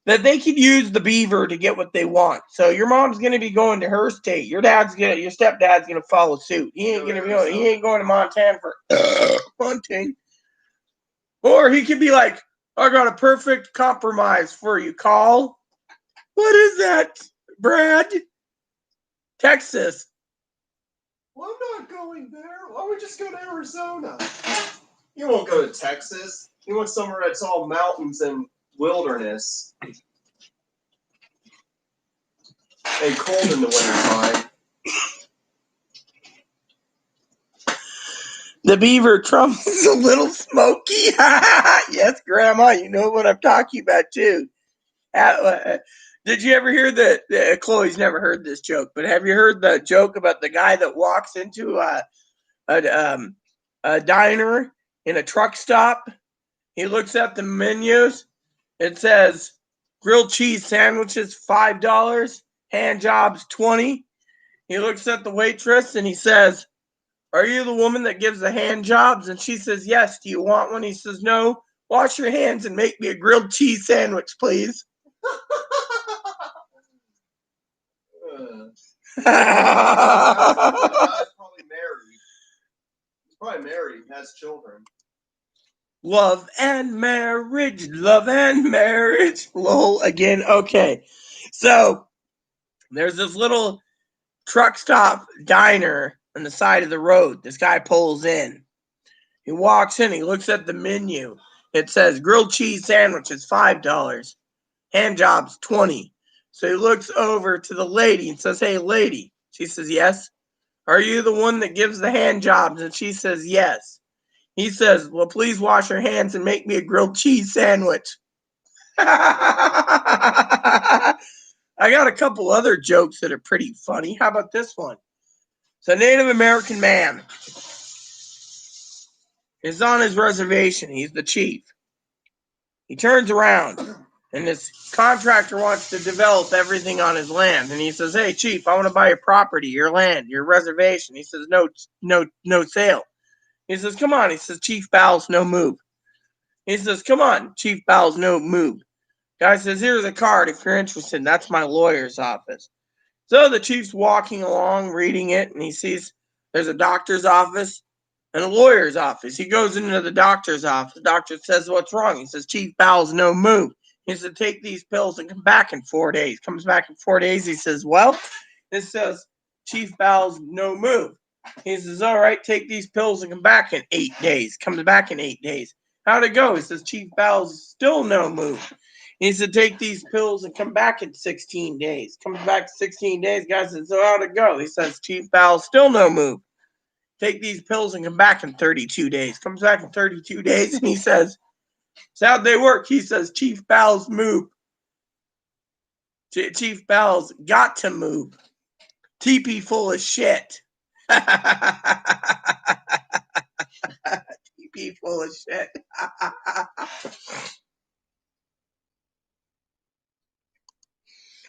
That they could use the beaver to get what they want. So your mom's going to be going to her state. Your stepdad's going to follow suit. He ain't going to Montana for hunting. Or he could be like, I got a perfect compromise for you, Call. What is that, Brad? Texas. Well, I'm not going there. Why don't we just go to Arizona? You won't go to Texas. You want somewhere that's all mountains and wilderness. And cold in the wintertime. The beaver Trump is a little smoky. Yes, Grandma, you know what I'm talking about too. Did you ever hear Chloe's never heard this joke, but have you heard the joke about the guy that walks into a diner in a truck stop? He looks at the menus. It says grilled cheese sandwiches $5, hand jobs $20. He looks at the waitress and he says, "Are you the woman that gives the hand jobs?" And she says, "Yes. Do you want one?" He says, "No. Wash your hands and make me a grilled cheese sandwich, please." He's probably married. He's probably married and has children. Love and marriage. Lol, again. Okay. So there's this little truck stop diner on the side of the road. This guy pulls in. He walks in. He looks at the menu. It says grilled cheese sandwich is $5. Hand jobs $20. So he looks over to the lady and says, "Hey, lady." She says, "Yes." "Are you the one that gives the hand jobs?" And she says, "Yes." He says, "Well, please wash your hands and make me a grilled cheese sandwich." I got a couple other jokes that are pretty funny. How about this one? So a Native American man is on his reservation. He's the chief. He turns around, and this contractor wants to develop everything on his land. And he says, "Hey, chief, I want to buy your property, your land, your reservation." He says, No sale." He says, "Come on." He says, "Chief Bowles, no move." He says, "Come on, Chief Bowles, no move." Guy says, "Here's a card if you're interested. That's my lawyer's office." So the chief's walking along, reading it, and he sees there's a doctor's office and a lawyer's office. He goes into the doctor's office. The doctor says, "What's wrong?" He says, "Chief Bowles, no move." He said, "Take these pills and come back in 4 days." Comes back in 4 days. He says, "Well, this says Chief Bowles, no move." He says, "All right, take these pills and come back in 8 days." Comes back in 8 days. "How'd it go?" He says, "Chief Bowles, still no move." He said, "Take these pills and come back in 16 days. Comes back 16 days. Guy says, "So how'd it go?" He says, "Chief Bowles, still no move. Take these pills and come back in 32 days. Comes back in 32 days, and he says, "So how'd they work?" He says, "Chief Bowles move. Chief Bowles got to move. TP full of shit." TP full of shit.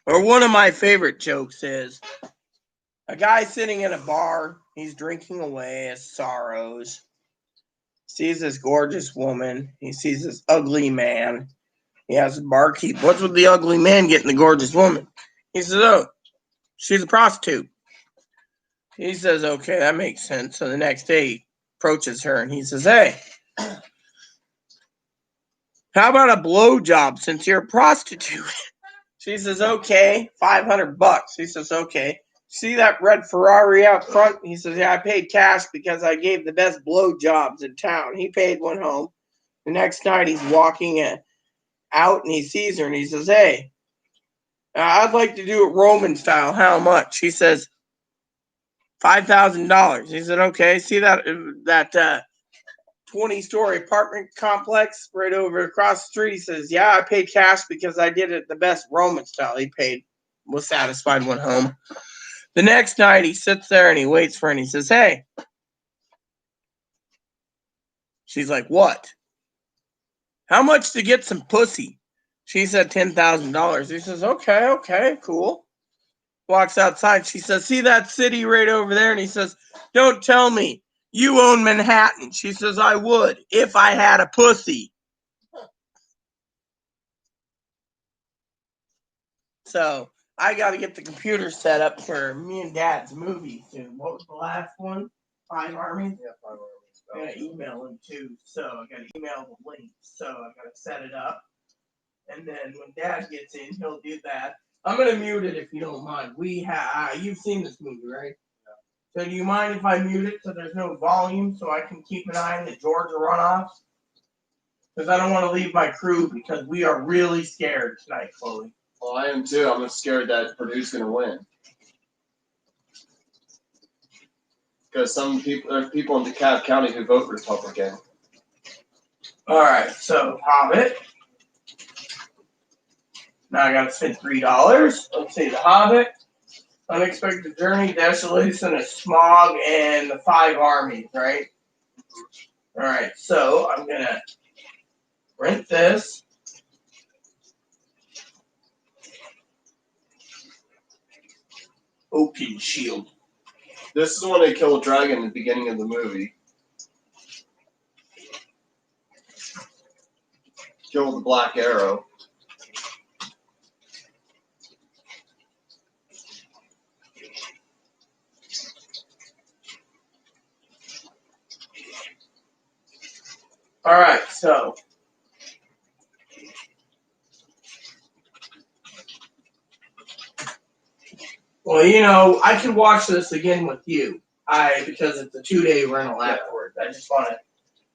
Or one of my favorite jokes is a guy sitting in a bar. He's drinking away his sorrows. Sees this gorgeous woman. He sees this ugly man. He asks the barkeep, "What's with the ugly man getting the gorgeous woman?" He says, "Oh, she's a prostitute." He says, "Okay, that makes sense." So the next day he approaches her and he says, "Hey, how about a blowjob since you're a prostitute?" She says, "Okay, $500. He says, "Okay. See that red Ferrari out front?" He says, "Yeah, I paid cash because I gave the best blowjobs in town." He paid one home. The next night he's walking out and he sees her and he says, "Hey, I'd like to do it Roman style. How much?" He says, $5,000. He said, "Okay. See that 20-story apartment complex right over across the street?" He says, "Yeah, I paid cash because I did it the best Roman style." He was satisfied, went home. The next night he sits there and he waits for her and he says, "Hey." She's like, "What?" "How much to get some pussy?" She said, $10,000. He says, Okay, cool." Walks outside. She says, "See that city right over there?" And he says, "Don't tell me you own Manhattan." She says, "I would if I had a pussy." So I got to get the computer set up for me and Dad's movie soon. What was the last one? Five Armies? Yeah, 5 hours. I got to email him too. So I got to email the link. So I got to set it up. And then when Dad gets in, he'll do that. I'm going to mute it if you don't mind. You've seen this movie, right? So do you mind if I mute it so there's no volume so I can keep an eye on the Georgia runoffs? Because I don't want to leave my crew because we are really scared tonight, Chloe. Well, I am too. I'm scared that Purdue's going to win. Because there's people in DeKalb County who vote Republican. All right, so Hobbit. Now I got to spend $3. Let's see, The Hobbit, Unexpected Journey, Desolation, and Smog, and the Five Armies, right? All right, so I'm going to rent this. Oaken Shield. This is when they kill a dragon in the beginning of the movie. Kill the Black Arrow. All right, so well, I can watch this again with you. Because it's a 2-day rental afterwards. I just want to.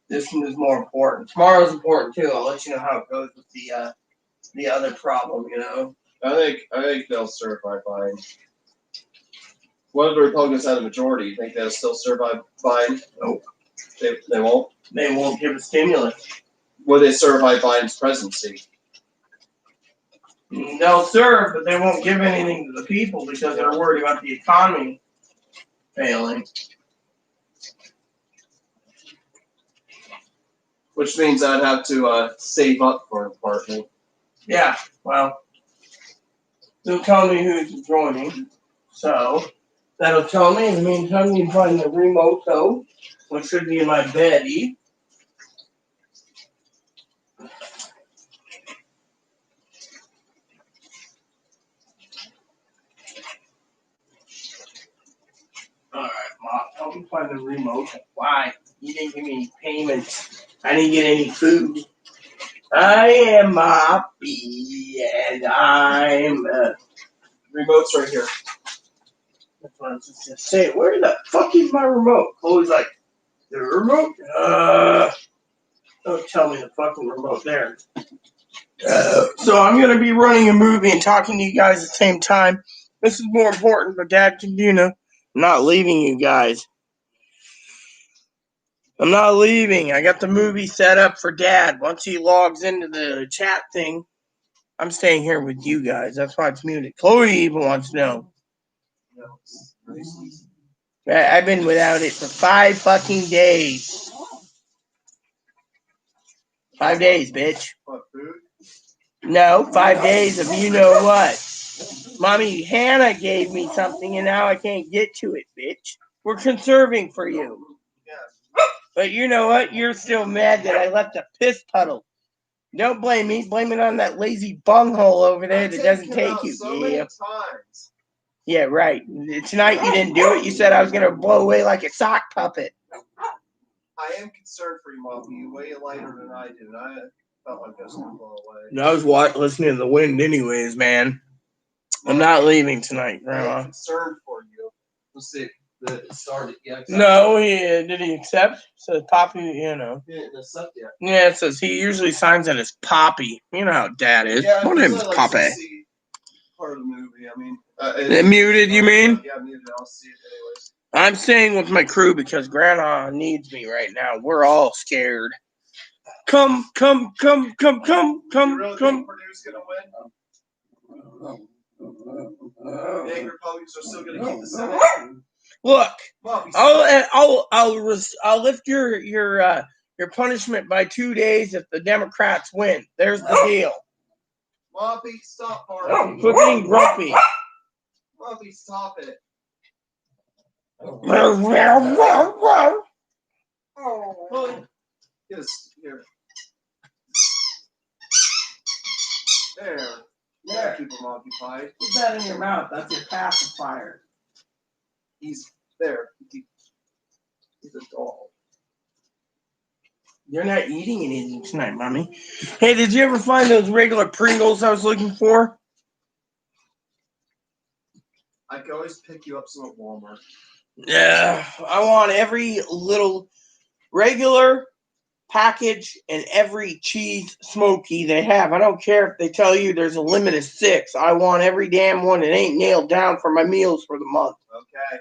This one is more important. Tomorrow's important too. I'll let you know how it goes with the other problem. You know. I think they'll survive fine. What if the Republicans had a majority? You think they'll still survive fine? Nope. They won't? They won't give a stimulus. Will they survive Biden's presidency? They'll serve, but they won't give anything to the people because they're worried about the economy failing. Which means I'd have to save up for an apartment. Yeah, well, they'll tell me who's joining. So, that'll tell me. In the meantime, you can find the remote though, which should be in my beddy. Alright, Mom, help me find the remote. Why? You didn't give me any payments. I didn't get any food. I am Moppy, and I'm. Remote's right here. That's what I was just gonna say. Where the fuck is my remote? Chloe's like, the remote? Don't tell me the fucking remote there. So I'm gonna be running a movie and talking to you guys at the same time. This is more important, but Dad can, I'm not leaving you guys. I'm not leaving. I got the movie set up for Dad. Once he logs into the chat thing, I'm staying here with you guys. That's why it's muted. Chloe even wants to know. I've been without it for 5 fucking days. 5 days, bitch. What, food? No, 5 days of you know what. Mommy, Hannah gave me something and now I can't get to it, bitch. We're conserving for you. Yeah. But you know what? You're still mad that I left a piss puddle. Don't blame me. Blame it on that lazy bunghole over there that doesn't take you. So many times. Yeah, right. Tonight you didn't do it. You said I was going to blow away like a sock puppet. I am concerned for you, Mom. You weigh lighter than I do, and I felt like I was going to blow away. I was listening to the wind anyways, man. I'm not leaving tonight, Grandma. I'm concerned for you. Let's see. It started. Yeah, no, did he accept? So Poppy, He didn't accept yet. Yeah, it says he usually signs it as Poppy. You know how Dad is. Yeah, My name's Poppy. Part of the movie. I mean, it muted, you mean? Yeah, muted. I'll see it anyways. I'm staying with my crew because Grandma needs me right now. We're all scared. Come. You really think Purdue's gonna win? You think Republicans are still gonna keep the Senate? Look, Mom, I'll lift your punishment by 2 days if the Democrats win. There's the deal. Moppy, stop barking. Quit being grumpy. Moppy, stop it. Here. There. Yeah, keep him occupied. Put that in your mouth. That's your pacifier. He's there. He's a doll. You're not eating anything tonight, Mommy. Hey, did you ever find those regular Pringles I was looking for? I can always pick you up some at Walmart. Yeah, I want every little regular package and every cheese smoky they have. I don't care if they tell you there's a limit of 6. I want every damn one that ain't nailed down for my meals for the month. Okay.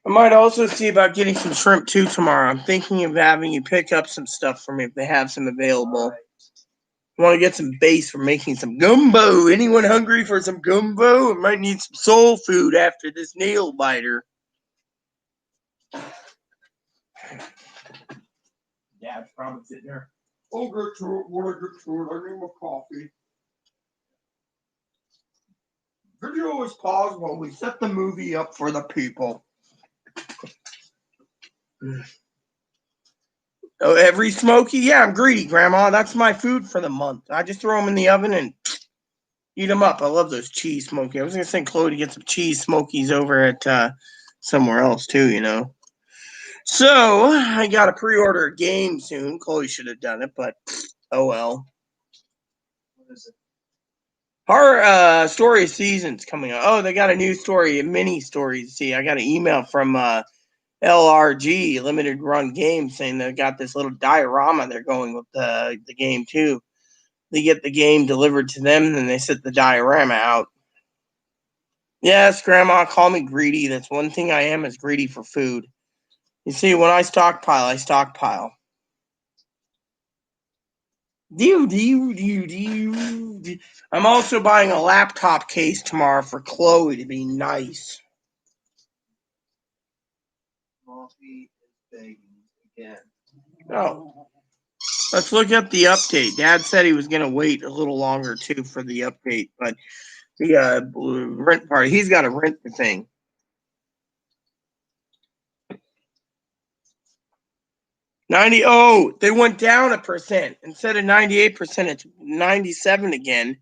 I might also see about getting some shrimp too tomorrow. I'm thinking of having you pick up some stuff for me if they have some available. Right. I want to get some base for making some gumbo. Anyone hungry for some gumbo? I might need some soul food after this nail biter. Dad's probably sitting there. I'll get to it when I get to it. I need my coffee. Video is paused while we set the movie up for the people. Oh, every smoky? Yeah, I'm greedy, Grandma. That's my food for the month. I just throw them in the oven and eat them up. I love those cheese smokies. I was going to send Chloe to get some cheese smokies over at somewhere else, too, So, I got to pre-order a game soon. Chloe should have done it, but oh well. What is it? Our story season's coming up. Oh, they got a new story, a mini story. See, I got an email from LRG, Limited Run Games, saying they got this little diorama they're going with the game too. They get the game delivered to them, and they set the diorama out. Yes, Grandma, call me greedy. That's one thing I am, is greedy for food. You see, when I stockpile, I stockpile. I'm also buying a laptop case tomorrow for Chloe to be nice. Coffee is begging again. Oh. Let's look up the update. Dad said he was going to wait a little longer, too, for the update. But the rent part, he's got to rent the thing. They went down 1%. Instead of 98%, it's 97 again.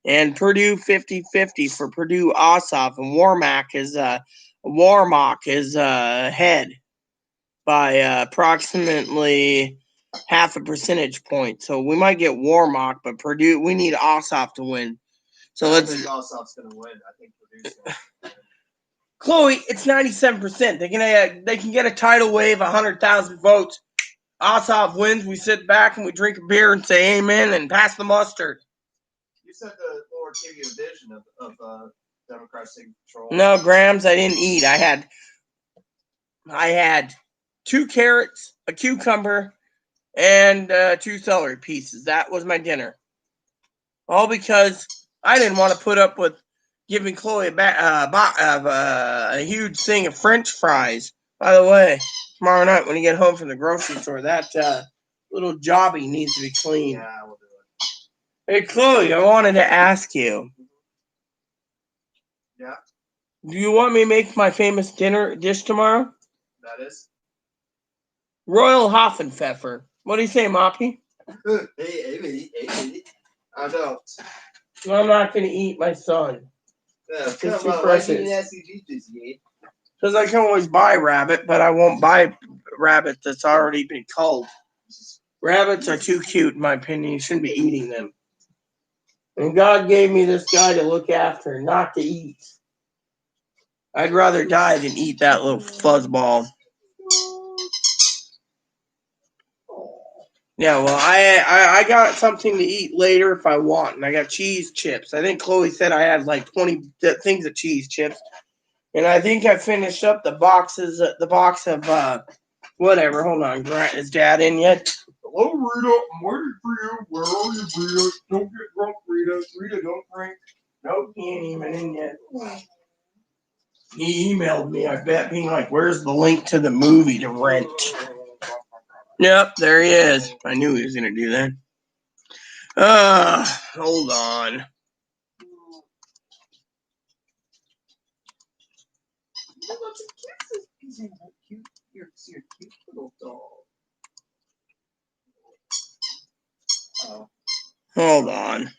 And Purdue 50-50 for Purdue Ossoff. And Warmock is ahead by approximately half a percentage point. So we might get Warmock, but Purdue, we need Ossoff to win. So I let's. think Ossoff's going to win. I think Purdue's going to win. Chloe, it's 97%. They can get a tidal wave, 100,000 votes. Ossoff wins. We sit back and we drink a beer and say amen and pass the mustard. You said the Lord gave you a vision of democratic control. No, Grams, I didn't eat. I had 2 carrots, a cucumber, and 2 celery pieces. That was my dinner. All because I didn't want to put up with giving Chloe a huge thing of French fries. By the way, tomorrow night when you get home from the grocery store, that little jobby needs to be clean. Yeah, we'll do it. Hey, Chloe, I wanted to ask you. Yeah? Do you want me to make my famous dinner dish tomorrow? That is? Royal Hoffenpfeffer. What do you say, Moppy? Hey. I don't. Well, I'm not going to eat my son. Yeah, Too come on. Why precious. didn't you ask you to eat this, yeah? Because I can always buy rabbit, but I won't buy rabbit that's already been culled. Rabbits are too cute, in my opinion. You shouldn't be eating them. And God gave me this guy to look after, not to eat. I'd rather die than eat that little fuzzball. Yeah, well, I got something to eat later if I want, and I got cheese chips. I think Chloe said I had like 20 things of cheese chips, and I think I finished up the box of whatever. Hold on, is Dad in yet? Hello, Rita. I'm waiting for you. Where are you, Rita? Don't get drunk, Rita. Rita, don't drink. Nope, he ain't even in yet. He emailed me, I bet, being like, "Where's the link to the movie to rent?" Yep, there he is. I knew he was going to do that. Hold on. You're a cute little doll. Oh. Hold on.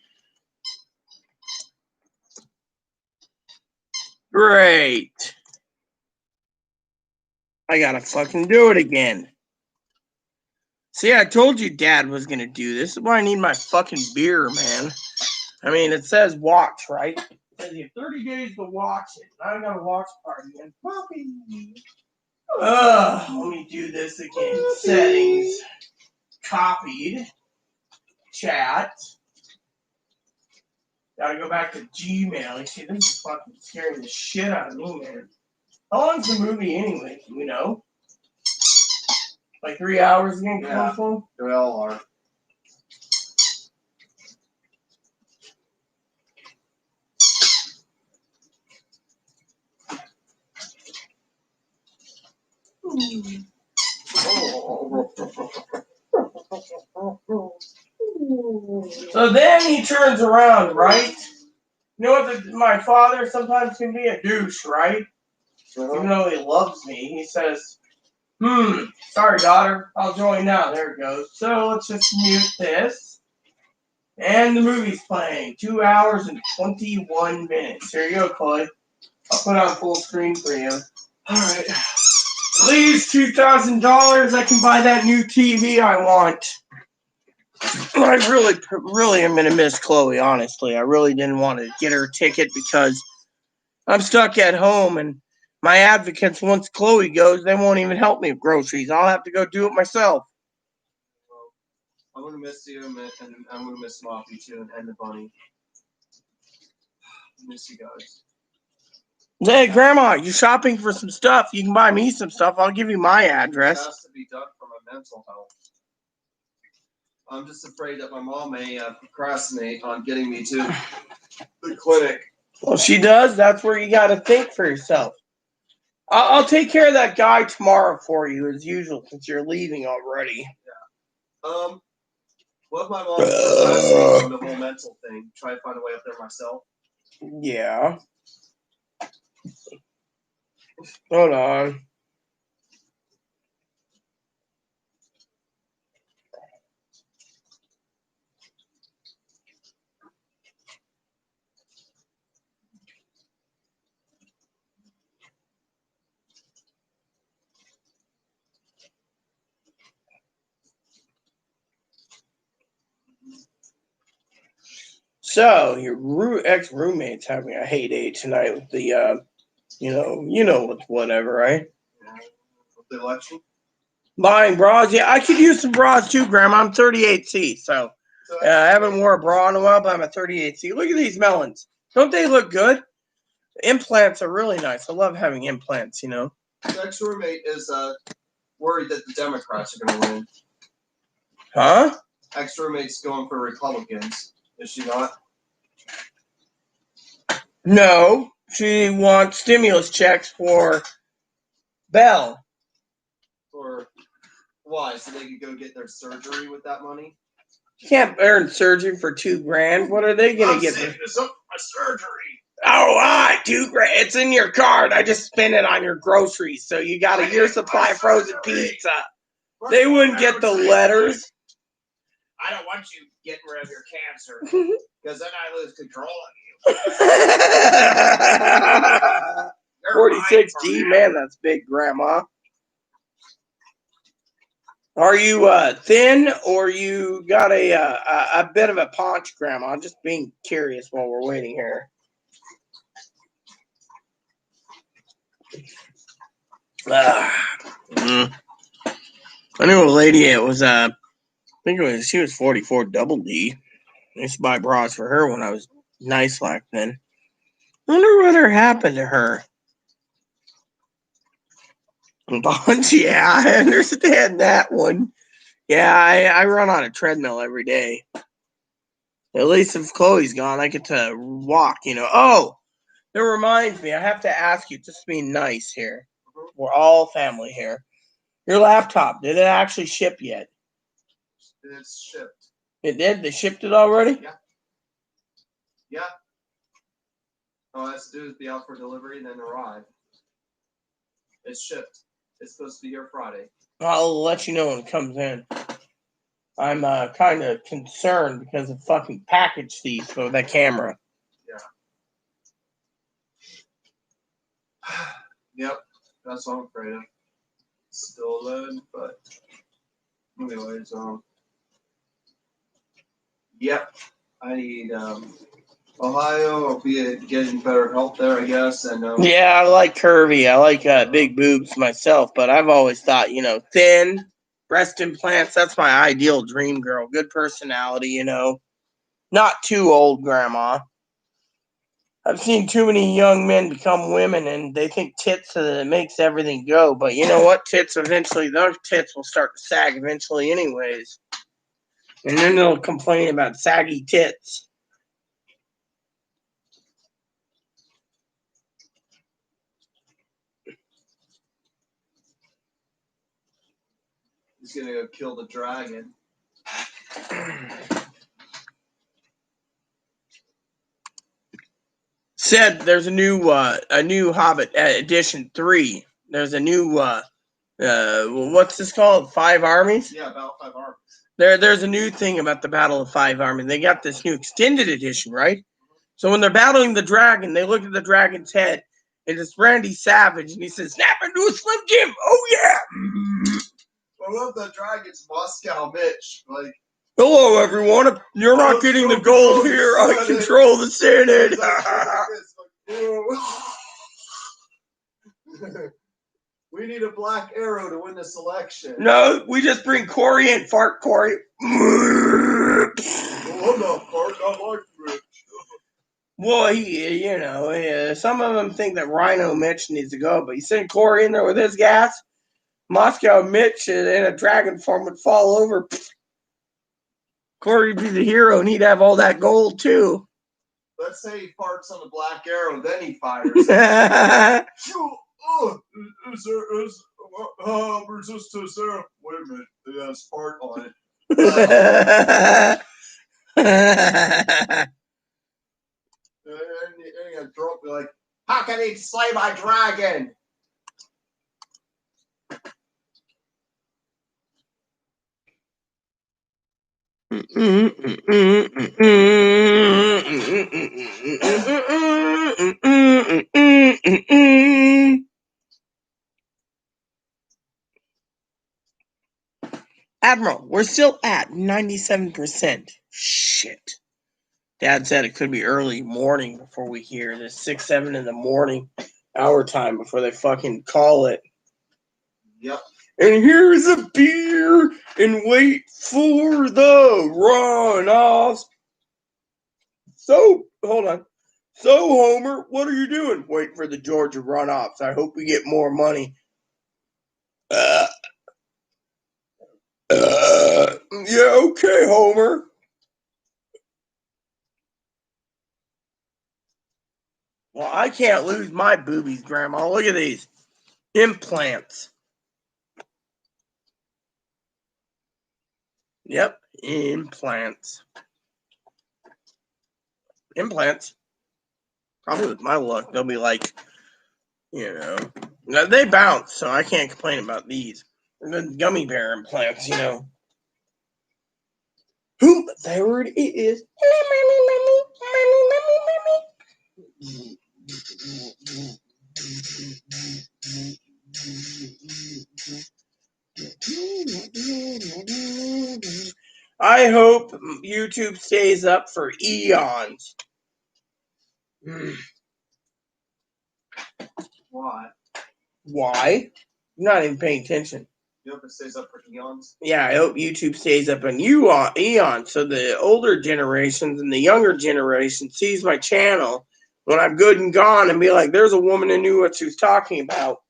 Great. I gotta fucking do it again. See, I told you Dad was gonna do this. This is why I need my fucking beer, man. I mean, it says watch, right? It says you have 30 days to watch it. I got a watch party again. Let me do this again. Settings. Copied. Chat. Gotta go back to Gmail. You see, this is fucking scaring the shit out of me, man. How long's the movie anyway? Do we know? Like 3 hours again, Yeah, they all are. So then he turns around, right? You know what? My father sometimes can be a douche, right? Even though he loves me, he says, sorry, daughter, I'll join now. There it goes. So let's just mute this. And the movie's playing. 2 hours and 21 minutes. Here you go, Chloe. I'll put it on full screen for you. Alright. Please, $2,000. I can buy that new TV I want. I really am gonna miss Chloe. Honestly, I really didn't want to get her a ticket because I'm stuck at home, and my advocates, once Chloe goes, they won't even help me with groceries. I'll have to go do it myself. Well, I'm gonna miss you, and I'm gonna miss Moppy too, and the bunny. I miss you guys. Hey, Grandma, you shopping for some stuff? You can buy me some stuff. I'll give you my It address. has to be done for my mental health. I'm just afraid that my mom may procrastinate on getting me to the clinic. Well, she does. That's where you got to think for yourself. I'll take care of that guy tomorrow for you, as usual, since you're leaving already. What if my mom procrastinates on the whole mental thing? Try to find a way up there myself. Yeah. Hold on. So your ex-roommate's having a heyday tonight with the, with whatever, right? With the election. Buying bras. Yeah, I could use some bras too, Grandma. I'm 38C, so I haven't worn a bra in a while, but I'm a 38C. Look at these melons. Don't they look good? Implants are really nice. I love having implants, The ex-roommate is worried that the Democrats are going to win. Huh? Ex-roommate's going for Republicans. Is she not? No, she wants stimulus checks for Belle. Or why? So they could go get their surgery with that money? You can't earn surgery for $2,000. What are they going to get? Saving this up for my surgery. Oh, $2,000. It's in your card. I just spent it on your groceries. So you got a year's supply of frozen pizza. They wouldn't get the letters. I don't want you getting rid of your cancer because then I lose control of you. 46G, man, that's big, Grandma. Are you thin, or you got a bit of a paunch, Grandma? I'm just being curious while we're waiting here. I knew a lady. It was I think she was 44 double D. I used to buy bras for her when I was nice like then. I wonder whatever happened to her. Bunch, yeah, I understand that one. Yeah, I run on a treadmill every day. At least if Chloe's gone, I get to walk, Oh, that reminds me, I have to ask you, just being nice here. We're all family here. Your laptop, did it actually ship yet? It's shipped. It did? They shipped it already? Yeah. All it has to do is be out for delivery and then arrive. It's shipped. It's supposed to be here Friday. I'll let you know when it comes in. I'm kind of concerned because of fucking package thieves for that camera. Yeah. Yep. That's what I'm afraid of. Still loading, but anyways, yep. I need Ohio. I'll be getting better help there, I guess. And yeah, I like curvy. I like big boobs myself, but I've always thought, thin, breast implants. That's my ideal dream girl. Good personality, not too old, Grandma. I've seen too many young men become women, and they think tits makes everything go. But you know what? Those tits will start to sag eventually, anyways. And then they'll complain about saggy tits. he's gonna go kill the dragon. Said there's a new Hobbit edition 3. There's a new what's this called? 5 armies? Yeah, about 5 armies. There's a new thing about the Battle of 5 Armies. They got this new extended edition, right? So when they're battling the dragon, they look at the dragon's head, and it's Randy Savage, and he says, "Snap into a Slim Jim." Oh yeah. I love the dragon's Moscow Mitch. Like Hello, everyone. If you're not getting the gold here, I control the Senate. We need a black arrow to win this election. No, we just bring Corey in. Fart Corey. Oh, I'm not fart. I like Rich. Well, some of them think that Rhino Mitch needs to go, but you send Corey in there with his gas, Moscow Mitch in a dragon form would fall over. Corey would be the hero, and he'd have all that gold, too. Let's say he farts on the black arrow, then he fires. Is there resistance there? Wait a minute, it has fart on it. And a drunk be like, how can he slay my dragon? Admiral, we're still at 97%. Shit. Dad said it could be early morning before we hear this. 6, 7 in the morning, our time, before they fucking call it. Yep. And here's a beer, and wait for the runoffs. So, hold on. So, Homer, what are you doing? Wait for the Georgia runoffs. I hope we get more money. Yeah, okay, Homer. Well, I can't lose my boobies, Grandma. Look at these. Implants. Yep, implants. Implants. Probably with my luck, they'll be like, they bounce, so I can't complain about these. The gummy bear implants, Boom, there it is. I hope YouTube stays up for eons. Why? Why? You're not even paying attention. You hope it stays up for eons? Yeah, I hope YouTube stays up on eons, so the older generations and the younger generation sees my channel when I'm good and gone and be like, there's a woman who knew what she was talking about.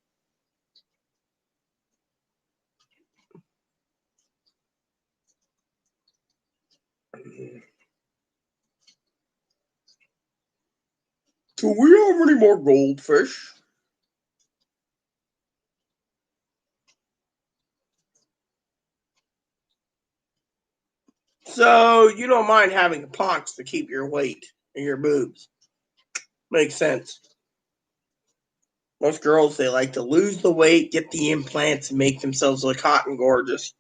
Do we have any more goldfish? So you don't mind having a paunch to keep your weight and your boobs. Makes sense. Most girls, they like to lose the weight, get the implants, and make themselves look hot and gorgeous.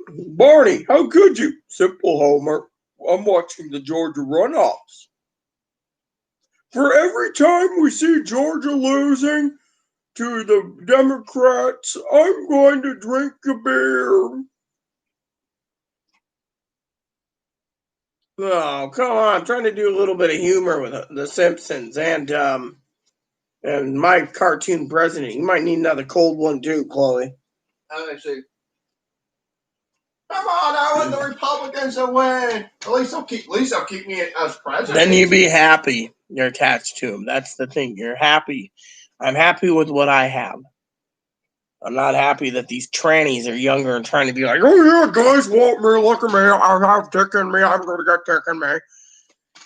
Barney, how could you? Simple, Homer. I'm watching the Georgia runoffs. For every time we see Georgia losing to the Democrats, I'm going to drink a beer. Oh, come on. I'm trying to do a little bit of humor with The Simpsons and my cartoon president. You might need another cold one too, Chloe. Actually, come on, I want the Republicans to win. At least they'll keep me as president. Then you be happy. You're attached to him. That's the thing. You're happy. I'm happy with what I have. I'm not happy that these trannies are younger and trying to be like, oh yeah, guys want me, look at me, I have dick in me, I'm going to get dick in me.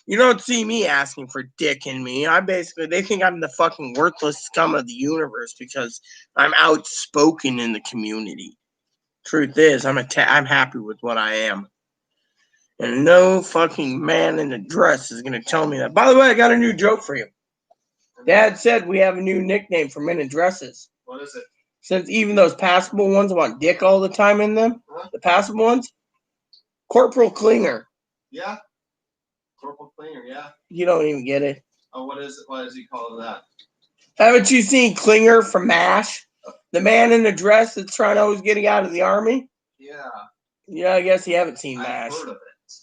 You don't see me asking for dick in me. They think I'm the fucking worthless scum of the universe because I'm outspoken in the community. Truth is, I'm happy with what I am. And no fucking man in a dress is going to tell me that. By the way, I got a new joke for you. Dad said we have a new nickname for men in dresses. What is it? Since even those passable ones want dick all the time in them, the passable ones, Corporal Klinger. Yeah. Corporal Klinger, yeah. You don't even get it. Oh, what is it? What does he call that? Haven't you seen Klinger from MASH? The man in the dress that's trying to always get out of the army? Yeah. Yeah, I guess you haven't seen I've MASH. heard of it.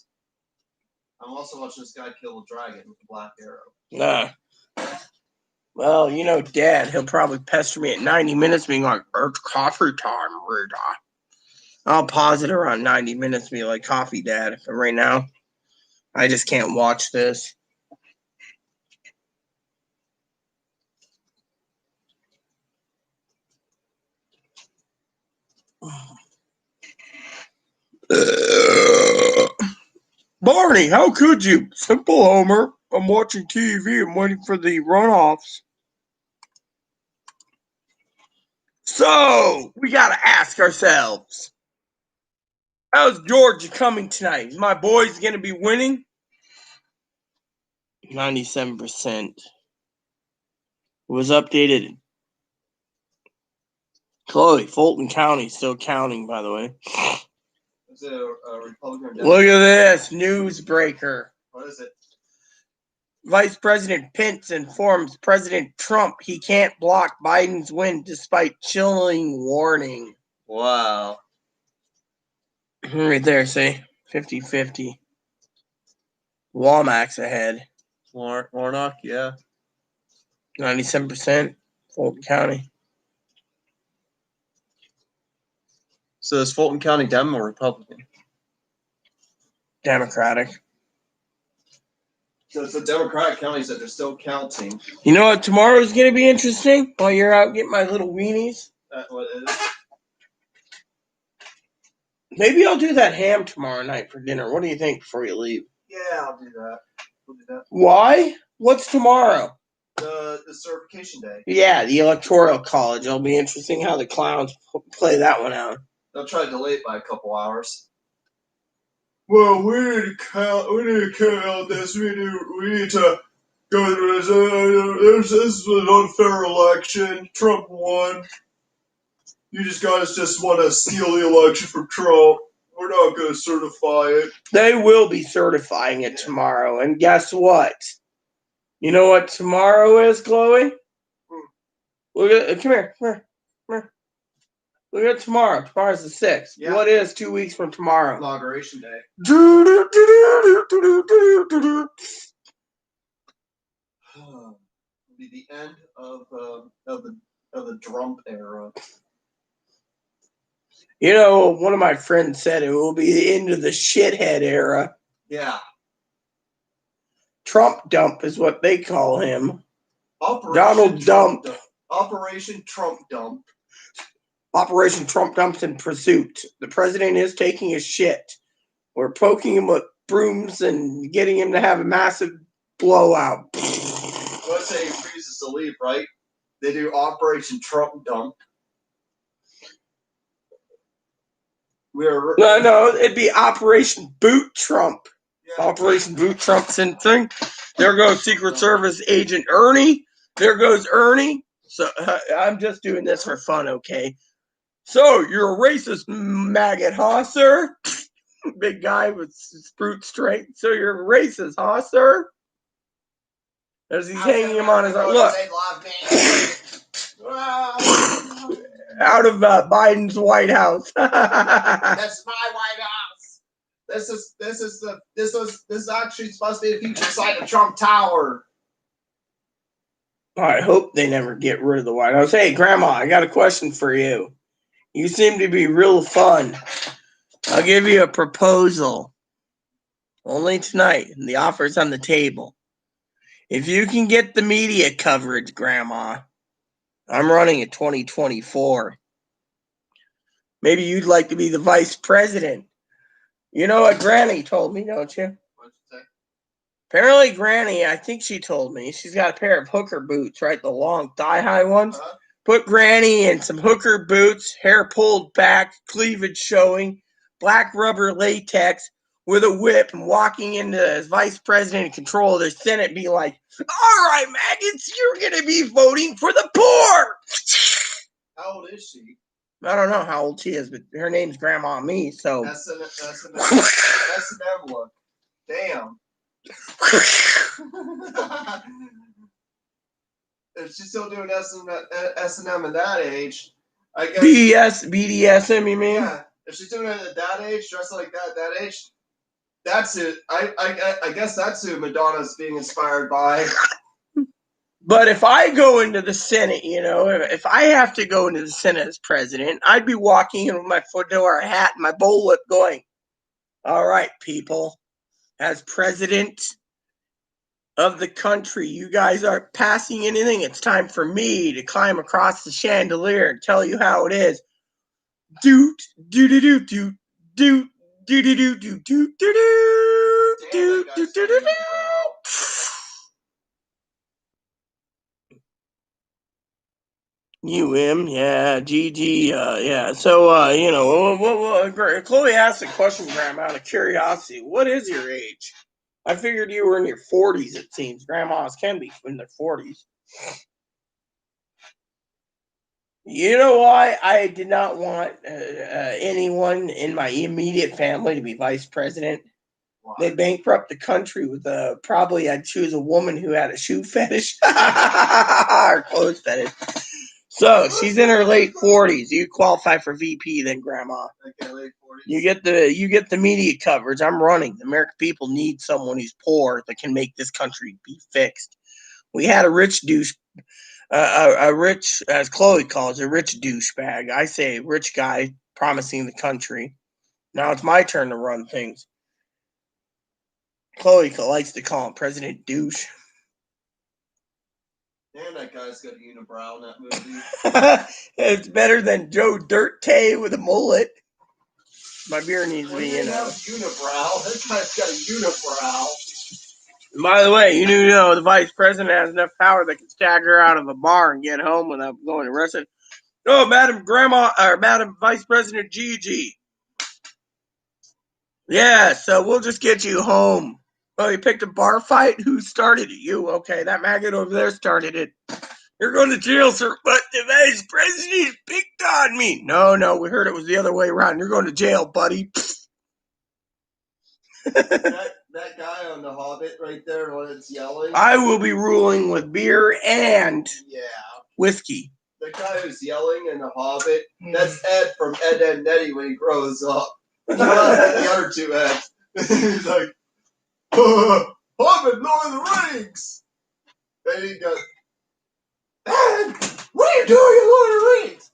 I'm also watching this guy kill a dragon with a black arrow. Nah. Well, you know, Dad, he'll probably pester me at 90 minutes being like, it's coffee time, Rita. I'll pause it around 90 minutes and be like, coffee, Dad. But right now, I just can't watch this. Barney, how could you? Simple, Homer. I'm watching TV. I'm waiting for the runoffs. So, we gotta ask ourselves, how's Georgia coming tonight? Is my boys gonna be winning? 97%. It was updated. Chloe, Fulton County still counting, by the way. Is it a Republican? Look at this newsbreaker. What is it? Vice President Pence informs President Trump he can't block Biden's win despite chilling warning. Wow. Right there, see? 50-50. Walmack's ahead. Warnock, yeah. 97%. Fulton County. So is Fulton County Dem or Republican? Democratic. So it's the Democratic counties that they're still counting. You know what tomorrow's going to be interesting? While you're out getting my little weenies? What is it? Maybe I'll do that ham tomorrow night for dinner. What do you think before you leave? Yeah, I'll do that. We'll do that. Why? What's tomorrow? The certification day. Yeah, the Electoral College. It'll be interesting how the clowns play that one out. They'll try to delay it by a couple hours. Well, we need to count this. We need to go through this. This is an unfair election. Trump won. You guys just want to steal the election from Trump. We're not going to certify it. They will be certifying it tomorrow. And guess what? You know what tomorrow is, Chloe? Look at come here. Come here. Look at tomorrow. Tomorrow's the 6th. Yeah. What is 2 weeks from tomorrow? Inauguration day. It'll be the end of the Trump era. You know, one of my friends said it will be the end of the shithead era. Yeah. Trump dump is what they call him. Operation Donald Trump Dump. Operation Trump Dump. Operation Trump Dump's in pursuit. The president is taking a shit. We're poking him with brooms and getting him to have a massive blowout. Let's say he refuses to leave, right? They do Operation Trump Dump. No, it'd be Operation Boot Trump. Yeah. Operation Boot Trump thing. There goes Secret Service Agent Ernie. There goes Ernie. So I'm just doing this for fun, okay? So you're a racist maggot, huh, sir? Big guy with sprute straight. So you're a racist, huh, sir? As he's hanging him on his arm. Look. Out of Biden's White House. That's my White House. This is actually supposed to be the future site of Trump Tower. I hope they never get rid of the White House. Hey, Grandma, I got a question for you. You seem to be real fun. I'll give you a proposal. Only tonight. And the offer's on the table. If you can get the media coverage, Grandma, I'm running in 2024. Maybe you'd like to be the vice president. You know what Granny told me, don't you? What'd you say? Apparently, Granny, I think she told me, she's got a pair of hooker boots, right? The long thigh-high ones. Uh-huh. Put Granny in some hooker boots, hair pulled back, cleavage showing, black rubber latex with a whip, and walking into as vice president and control of the Senate, be like, all right, maggots, you're going to be voting for the poor. How old is she? I don't know how old she is, but her name's Grandma Me, so. S&M look. Damn. If she's still doing S&M at that age, I guess. BDSM, you mean? Yeah, If she's doing it at that age, dressing like that at that age, that's it. I guess that's who Madonna's being inspired by. But if I go into the Senate, if I have to go into the Senate as president, I'd be walking in with my fedora hat and my bowl lip going, all right, people, as president of the country, you guys aren't passing anything. It's time for me to climb across the chandelier and tell you how it is. Doot, doo doo doo doo doot, doo doo doo doo doo doo doo doo doo doo. Yeah, GG, yeah. So, Chloe asked a question, Grandma, out of curiosity. What is your age? I figured you were in your 40s, it seems. Grandmas can be in their 40s. You know why I did not want anyone in my immediate family to be vice president? Wow. They bankrupt the country with probably I'd choose a woman who had a shoe fetish or clothes fetish. So she's in her late 40s. You qualify for VP then, Grandma. Okay, late 40s. You get the media coverage. I'm running. The American people need someone who's poor that can make this country be fixed. We had a rich douche, a rich, as Chloe calls it, a rich douchebag. I say rich guy promising the country. Now it's my turn to run things. Chloe likes to call him President Douche. And that guy's got a unibrow in that movie. It's better than Joe Dirt Tay with a mullet. My beer needs to be in a unibrow. That guy's got a unibrow. By the way, you know the vice president has enough power that can stagger out of a bar and get home without going arrested. Oh, Madam Vice President Gigi. Yeah, so we'll just get you home. Oh, you picked a bar fight? Who started it? You. Okay, that maggot over there started it. You're going to jail, sir. But the vice president picked on me. No, we heard it was the other way around. You're going to jail, buddy. that guy on the Hobbit right there, when it's yelling. I will be ruling with beer and whiskey. The guy who's yelling in the Hobbit, that's Ed from Ed, Edd n Eddy when he grows up. The other two Eds. He's like, Hobbit, Lord of the Rings! And he goes, Ed, what are you doing in Lord of the Rings?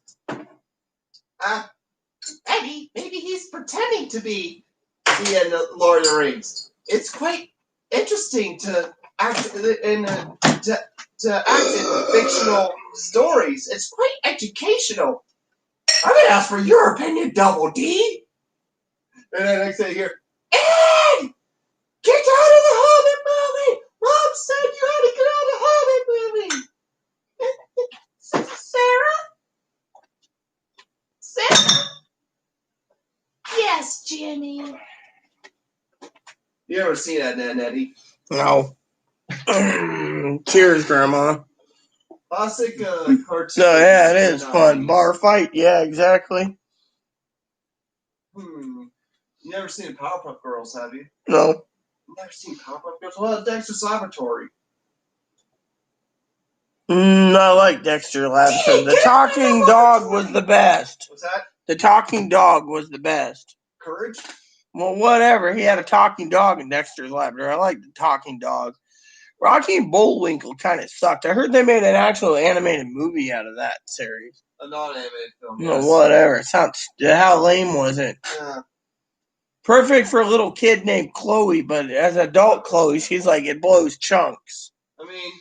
Eddie, maybe he's pretending to be in the Lord of the Rings. It's quite interesting to act in fictional stories. It's quite educational. I'm gonna ask for your opinion, Double D. And then next thing I hear, Ed, get out of the Hobbit movie. Mom said you had to get out of the Hobbit movie. Sarah? Yes, Jimmy. You ever seen Ed, Edd n Eddy? No. Cheers, Grandma. Classic cartoon. So yeah, it is fun. Bar fight, yeah, exactly. You never seen Powerpuff Girls, have you? No. You never seen Powerpuff Girls? Well, Dexter's Laboratory. I like Dexter Laboratory. The talking dog was the best. What's that? The talking dog was the best. Courage? Well, whatever. He had a talking dog in Dexter's Laboratory. I like the talking dog. Rocky and Bullwinkle kind of sucked. I heard they made an actual animated movie out of that series. A non-animated film. Yes. No, whatever. How lame was it? Yeah. Perfect for a little kid named Chloe, but as adult Chloe, she's like, it blows chunks. I mean,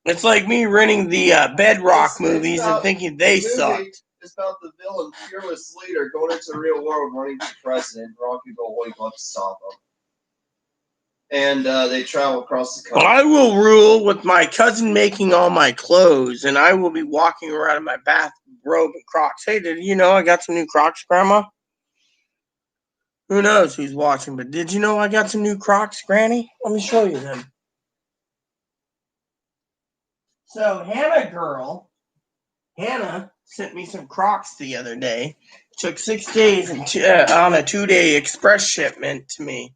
it's like me renting the Bedrock movies and thinking they sucked. It's about the villain, fearless leader, going into the real world, running for president. Rocky Bullwinkle up to stop him. And they travel across the country. I will rule with my cousin making all my clothes, and I will be walking around in my bathrobe and Crocs. Hey, did you know I got some new Crocs, Grandma? Who knows who's watching, but did you know I got some new Crocs, Granny? Let me show you them. So Hannah sent me some Crocs the other day. Took 6 days on a 2-day express shipment to me.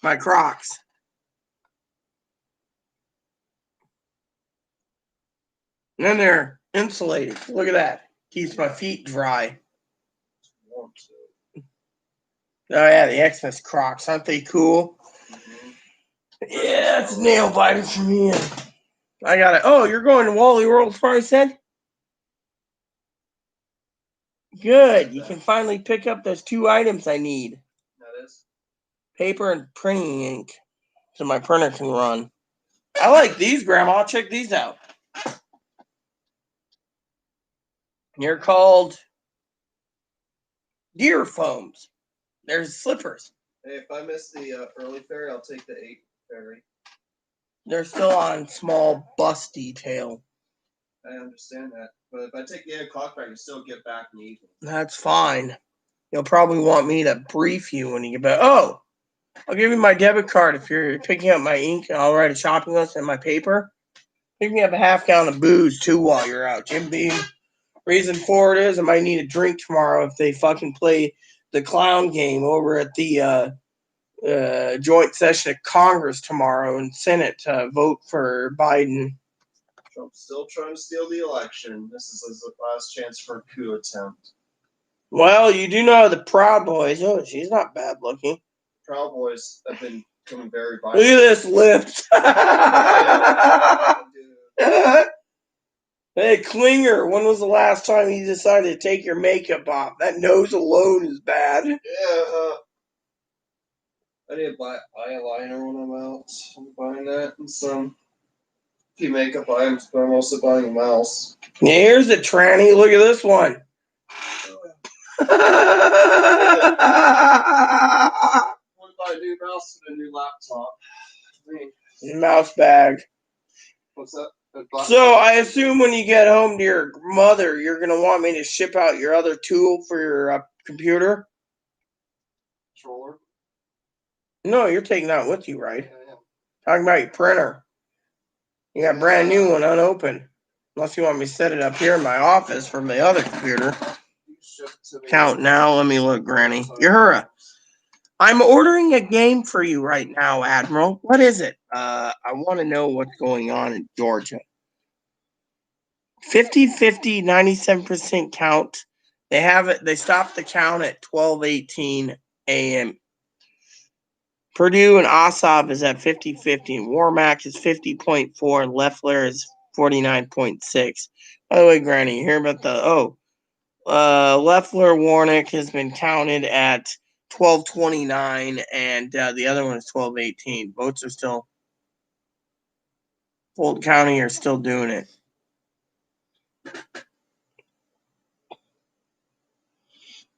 My Crocs. And then they're insulated. Look at that. Keeps my feet dry. Oh yeah, the Xmas Crocs, aren't they cool? Mm-hmm. Yeah, it's nail biting for me. I got it. Oh, you're going to Wally World Far said? Good. You can finally pick up those 2 items I need. That is. Paper and printing ink. So my printer can run. I like these, Grandma. Check these out. They're called deer foams. They're slippers. Hey, if I miss the early ferry, I'll take the 8 ferry. They're still on small bus detail. I understand that. But if I take the 8 o'clock ferry, you still get back in the evening. That's fine. You'll probably want me to brief you when you get back. Oh, I'll give you my debit card if you're picking up my ink. I'll write a shopping list and my paper. Pick me up a half gallon of booze, too, while you're out, Jim Beam. Reason for it is I might need a drink tomorrow if they fucking play the clown game over at the joint session of Congress tomorrow and Senate to vote for Biden. Trump's still trying to steal the election. This is his last chance for a coup attempt. Well, you do know the Proud Boys. Oh, she's not bad looking. Proud Boys have been becoming very Look violent. at this lift. Hey, Klinger, when was the last time you decided to take your makeup off? That nose alone is bad. Yeah, I need to buy eyeliner when I'm out. I'm buying that and some few makeup items, but I'm also buying a mouse. Yeah, here's a tranny. Look at this one. I'm gonna buy a new mouse and a new laptop. Mouse bag. What's that? So I assume when you get home to your mother, you're going to want me to ship out your other tool for your computer? Controller? No, you're taking that with you, right? Yeah. Talking about your printer. You got a brand new one unopened. Unless you want me to set it up here in my office from the other computer. Count now. Let me look, Granny. Uhura. I'm ordering a game for you right now, Admiral. What is it? I want to know what's going on in Georgia. 50-50, 97% count. They have it. They stopped the count at 12:18 a.m. Purdue and Ossoff is at 50-50, and Warmack is 50.4, and Leffler is 49.6. By the way, Granny, you hear about Leffler Warnick has been counted at 12:29, and the other one is 12:18. Votes are still, Fulton County are still doing it.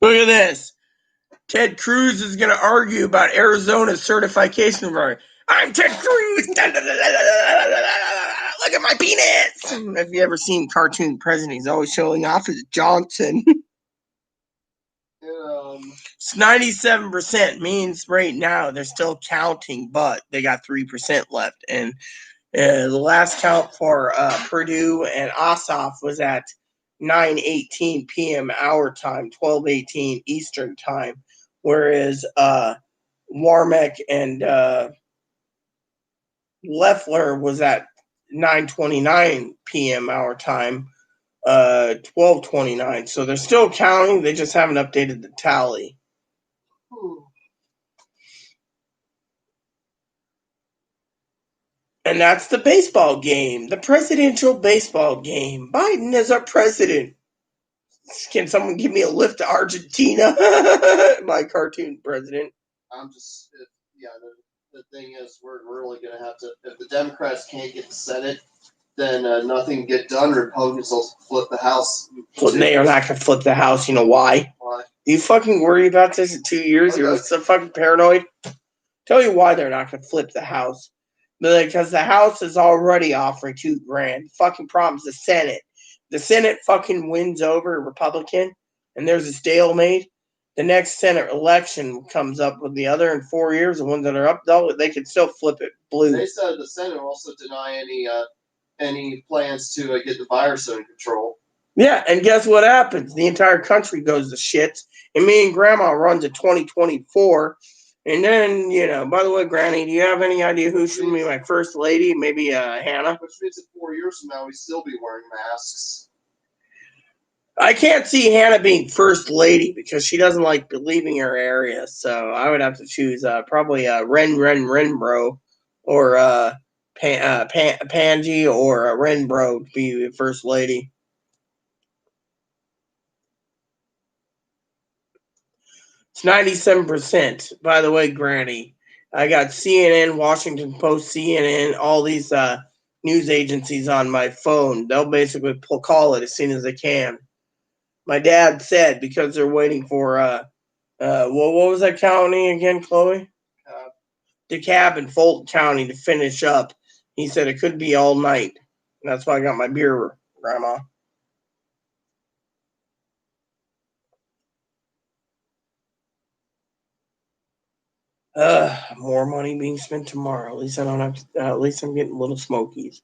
Look at this. Ted Cruz is going to argue about Arizona's certification program. I'm Ted Cruz. Look at my penis. Have you ever seen cartoon president? He's always showing off as Johnson. It's 97% means right now they're still counting, but they got 3% left. And the last count for Purdue and Ossoff was at 9:18 p.m. our time, 12:18 Eastern time, whereas Warmack and Leffler was at 9:29 p.m. our time, 12:29. So they're still counting. They just haven't updated the tally. And that's the baseball game, the presidential baseball game. Biden is our president. Can someone give me a lift to Argentina? My cartoon president. The thing is, we're really going to have to, if the Democrats can't get the Senate, then nothing get done. Republicans will flip the House. They are not going to flip the House. You know why? Why? Do you fucking worry about this in 2 years? You're so fucking paranoid. Tell you why they're not going to flip the House. Because the House is already offering $2,000. Fucking problem's the Senate. The Senate fucking wins over a Republican, and there's a stalemate. The next Senate election comes up with the other in 4 years. The ones that are up, though, they can still flip it blue. They said the Senate will also deny any plans to get the virus under control. Yeah, and guess what happens? The entire country goes to shit. And me and Grandma run to 2024. And then, by the way, Granny, do you have any idea who should be my first lady? Maybe Hannah? Which means in 4 years from now, we still be wearing masks. I can't see Hannah being first lady because she doesn't like leaving her area. So I would have to choose probably Renbro or Panji or Renbro to be first lady. It's 97%. By the way, Granny, I got CNN, Washington Post, CNN, all these news agencies on my phone. They'll basically call it as soon as they can. My dad said because they're waiting for what was that county again, Chloe? DeKalb and Fulton County to finish up. He said it could be all night. That's why I got my beer, Grandma. More money being spent tomorrow. At least I don't have to, at least I'm getting little smokies.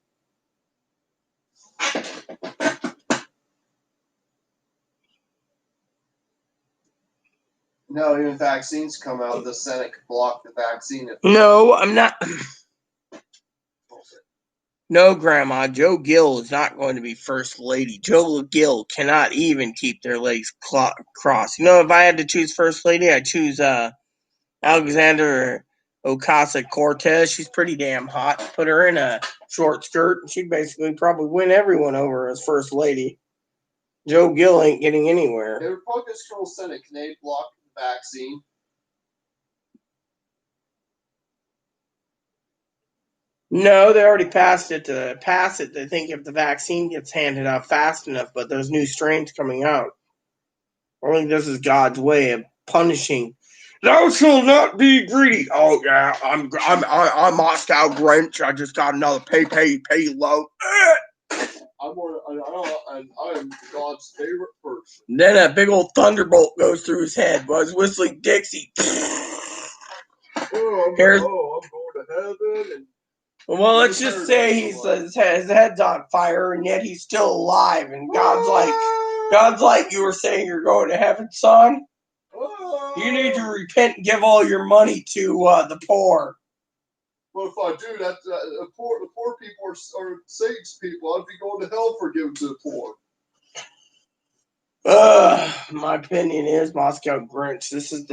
No, even vaccines come out, the Senate could block the vaccine. No, I'm not. No, Grandma. Joe Gill is not going to be first lady. Joe Gill cannot even keep their legs crossed. You know, if I had to choose first lady, I'd choose Alexander Ocasio-Cortez. She's pretty damn hot. Put her in a short skirt, and she'd basically probably win everyone over as first lady. Joe Gill ain't getting anywhere. The Republicans control Senate. Can they block the vaccine? No, they already passed it. To pass it, they think if the vaccine gets handed out fast enough, but there's new strains coming out. I think this is God's way of punishing. Thou shalt not be greedy. Oh yeah, I'm Moscow Grinch. I just got another pay low. I am God's favorite person. Then a big old thunderbolt goes through his head. Was whistling Dixie. I'm going to heaven. And well, let's just say his head's on fire, and yet he's still alive. And God's like, you were saying you're going to heaven, son. You need to repent and give all your money to the poor. Well, if I do that, the poor people are Satan's people. I'd be going to hell for giving to the poor. My opinion is Moscow Grinch. This is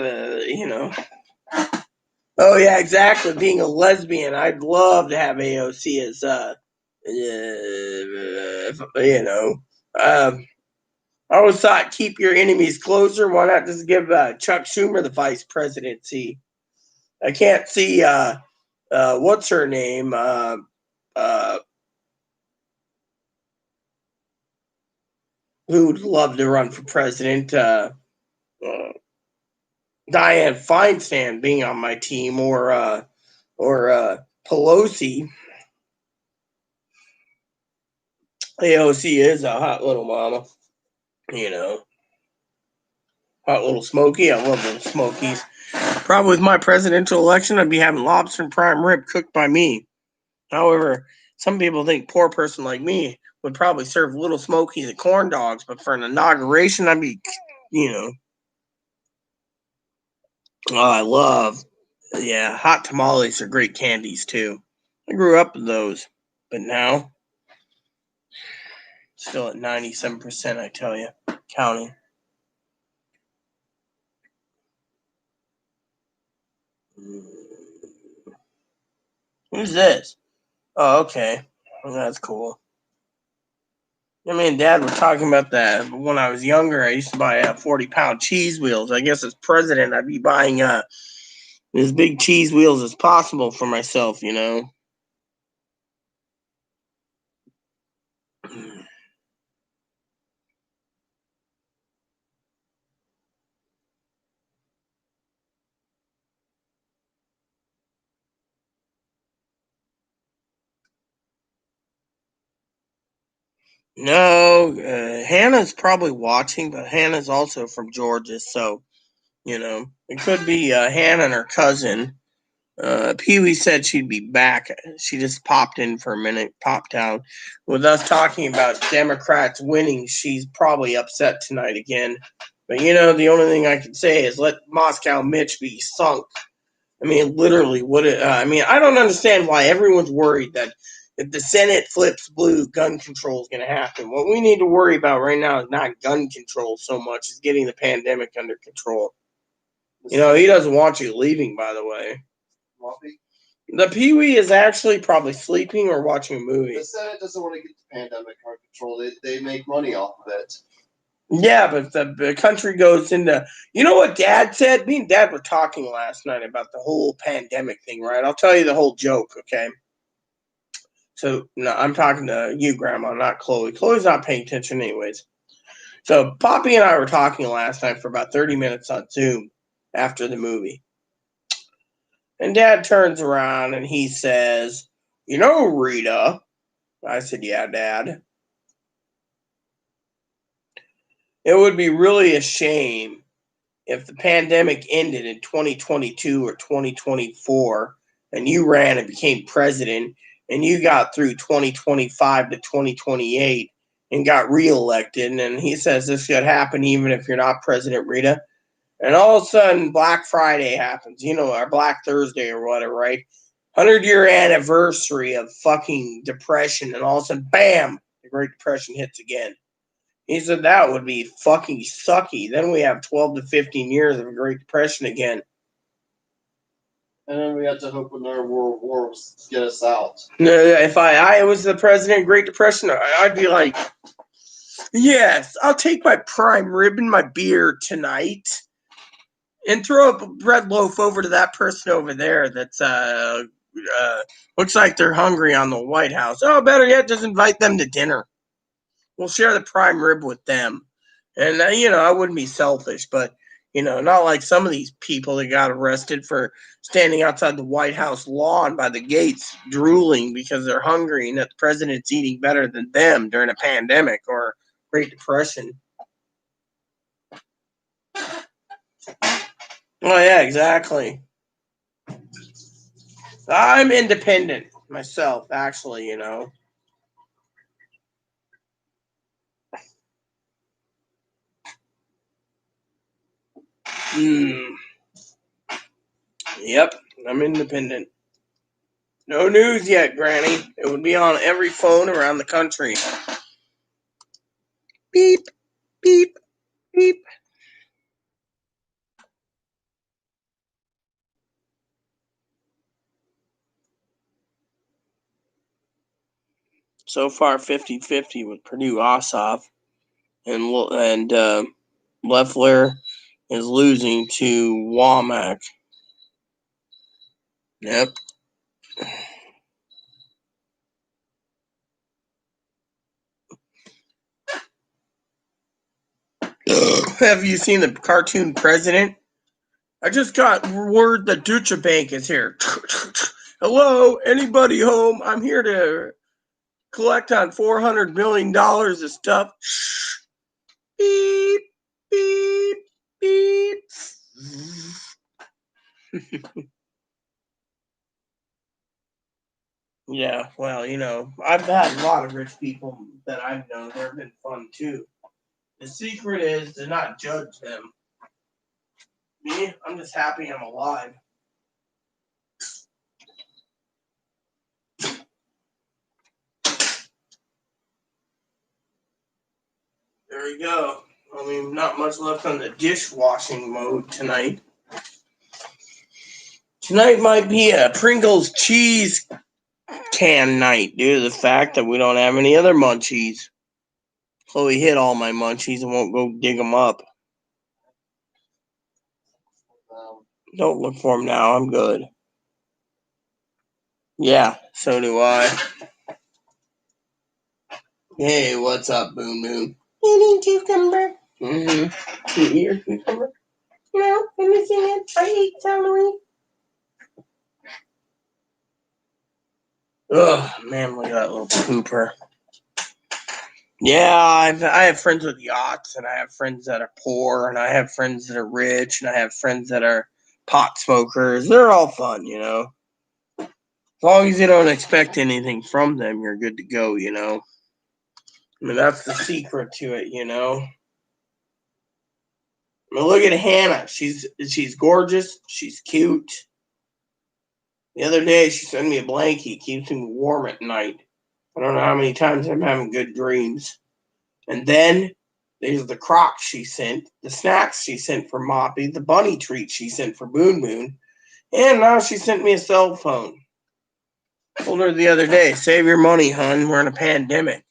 Oh yeah, exactly. Being a lesbian, I'd love to have AOC as I always thought keep your enemies closer. Why not just give Chuck Schumer the vice presidency? I can't see what's her name? Who'd love to run for president? Dianne Feinstein being on my team, or Pelosi. AOC is a hot little mama, hot little smoky. I love little smokies. Probably with my presidential election, I'd be having lobster and prime rib cooked by me. However, some people think poor person like me would probably serve little smokies and corn dogs, but for an inauguration, I'd be, I love, hot tamales are great candies too. I grew up with those, but now, still at 97%, I tell you, counting. Who's this? Oh, okay. Well, that's cool. Me and Dad were talking about that when I was younger. I used to buy 40-pound cheese wheels. I guess as president, I'd be buying as big cheese wheels as possible for myself, No, Hannah's probably watching, but Hannah's also from Georgia, so, it could be Hannah and her cousin. Pee Wee said she'd be back. She just popped in for a minute, popped out. With us talking about Democrats winning, she's probably upset tonight again. But, the only thing I can say is let Moscow Mitch be sunk. I mean, literally, I don't understand why everyone's worried that if the Senate flips blue, gun control is going to happen. What we need to worry about right now is not gun control so much as getting the pandemic under control. You know, he doesn't want you leaving, by the way. Lumpy. The Pee-wee is actually probably sleeping or watching a movie. The Senate doesn't want to get the pandemic under control. They make money off of it. Yeah, but the country goes into... You know what Dad said? Me and Dad were talking last night about the whole pandemic thing, right? I'll tell you the whole joke, okay? So, no, I'm talking to you, Grandma, not Chloe. Chloe's not paying attention anyways. So, Poppy and I were talking last night for about 30 minutes on Zoom after the movie. And Dad turns around and he says, "You know, Rita." I said, "Yeah, Dad. It would be really a shame if the pandemic ended in 2022 or 2024 and you ran and became president and you got through 2025 to 2028 and got reelected." And he says this should happen even if you're not president, Rita. And all of a sudden, Black Friday happens, you know, or Black Thursday or whatever, right? 100-year anniversary of fucking depression, and all of a sudden, bam, the Great Depression hits again. He said that would be fucking sucky. Then we have 12 to 15 years of a Great Depression again. And then we have to hope another world war will get us out. If I was the president of Great Depression, I'd be like, yes, I'll take my prime rib and my beer tonight and throw a bread loaf over to that person over there that's looks like they're hungry on the White House. Oh, better yet, just invite them to dinner. We'll share the prime rib with them. And, you know, I wouldn't be selfish, but, you know, not like some of these people that got arrested for standing outside the White House lawn by the gates drooling because they're hungry and that the president's eating better than them during a pandemic or Great Depression. Oh, yeah, exactly. I'm independent myself, actually, you know. Yep, I'm independent. No news yet, Granny. It would be on every phone around the country. Beep, beep, beep. So far, 50-50 with Purdue Ossoff, and Leffler is losing to Womack. Yep. Have you seen the cartoon president? I just got word that Deutsche Bank is here. Hello, anybody home? I'm here to collect on $400 million of stuff. Shh. Beep, beep, beep. Yeah, well, you know, I've had a lot of rich people that I've known. They've been fun too. The secret is to not judge them. Me, I'm just happy I'm alive. There we go. I mean, not much left on the dishwashing mode tonight. Tonight might be a Pringles cheese can night due to the fact that we don't have any other munchies. Chloe hit all my munchies and won't go dig them up. Don't look for them now. I'm good. Yeah, so do I. Hey, what's up, Boom Boom? You need cucumber? Mm-hmm. You eat your cucumber? No, I'm missing it. I ate celery. Ugh, man, look at that little pooper. Yeah, I have friends with yachts, and I have friends that are poor, and I have friends that are rich, and I have friends that are pot smokers. They're all fun, you know. As long as you don't expect anything from them, you're good to go, you know. I mean, that's the secret to it, you know. I mean, look at Hannah. She's gorgeous. She's cute. The other day, she sent me a blankie. Keeps me warm at night. I don't know how many times I'm having good dreams. And then there's the Crocs she sent, the snacks she sent for Moppy, the bunny treats she sent for Boon Boon, and now she sent me a cell phone. Told her the other day, save your money, hun. We're in a pandemic.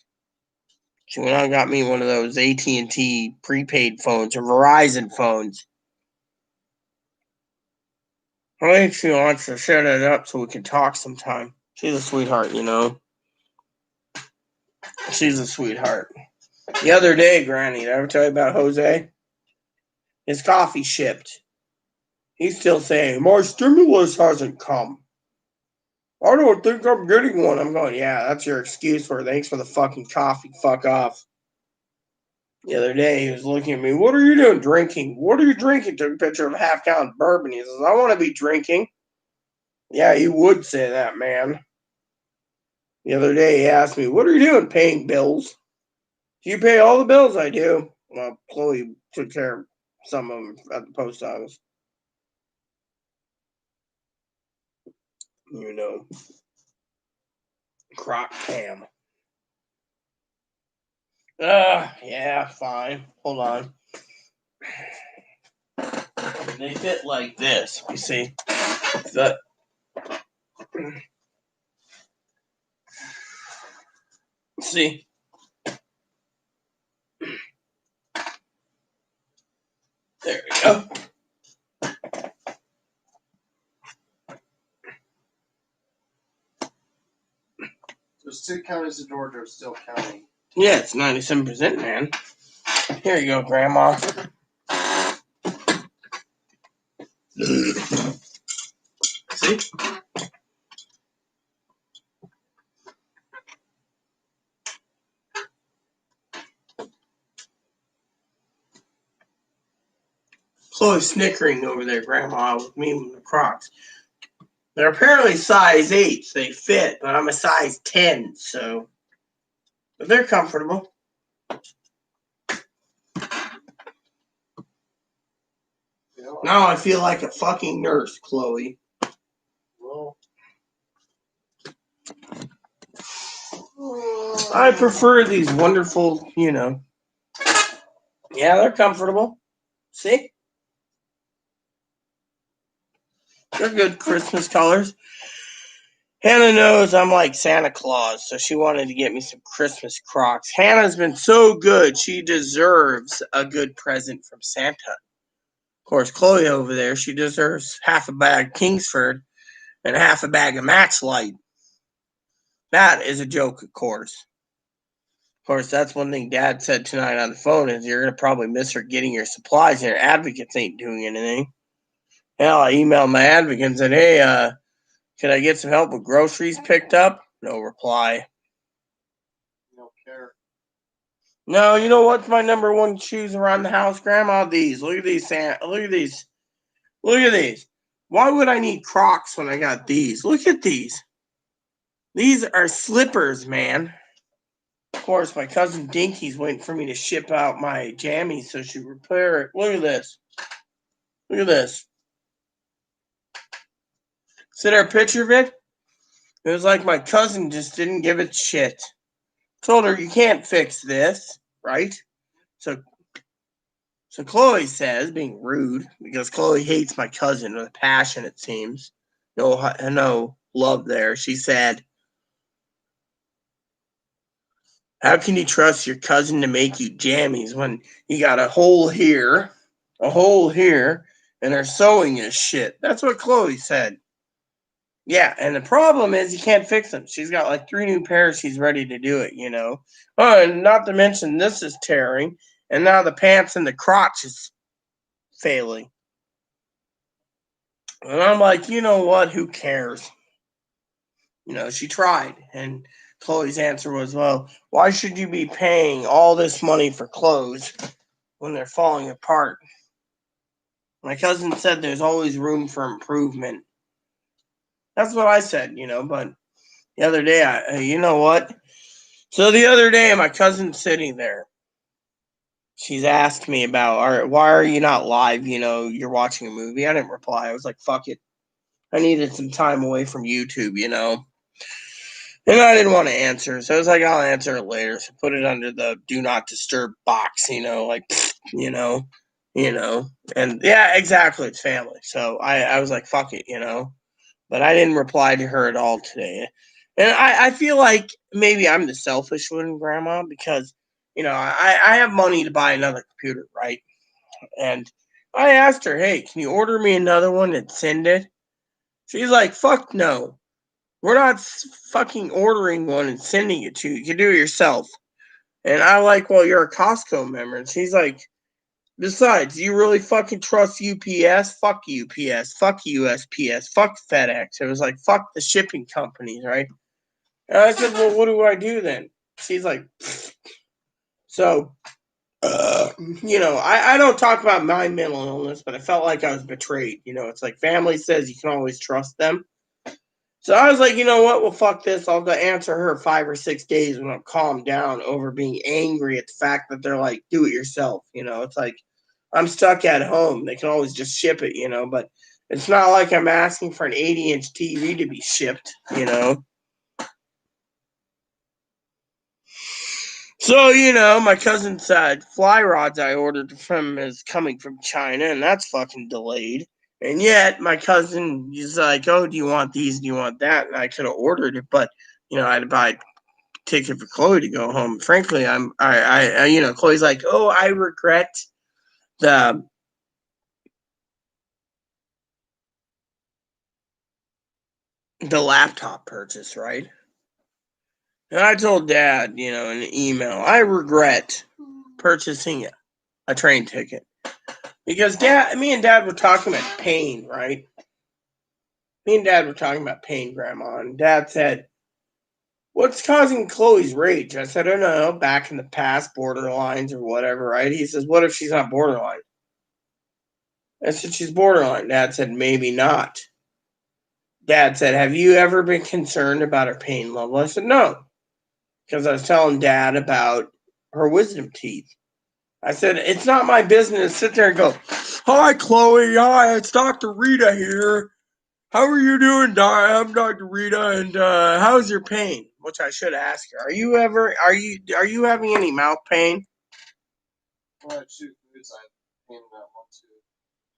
She went out and got me one of those AT&T prepaid phones or Verizon phones. I think she wants to set it up so we can talk sometime. She's a sweetheart, you know. She's a sweetheart. The other day, Granny, did I ever tell you about Jose? His coffee shipped. He's still saying, my stimulus hasn't come. I don't think I'm getting one. I'm going, yeah, that's your excuse for it. Thanks for the fucking coffee. Fuck off. The other day, he was looking at me. What are you doing drinking? What are you drinking? Took a picture of a half-gallon bourbon. He says, I want to be drinking. Yeah, you would say that, man. The other day, he asked me, what are you doing paying bills? Do you pay all the bills? I do. Well, Chloe took care of some of them at the post office. You know. Croc Cam. Yeah, fine. Hold on. They fit like this, you see. The, see? There we go. There's 2 counties in Georgia still counting. Yeah, it's 97%, man. Here you go, Grandma. See? Chloe's snickering over there, Grandma, with me with the Crocs. They're apparently size 8, so they fit, but I'm a size 10, so. But they're comfortable. Now I feel like a fucking nurse, Chloe. Well, I prefer these wonderful, you know. Yeah, they're comfortable. See? They're good Christmas colors. Hannah knows I'm like Santa Claus, so she wanted to get me some Christmas Crocs. Hannah's been so good, she deserves a good present from Santa. Of course, Chloe over there, she deserves half a bag Kingsford and half a bag of Max Light. That is a joke, of course. Of course, that's one thing Dad said tonight on the phone is you're going to probably miss her getting your supplies and your advocates ain't doing anything. Hell, I emailed my advocate and said, hey, can I get some help with groceries picked up? No reply. you don't care. No, you know what's my number one shoes around the house, Grandma? These. Look at these. Look at these. Look at these. Why would I need Crocs when I got these? Look at these. These are slippers, man. Of course, my cousin Dinky's waiting for me to ship out my jammies so she repair it. Look at this. Look at this. See there a picture of it? It was like my cousin just didn't give it shit. Told her you can't fix this, right? So Chloe says, being rude, because Chloe hates my cousin with a passion, it seems. No love there. She said, how can you trust your cousin to make you jammies when you got a hole here, and her sewing is shit? That's what Chloe said. Yeah, and the problem is you can't fix them. She's got like 3 new pairs. She's ready to do it, you know. Oh, and not to mention this is tearing, and now the pants and the crotch is failing. And I'm like, you know what? Who cares? You know, she tried. And Chloe's answer was, well, why should you be paying all this money for clothes when they're falling apart? My cousin said there's always room for improvement. That's what I said, you know, but the other day, you know what? So the other day, my cousin's sitting there. She's asked me about, why are you not live? You know, you're watching a movie. I didn't reply. I was like, fuck it. I needed some time away from YouTube, you know. And I didn't want to answer, so I was like, I'll answer it later. So put it under the do not disturb box, you know, like, you know. And yeah, exactly, it's family. So I was like, fuck it, you know. But I didn't reply to her at all today. And I feel like maybe I'm the selfish one, Grandma, because, you know, I have money to buy another computer, right? And I asked her, hey, can you order me another one and send it? She's like, fuck no. We're not fucking ordering one and sending it to you. You can do it yourself. And I like, well, you're a Costco member. And she's like, besides, you really fucking trust UPS? Fuck UPS. Fuck USPS. Fuck FedEx. It was like, fuck the shipping companies, right? And I said, well, what do I do then? She's like, pfft. So, you know, I don't talk about my mental illness, but I felt like I was betrayed. You know, it's like family says you can always trust them. So I was like, you know what? Well, fuck this. I'll answer her 5 or 6 days when I'm calmed down over being angry at the fact that they're like, do it yourself. You know, it's like I'm stuck at home. They can always just ship it, you know, but it's not like I'm asking for an 80-inch TV to be shipped, you know. So, you know, my cousin said fly rods I ordered from is coming from China, and that's fucking delayed. And yet, my cousin is like, oh, do you want these? Do you want that? And I could have ordered it, but, you know, I had to buy a ticket for Chloe to go home. Frankly, you know, Chloe's like, oh, I regret the laptop purchase, right? And I told Dad, you know, in an email, I regret purchasing a train ticket. Because me and Dad were talking about pain, right? Me and Dad were talking about pain, Grandma, and Dad said, what's causing Chloe's rage? I said, I don't know, back in the past, borderlines or whatever, right? He says, what if she's not borderline? I said, she's borderline. Dad said, maybe not. Dad said, have you ever been concerned about her pain level? I said, no. Because I was telling Dad about her wisdom teeth. I said, it's not my business to sit there and go, hi, Chloe. Hi, it's Dr. Rita here. How are you doing, I'm Dr. Rita, and how's your pain? Which I should ask her. Are you having any mouth pain? Well, shoot, foods I pain that one too.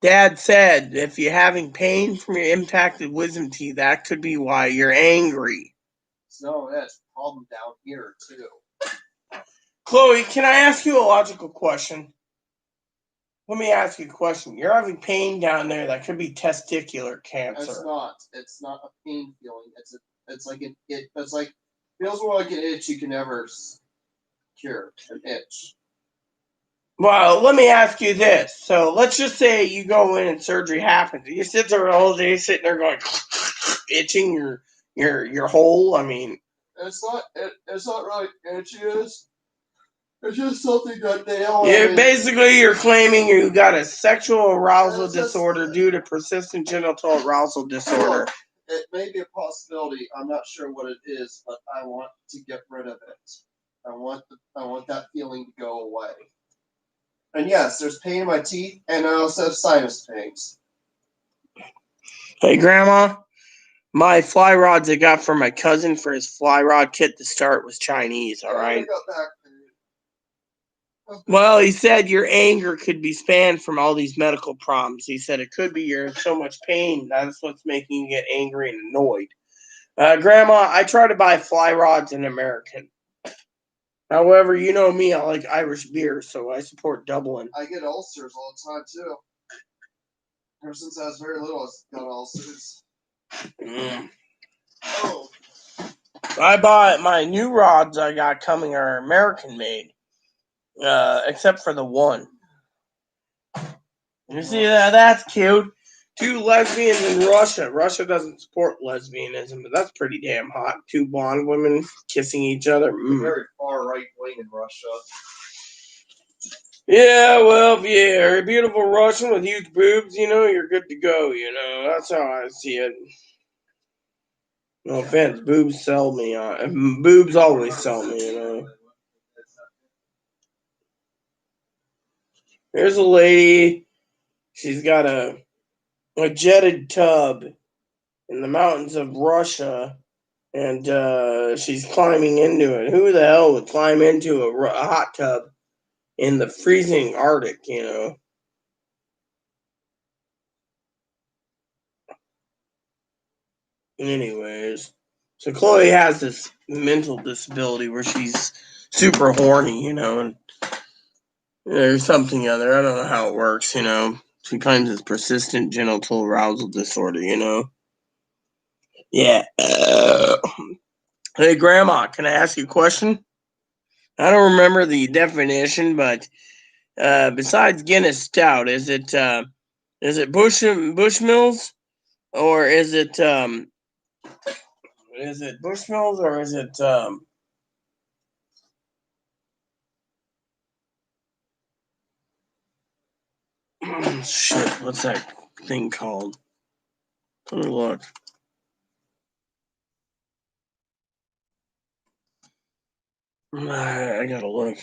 Dad said if you're having pain from your impacted wisdom teeth, that could be why you're angry. No, that's a problem down here too. Chloe, can I ask you a logical question? Let me ask you a question. You're having pain down there that could be testicular cancer. It's not. It's not a pain feeling. It's like it's like feels more like an itch you can never cure. An itch. Well, let me ask you this. So let's just say you go in and surgery happens. You sit there all day, sitting there going, itching your hole. I mean, it's not really itchy. It's just something that they all. Basically, you're claiming you got a sexual arousal disorder due to persistent genital arousal disorder. It may be a possibility. I'm not sure what it is, but I want to get rid of it. I want that feeling to go away. And yes, there's pain in my teeth, and I also have sinus pains. Hey, Grandma, my fly rods I got from my cousin for his fly rod kit to start was Chinese, all right? I got back pain. Well, he said your anger could be spanned from all these medical problems. He said it could be you're in so much pain. That's what's making you get angry and annoyed. Grandma, I try to buy fly rods in American. However, you know me, I like Irish beer, so I support Dublin. I get ulcers all the time, too. Ever since I was very little, I've got ulcers. Oh. I bought my new rods I got coming are American made, except for the one. You see that? That's cute. 2 lesbians in Russia. Russia doesn't support lesbianism, but that's pretty damn hot. 2 blonde women kissing each other. Very far right wing in Russia. Yeah, well, if you're a beautiful Russian with huge boobs, you know, you're good to go, you know. That's how I see it. No offense, boobs sell me. Boobs always sell me, you know. Here's a lady. She's got a jetted tub in the mountains of Russia, and she's climbing into it. Who the hell would climb into a hot tub in the freezing Arctic, you know? Anyways, so Chloe has this mental disability where she's super horny, you know, and there's something other. I don't know how it works, you know. She claims it's persistent genital arousal disorder, you know. Yeah. Hey, Grandma, can I ask you a question? I don't remember the definition, but besides Guinness Stout, is it Bushmills, or is it Bushmills, or is it shit? What's that thing called? Let me look. I gotta look.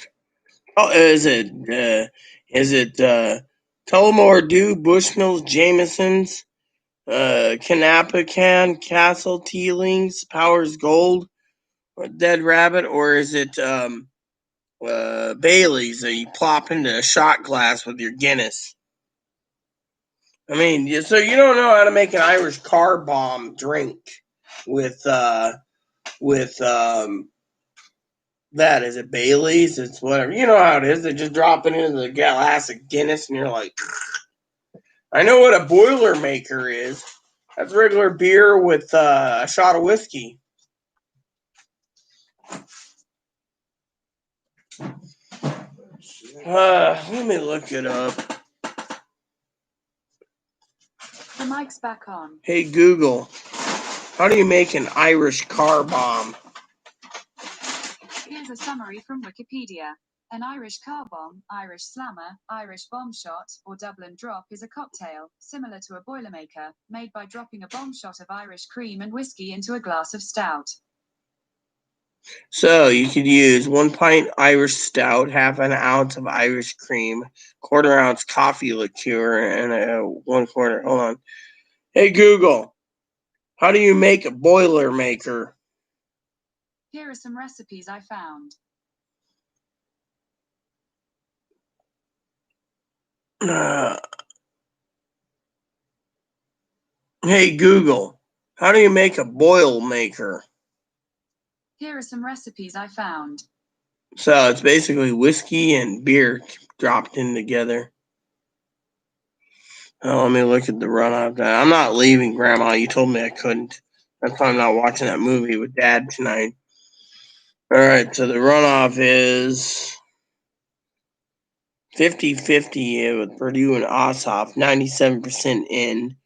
Oh, is it Tullamore Dew, Bushmills, Jameson's, Canapacan, Castle, Teelings, Powers Gold, or Dead Rabbit, or is it Bailey's that you plop into a shot glass with your Guinness? I mean, so you don't know how to make an Irish car bomb drink with that. Is it Bailey's? It's whatever. You know how it is. They just drop it into the glass of Guinness, and you're like, I know what a Boilermaker is. That's regular beer with a shot of whiskey. Let me look it up. The mic's back on. Hey Google, how do you make an Irish car bomb? Here's a summary from Wikipedia. An Irish car bomb, Irish slammer, Irish bomb shot, or Dublin drop is a cocktail, similar to a Boilermaker, made by dropping a bomb shot of Irish cream and whiskey into a glass of stout. So you could use 1 pint Irish stout, half an ounce of Irish cream, 1/4 ounce coffee liqueur, and a 1/4. Hold on. Hey Google, how do you make a Boilermaker? Here are some recipes I found. Hey Google, how do you make a Boilermaker? Here are some recipes I found. So it's basically whiskey and beer dropped in together. Oh, let me look at the runoff. I'm not leaving, Grandma. You told me I couldn't. That's why I'm not watching that movie with Dad tonight. All right, so the runoff is 50-50 with Purdue and Ossoff, 97% in.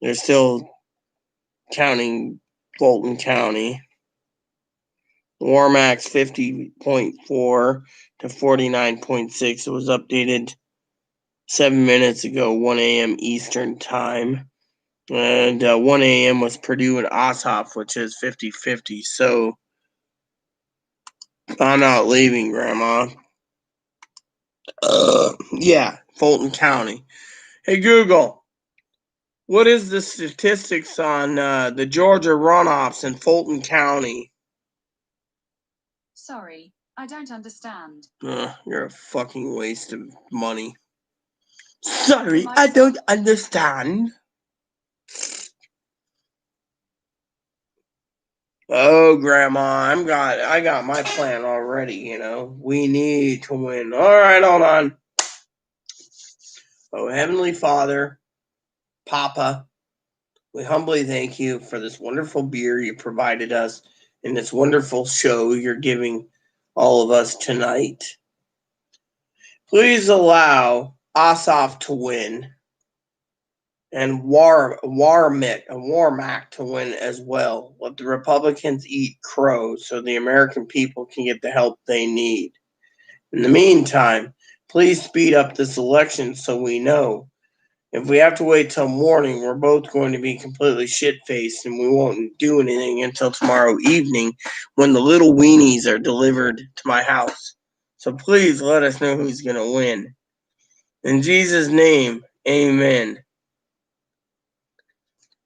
They're still counting Fulton County. Warmax 50.4 to 49.6. It was updated 7 minutes ago, 1 a.m. Eastern Time. And 1 a.m. was Purdue and Ossoff, which is 50-50. So I'm not leaving, Grandma. Yeah, Fulton County. Hey, Google, what is the statistics on the Georgia runoffs in Fulton County? Sorry, I don't understand. You're a fucking waste of money. Sorry, I don't understand. Oh, Grandma, I got my plan already, you know. We need to win. All right, hold on. Oh, Heavenly Father, Papa, we humbly thank you for this wonderful beer you provided us and this wonderful show you're giving all of us tonight. Please allow Ossoff to win and Warmack to win as well. Let the Republicans eat crow so the American people can get the help they need. In the meantime, please speed up this election so we know. If we have to wait till morning, we're both going to be completely shit-faced and we won't do anything until tomorrow evening when the little weenies are delivered to my house. So please let us know who's going to win. In Jesus' name, amen.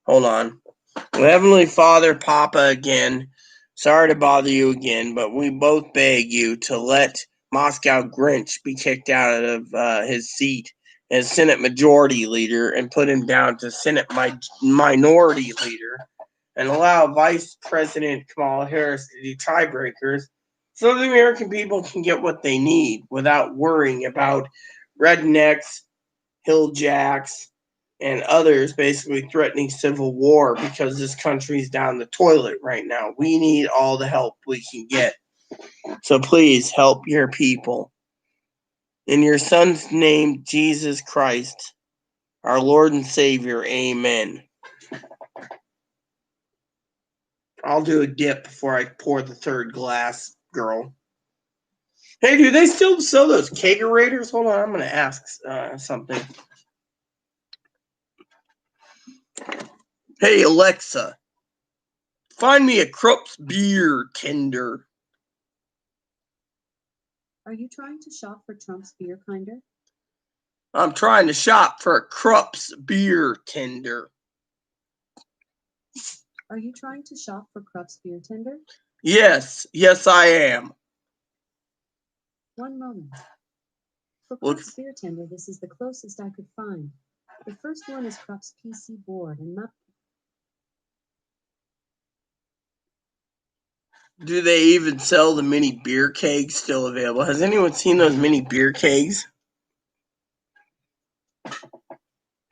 Hold on. Heavenly Father, Papa again, sorry to bother you again, but we both beg you to let Moscow Grinch be kicked out of his seat as Senate Majority Leader and put him down to Senate Minority Leader and allow Vice President Kamala Harris to do tiebreakers so the American people can get what they need without worrying about rednecks, hilljacks, and others basically threatening civil war because this country's down the toilet right now. We need all the help we can get. So please help your people. In your Son's name, Jesus Christ, our Lord and Savior, amen. I'll do a dip before I pour the third glass, girl. Hey, do they still sell those kegerators? Hold on, I'm going to ask something. Hey, Alexa, find me a Krupp's beer tender. Are you trying to shop for Trump's beer kinder? I'm trying to shop for a Krupp's beer tender. Are you trying to shop for Krupp's beer tender? Yes, I am. One moment. For Look. Krupp's beer tender, this is the closest I could find. The first one is Krupp's PC board and not. Do they even sell the mini beer kegs still available? Has anyone seen those mini beer kegs?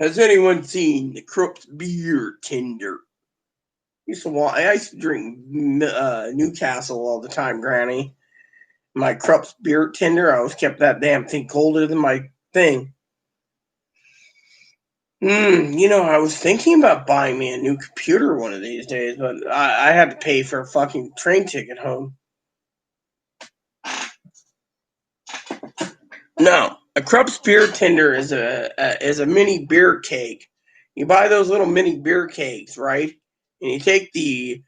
Has anyone seen the Krupp's beer tender? I used to drink Newcastle all the time, Granny. My Krupp's beer tender, I always kept that damn thing colder than my thing. I was thinking about buying me a new computer one of these days, but I had to pay for a fucking train ticket home. No, a Krupp's beer tender is a mini beer keg. You buy those little mini beer kegs, right? And you take the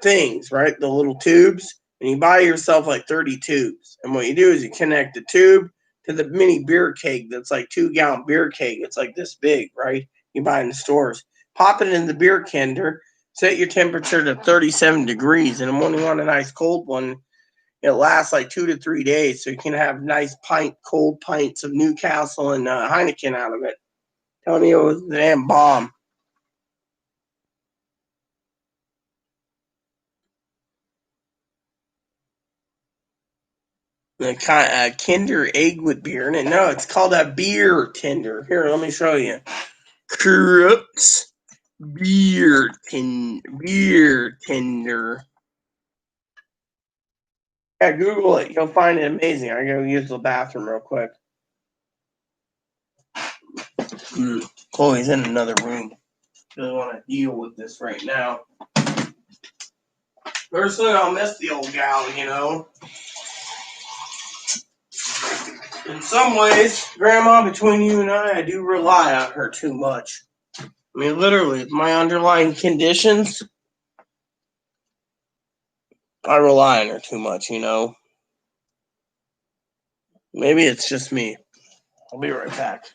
things, right, the little tubes, and you buy yourself like 30 tubes. And what you do is you connect the tube to the mini beer keg that's like 2-gallon beer keg. It's like this big, right? You buy in the stores. Pop it in the beer tender. Set your temperature to 37 degrees, and when you want a nice cold one, it lasts like 2 to 3 days, so you can have nice cold pints of Newcastle and Heineken out of it. Telling you, it was the damn bomb. The Kinder egg with beer in it. No, it's called a beer tender. Here, let me show you. Krupp's beer tender. Yeah, Google it. You'll find it amazing. I gotta use the bathroom real quick. Chloe's in another room. Doesn't want to deal with this right now. Personally, I'll miss the old gal, In some ways, Grandma, between you and I do rely on her too much. I mean, literally, my underlying conditions, I rely on her too much, Maybe it's just me. I'll be right back.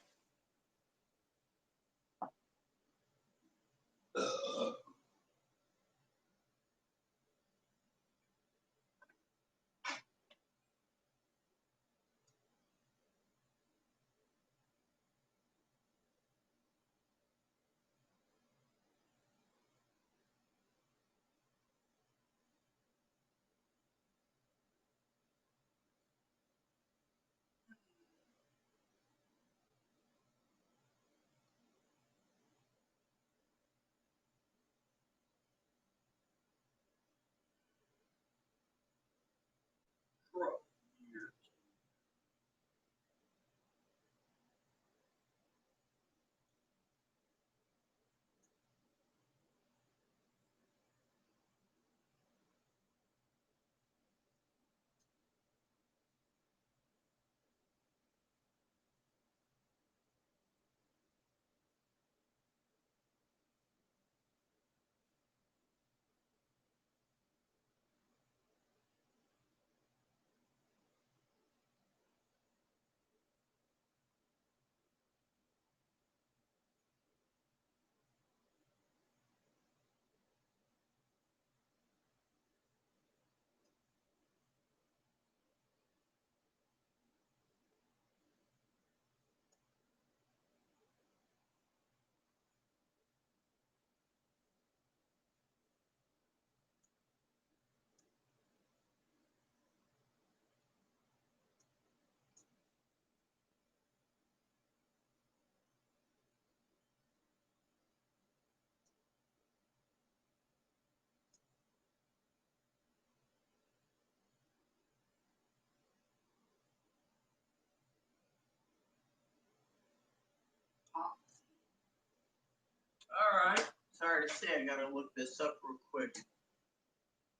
say I gotta look this up real quick.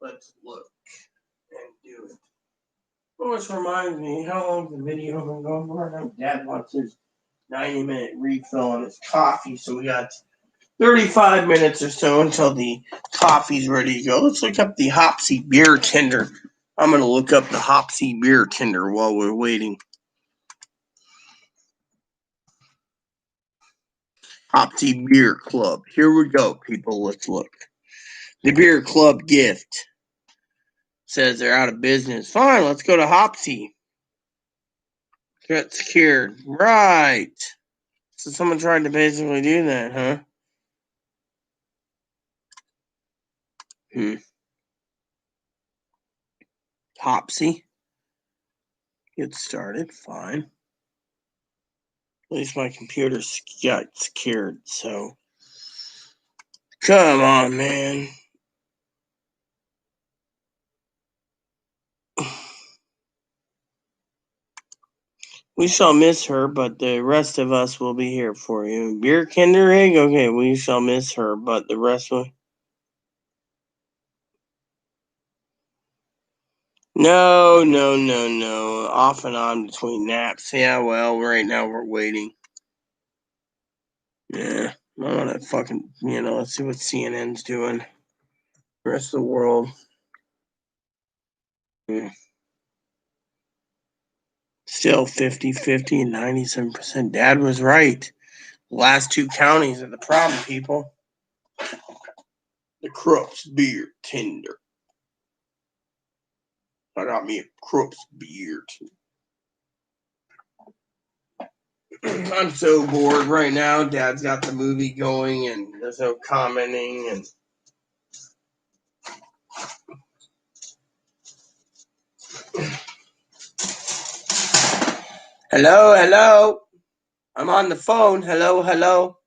Let's look and do it. Which reminds me, how long's the video been going for? I know Dad wants his 90-minute refill on his coffee, so we got 35 minutes or so until the coffee's ready to go. Let's look up the Hopsy beer tender. I'm gonna look up the Hopsy beer tender while we're waiting. Hopsy Beer Club. Here we go, people. Let's look. The beer club gift says they're out of business. Fine, let's go to Hopsy. Get secured. Right. So someone tried to basically do that, huh? Hopsy. Get started. Fine. At least my computer got secured, so. Come on, man. We shall miss her, but the rest of us will be here for you. Beer Kinder Egg? Okay, we shall miss her, but the rest will. No. Off and on between naps. Yeah, well, right now we're waiting. Yeah, I want to fucking, let's see what CNN's doing. The rest of the world. Still 50-50 and 97%. Dad was right. The last two counties are the problem, people. The Krups beer tender. I got me a Krups beer tender. I'm so bored right now. Dad's got the movie going and there's no commenting and Hello. I'm on the phone. Hello.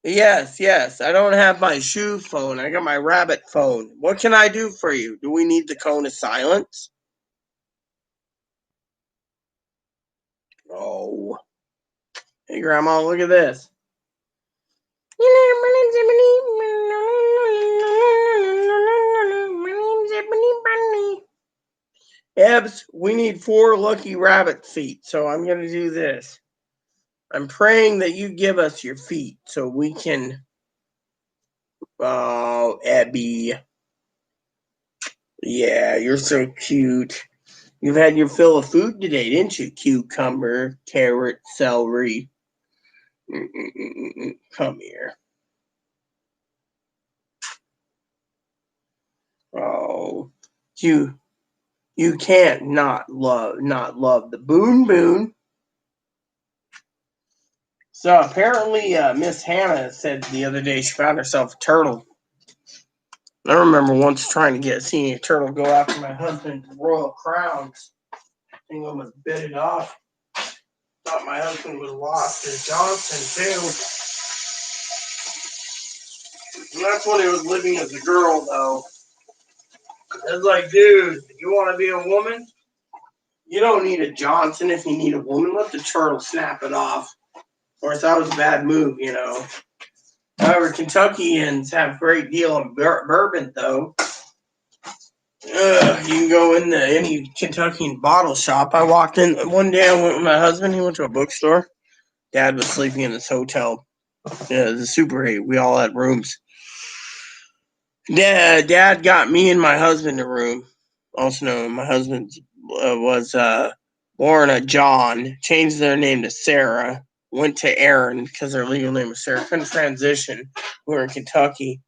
Yes. I don't have my shoe phone. I got my rabbit phone. What can I do for you? Do we need the cone of silence? Oh. Hey, Grandma, look at this. Ebbs, we need 4 lucky rabbit feet, so I'm going to do this. I'm praying that you give us your feet so we can... Oh, Abby. Yeah, you're so cute. You've had your fill of food today, didn't you? Cucumber, carrot, celery. Come here. Oh, you can't not love the boon. So apparently, Miss Hannah said the other day she found herself a turtle. I remember once trying to seeing a turtle go after my husband's royal crowns. I think I almost bit it off. Thought my husband would have lost his Johnson too. And that's when he was living as a girl, though. I was like, dude, you want to be a woman? You don't need a Johnson if you need a woman. Let the turtle snap it off. Of course, that was a bad move, However, Kentuckians have a great deal of bourbon, though. You can go in any Kentuckian bottle shop. I walked in one day. I went with my husband. He went to a bookstore. Dad was sleeping in this hotel. Yeah, the Super 8. We all had rooms. Dad got me and my husband a room. Also known, my husband was born a John. Changed their name to Sarah. Went to Aaron because their legal name was Sarah. Couldn't transition. We were in Kentucky.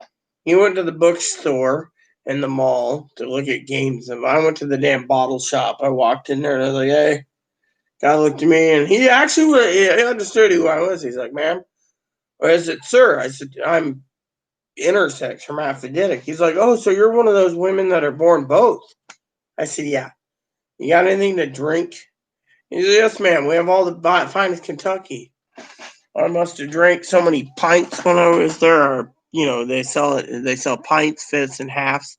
He went to the bookstore in the mall to look at games. And I went to the damn bottle shop. I walked in there and I was like, hey. Guy looked at me and he actually he understood who I was. He's like, ma'am. Or is it sir? I said, I'm intersex, hermaphroditic. He's like, oh, so you're one of those women that are born both. I said, yeah. You got anything to drink? He said, yes, ma'am. We have all the finest Kentucky. I must have drank so many pints when I was there. They sell pints, fifths, and halves.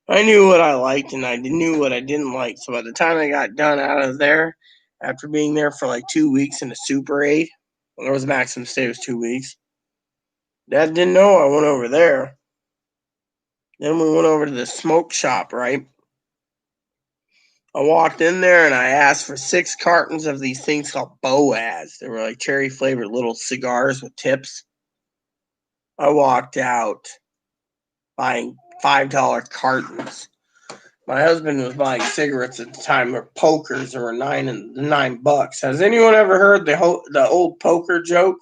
I knew what I liked and I knew what I didn't like. So by the time I got done out of there, after being there for like 2 weeks in a Super 8, there was a maximum stay was 2 weeks. Dad didn't know I went over there. Then we went over to the smoke shop, right? I walked in there and I asked for 6 cartons of these things called Boaz. They were like cherry flavored little cigars with tips. I walked out buying $5 cartons. My husband was buying cigarettes at the time, or pokers, that were $9. Has anyone ever heard the old poker joke?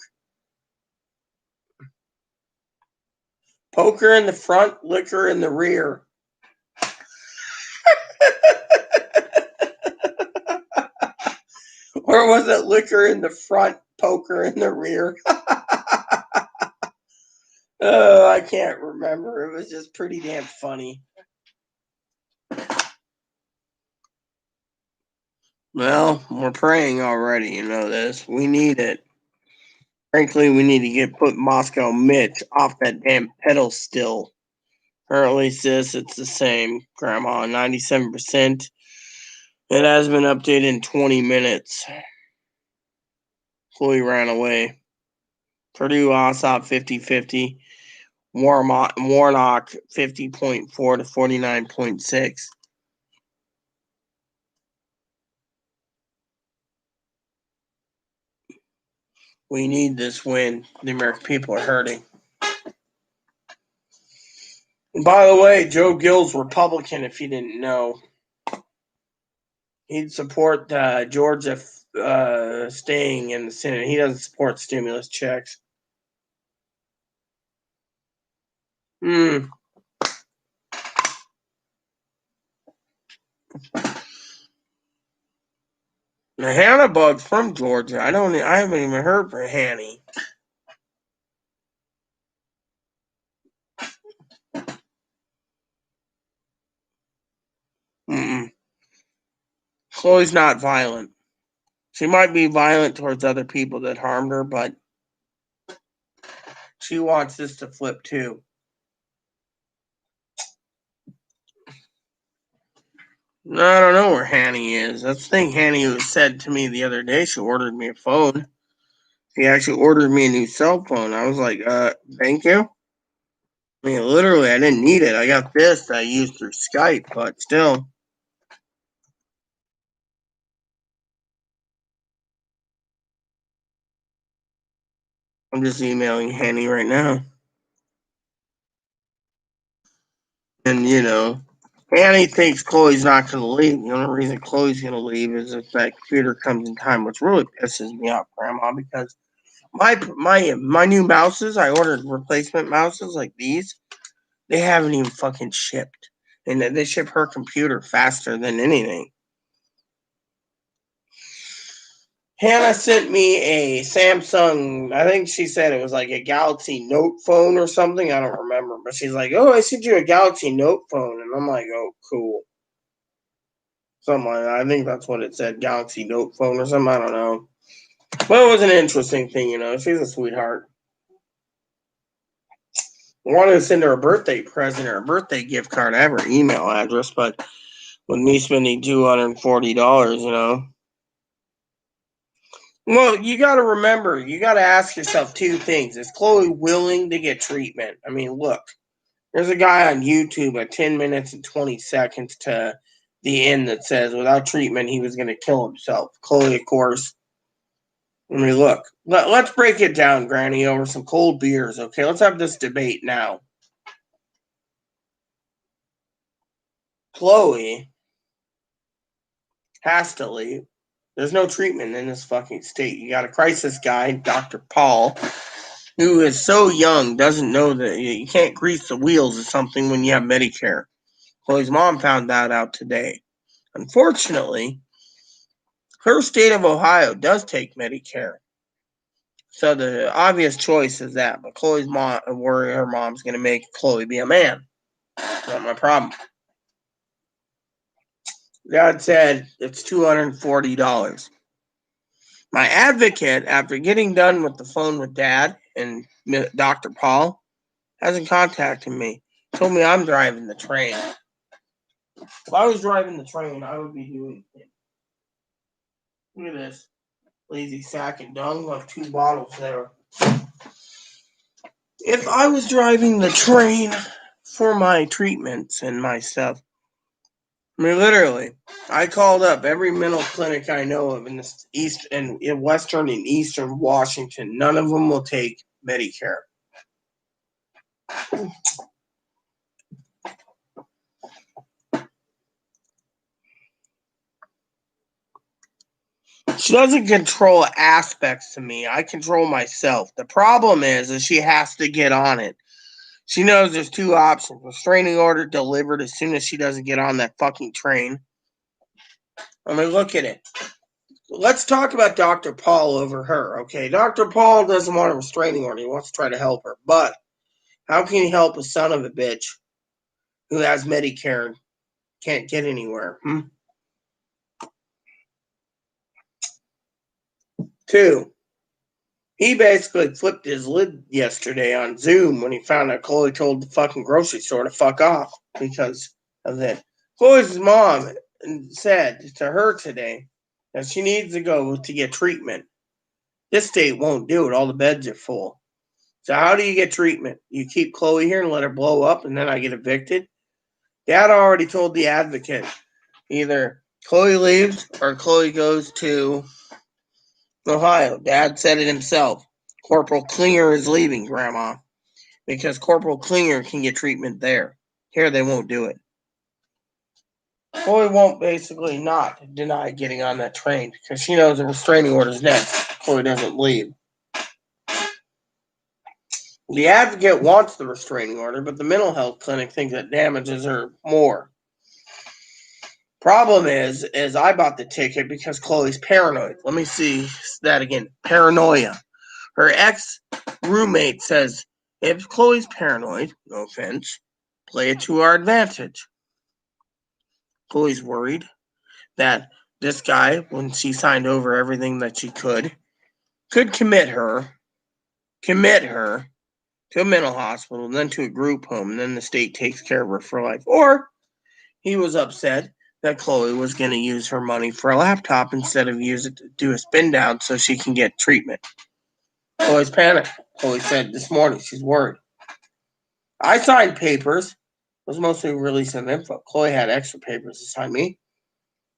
Poker in the front, liquor in the rear. Or was it liquor in the front, poker in the rear? Oh, I can't remember. It was just pretty damn funny. Well, we're praying already, you know this. We need it. Frankly, we need to get put Moscow Mitch off that damn pedal still. Apparently, sis, it's the same. Grandma, 97%. It has been updated in 20 minutes. Chloe ran away. Purdue, Osop, 50-50. Warnock, 50.4 to 49.6. We need this win. The American people are hurting. And by the way, Joe Gill's Republican, if you didn't know. He'd support Georgia staying in the Senate. He doesn't support stimulus checks. The Hannah Bug's from Georgia. I haven't even heard from Hanny. Chloe's not violent. She might be violent towards other people that harmed her, but she wants this to flip too. I don't know where Hanny is. That's the thing Hanny said to me the other day. She ordered me a phone. She actually ordered me a new cell phone. I was like, thank you. I mean, literally, I didn't need it. I got this that I used through Skype, but still. I'm just emailing Hanny right now. And, Hanny thinks Chloe's not going to leave. The only reason Chloe's going to leave is if that computer comes in time, which really pisses me off, Grandma, because my new mouses, I ordered replacement mouses like these. They haven't even fucking shipped. And they ship her computer faster than anything. Hannah sent me a Samsung, I think she said it was like a Galaxy Note phone or something. I don't remember. But she's like, oh, I sent you a Galaxy Note phone. And I'm like, oh, cool. Something like that. I think that's what it said, Galaxy Note phone or something. I don't know. But it was an interesting thing, She's a sweetheart. I wanted to send her a birthday present or a birthday gift card. I have her email address, but with me spending $240, Well, you got to remember, you got to ask yourself 2 things. Is Chloe willing to get treatment? I mean, look, there's a guy on YouTube at 10 minutes and 20 seconds to the end that says without treatment, he was going to kill himself. Chloe, of course. I mean, look, let's break it down, Granny, over some cold beers, okay? Let's have this debate now. Chloe has to leave. There's no treatment in this fucking state. You got a crisis guy, Dr. Paul, who is so young, doesn't know that you can't grease the wheels of something when you have Medicare. Chloe's mom found that out today. Unfortunately, her state of Ohio does take Medicare. So the obvious choice is that, but Chloe's mom, where her mom's going to make Chloe be a man. Not my problem. Dad said it's $240. My advocate, after getting done with the phone with Dad and Dr. Paul, hasn't contacted me. Told me I'm driving the train. If I was driving the train, I would be doing it. Look at this. Lazy sack and dung. Left 2 bottles there. if I was driving the train for my treatments and my stuff, I mean, literally, I called up every mental clinic I know of in the east and in western and eastern Washington. None of them will take Medicare. She doesn't control aspects to me. I control myself. The problem is she has to get on it. She knows there's two options. Restraining order delivered as soon as she doesn't get on that fucking train. I mean, look at it. Let's talk about Dr. Paul over her, okay? Dr. Paul doesn't want a restraining order. He wants to try to help her. But how can he help a son of a bitch who has Medicare and can't get anywhere? Two, he basically flipped his lid yesterday on Zoom when he found out Chloe told the fucking grocery store to fuck off because of that. Chloe's mom said to her today that she needs to go to get treatment. This state won't do it. All the beds are full. So how do you get treatment? You keep Chloe here and let her blow up and then I get evicted? Dad already told the advocate either Chloe leaves or Chloe goes to Ohio. Dad said it himself. Corporal Klinger is leaving, Grandma, because Corporal Klinger can get treatment there. Here they won't do it. Chloe won't basically not deny getting on that train because she knows the restraining order is next. Chloe doesn't leave. The advocate wants the restraining order, but the mental health clinic thinks it damages her more. Problem is I bought the ticket because Chloe's paranoid. Let me see that again. Paranoia. Her ex-roommate says, if Chloe's paranoid, no offense, play it to our advantage. Chloe's worried that this guy, when she signed over everything that she could commit her to a mental hospital, then to a group home, and then the state takes care of her for life. Or he was upset that Chloe was going to use her money for a laptop instead of use it to do a spin down so she can get treatment. Chloe's panicked. Chloe said this morning she's worried. I signed papers. It was mostly a release of info. Chloe had extra papers to sign me.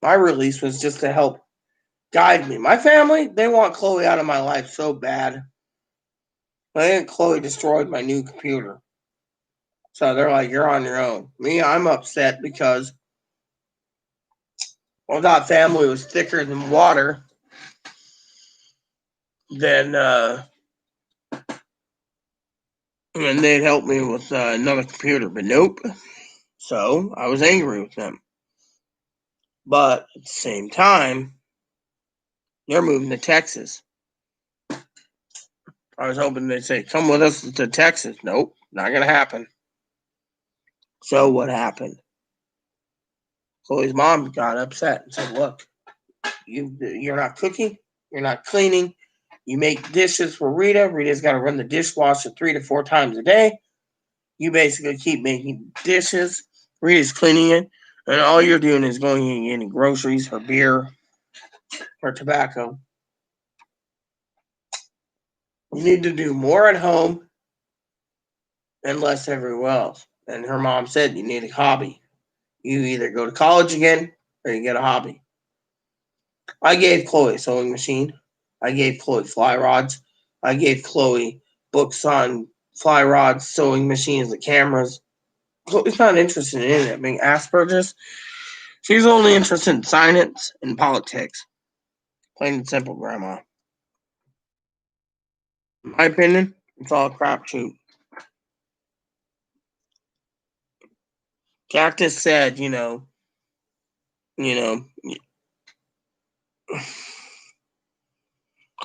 My release was just to help guide me. My family, they want Chloe out of my life so bad. I think Chloe destroyed my new computer. So they're like, you're on your own. Me, I'm upset because I thought family was thicker than water. Then and they'd help me with another computer, but nope. So I was angry with them. But at the same time, they're moving to Texas. I was hoping they'd say, come with us to Texas. Nope, not going to happen. So what happened? Chloe's mom got upset and said, look, you're not cooking, you're not cleaning, you make dishes for Rita. Rita's got to run the dishwasher 3 to 4 times a day. You basically keep making dishes. Rita's cleaning it. And all you're doing is going and getting groceries or beer or tobacco. You need to do more at home and less everywhere else. And her mom said you need a hobby. You either go to college again or you get a hobby. I gave Chloe a sewing machine. I gave Chloe fly rods. I gave Chloe books on fly rods, sewing machines, and cameras. Chloe's not interested in it. Being Asperger's, she's only interested in science and politics. Plain and simple, Grandma. In my opinion, it's all a crapshoot. Cactus said,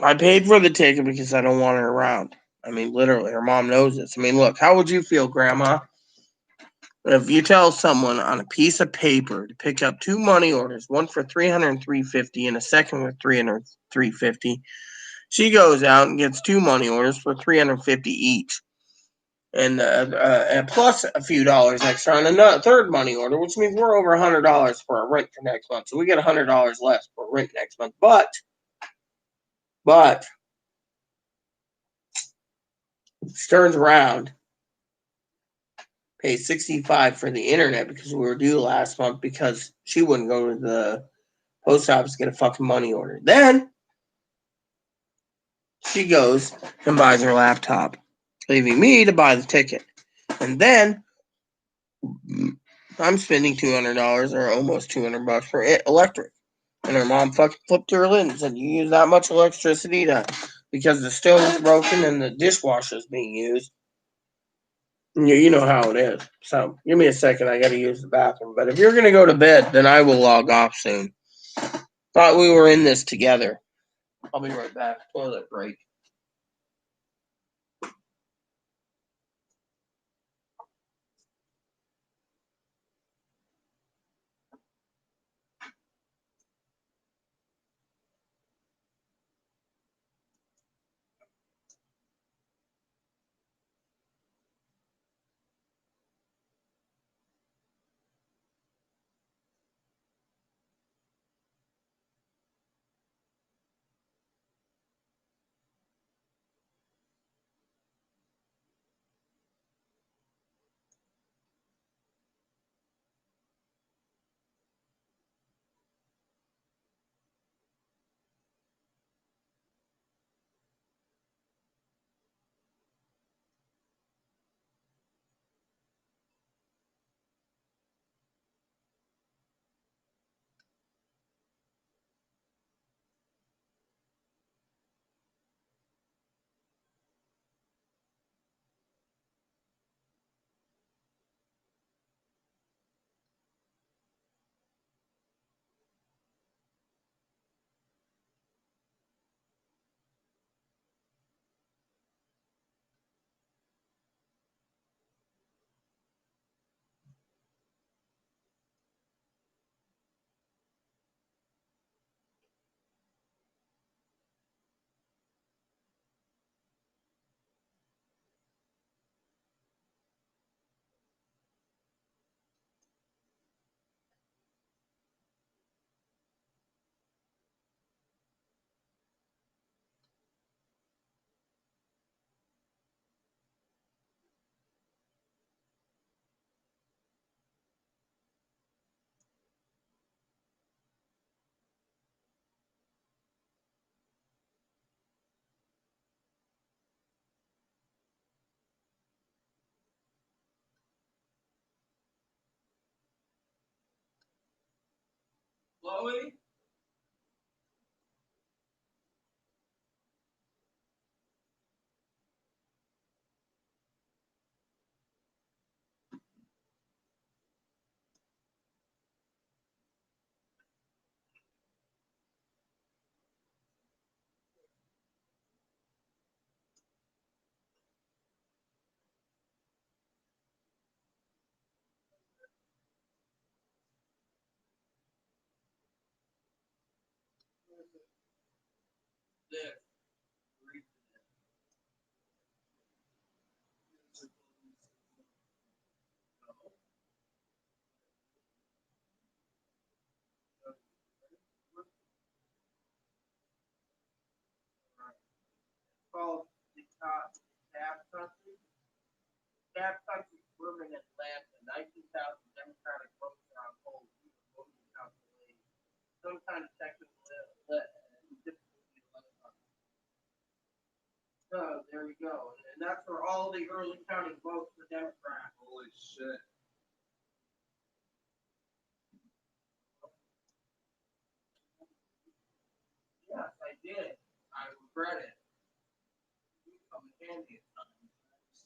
I paid for the ticket because I don't want her around. I mean, literally, her mom knows this. I mean, look, how would you feel, Grandma, if you tell someone on a piece of paper to pick up 2 money orders, one for $300 and $350 and a second with $300 $350? She goes out and gets 2 money orders for $350 each, and plus a few dollars extra on a third money order, which means we're over $100 for our rent for next month. So we get $100 less for rent next month. But She turns around, pays $65 for the internet because we were due last month because she wouldn't go to the post office to get a fucking money order. Then she goes and buys her laptop, leaving me to buy the ticket. And then I'm spending $200 or almost $200 for electric. And her mom fucking flipped her lid and said, "You use that much electricity because the stove's broken and the dishwasher's being used." And you know how it is. So give me a second. I got to use the bathroom. But if you're going to go to bed, then I will log off soon. Thought we were in this together. I'll be right back. Toilet break. Chloe? Called the Tab Country. Tab Country Bourbon Atlanta, 19,000 Democratic votes are on hold due to voting calculated. Some kind of technical difficulty. So there we go. And that's for all the early counting votes for Democrats. Holy shit. Yes, I did. I regret it. I'm handy at times.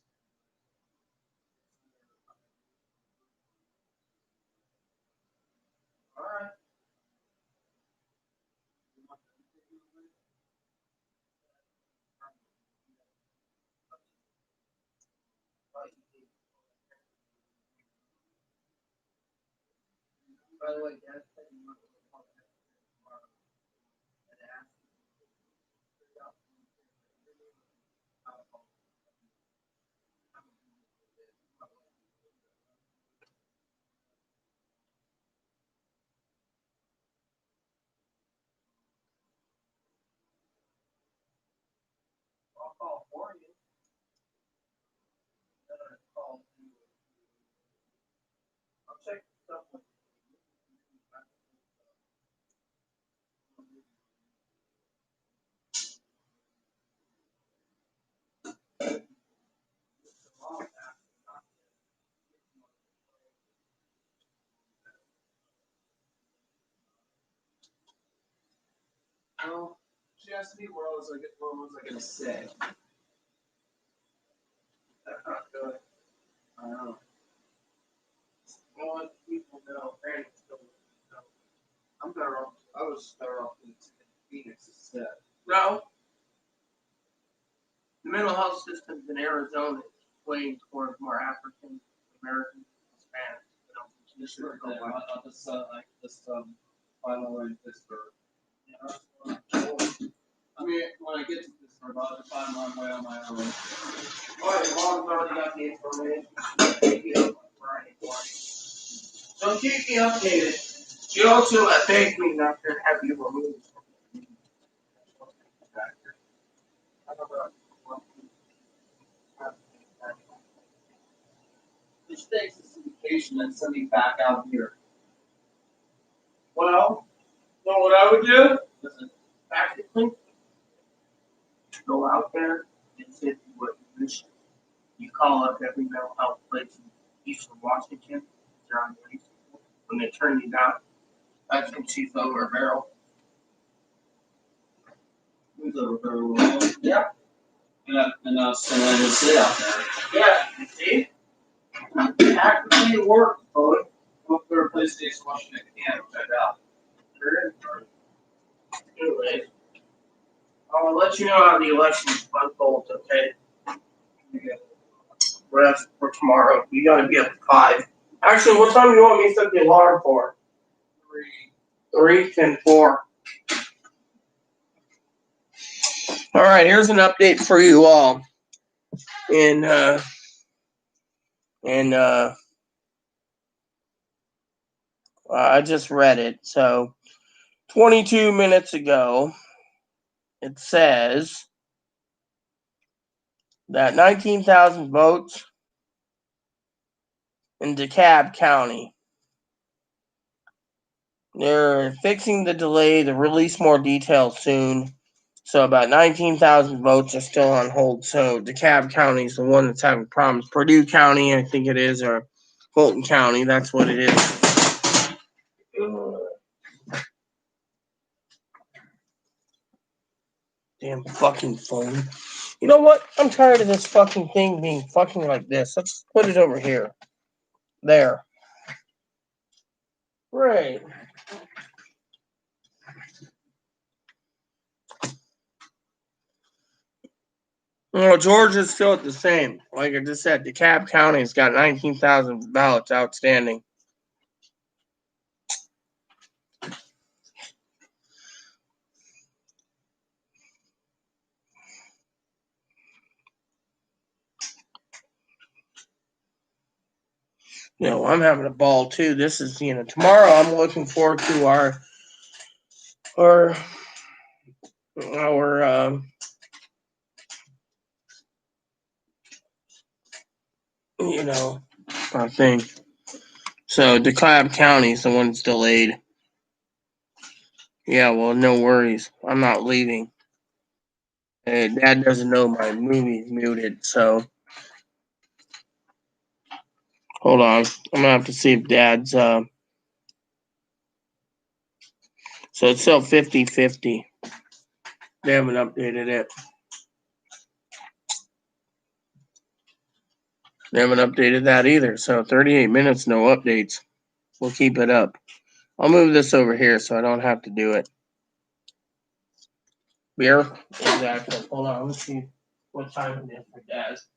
All right. By the way, Dad said you want to call that tomorrow and ask I'll call for you. Well, she asked me what was I gonna say. That's not good. I know. Well, let people know. Parents don't know. I'm better off. I was better off in Phoenix instead. No. The mental health systems in Arizona is swaying towards more African American Hispanics. This is this final in Pittsburgh. I mean, when I get to Pittsburgh, I'll just find my way on my own. All right, Mom's already got the information. Keep me up for any more. So keep me updated. She also begged me not to have you removed. This takes us to vacation and send me back out here. Well, you know what I would do? Listen, Practically, go out there and say what you wish. You call up every mental health place in Eastern Washington. They're on the list. When they turn you down, that's when she's over a barrel. who's over very well. Yeah. And I just sit out there. Yeah, you see? Practically it works, boy. Go up there to PlayStation Washington can check out. Anyways, I'll let you know how the elections unfolds, okay? Rest for tomorrow. You gotta be up at 5. Actually, what time do you want me to set the alarm for? 3, 10, 4. All right, here's an update for you all. I just read it. So, 22 minutes ago, it says that 19,000 votes in DeKalb County. They're fixing the delay to release more details soon. So about 19,000 votes are still on hold. So DeKalb County is the one that's having problems. Purdue County, I think it is, or Fulton County, that's what it is. Damn fucking phone. You know what? I'm tired of this fucking thing being fucking like this. Let's put it over here. There. Right. Well, Georgia's still at the same. Like I just said, DeKalb County's got 19,000 ballots outstanding. You know, I'm having a ball too. This is, tomorrow I'm looking forward to our our thing. So DeKalb County is the one that's delayed. Yeah, well, no worries. I'm not leaving. Hey, Dad doesn't know my movie's muted, so hold on. I'm gonna have to see if Dad's so it's still 50-50. They haven't updated it. They haven't updated that either. So 38 minutes, no updates. We'll keep it up. I'll move this over here so I don't have to do it. Beer? Exactly. Hold on, let's see what time it is for Dad's.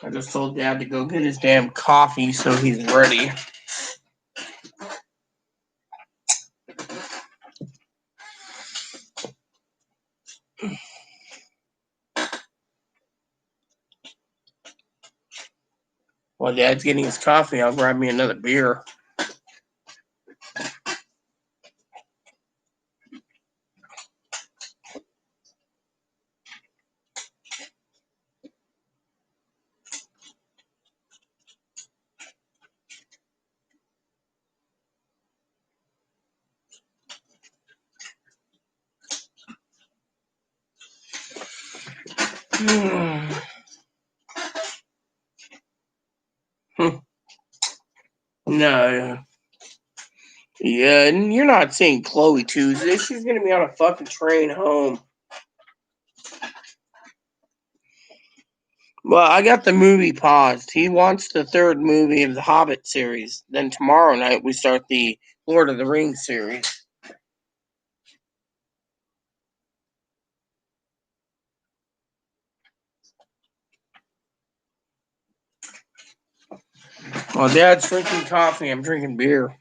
I just told Dad to go get his damn coffee so he's ready. While Dad's getting his coffee, I'll grab me another beer. No. Yeah, and you're not seeing Chloe Tuesday. She's gonna be on a fucking train home. Well, I got the movie paused. He wants the third movie of the Hobbit series. Then tomorrow night we start the Lord of the Rings series. While Dad's drinking coffee, I'm drinking beer.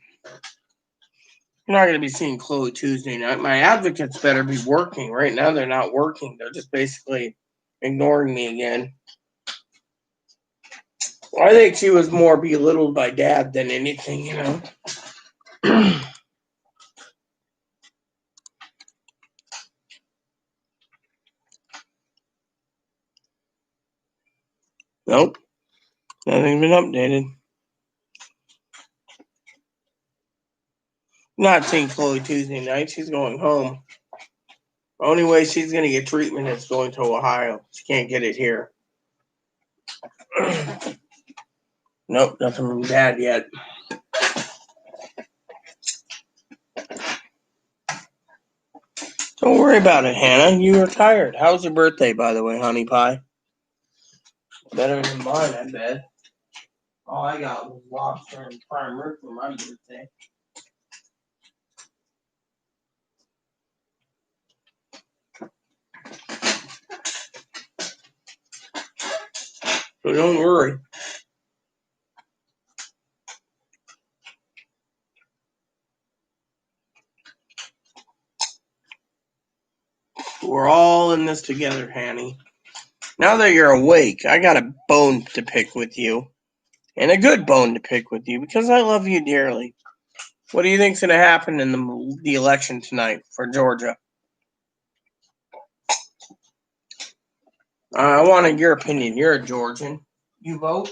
You're not going to be seeing Chloe Tuesday night. My advocates better be working. Right now, they're not working. They're just basically ignoring me again. I think she was more belittled by Dad than anything, you know. Nope. Nothing's been updated. Not seeing Chloe Tuesday night. She's going home. The only way she's going to get treatment is going to Ohio. She can't get it here. Nope, nothing from Dad yet. Don't worry about it, Hannah. You are tired. How was your birthday, by the way, honey pie? Better than mine, I bet. All I got was lobster and prime rib for my birthday. So don't worry. We're all in this together, Hanny. Now that you're awake, I got a bone to pick with you. And a good bone to pick with you because I love you dearly. What do you think's going to happen in the election tonight for Georgia? I wanted your opinion. You're a Georgian. You vote?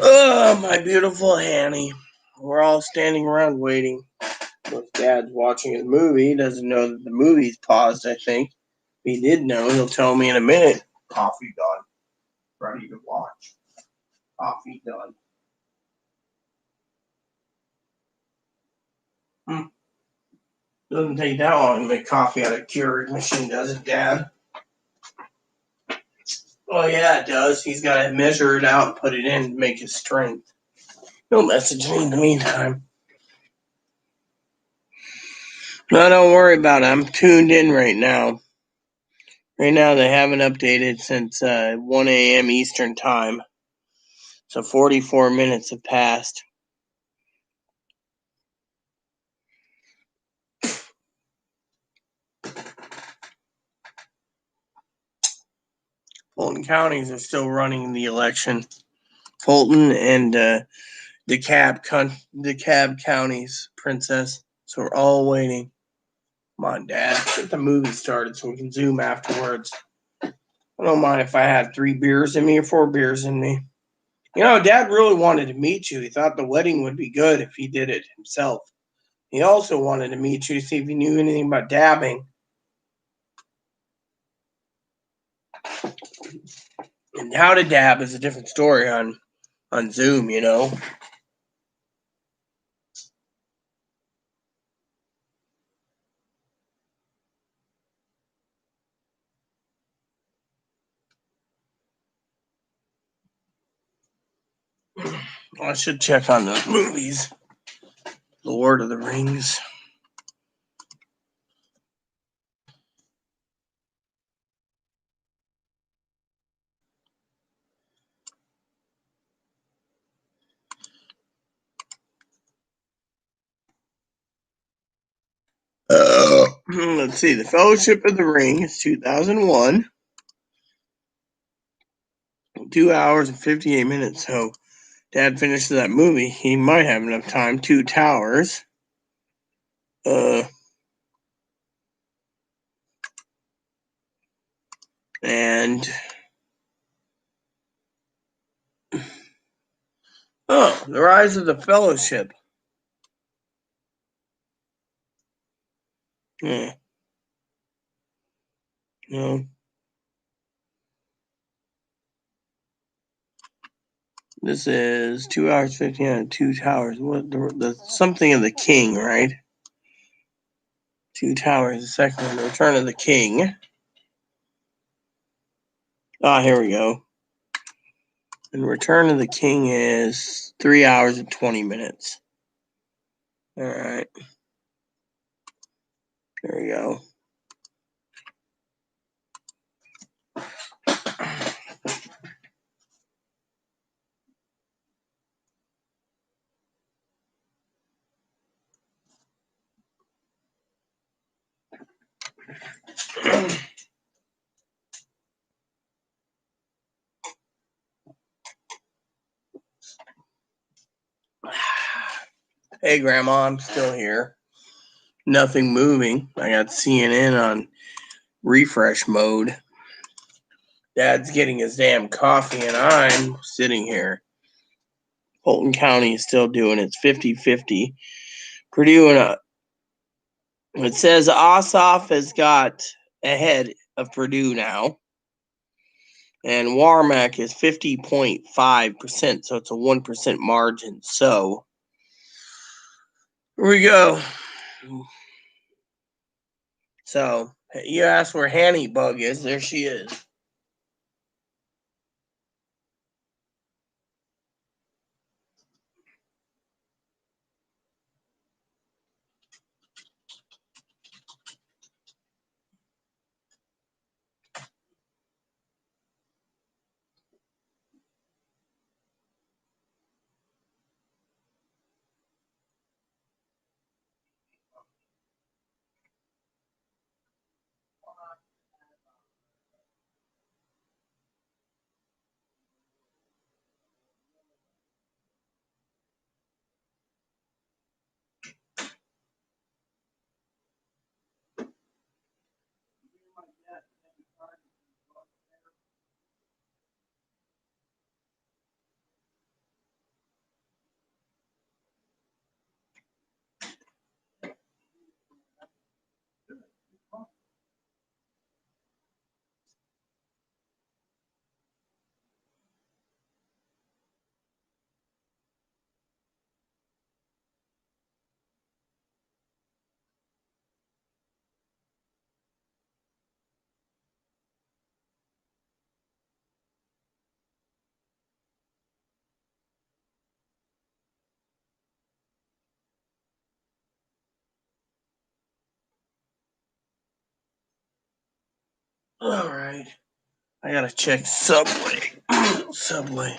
Oh, my beautiful Hanny. We're all standing around waiting. If Dad's watching his movie, he doesn't know that the movie's paused, I think. If he did know, he'll tell me in a minute. Coffee done. Ready to watch. Coffee done. Doesn't take that long to make coffee out of Keurig machine, does it, Dad? Oh, yeah, it does. He's got to measure it out and put it in to make his strength. He'll message me in the meantime. No, don't worry about it. I'm tuned in right now. Right now, they haven't updated since 1 a.m. Eastern Time. So 44 minutes have passed. Fulton counties are still running the election. Fulton and DeKalb counties, Princess. So we're all waiting. Come on, Dad. Get the movie started so we can Zoom afterwards. I don't mind if I had 3 beers in me or 4 beers in me. You know, Dad really wanted to meet you. He thought the wedding would be good if he did it himself. He also wanted to meet you to see if you knew anything about dabbing. And how to dab is a different story on Zoom, you know. I should check on those movies. Lord of the Rings. Let's see. The Fellowship of the Ring is 2001. 2 hours and 58 minutes. So Dad finishes that movie. He might have enough time. Two Towers. And The Rise of the Fellowship. Yeah. No. This is 2 hours 15 Two Towers. What the something of the King, right? Two Towers. The second one, The Return of the King. Here we go. And Return of the King is 3 hours and 20 minutes. All right. There we go. Hey, Grandma, I'm still here. Nothing moving. I got CNN on refresh mode. Dad's getting his damn coffee, and I'm sitting here. Fulton County is still doing its 50-50. Purdue and it says Ossoff has got ahead of Purdue now. And Warmack is 50.5%, so it's a 1% margin. So here we go. So you asked where Hanny Bug is. There she is. All right. I gotta check Subway. Subway.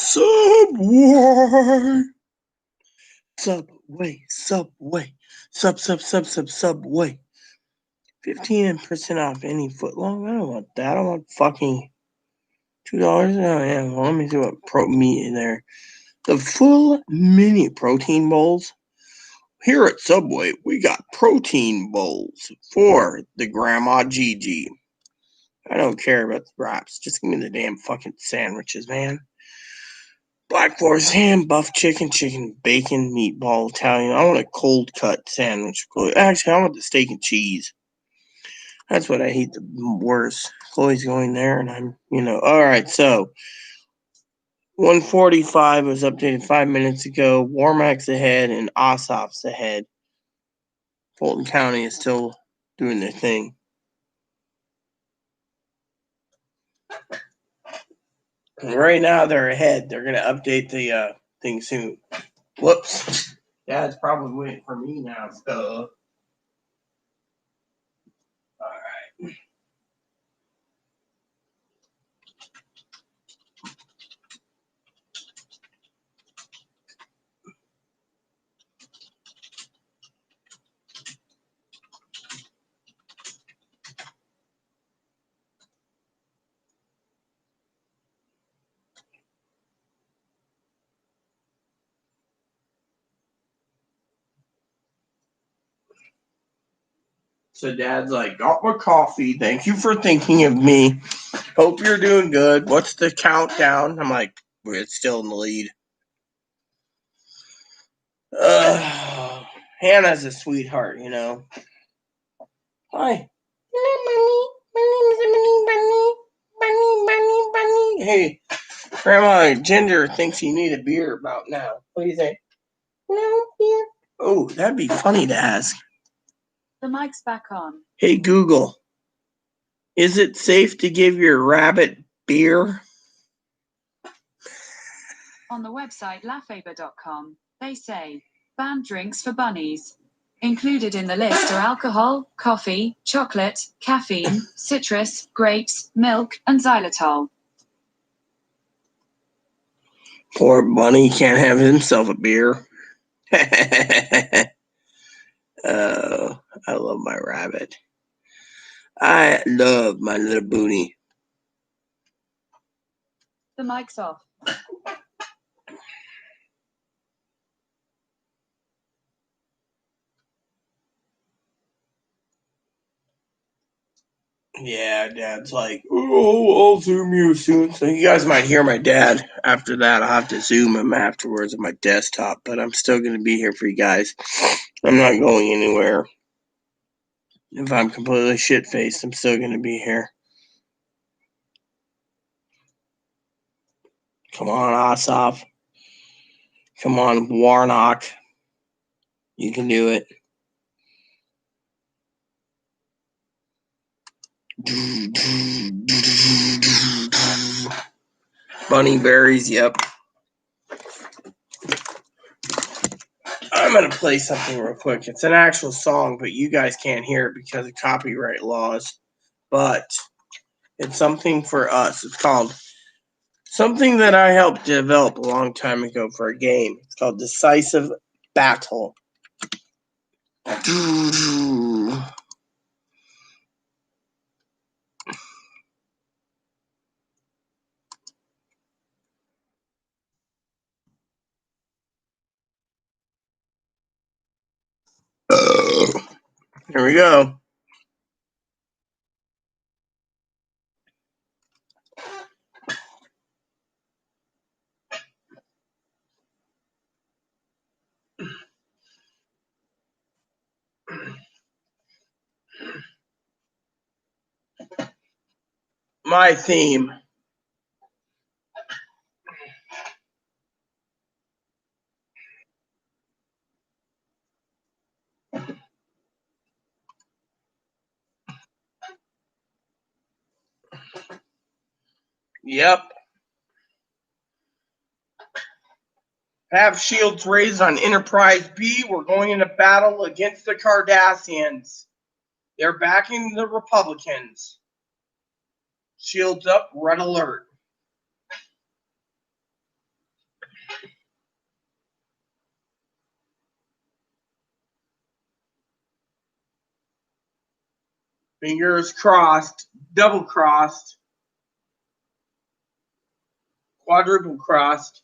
Subway. Subway. Subway. 15% off any footlong. I don't want that. I want fucking $2. Oh yeah. Well, let me see what meat in there. The full mini protein bowls. Here at Subway, we got protein bowls for the Grandma Gigi. I don't care about the wraps. Just give me the damn fucking sandwiches, man. Black Forest ham, buff chicken, bacon, meatball, Italian. I want a cold cut sandwich. Actually, I want the steak and cheese. That's what I hate the worst. Chloe's going there, and I'm, all right. So 145 was updated 5 minutes ago. Warmack's ahead and Ossoff's ahead. Fulton County is still doing their thing. Right now they're ahead. They're going to update the thing soon. Whoops. Dad's probably waiting for me now. So. Alright. So Dad's like, got my coffee. Thank you for thinking of me. Hope you're doing good. What's the countdown? I'm like, it's still in the lead. Hannah's a sweetheart, you know. Hi. Hello, Bunny. Hey, Grandma Ginger thinks you need a beer about now. What do you think? No beer. Oh, that'd be funny to ask. The mic's back on. Hey, Google. Is it safe to give your rabbit beer? On the website lafaber.com, they say, banned drinks for bunnies. Included in the list are alcohol, coffee, chocolate, caffeine, citrus, grapes, milk, and xylitol. Poor bunny can't have himself a beer. Oh, I love my rabbit. I love my little boonie. The mic's off. Yeah, Dad's like, oh, I'll Zoom you soon. So you guys might hear my dad. After that, I'll have to Zoom him afterwards on my desktop. But I'm still going to be here for you guys. I'm not going anywhere. If I'm completely shit-faced, I'm still going to be here. Come on, Ossoff. Come on, Warnock. You can do it. Bunny berries, yep. I'm going to play something real quick. It's an actual song, but you guys can't hear it because of copyright laws. But it's something for us. It's called something that I helped develop a long time ago for a game. It's called Decisive Battle. Here we go. My theme. Yep. Have shields raised on Enterprise B. We're going into battle against the Cardassians. They're backing the Republicans. Shields up, red alert. Fingers crossed, double crossed, quadruple crossed.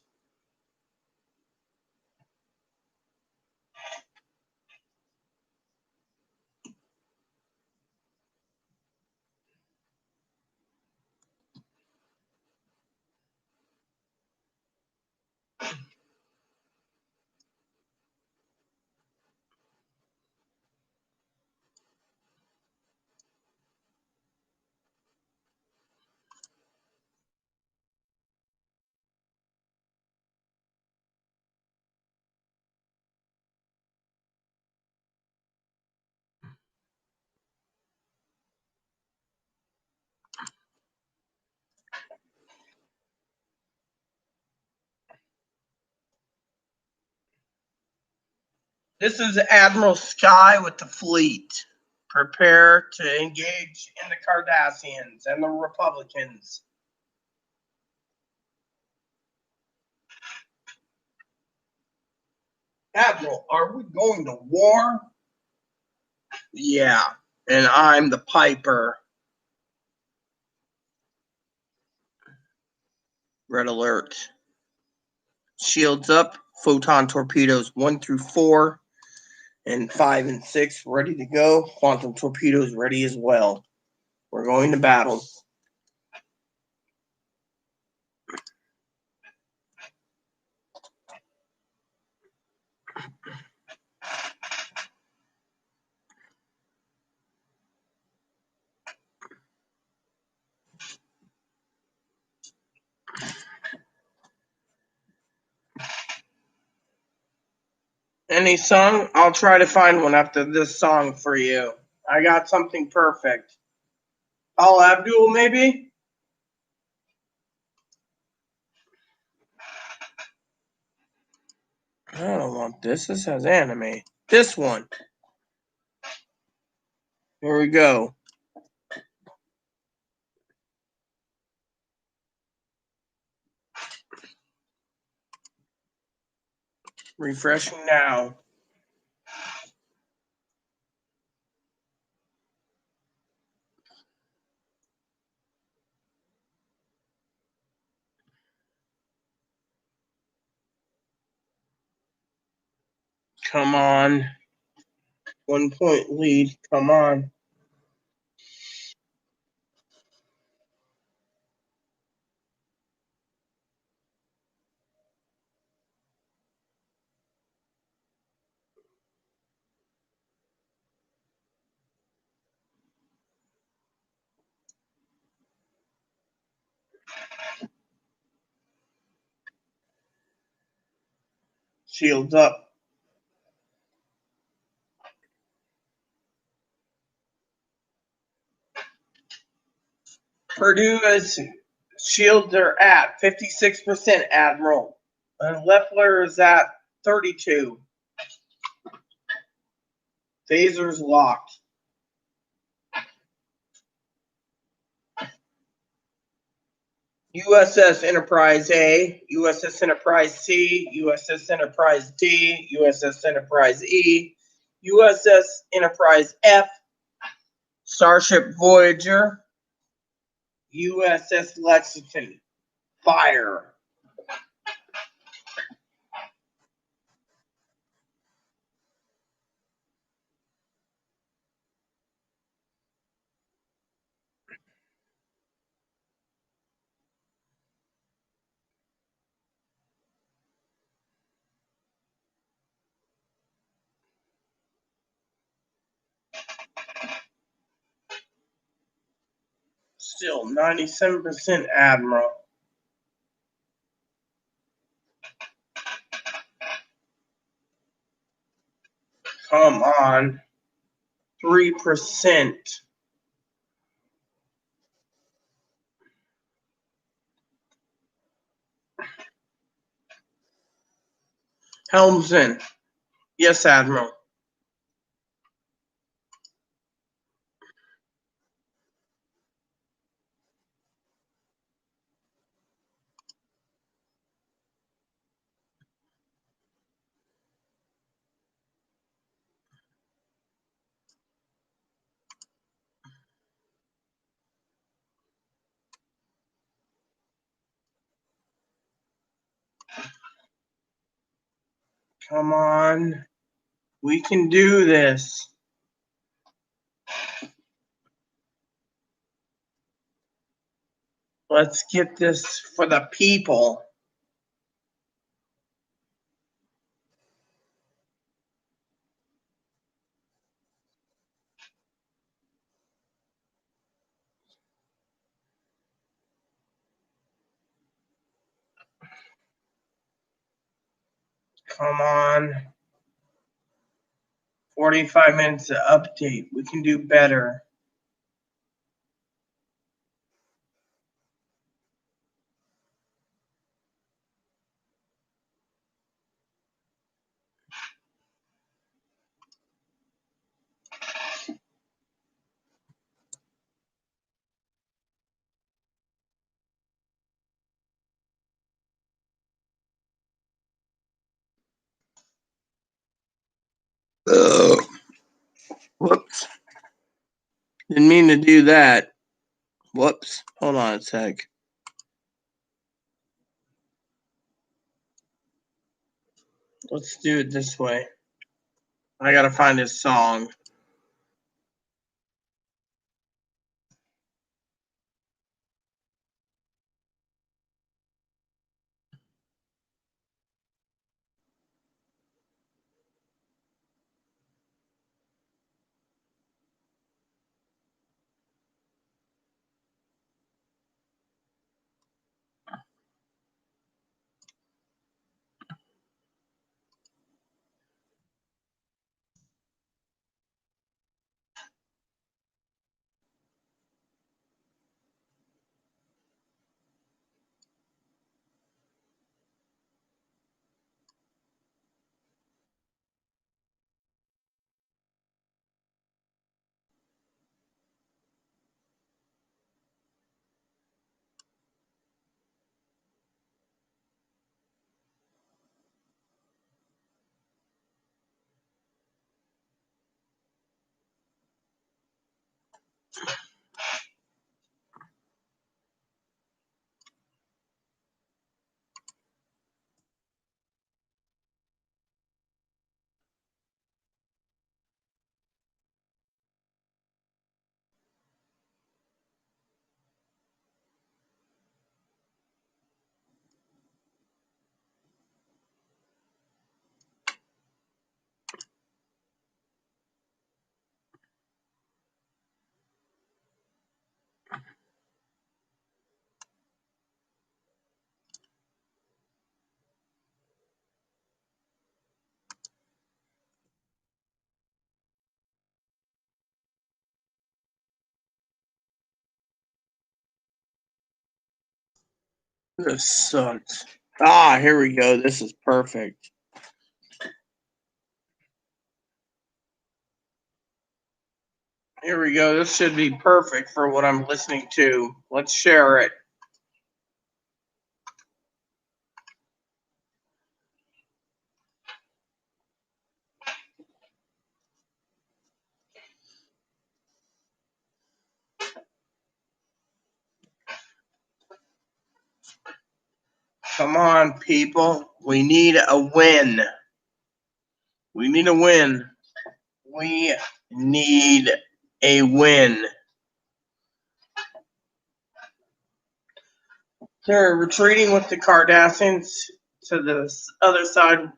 This is Admiral Sky with the fleet. Prepare to engage in the Cardassians and the Republicans. Admiral, are we going to war? Yeah, and I'm the Piper. Red alert. Shields up. Photon torpedoes 1 through 4 and 5 and 6 ready to go. Quantum torpedoes ready as well. We're going to battle. Any song? I'll try to find one after this song for you. I got something perfect. Al Abdul, maybe? I don't want this. This has anime. This one. Here we go. Refreshing now. Come on. 1 point lead. Come on. Shields up. Purdue is shields are at 56%, Admiral. And Leffler is at 32. Phasers locked. USS Enterprise A, USS Enterprise C, USS Enterprise D, USS Enterprise E, USS Enterprise F, Starship Voyager, USS Lexington. Fire. Still 97%, Admiral. Come on. 3%. Helmsman. Yes, Admiral. Come on. We can do this. Let's get this for the people. Come on. 45 minutes to update. We can do better. Whoops. Didn't mean to do that. Whoops. Hold on a sec. Let's do it this way. I gotta find this song. This sucks. Ah, here we go. This is perfect. Here we go. This should be perfect for what I'm listening to. Let's share it. Come on, people. We need a win. We need a win. We need a win. They're retreating with the Cardassians to the other side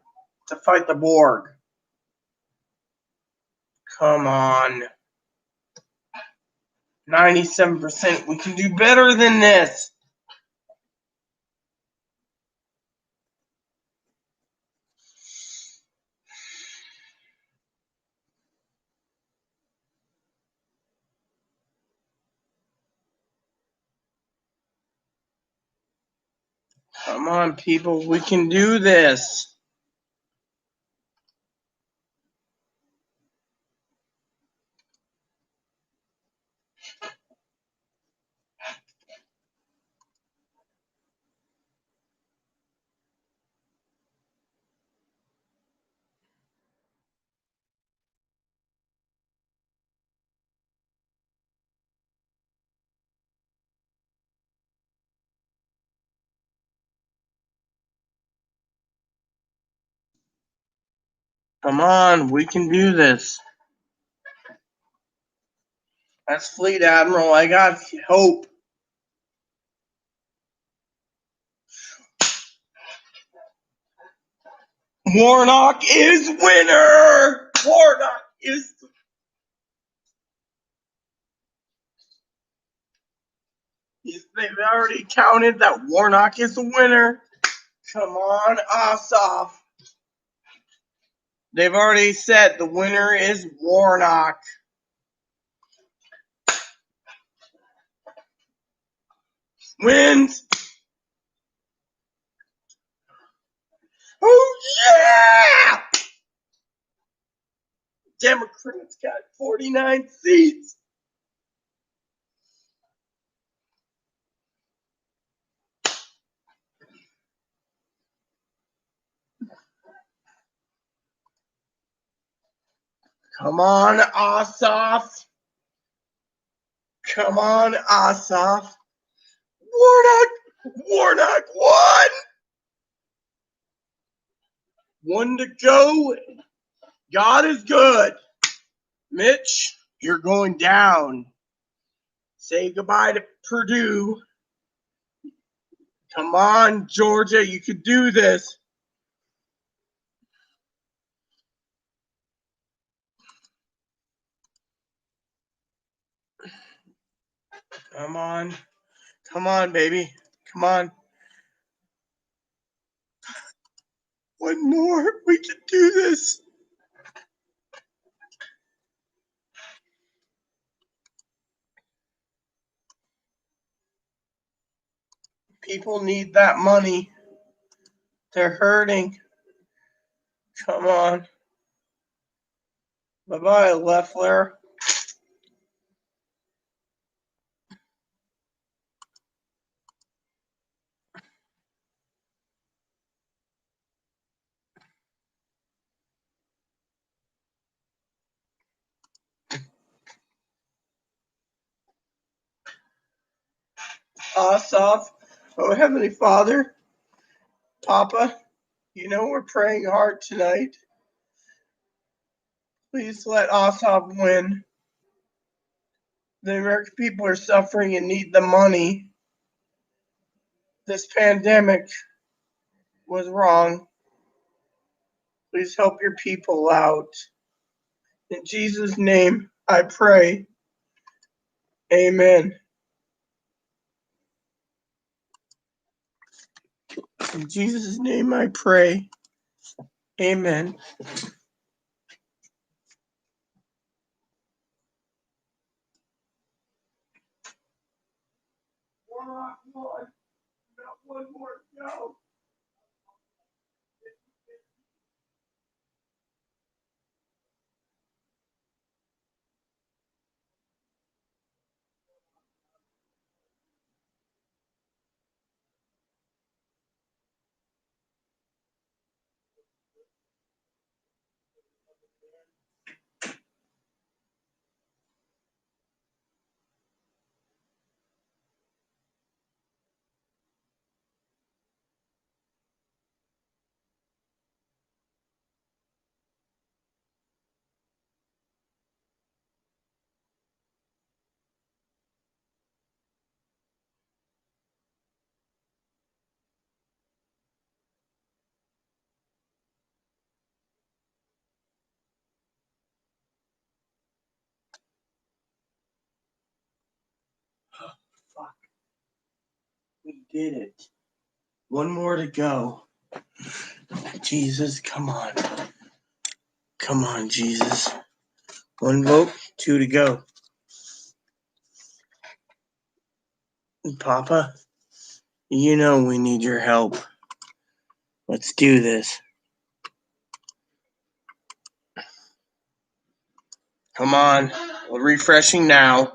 to fight the Borg. Come on. 97%. We can do better than this. Come on, people. We can do this. Come on. We can do this. That's Fleet Admiral. I got hope. Warnock is winner. Warnock is. They've already counted that Warnock is the winner. Come on, Asaf. They've already said the winner is Warnock. Wins. Oh, yeah! Democrats got 49 seats. Come on, Asaf. Come on, Asaf. Warnock, one. One to go. God is good. Mitch, you're going down. Say goodbye to Purdue. Come on, Georgia, you can do this. Come on. Come on, baby. Come on. One more. We can do this. People need that money. They're hurting. Come on. Bye-bye, Leffler. Asaf. Oh, Heavenly Father, Papa, you know we're praying hard tonight. Please let Asaf win. The American people are suffering and need the money. This pandemic was wrong. Please help your people out. In Jesus' name, I pray. Amen. In Jesus' name, I pray. Amen. One more to go. Fuck. We did it. One more to go. Jesus, come on. Come on, Jesus. One vote, two to go. Papa, you know we need your help. Let's do this. Come on. We're refreshing now.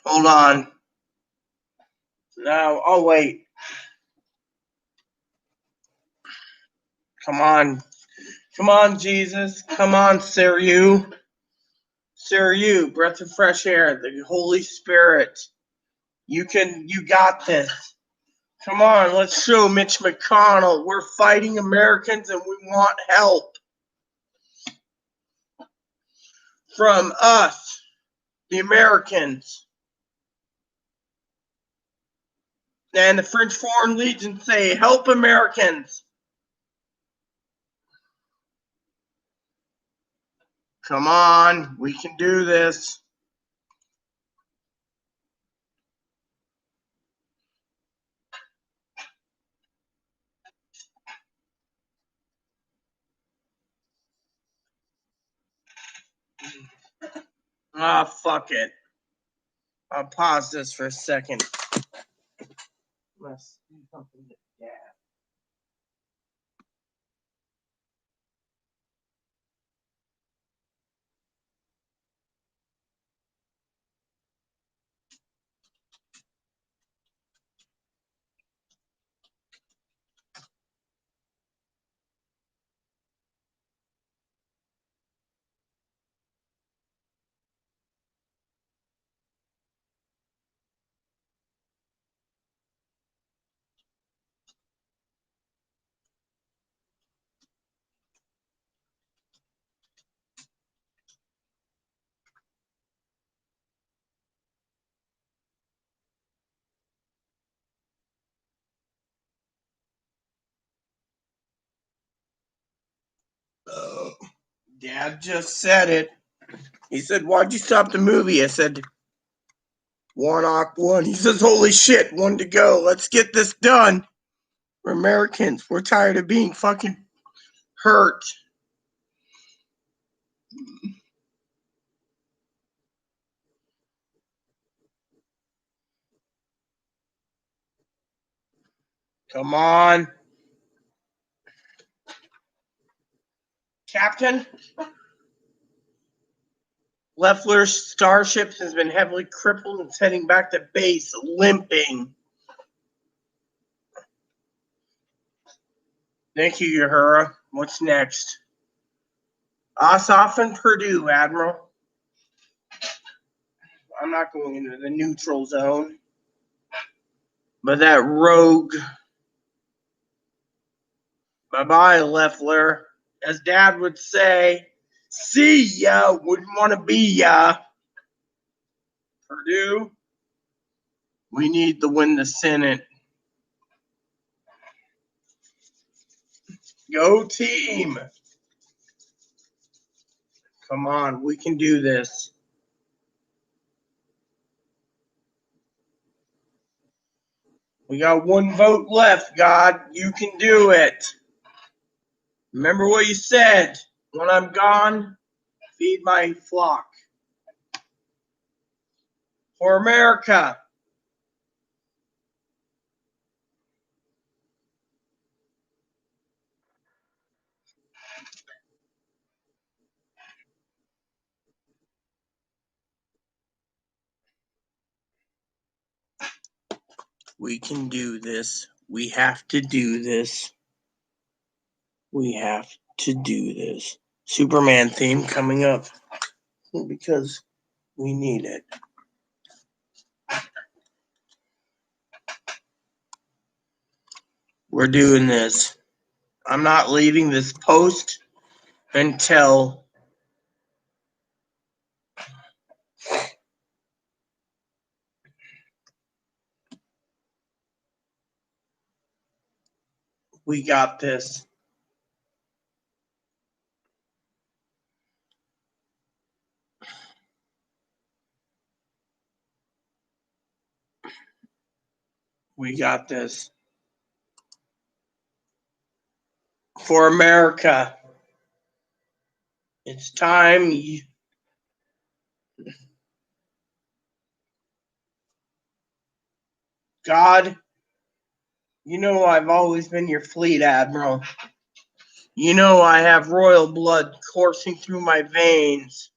Hold on. No, I'll wait. Come on. Come on, Jesus. Come on, Sir you. Sir you, breath of fresh air, the Holy Spirit. You got this. Come on, let's show Mitch McConnell. We're fighting Americans and we want help from us, the Americans. And the French Foreign Legion say, help Americans. Come on, we can do this. Ah, fuck it. I'll pause this for a second. Let's do something to gas. Dad just said it. He said, "Why'd you stop the movie?" I said, "Warnock won." He says, "Holy shit, one to go. Let's get this done. We're Americans. We're tired of being fucking hurt." Come on. Captain, Leffler's starship has been heavily crippled and is heading back to base, limping. Thank you, Uhura. What's next? Ossoff and Purdue, Admiral. I'm not going into the neutral zone. But that rogue. Bye-bye, Leffler. As Dad would say, see ya, wouldn't want to be ya. Purdue, we need to win the Senate. Go team. Come on, we can do this. We got one vote left, God. You can do it. Remember what you said. When I'm gone, feed my flock. For America. We can do this. We have to do this. We have to do this. Superman theme coming up because we need it. We're doing this. I'm not leaving this post until we got this. We got this. For America. It's time. God, you know I've always been your fleet admiral. You know I have royal blood coursing through my veins.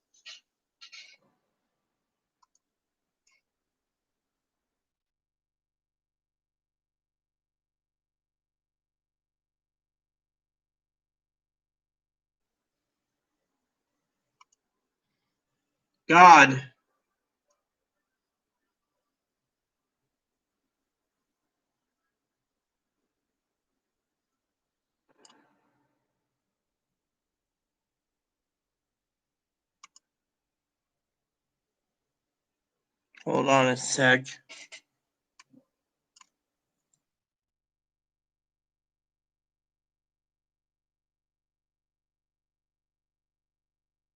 God, hold on a sec.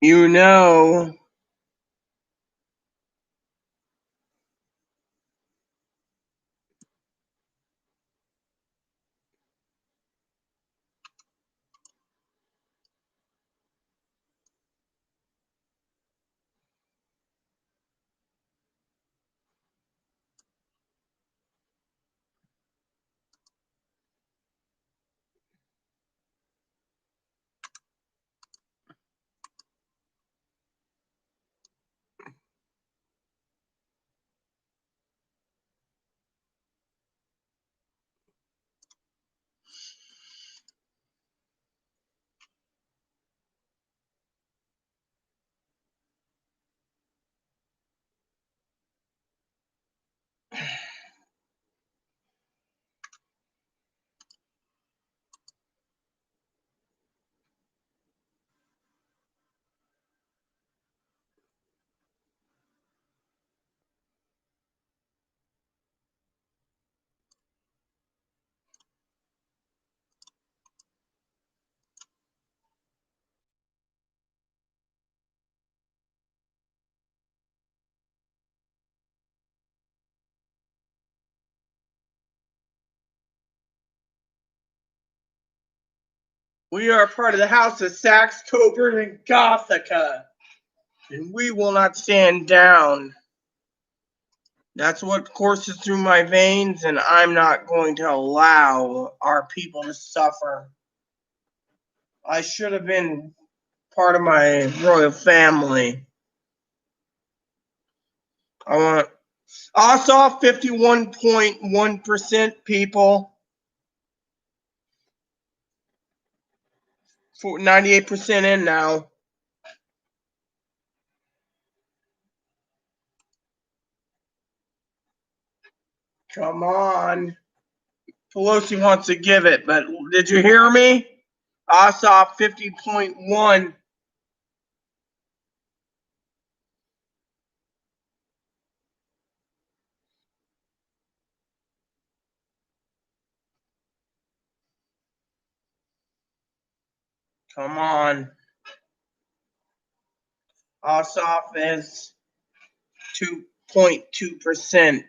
You know, We are part of the House of Saxe, Coburn, and Gothica, and we will not stand down. That's what courses through my veins, and I'm not going to allow our people to suffer. I should have been part of my royal family. I want Ossoff 51.1% people. 98% in now. Come on. Pelosi wants to give it, but did you hear me? Ossoff 50.1. Come on. Ossoff is 2.2%.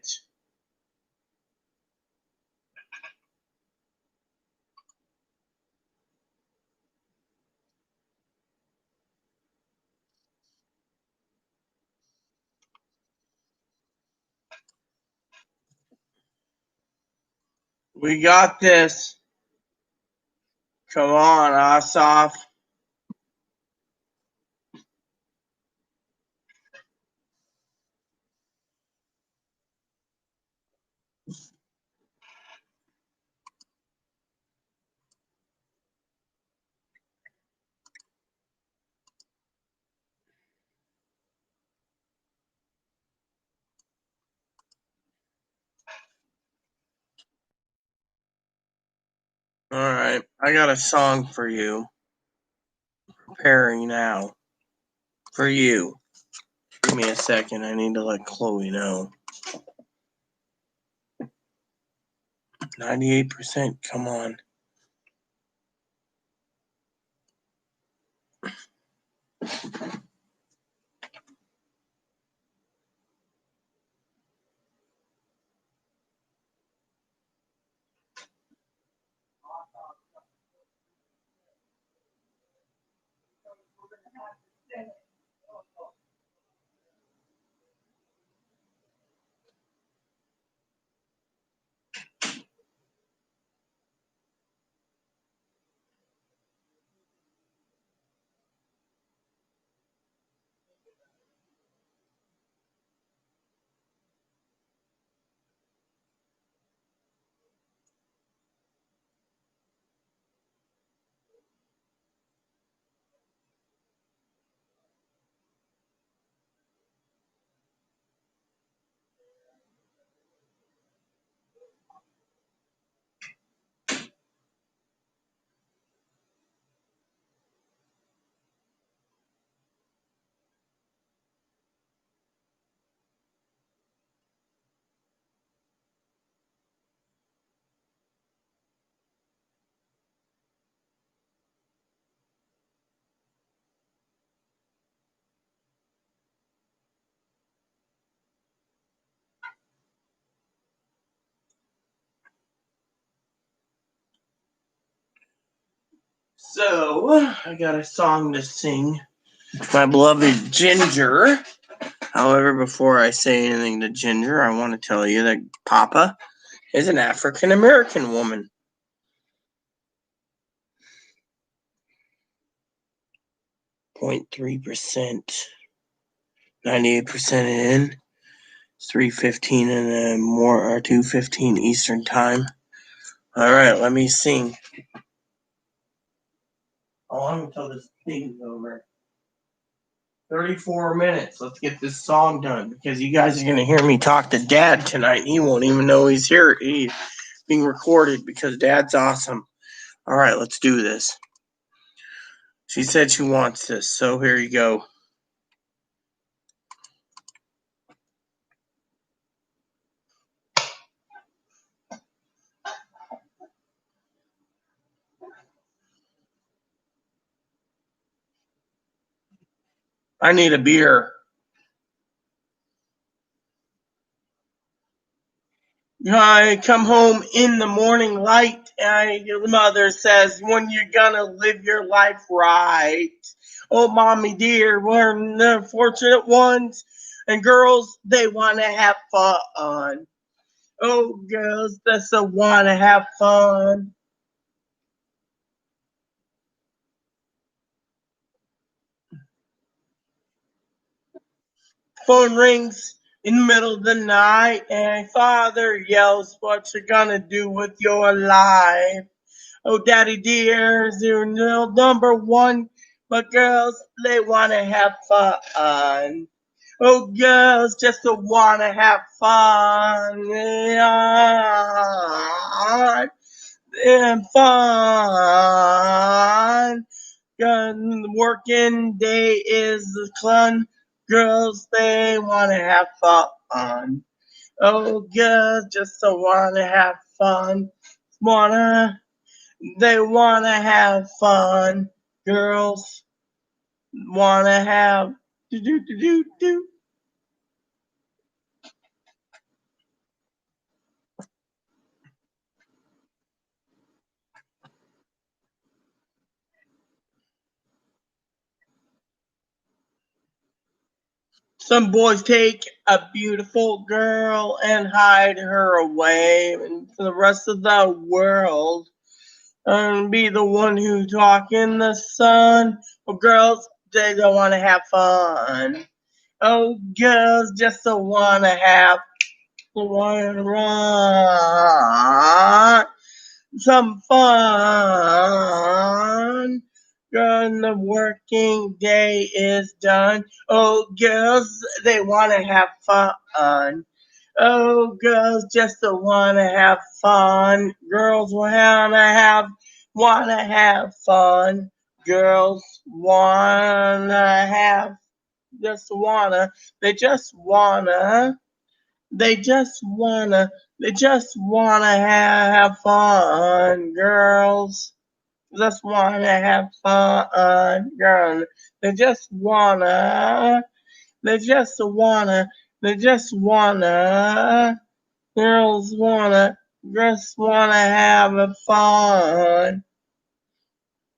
We got this. Come on, Ossoff. All right, I got a song for you. Preparing now. For you. Give me a second. I need to let Chloe know. 98%. Come on. So, I got a song to sing. My beloved Ginger. However, before I say anything to Ginger, I want to tell you that Papa is an African American woman. 0.3%. 98% in. It's 3:15 in the or 2:15 Eastern time. All right, let me sing. How long until this thing's over? 34 minutes. Let's get this song done because you guys are going to hear me talk to Dad tonight. He won't even know he's here. He's being recorded because Dad's awesome. All right, let's do this. She said she wants this, so here you go. I need a beer. I come home in the morning light, and your mother says, when you're gonna live your life right. Oh, mommy dear, we're the fortunate ones. And girls, they want to have fun. Oh, girls, that's the want to have fun. Phone rings in the middle of the night, and father yells, what you gonna do with your life? Oh, daddy dear, you're number one, but girls, they wanna have fun. Oh, girls just wanna have fun. Yeah, and fun. The working day is the fun. Girls, they wanna have fun. Oh, girls just wanna have fun. They wanna have fun. Girls wanna have do do do do do. Some boys take a beautiful girl and hide her away and for the rest of the world and be the one who talk in the sun. Well, girls, they don't want to have fun. Oh, girls just don't want to have run. Some fun. When the working day is done. Oh, girls, they want to have fun. Oh, girls just want to have fun. Girls want to have fun. Girls wanna have just wanna. They just wanna. They just wanna. They just wanna have fun. Girls just wanna have fun. Girl, they just wanna. They just wanna. They just wanna. Girls wanna. Just wanna have fun.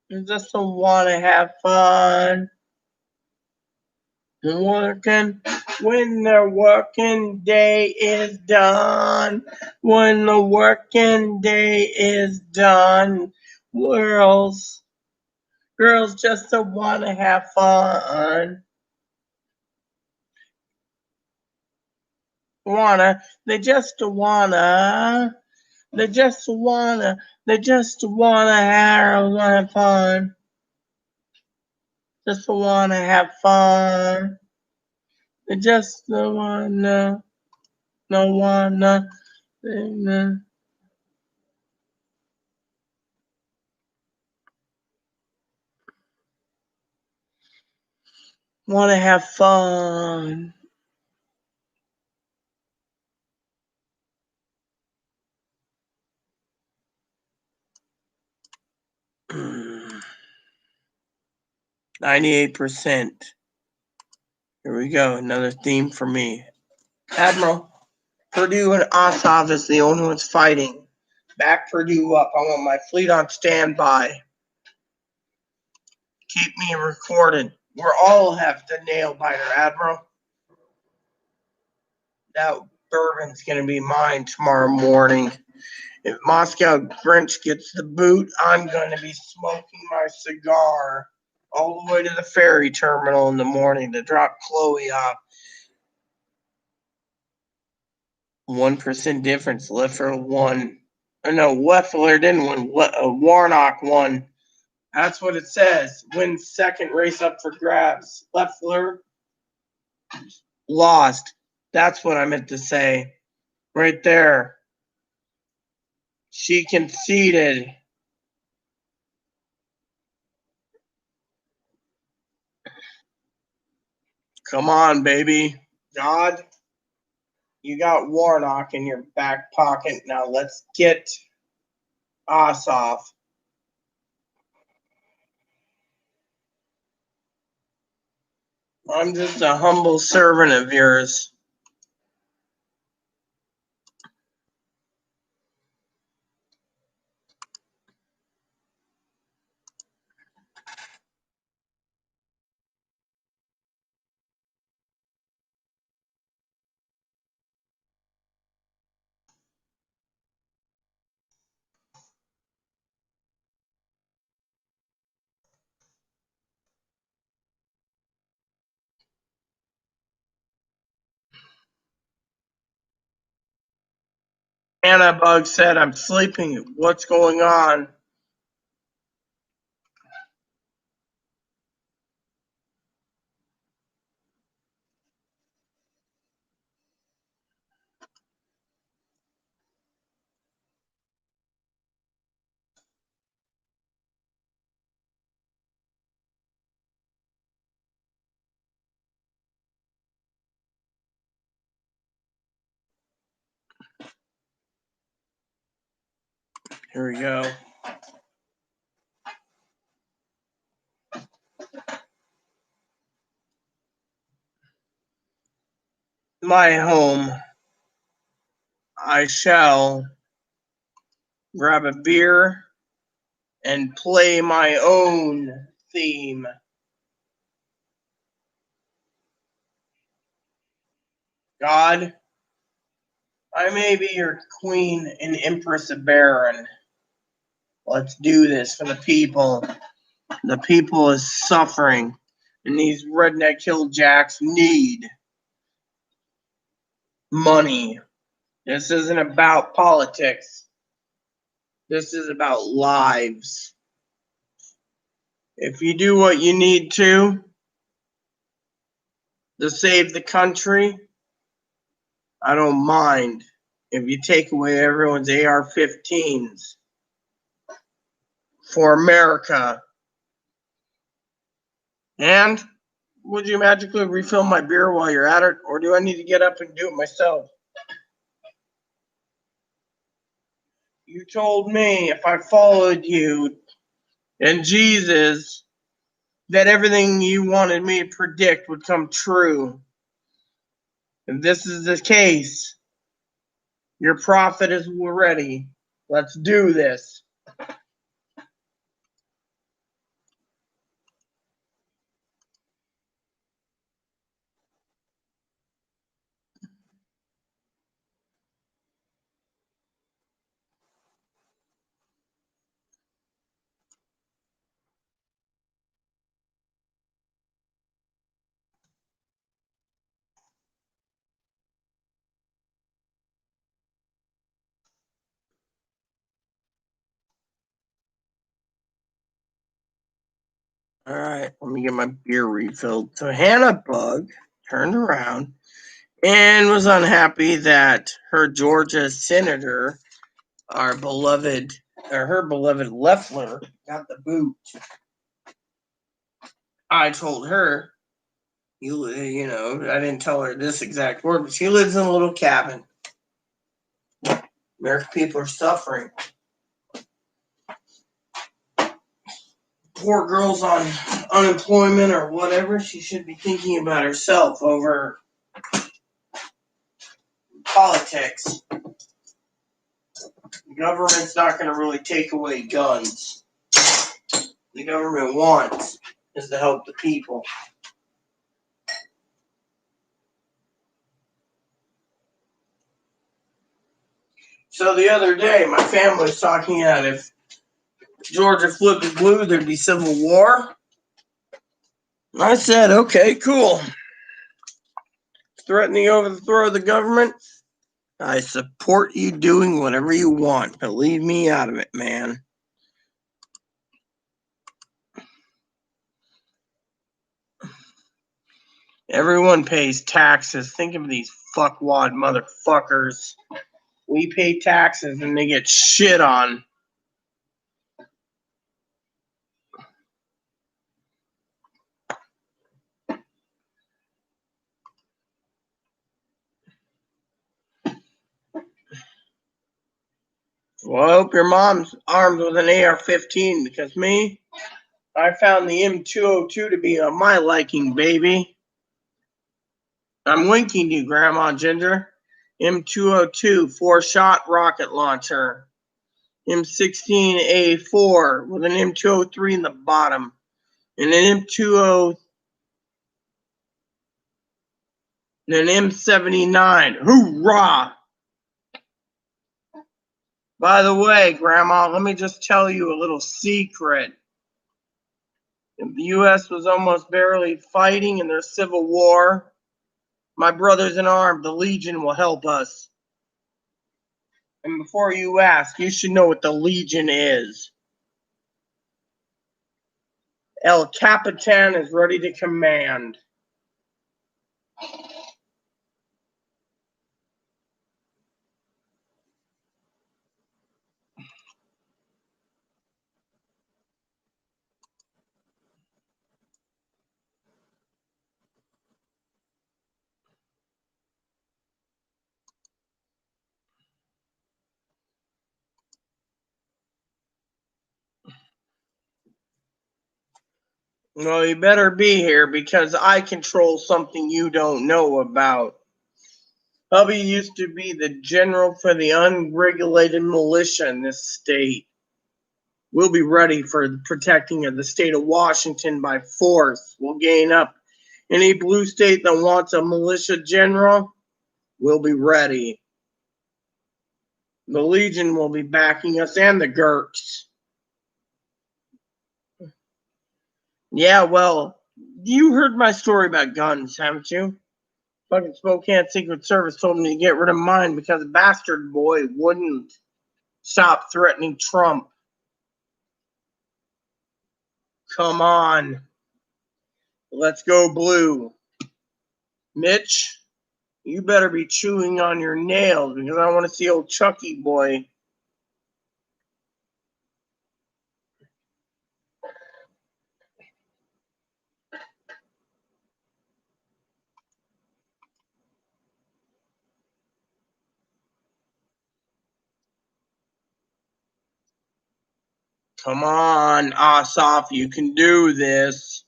They just wanna have fun. Working when the working day is done. When the working day is done, girls just want to have fun. They just wanna, they just wanna, they just wanna have fun. Just wanna have fun. They just wanna, no wanna. Want to have fun. Mm, 98%. Here we go. Another theme for me. Admiral, Purdue and Ossoff is the only ones fighting. Back Purdue up. I want my fleet on standby. Keep me recorded. We're all have the nail biter, Admiral. That bourbon's going to be mine tomorrow morning. If Moscow Grinch gets the boot, I'm going to be smoking my cigar all the way to the ferry terminal in the morning to drop Chloe off. 1% difference. Leffler won. No, Leffler didn't win. Warnock won. That's what it says. Win second race up for grabs. Leffler lost. That's what I meant to say. Right there. She conceded. Come on, baby. God, you got Warnock in your back pocket. Now let's get Ossoff. I'm just a humble servant of yours. Hannah Bug said, I'm sleeping. What's going on? Here we go. My home. I shall grab a beer and play my own theme. God, I may be your queen and empress of Baron. Let's do this for the people. The people is suffering, and these redneck hilljacks need money. This isn't about politics. This is about lives. If you do what you need to save the country, I don't mind if you take away everyone's AR-15s for America. And would you magically refill my beer while you're at it, or do I need to get up and do it myself? You told me if I followed you and Jesus that everything you wanted me to predict would come true. If this is the case, your prophet is ready. Let's do this. All right, let me get my beer refilled. So Hannah Bug turned around and was unhappy that her Georgia senator, her beloved Leffler, got the boot. I told her, I didn't tell her this exact word, but she lives in a little cabin. American people are suffering. Poor girl's on unemployment or whatever. She should be thinking about herself over politics. The government's not going to really take away guns. The government wants is to help the people. So the other day, my family was talking about if Georgia flipped blue, there'd be civil war. And I said, okay, cool. Threatening to overthrow the government, I support you doing whatever you want, but leave me out of it, man. Everyone pays taxes. Think of these fuckwad motherfuckers. We pay taxes and they get shit on. Well, I hope your mom's armed with an AR-15 because me, I found the M202 to be on my liking, baby. I'm winking you, Grandma Ginger. M202 4-shot rocket launcher. M16A4 with an M203 in the bottom. And an M20 and an M79. Hoorah! By the way, Grandma, let me just tell you a little secret. If the U.S. was almost barely fighting in their civil war, my brothers in arms, the Legion, will help us. And before you ask, you should know what the Legion is. El Capitan is ready to command. Well, you better be here because I control something you don't know about. Hubby used to be the general for the unregulated militia in this state. We'll be ready for the protecting of the state of Washington by force. We'll gain up any blue state that wants a militia general. We'll be ready. The Legion will be backing us and the Gurks. Yeah, well, you heard my story about guns, haven't you? Fucking Spokane Secret Service told me to get rid of mine because a bastard boy wouldn't stop threatening Trump. Come on. Let's go blue. Mitch, you better be chewing on your nails because I want to see old Chucky boy. Come on, Ossoff, you can do this.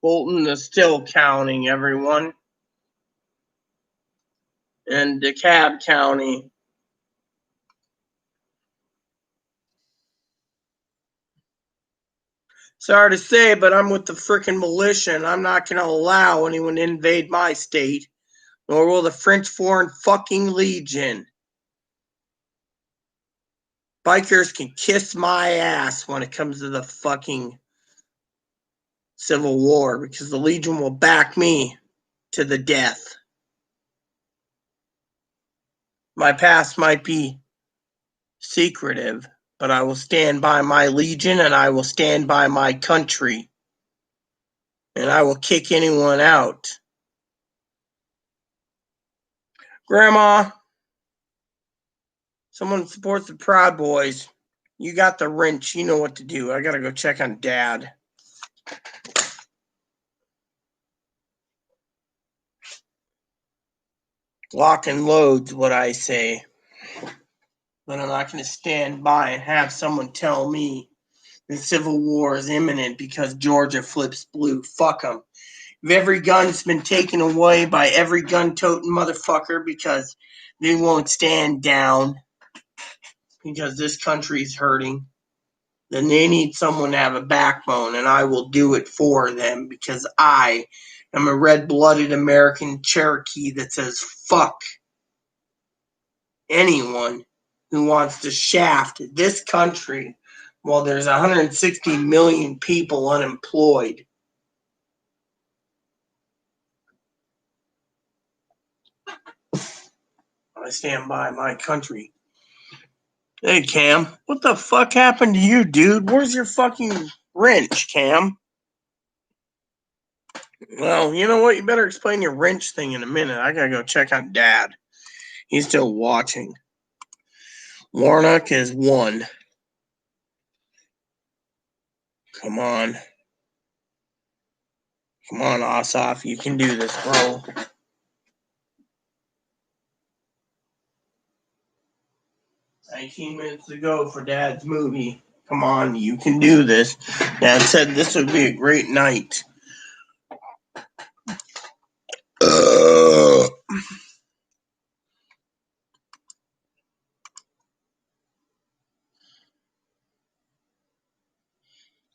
Bolton is still counting, everyone. And DeKalb County. Sorry to say, but I'm with the frickin' militia, and I'm not going to allow anyone to invade my state, nor will the French Foreign fucking Legion. Bikers can kiss my ass when it comes to the fucking Civil War, because the Legion will back me to the death. My past might be secretive, but I will stand by my Legion, and I will stand by my country. And I will kick anyone out. Grandma, someone supports the Proud Boys. You got the wrench. You know what to do. I gotta go check on Dad. Lock and load's what I say. But I'm not gonna stand by and have someone tell me the Civil War is imminent because Georgia flips blue. Fuck them. If every gun's been taken away by every gun-toting motherfucker because they won't stand down because this country's hurting, then they need someone to have a backbone, and I will do it for them because I am a red-blooded American Cherokee that says fuck anyone who wants to shaft this country while there's 160 million people unemployed. I stand by my country. Hey, Cam, what the fuck happened to you, dude? Where's your fucking wrench, Cam? Well, you know what? You better explain your wrench thing in a minute. I gotta go check on Dad. He's still watching. Warnock is 1. Come on. Come on, Ossoff. You can do this, bro. $19 to go for Dad's movie. Come on, you can do this. Dad said this would be a great night.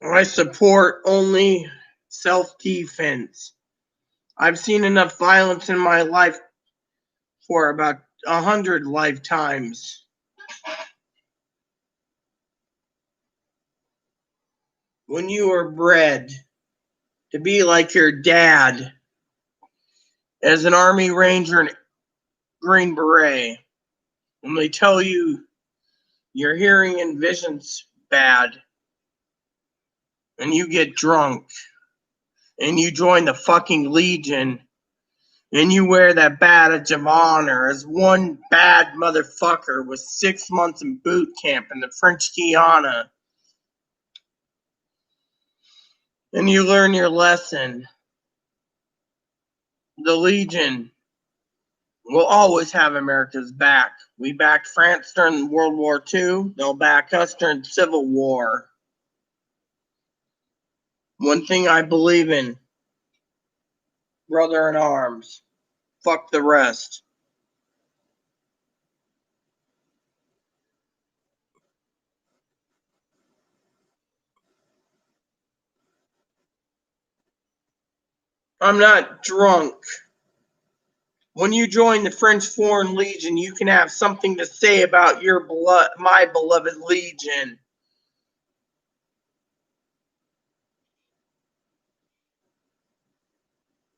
I support only self-defense. I've seen enough violence in my life for about 100 lifetimes. When you were bred to be like your dad as an Army Ranger and Green Beret, when they tell you your hearing and vision's bad, and you get drunk, and you join the fucking Legion, and you wear that badge of honor as one bad motherfucker with 6 months in boot camp in the French Guiana, and you learn your lesson, the Legion will always have America's back. We backed France during World War II. They'll back us during Civil War. One thing I believe in, brother in arms. Fuck the rest. I'm not drunk. When you join the French Foreign Legion, you can have something to say about my beloved Legion.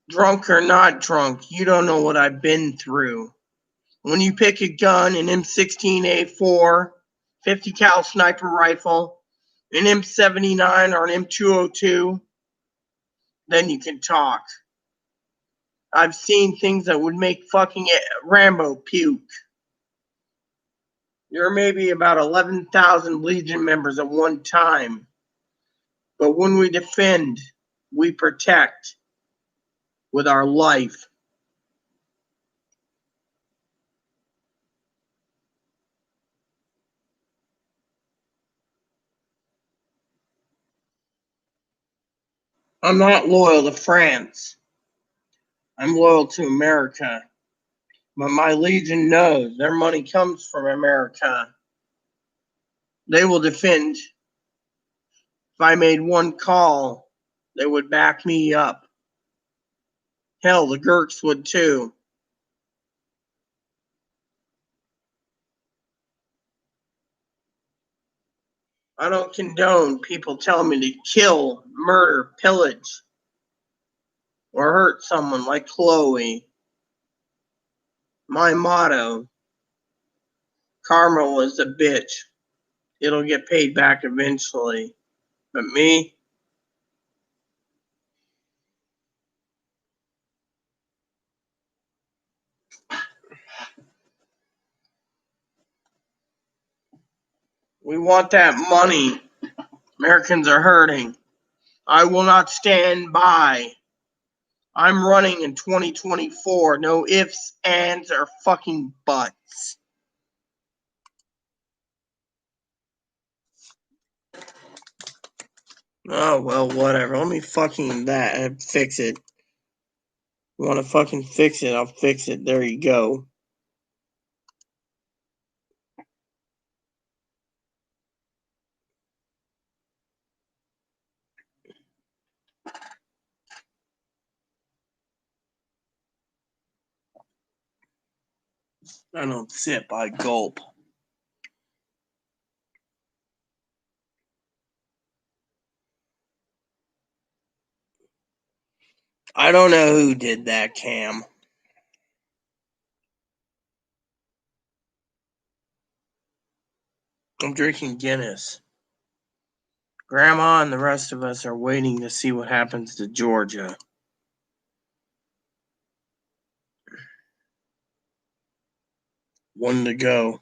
Drunk or not drunk, you don't know what I've been through. When you pick a gun, an M16A4, 50 cal sniper rifle, an M79 or an M202, then you can talk. I've seen things that would make fucking Rambo puke. There are maybe about 11,000 Legion members at one time. But when we defend, we protect with our life. I'm not loyal to France. I'm loyal to America. But my Legion knows their money comes from America. They will defend. If I made one call, they would back me up. Hell, the Gurks would too. I don't condone people telling me to kill, murder, pillage, or hurt someone like Chloe. My motto, karma is a bitch. It'll get paid back eventually. But me, we want that money. Americans are hurting. I will not stand by. I'm running in 2024. No ifs, ands, or fucking buts. Oh, well, whatever. Let me fucking fix it. You want to fucking fix it? I'll fix it. There you go. I don't sip, I gulp. I don't know who did that, Cam. I'm drinking Guinness. Grandma and the rest of us are waiting to see what happens to Georgia. One to go.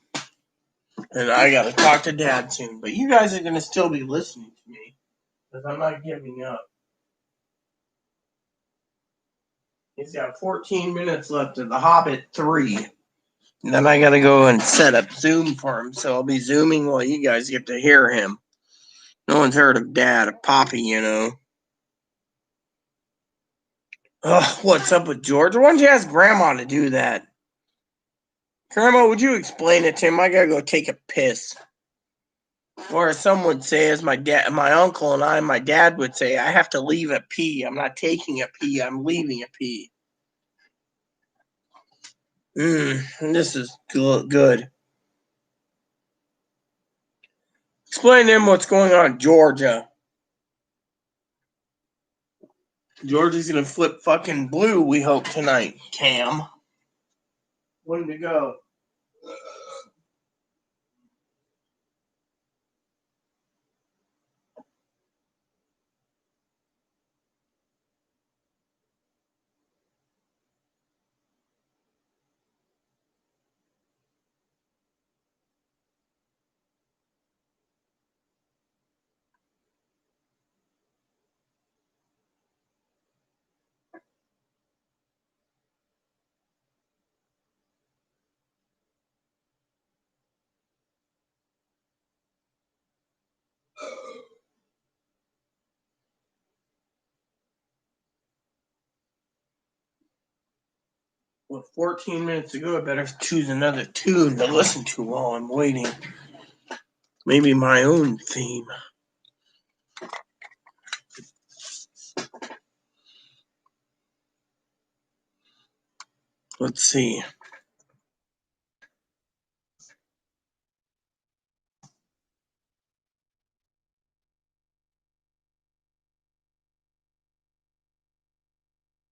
And I gotta talk to Dad soon. But you guys are gonna still be listening to me. Because I'm not giving up. He's got 14 minutes left of The Hobbit 3. And then I gotta go and set up Zoom for him. So I'll be Zooming while you guys get to hear him. No one's heard of Dad, of Poppy, you know. Ugh, what's up with Georgia? Why don't you ask Grandma to do that? Grandma, would you explain it to him? I gotta go take a piss. Or as some would say, as my uncle and my dad would say, I have to leave a pee. I'm not taking a pee, I'm leaving a pee. This is good. Explain to him what's going on in Georgia. Georgia's gonna flip fucking blue, we hope, tonight, Cam. When to go? With 14 minutes to go, I better choose another tune to listen to while I'm waiting. Maybe my own theme. Let's see.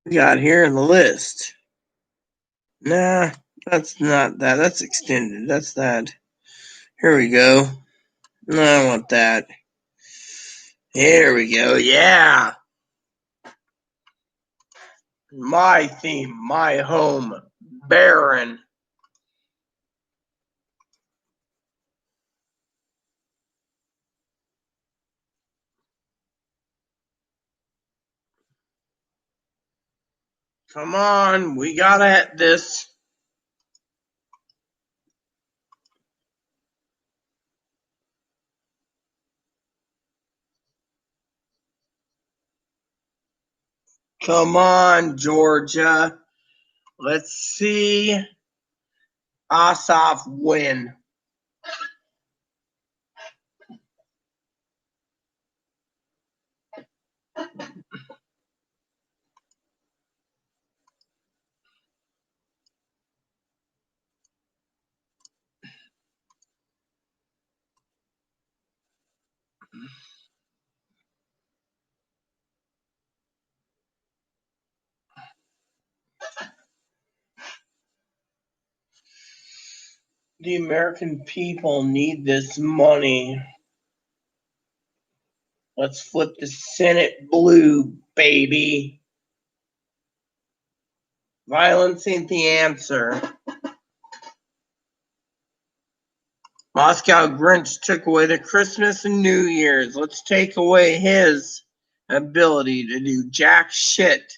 We got here in the list. Nah, that's not that. That's extended. That's that. Here we go. No, I want that. Here we go. Yeah. My theme, my home, Baron. Come on, we gotta hit this. Come on, Georgia. Let's see Ossoff win. The American people need this money. Let's flip the Senate blue, baby. Violence ain't the answer. Moscow Grinch took away the Christmas and New Year's. Let's take away his ability to do jack shit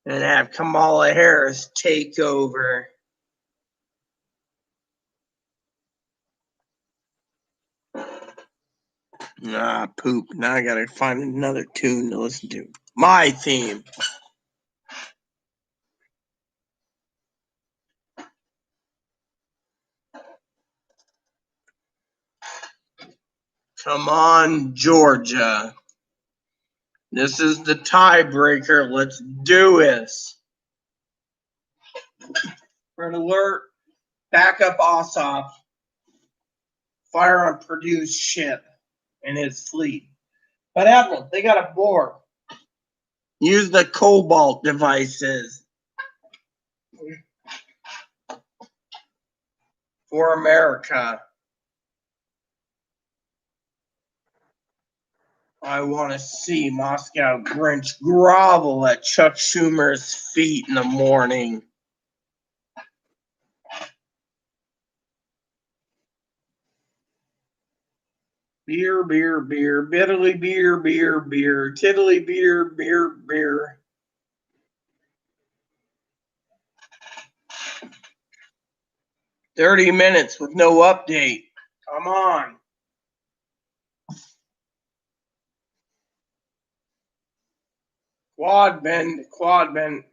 and have Kamala Harris take over. Nah, poop. Now I gotta find another tune to listen to. My theme. Come on, Georgia. This is the tiebreaker. Let's do this. Red alert. Backup Ossoff. Fire on Purdue's ship and his fleet. But Admiral, they got a board. Use the cobalt devices for America. I want to see Moscow Grinch grovel at Chuck Schumer's feet in the morning. Beer, beer, beer, bitterly beer, beer, beer, tiddly beer, beer, beer. "30 minutes with no update. Come on. Quad bend, quad bend.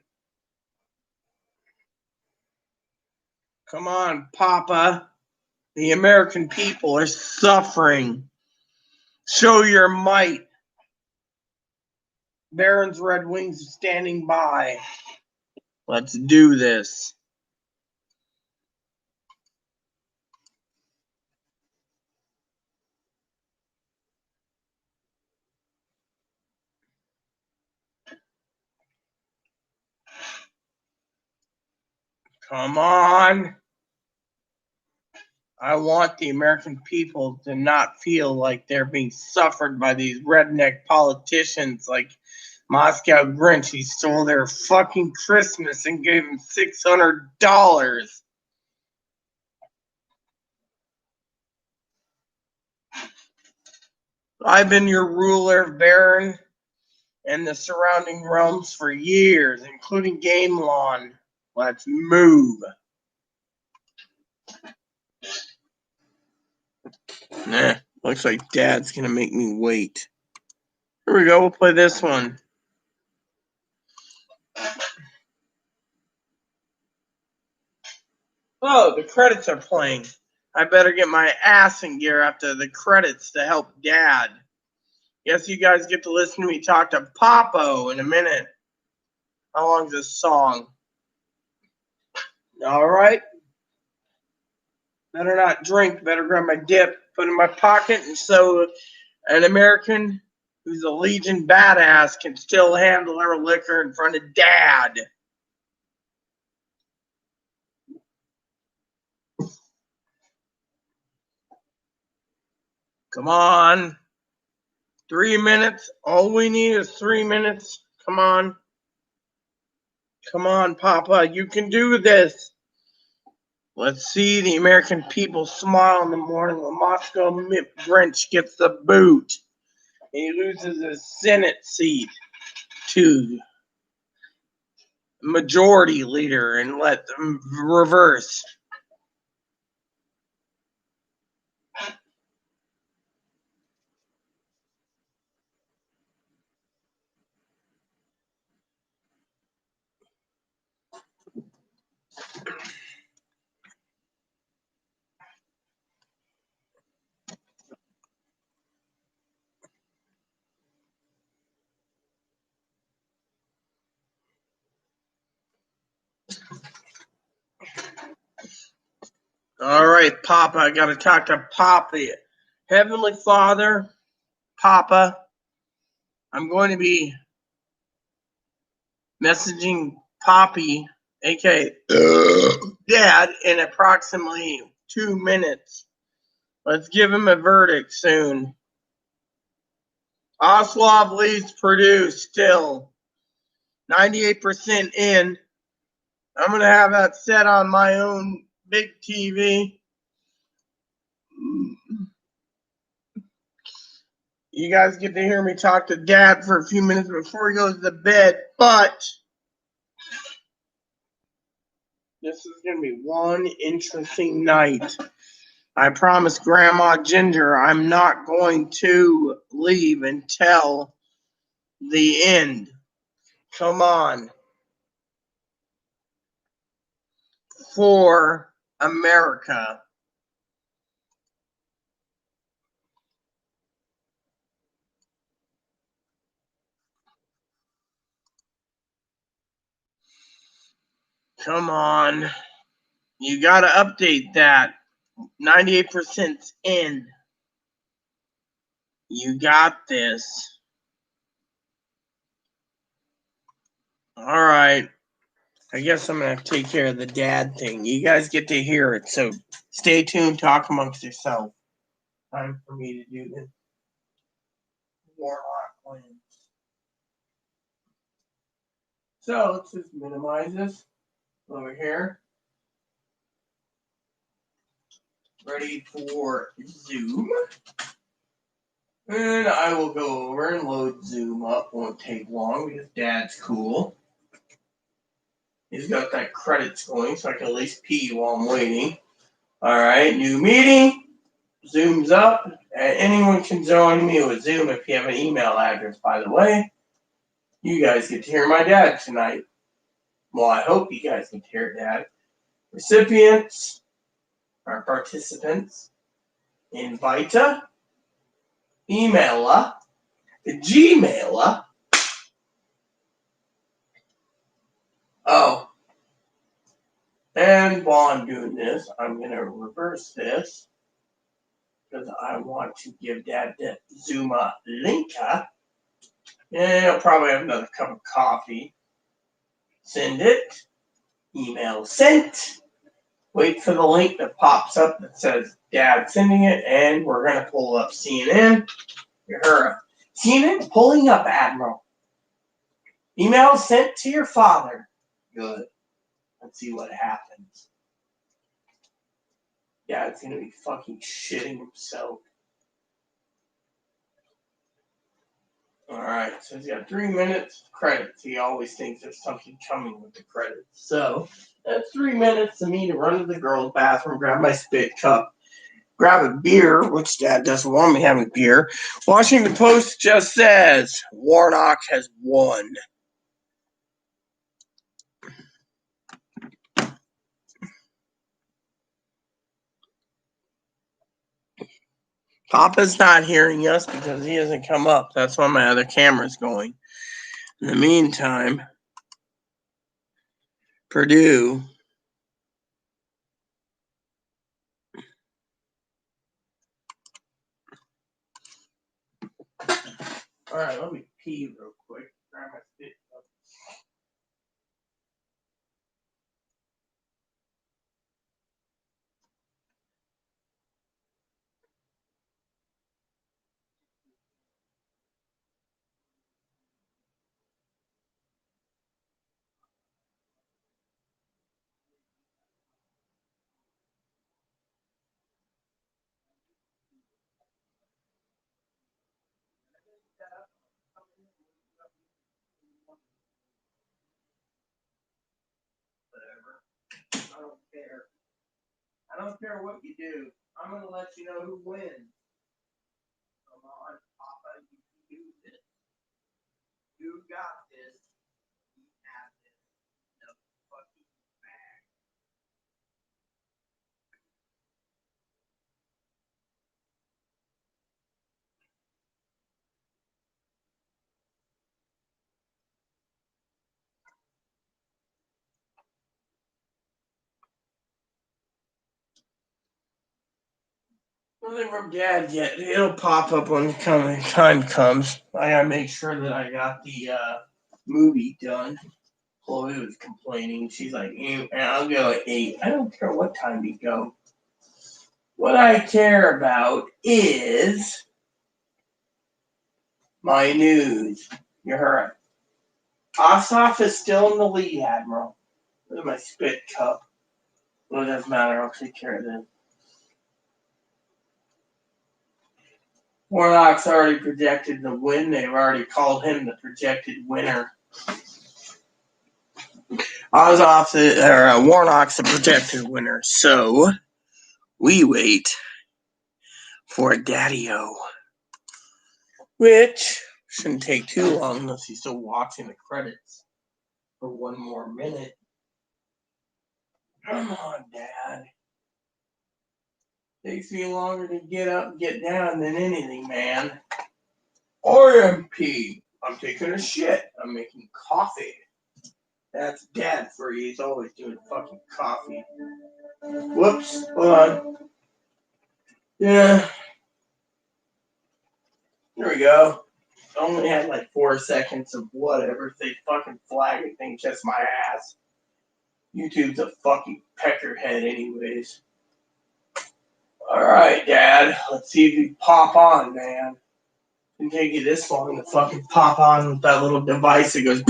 Come on, Papa. The American people are suffering. Show your might. Baron's Red Wings is standing by. Let's do this. Come on. I want the American people to not feel like they're being suffered by these redneck politicians like Moscow Grinch. He stole their fucking Christmas and gave them $600. I've been your ruler, Baron, and the surrounding realms for years, including Game Lawn. Let's move. Nah, looks like Dad's gonna make me wait. Here we go, we'll play this one. Oh, the credits are playing. I better get my ass in gear after the credits to help Dad. Guess you guys get to listen to me talk to Popo in a minute. How long's this song? All right. Better not drink. Better grab my dip, put it in my pocket, and so an American who's a Legion badass can still handle her liquor in front of Dad. Come on. 3 minutes. All we need is 3 minutes. Come on. Come on, Papa. You can do this. Let's see the American people smile in the morning when Moscow Grinch gets the boot. He loses his Senate seat to majority leader and let them reverse. All right, Papa, I got to talk to Papa. Heavenly Father, Papa, I'm going to be messaging Poppy, aka Dad, in approximately 2 minutes. Let's give him a verdict soon. Oslov leads Purdue still. 98% in. I'm going to have that set on my own big TV. You guys get to hear me talk to Dad for a few minutes before he goes to bed, but this is going to be one interesting night. I promised Grandma Ginger I'm not going to leave until the end. Come on. For America. Come on. You got to update that. 98% in. You got this. All right. I guess I'm going to have to take care of the dad thing. You guys get to hear it, so stay tuned. Talk amongst yourself. Time for me to do this. Warlock wins. So let's just minimize this over here. Ready for Zoom. And I will go over and load Zoom up. Won't take long because Dad's cool. He's got that credits going, so I can at least pee while I'm waiting. Alright, new meeting. Zoom's up. And anyone can join me with Zoom if you have an email address, by the way. You guys get to hear my dad tonight. Well, I hope you guys get to hear Dad. Recipients or participants. Invita. Emailer. Gmailer. Oh. And while I'm doing this, I'm going to reverse this because I want to give Dad the Zuma linka. And I'll probably have another cup of coffee. Send it. Email sent. Wait for the link that pops up that says Dad sending it, and we're going to pull up CNN. You're CNN pulling up, Admiral. Email sent to your father. Good. Let's see what happens. Dad's going to be fucking shitting himself. Alright, so he's got 3 minutes credits. He always thinks there's something coming with the credits. So, that's 3 minutes of me to run to the girls' bathroom, grab my spit cup, grab a beer, which Dad doesn't want me having beer. Washington Post just says Warnock has won. Papa's not hearing us because he hasn't come up. That's why my other camera's going. In the meantime, Purdue. All right, let me pee real quick. Grab my spit cup. Whatever. I don't care. I don't care what you do. I'm gonna let you know who wins. Come on, Papa, you can do this. You got this. You have this. No fucking bag. Nothing from Dad yet. It'll pop up when time comes. I gotta make sure that I got the movie done. Chloe was complaining. She's like, I'll go at 8. I don't care what time you go. What I care about is my news. You heard. Ossoff is still in the lead, Admiral. Look at my spit cup. Well, it doesn't matter. I'll take care of this. Warnock's already projected the win. They've already called him the projected winner. Warnock's the projected winner. So we wait for Daddy-O, which shouldn't take too long unless he's still watching the credits for one more minute. Come on, Dad. Takes me longer to get up and get down than anything, man. RMP. I'm taking a shit. I'm making coffee. That's Dad for you. He's always doing fucking coffee. Whoops. Hold on. Yeah. There we go. Only had like 4 seconds of whatever. If they fucking flag it, think just my ass. YouTube's a fucking peckerhead anyways. Alright, Dad. Let's see if you pop on, man. It didn't take you this long to fucking pop on with that little device that goes,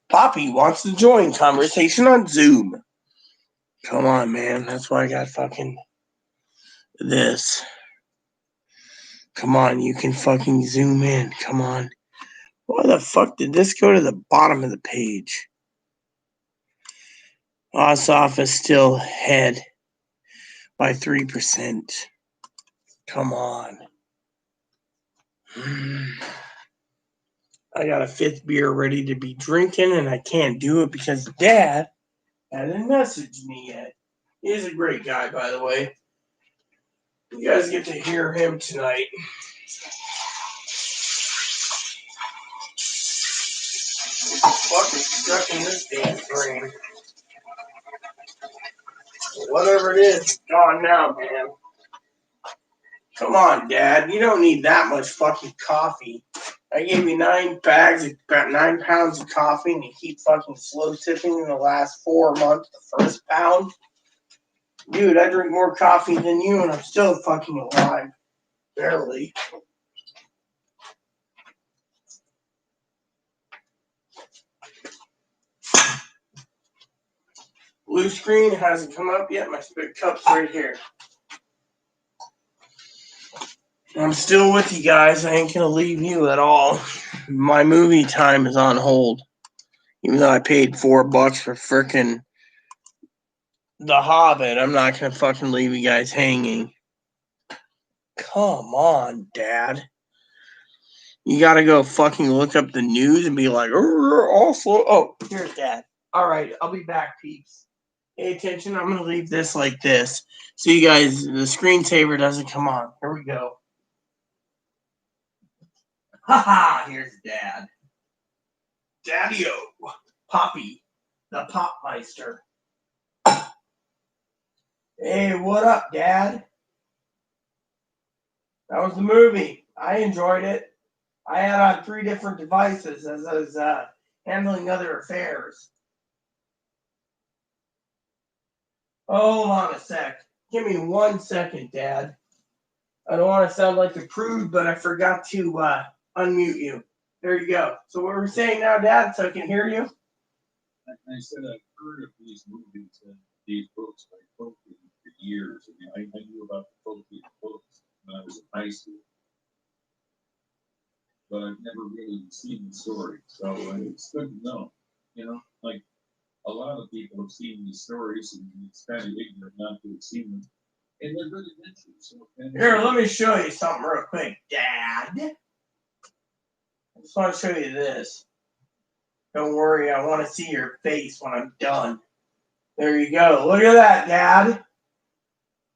Poppy wants to join conversation on Zoom. Come on, man. That's why I got fucking this. Come on, you can fucking zoom in. Come on. Why the fuck did this go to the bottom of the page? Ossoff is still ahead by 3%. Come on. I got a 5th beer ready to be drinking, and I can't do it because Dad hasn't messaged me yet. He's a great guy, by the way. You guys get to hear him tonight. Fucking stuck in this damn frame. Whatever it is, it's gone now, man. Come on, Dad. You don't need that much fucking coffee. I gave you 9 bags, about 9 pounds of coffee, and you keep fucking slow sipping in the last 4 months, the first pound. Dude, I drink more coffee than you, and I'm still fucking alive. Barely. Blue screen hasn't come up yet. My spit cup's right here. I'm still with you guys. I ain't gonna leave you at all. My movie time is on hold. Even though I paid $4 for frickin' The Hobbit, I'm not gonna fucking leave you guys hanging. Come on, Dad. You gotta go fucking look up the news and be like, also, oh, here's Dad. Alright, I'll be back, peeps. Pay attention. I'm gonna leave this like this, so you guys, the screensaver doesn't come on. Here we go. Haha! Here's Dad. Daddy-o, Poppy, the Popmeister. Hey, what up, Dad? That was the movie. I enjoyed it. I had on 3 different devices as I was handling other affairs. Hold on a sec. Give me 1 second, Dad. I don't want to sound like a prude, but I forgot to unmute you. There you go. So what we're saying now, Dad, so I can hear you? I said I've heard of these movies and these books by Tolkien for years. I mean, I knew about the Tolkien books when I was in high school, but I've never really seen the story. So it's good to know. You know, like a lot of people have seen these stories, and it's kind of ignorant not to have seen them. And they're good adventures. So Here, let me show you something real quick, Dad. I just want to show you this. Don't worry, I want to see your face when I'm done. There you go. Look at that, Dad.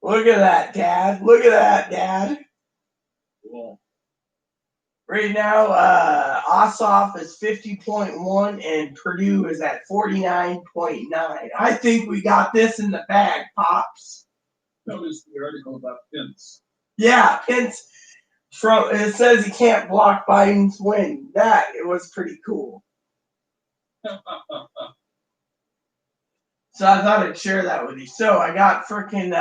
Look at that, Dad. Look at that, Dad. cool. Right now, Ossoff is 50.1 and Purdue is at 49.9. I think we got this in the bag, Pops. Notice the article about Pence. Yeah, Pence. It says he can't block Biden's win. It was pretty cool. So I thought I'd share that with you. So I got freaking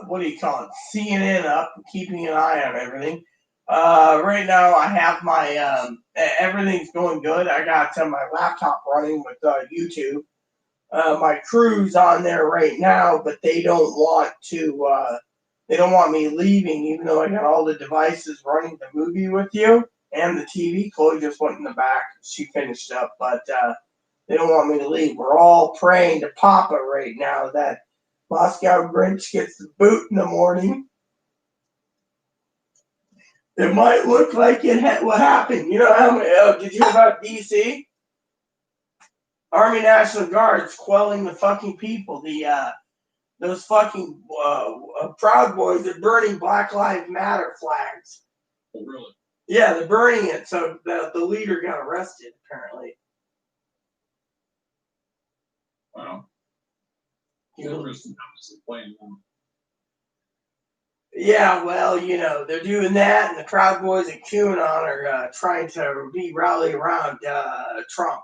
what do you call it? CNN up, keeping an eye on everything. Right now I have my everything's going good. I got my laptop running with YouTube. My crew's on there right now, but they don't want to. They don't want me leaving, even though I got all the devices running the movie with you and the TV. Chloe just went in the back. She finished up, but they don't want me to leave. We're all praying to Papa right now that Moscow Grinch gets the boot in the morning. It might look like what happened. You know how many? Did you hear about DC? Army National Guards quelling the fucking people. Those fucking Proud Boys are burning Black Lives Matter flags. Oh, really? Yeah, they're burning it. So the leader got arrested, apparently. Wow. Interesting. Playing them. Yeah, well, they're doing that, and the Proud Boys and QAnon are trying to rally around Trump.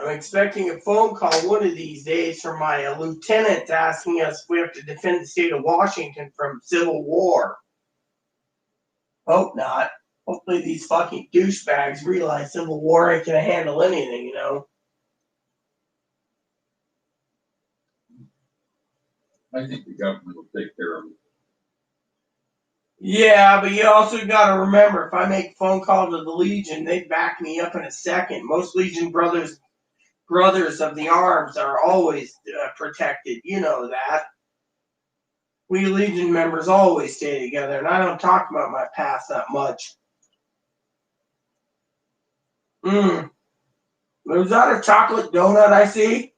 I'm expecting a phone call one of these days from my lieutenant asking us if we have to defend the state of Washington from civil war. Hope not. Hopefully these fucking douchebags realize civil war ain't gonna handle anything, I think the government will take care of it. Yeah, but you also got to remember, if I make a phone call to the Legion, they back me up in a second. Most Legion brothers of the arms are always protected. You know that. We Legion members always stay together, and I don't talk about my past that much. Was that a chocolate donut I see?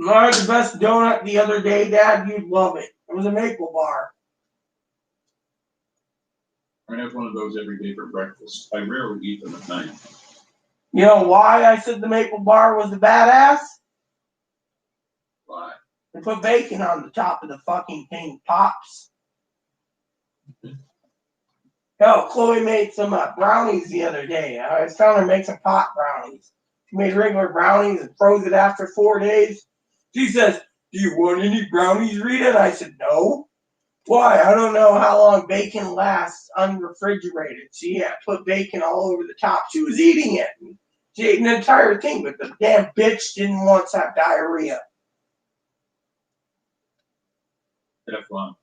I had the best donut the other day, Dad. You'd love it. It was a maple bar. I have one of those every day for breakfast. I rarely eat them at night. You know why I said the maple bar was the badass? Why? They put bacon on the top of the fucking thing, Pops. Hell, Chloe made some brownies the other day. I was telling her to make some pot brownies. She made regular brownies and froze it after 4 days. She says, "Do you want any brownies, Rita?" And I said, "No." Why? I don't know how long bacon lasts unrefrigerated. She put bacon all over the top. She was eating it. She ate an entire thing, but the damn bitch didn't want to have diarrhea. Have fun.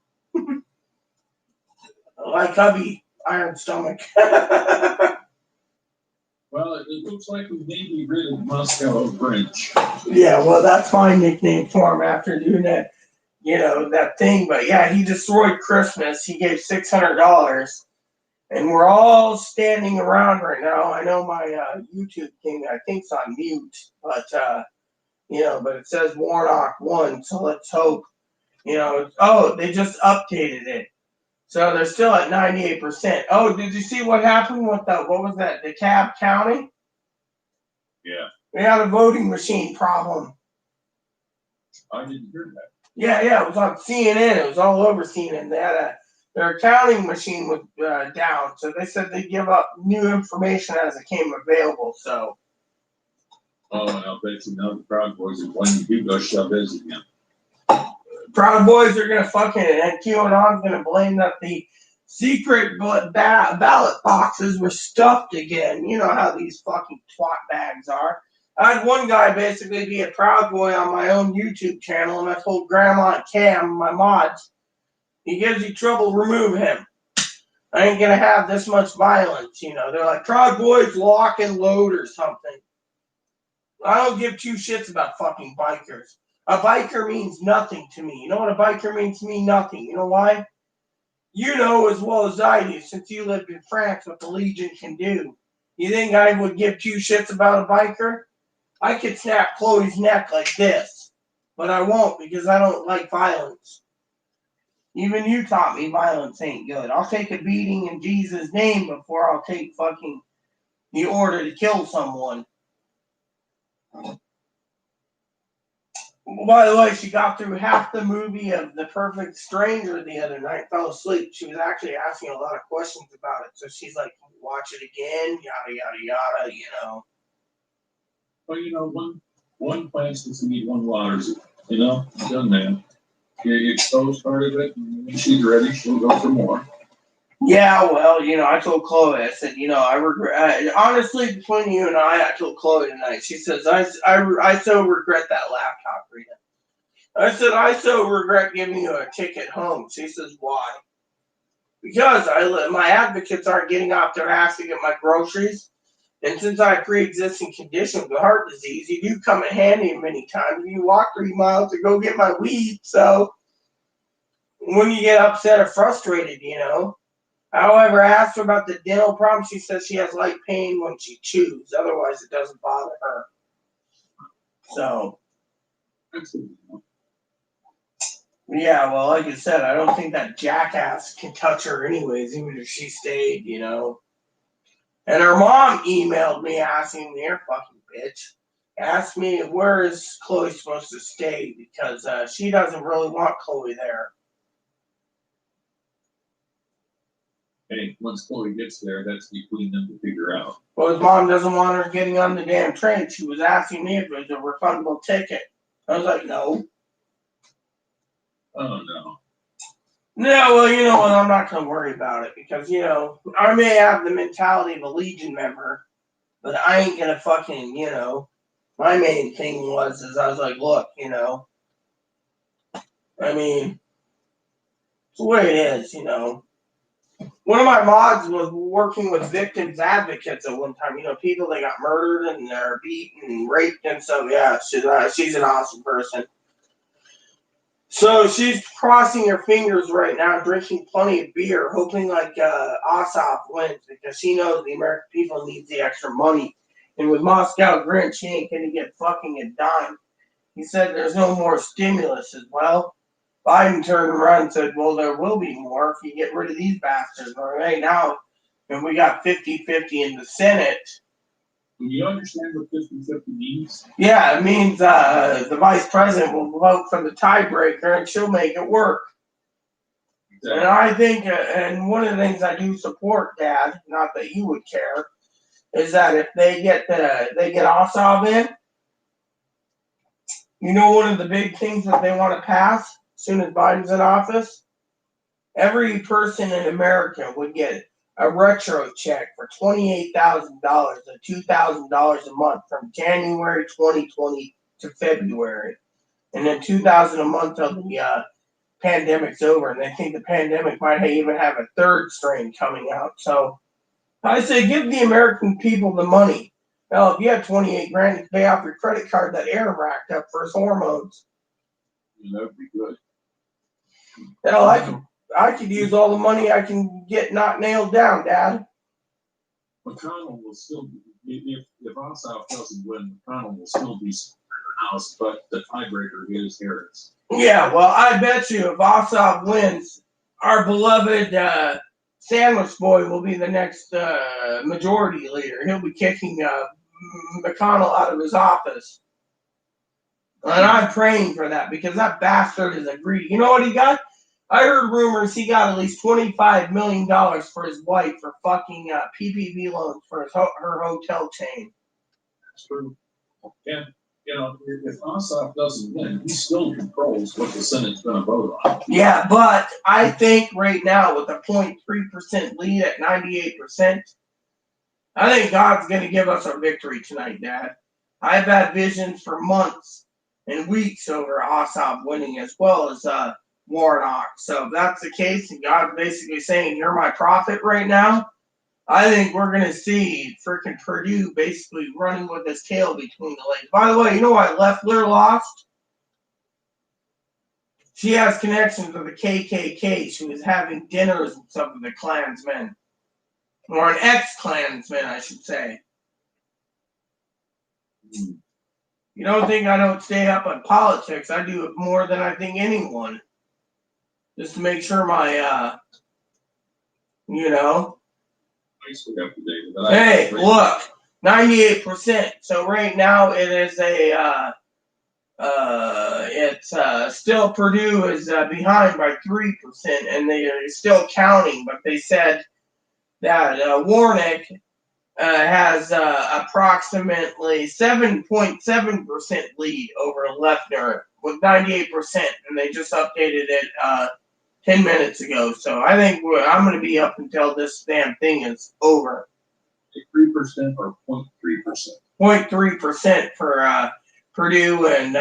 Like hubby, iron stomach. Well, it looks like we may be rid of Moscow Grinch. Yeah, well, that's my nickname for him after doing that, that thing. But yeah, he destroyed Christmas. He gave $600 And we're all standing around right now. I know my YouTube thing, I think, is on mute, but but it says Warnock won, so let's hope. They just updated it, so they're still at 98%. Oh, did you see what happened with what was that? DeKalb County? Yeah. We had a voting machine problem. I didn't hear that. Yeah, it was on CNN. It was all over CNN. They had their counting machine was down, so they said they'd give up new information as it came available. So. Oh, and I'll bet you now the Proud Boys are blaming you go shove his again. Proud Boys are gonna and QAnon's gonna blame that the secret ballot boxes were stuffed again. You know how these fucking twat bags are. I had one guy basically be a Proud Boy on my own YouTube channel, and I told Grandma and Cam, my mods, he gives you trouble, remove him. I ain't gonna have this much violence, They're like, Proud Boys lock and load or something. I don't give two shits about fucking bikers. A biker means nothing to me. You know what a biker means to me? Nothing. You know why? You know as well as I do, since you lived in France, what the Legion can do. You think I would give two shits about a biker? I could snap Chloe's neck like this, but I won't because I don't like violence. Even you taught me violence ain't good. I'll take a beating in Jesus' name before I'll take fucking the order to kill someone. By the way, she got through half the movie of The Perfect Stranger the other night, fell asleep. She was actually asking a lot of questions about it. So she's like, watch it again, yada, yada, yada, Well, one plants does need one waters it. Young man. You expose part of it, and when she's ready, she'll go for more. Yeah, well, I told Chloe, I said, I regret, honestly, between you and I told Chloe tonight, she says, I so regret that laptop, Rita. I said, I so regret giving you a ticket home. She says, why? Because my advocates aren't getting off their ass to get my groceries. And since I have pre-existing conditions with heart disease, you do come in handy many times. You walk 3 miles to go get my weed. So when you get upset or frustrated, However, I asked her about the dental problem. She says she has light pain when she chews. Otherwise, it doesn't bother her. So, yeah, well, like I said, I don't think that jackass can touch her anyways, even if she stayed, And her mom emailed me asking me, her fucking bitch, asked me where is Chloe supposed to stay because she doesn't really want Chloe there. Hey, once Chloe gets there, that's between them to figure out. Well, his mom doesn't want her getting on the damn train. She was asking me if it was a refundable ticket. I was like, no. Oh, no. No, well, you know what? I'm not going to worry about it because, I may have the mentality of a Legion member, but I ain't going to fucking, my main thing I was like, look, I mean, it's the way it is, One of my mods was working with victims advocates at one time, people that got murdered and they're beaten and raped and so, yeah, she's an awesome person. So she's crossing her fingers right now, drinking plenty of beer, hoping Ossoff wins because she knows the American people needs the extra money. And with Moscow Grinch, she ain't gonna get fucking a dime. He said there's no more stimulus as well. Biden turned around and said, well, there will be more if you get rid of these bastards. Right now, and we got 50-50 in the Senate. Do you understand what 50-50 means? Yeah, it means the vice president will vote for the tiebreaker and she'll make it work. Exactly. And I think, and one of the things I do support, Dad, not that you would care, is that if they get Ossoff in, one of the big things that they want to pass as soon as Biden's in office, every person in America would get a retro check for $28,000 or $2,000 a month from January 2020 to February, and then $2,000 a month till the pandemic's over. And they think the pandemic might even have a third strain coming out. So I say, give the American people the money. Now, if you have 28 grand to pay off your credit card that Aaron racked up for his hormones, that would be good. hell, I could use all the money I can get not nailed down, Dad. McConnell will still be, if Ossoff doesn't win, McConnell will still be Speaker of the House, but the tiebreaker is Harris. Yeah, well, I bet you if Ossoff wins, our beloved Sandwich Boy will be the next majority leader. He'll be kicking McConnell out of his office. And I'm praying for that because that bastard is a greedy. You know what he got? I heard rumors he got at least $25 million for his wife for fucking PPP loans for her hotel chain. That's true. And, if Ossoff doesn't win, he still controls what the Senate's going to vote on. Yeah, but I think right now with a 0.3% lead at 98%, I think God's going to give us our victory tonight, Dad. I've had visions for months and weeks over Ossoff winning as well as Warnock. So if that's the case, and God's basically saying, you're my prophet right now, I think we're going to see freaking Purdue basically running with his tail between the legs. By the way, you know why Leffler lost? She has connections with the KKK. She was having dinners with some of the Klansmen. Or an ex-Klansman, I should say. You don't think I don't stay up on politics. I do it more than I think anyone. Just to make sure my, Hey, look, 98%. So right now it is still Purdue is behind by 3%, and they are still counting. But they said that Warnock has approximately 7.7% lead over Leffner with 98%, and they just updated it 10 minutes ago. So I think I'm going to be up until this damn thing is over. 3% or 0.3%? 0.3% for Purdue and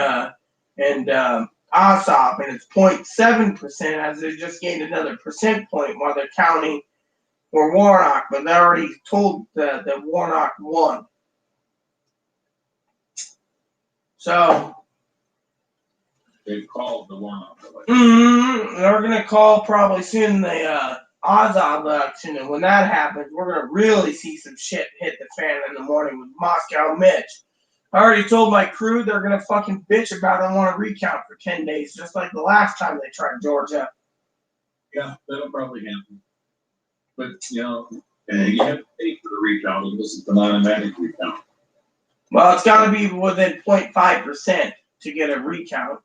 Ossoff, and it's 0.7% as they just gained another percent point while they're counting for Warnock, but they already told that Warnock won. So they've called the Warnock election. They're going to call probably soon the Ossoff election, and when that happens, we're going to really see some shit hit the fan in the morning with Moscow Mitch. I already told my crew they're going to fucking bitch about it and want to recount for 10 days, just like the last time they tried Georgia. Yeah, that'll probably happen. But, you have to pay for the recount, and this is an automatic recount. Well, it's got to be within 0.5% to get a recount.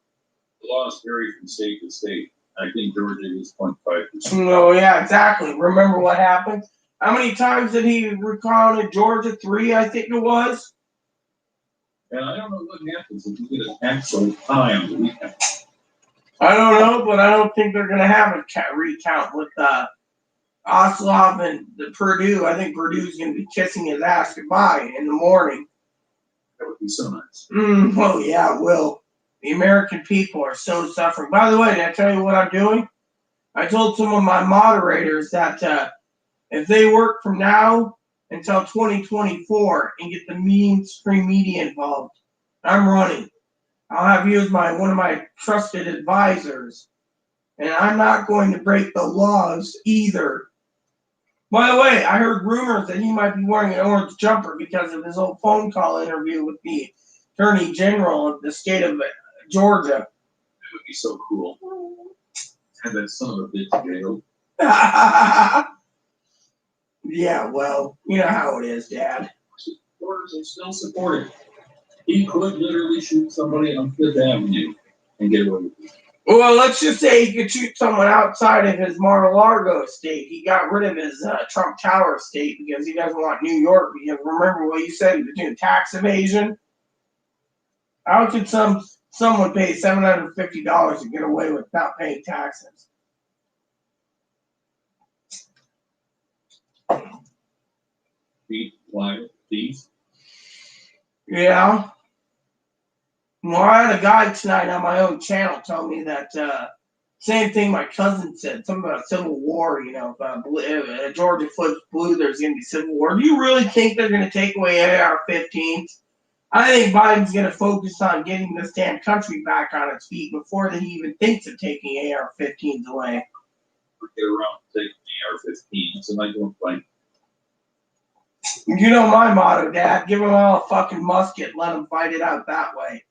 The laws vary from state to state. I think Georgia is 0.5%. Oh, yeah, exactly. Remember what happened? How many times did he recounted Georgia? 3, I think it was. And I don't know what happens if you get an actual tie on the recount. I don't know, but I don't think they're going to have a recount with Ossoff and the Purdue. I think Purdue's going to be kissing his ass goodbye in the morning. That would be so nice. Oh, yeah, it will. The American people are so suffering. By the way, did I tell you what I'm doing? I told some of my moderators that if they work from now until 2024 and get the mainstream media involved, I'm running. I'll have you as one of my trusted advisors. And I'm not going to break the laws either. By the way, I heard rumors that he might be wearing an orange jumper because of his old phone call interview with the Attorney General of the state of Georgia. That would be so cool. Have that son of a bitch jailed. Yeah, well, you know how it is, Dad. Supporters are still supported. He could literally shoot somebody on Fifth Avenue and get away with it. Well, let's just say he could shoot someone outside of his Mar-a-Lago estate. He got rid of his Trump Tower estate because he doesn't want New York. Because remember what you said, he was doing tax evasion. How could someone pay $750 to get away without paying taxes? Thieves? Yeah. Well, I had a guy tonight on my own channel tell me that same thing my cousin said, something about civil war, if Georgia flips blue, there's going to be civil war. Do you really think they're going to take away AR-15s? I think Biden's going to focus on getting this damn country back on its feet before he even thinks of taking AR-15s away. get around to taking the AR-15, so I don't like. You know my motto, Dad. Give them all a fucking musket. Let them fight it out that way.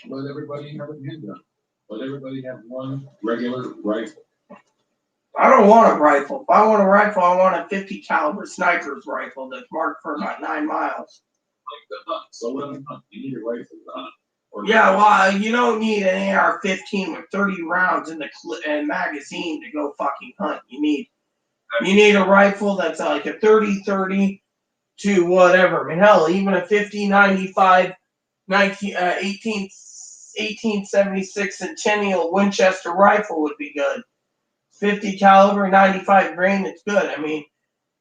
Let everybody have a handgun. Let everybody have one regular rifle. I don't want a rifle. If I want a rifle, I want a 50 caliber sniper's rifle that's marked for about 9 miles. Like the hunt, so let them hunt. You need a rifle to hunt. Yeah, well, you don't need an AR-15 with 30 rounds in the magazine to go fucking hunt. You need a rifle that's like a 30-30 to whatever. I mean, hell, even a 50-95 1876 Centennial Winchester rifle would be good. 50 caliber, 95 grain, it's good. I mean,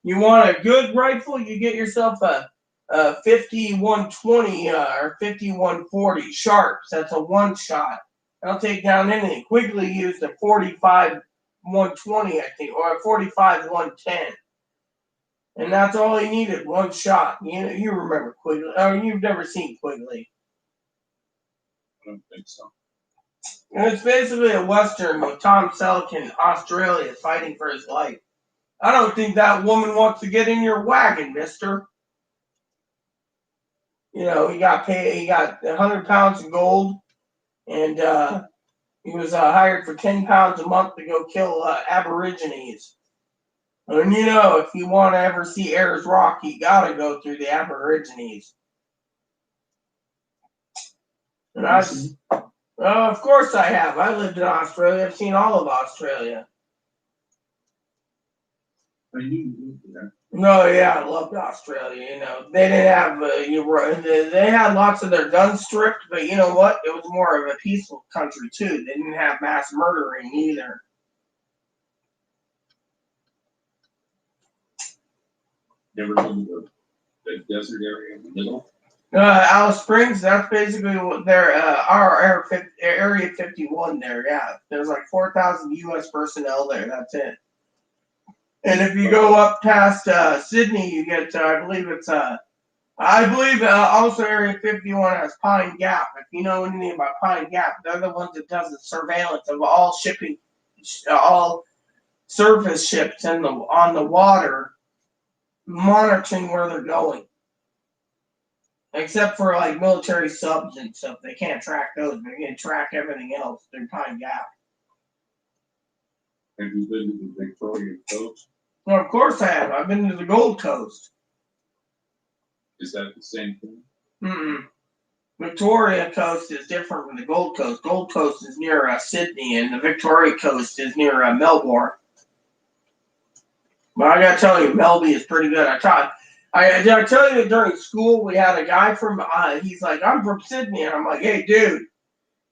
you want a good rifle, you get yourself a 50-120 or 50-140 Sharps. That's a one shot. That'll take down anything. Quigley used a 45-120, I think, or a 45-110. And that's all he needed, one shot. You remember Quigley. Oh, you've never seen Quigley. I don't think so. And it's basically a Western with Tom Selleck in Australia fighting for his life. I don't think that woman wants to get in your wagon, mister. You know, he got 100 pounds of gold, and he was hired for 10 pounds a month to go kill Aborigines. And you know, if you want to ever see Ayers Rock, you gotta go through the Aborigines. And of course I have. I lived in Australia. I've seen all of Australia. I knew you lived there. No, yeah, I loved Australia. You know, they didn't have they had lots of their guns stripped, but you know what? It was more of a peaceful country too. They didn't have mass murdering either. Never been to the desert area in the middle. Alice Springs, that's basically what our Area 51 there. Yeah, there's like 4,000 U.S. personnel there. That's it. And if you go up past Sydney, you get I believe also Area 51 has Pine Gap. If you know anything about Pine Gap, they're the ones that does the surveillance of all shipping, all surface ships on the water, monitoring where they're going. Except for like military subs and stuff, they can't track those. They can track everything else through Pine Gap. Have you been to the Victoria Coast? Well, of course I have. I've been to the Gold Coast. Is that the same thing? Mm-mm. Victoria Coast is different from the Gold Coast. Gold Coast is near Sydney, and the Victoria Coast is near Melbourne. But I gotta tell you, Melby is pretty good. I tell you that during school we had a guy from. He's like, I'm from Sydney, and I'm like, hey, dude.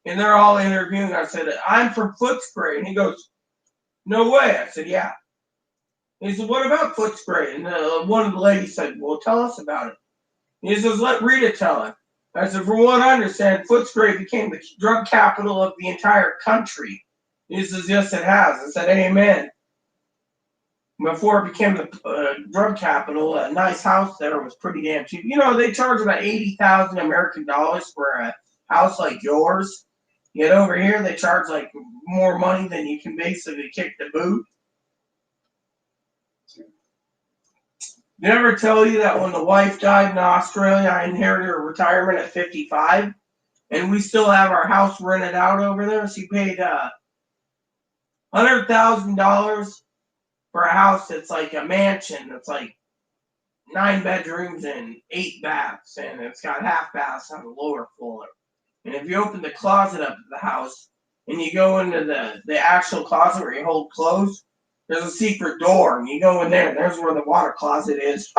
And they're all interviewing. I said, I'm from Footscray, and he goes, no way. I said, yeah. He said, what about Footscray? And one of the ladies said, well, tell us about it. He says, let Rita tell it. I said, from what I understand, Footscray became the drug capital of the entire country. He says, yes, it has. I said, amen. Before it became the drug capital, a nice house there was pretty damn cheap. You know, they charge about 80,000 American dollars for a house like yours. Yet over here, they charge like more money than you can basically kick the boot. Did I ever tell you that when the wife died in Australia, I inherited her retirement at 55? And we still have our house rented out over there. She paid $100,000 for a house that's like a mansion. That's like 9 bedrooms and 8 baths. And it's got half baths on the lower floor. And if you open the closet up at the house and you go into the actual closet where you hold clothes, there's a secret door, and you go in there, and there's where the water closet is.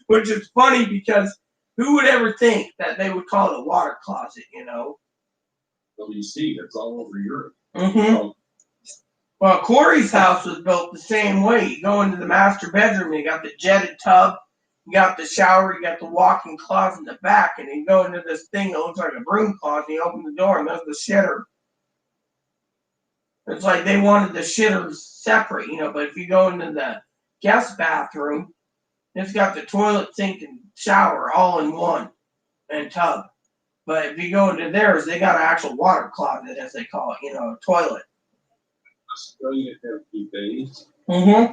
Which is funny because who would ever think that they would call it a water closet, you know? Well, you see, it's all over Europe. Mm-hmm. Well, Corey's house was built the same way. You go into the master bedroom, you got the jetted tub, you got the shower, you got the walk-in closet in the back, and you go into this thing that looks like a broom closet, and you open the door, and there's the shitter. It's like they wanted the shitters separate, you know, but if you go into the guest bathroom, it's got the toilet, sink, and shower all in one, and tub. But if you go into theirs, they got an actual water closet, as they call it, a toilet. Australia have bidets. Mm-hmm.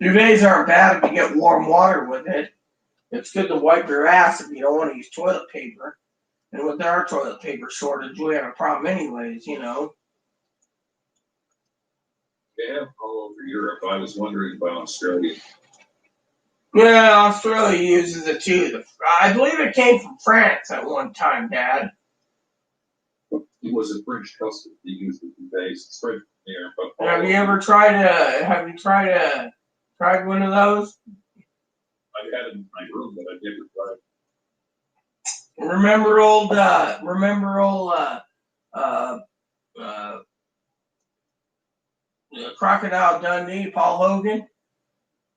Duvets aren't bad if you get warm water with it. It's good to wipe your ass if you don't want to use toilet paper. And with our toilet paper shortage, we have a problem anyways, They have all over Europe. I was wondering about Australia. Yeah, Australia uses it too. I believe it came from France at one time, Dad. It was a French custom to use the bidets. It's spread from there. But Have you ever tried one of those? I've had it in my room, but I've never tried. Remember old Crocodile Dundee, Paul Hogan?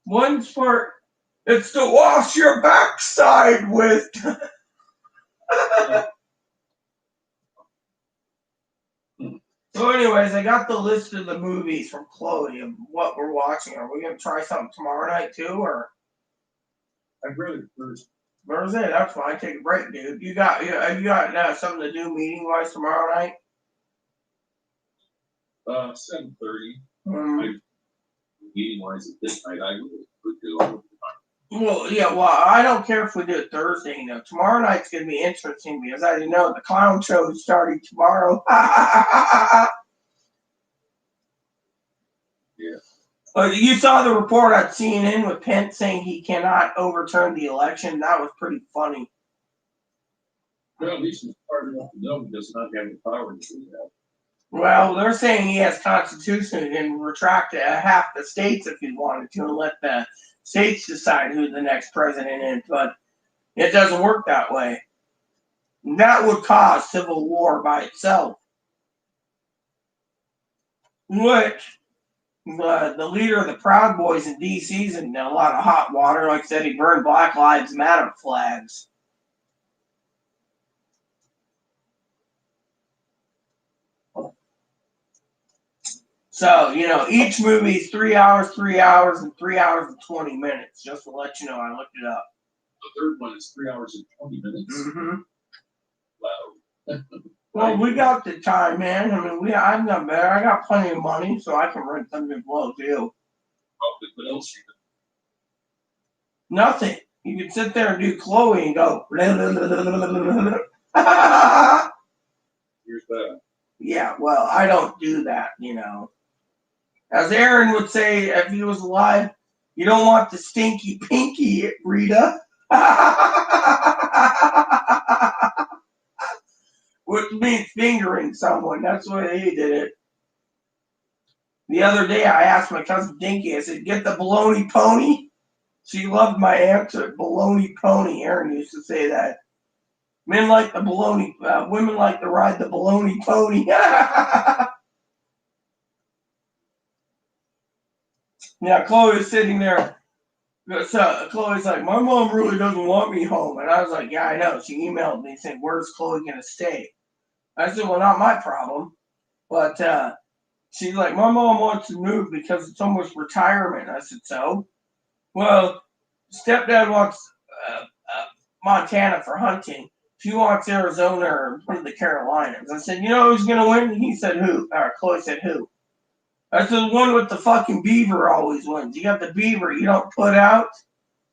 One part, it's to wash your backside with. So anyways, I got the list of the movies from Chloe of what we're watching. Are we going to try something tomorrow night too, or? I'd rather first. Thursday, that's fine. Take a break, dude. You got something to do meeting wise tomorrow night? 7:30. Meeting wise at this night, I would do. Well, yeah. Well, I don't care if we do it Thursday. Tomorrow night's gonna be interesting because as you know, the clown show is starting tomorrow. Yeah. You saw the report on CNN with Pence saying he cannot overturn the election. That was pretty funny. Well, at least he's part enough to know he does not have the power to do that. Well, they're saying he has constitution and retract half the states if he wanted to and let the states decide who the next president is, but it doesn't work that way. That would cause civil war by itself. Which the leader of the Proud Boys in D.C. is in a lot of hot water. Like I said, he burned Black Lives Matter flags. So, each movie is 3 hours, and 3 hours and 20 minutes. Just to let you know, I looked it up. The third one is 3 hours and 20 minutes. Mm-hmm. Wow. Well, we got the time, man. I mean, I've done better. I got plenty of money, so I can rent something as well, too. What else you Nothing. You can sit there and do Chloe and go. Here's that. Yeah, well, I don't do that, As Aaron would say if he was alive, you don't want the stinky pinky, Rita. Which means fingering someone. That's the way he did it. The other day, I asked my cousin Dinky, I said, get the baloney pony? She loved my answer, baloney pony. Aaron used to say that. Men like the baloney, women like to ride the baloney pony. Yeah, Chloe was sitting there. So Chloe's like, my mom really doesn't want me home. And I was like, yeah, I know. She emailed me saying, where's Chloe going to stay? I said, well, not my problem. But she's like, my mom wants to move because it's almost retirement. I said, so? Well, stepdad wants Montana for hunting. She wants Arizona or one of the Carolinas. I said, you know who's going to win? He said, who? Chloe said, who? I said, the one with the fucking beaver always wins. You got the beaver you don't put out,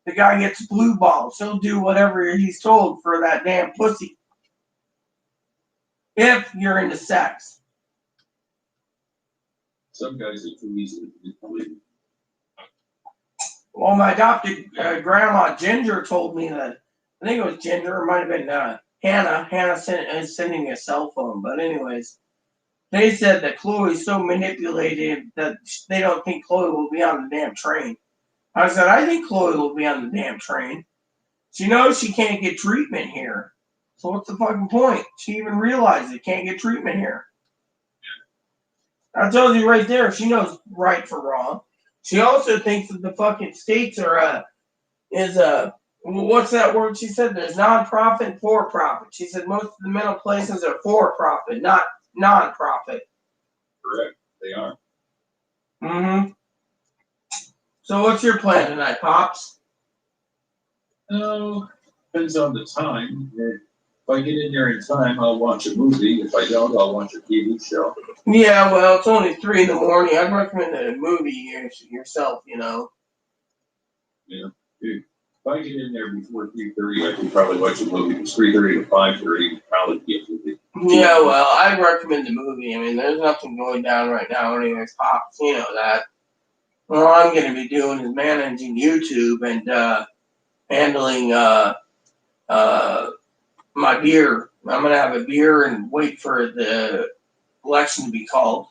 the guy gets blue balls. He'll do whatever he's told for that damn pussy. If you're into sex. Some guys are too easy to believe. Well, my adopted grandma Ginger told me that, I think it was Ginger, it might have been Hannah. Hannah is sending me a cell phone. But anyways, they said that Chloe's so manipulated that they don't think Chloe will be on the damn train. I said, I think Chloe will be on the damn train. She knows she can't get treatment here. So what's the fucking point? She even realizes it can't get treatment here. I told you right there, she knows right from wrong. She also thinks that the fucking states are, what's that word she said? There's non-profit and for-profit. She said most of the mental places are for-profit, not non-profit. Correct, they are. Mm-hmm. So what's your plan tonight, Pops? No, depends on the time. If I get in there in time, I'll watch a movie. If I don't, I'll watch a TV show. Yeah, well, it's only 3 in the morning. I'd recommend a movie yourself, you know. Yeah. If I get in there before 3:30, I can probably watch a movie. It's 3:30 to 5:30. Probably get a movie. Yeah, well, I'd recommend the movie. I mean, there's nothing going down right now. Anyways, Pops, you know that. All I'm going to be doing is managing YouTube and handling my beer. I'm going to have a beer and wait for the election to be called.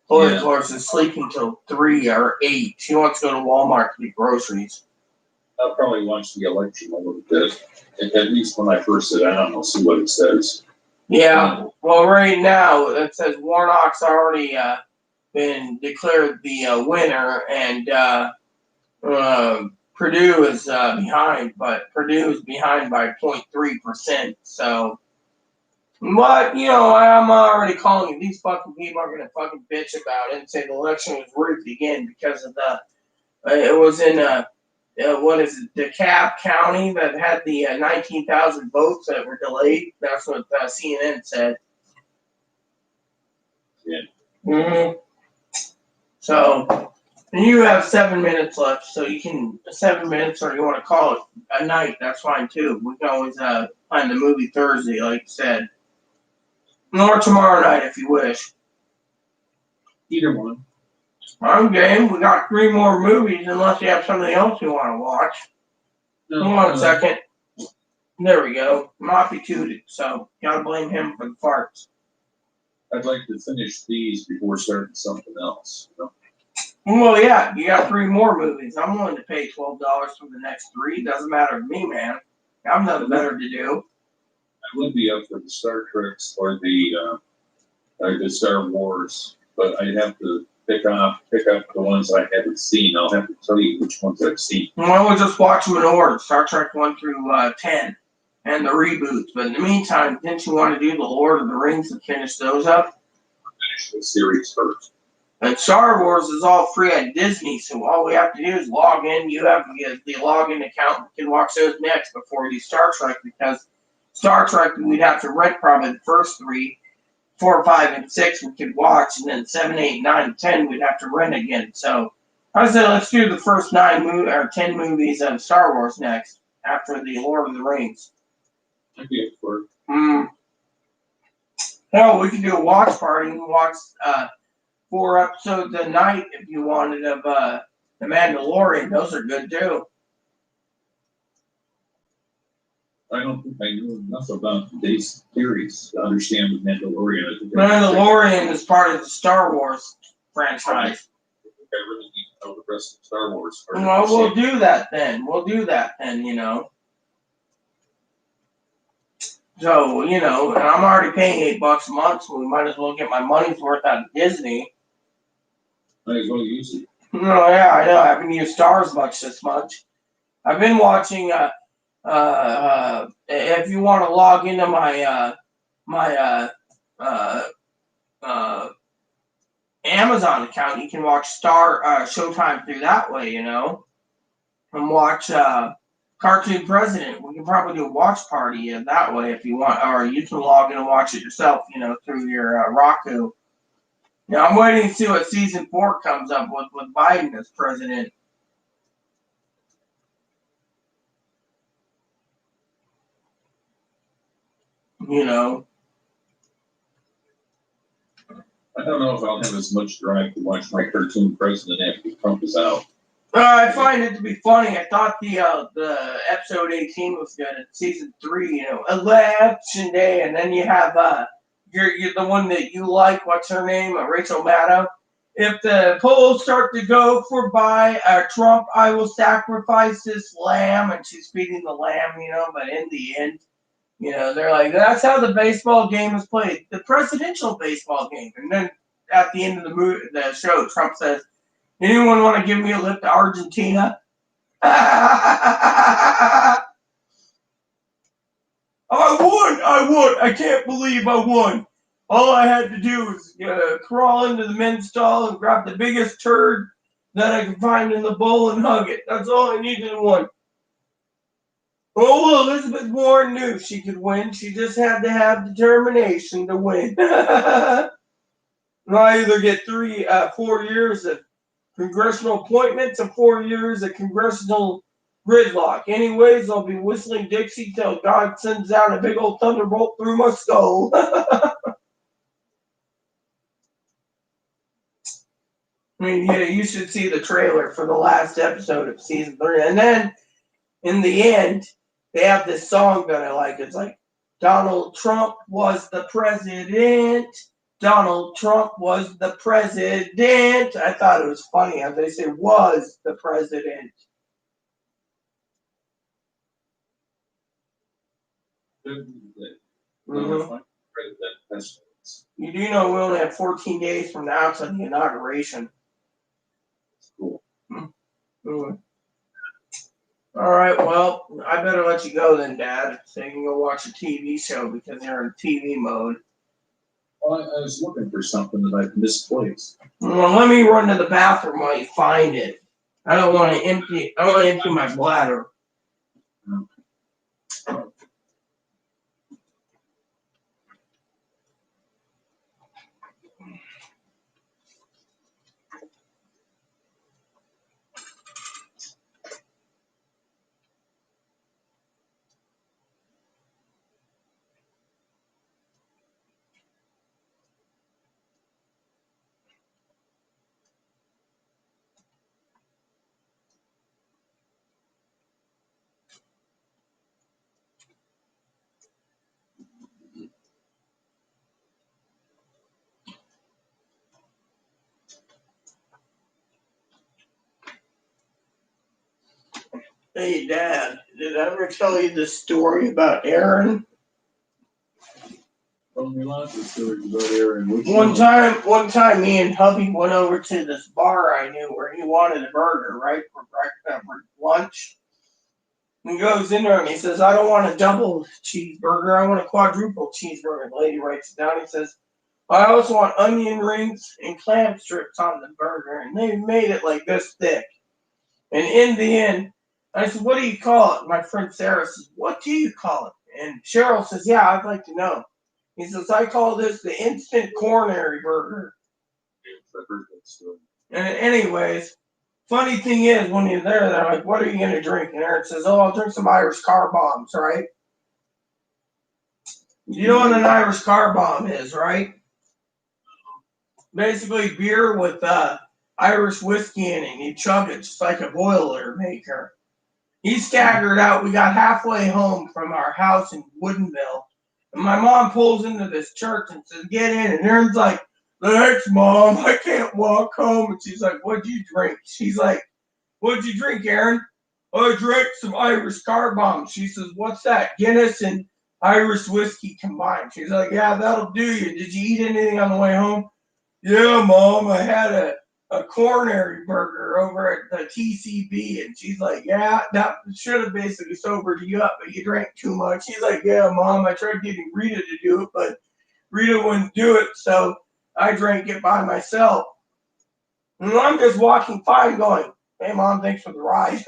Lori, of course, is sleeping till 3 or 8. She wants to go to Walmart to get groceries. I'll probably watch the election a little bit. At least when I first sit down, I'll see what it says. Yeah, well, right now it says Warnock's already been declared the winner, and Purdue is behind, but Purdue is behind by 0.3%. So, but you know, I'm already calling it. These fucking people are gonna fucking bitch about it and say the election was rigged again because of the. It was in what is it, DeKalb County that had the 19,000 votes that were delayed. That's what CNN said. Yeah. Mm-hmm. So, and you have 7 minutes left, so you can 7 minutes, or you want to call it a night. That's fine too. We can always find the movie Thursday, like you said, or tomorrow night if you wish. Either one. I'm game. We got 3 more movies, unless you have something else you want to watch. No, Hold on a second. There we go. Moppy tooted, so gotta blame him for the farts. I'd like to finish these before starting something else. You know? Well, yeah, you got 3 more movies. I'm willing to pay $12 for the next 3. Doesn't matter to me, man. I've nothing better to do. I would be up for the Star Treks or the Star Wars, but I'd have to pick up the ones I haven't seen. I'll have to tell you which ones I've seen. Well, we'll just watch them in order. Star Trek 1 through 10 and the reboots. But in the meantime, didn't you want to do the Lord of the Rings and finish those up? Finish the series first. And Star Wars is all free on Disney, so all we have to do is log in. You have to get the login account. We can watch those next before we do Star Trek, because Star Trek, we'd have to rent probably the first 3. 4, 5, and 6 we could watch, and then 7, 8, 9, and 10 we'd have to rent again. So I said, let's do the first 10 movies of Star Wars next, after the Lord of the Rings. I'd be up for it. Hell, we could do a watch party and watch 4 episodes a night if you wanted of The Mandalorian. Those are good too. I don't think I knew enough about today's series to understand the Mandalorian. Mandalorian is part of the Star Wars franchise. I really need to know the rest of Star Wars. Well, we'll do that then. You know. So, you know, and I'm already paying $8 a month, so we might as well get my money's worth out of Disney. Might as well use it. No, yeah, I know. I haven't used Stars much this month. I've been watching. If you want to log into my Amazon account, you can watch Showtime through that way, you know, and watch Cartoon President. We can probably do a watch party that way if you want, or you can log in and watch it yourself, you know, through your Roku. Now I'm waiting to see what season 4 comes up with Biden as president. You know. I don't know if I'll have as much drive to watch my Cartoon President after Trump is out. I find it to be funny. I thought the episode 18 was good. In season 3, you know, election day, and then you have you're the one that you like. What's her name? Rachel Maddow. If the polls start to go for Trump, I will sacrifice this lamb, and she's feeding the lamb, you know. But in the end, you know, they're like, that's how the baseball game is played, the presidential baseball game. And then at the end of the show, Trump says, anyone want to give me a lift to Argentina? I won. I can't believe I won. All I had to do was crawl into the men's stall and grab the biggest turd that I could find in the bowl and hug it. That's all I needed to win. Oh, Elizabeth Warren knew she could win. She just had to have determination to win. I either get 4 years of congressional appointments and 4 years of congressional gridlock. Anyways, I'll be whistling Dixie till God sends down a big old thunderbolt through my skull. I mean, yeah, you should see the trailer for the last episode of season 3. And then, in the end, they have this song that I like. It's like, Donald Trump was the president. Donald Trump was the president. I thought it was funny how they say was the president. Mm-hmm. You do know we only have 14 days from now to the inauguration. Cool. Mm-hmm. All right, well, I better let you go then, Dad, so you can go watch a TV show because you're in TV mode. Well, I was looking for something that I've misplaced. Well, let me run to the bathroom while you find it. I don't want to empty my bladder. Hey, Dad, did I ever tell you the story about Aaron? Tell me lots of stories about Aaron. One time, me and hubby went over to this bar I knew where he wanted a burger, right, for breakfast, for lunch. He goes in there and he says, I don't want a double cheeseburger, I want a quadruple cheeseburger. The lady writes it down. He says, I also want onion rings and clam strips on the burger. And they made it like this thick. And in the end, I said, what do you call it? My friend Sarah says, what do you call it? And Cheryl says, yeah, I'd like to know. He says, I call this the instant coronary burger. And anyways, funny thing is, when you're there, they're like, what are you going to drink? And Aaron says, oh, I'll drink some Irish car bombs, right? You know what an Irish car bomb is, right? Basically beer with Irish whiskey in it. You chug it just like a boiler maker. He staggered out. We got halfway home from our house in Woodinville. And my mom pulls into this church and says, get in. And Aaron's like, thanks, Mom. I can't walk home. And she's like, what'd you drink? She's like, what'd you drink, Aaron? I drank some Irish car bombs. She says, what's that? Guinness and Irish whiskey combined. She's like, yeah, that'll do you. Did you eat anything on the way home? Yeah, Mom, I had a coronary burger over at the TCB. And she's like, yeah, that should have basically sobered you up, but you drank too much. She's like, yeah, Mom, I tried getting Rita to do it, but Rita wouldn't do it, so I drank it by myself. And I'm just walking fine going, hey, Mom, thanks for the ride.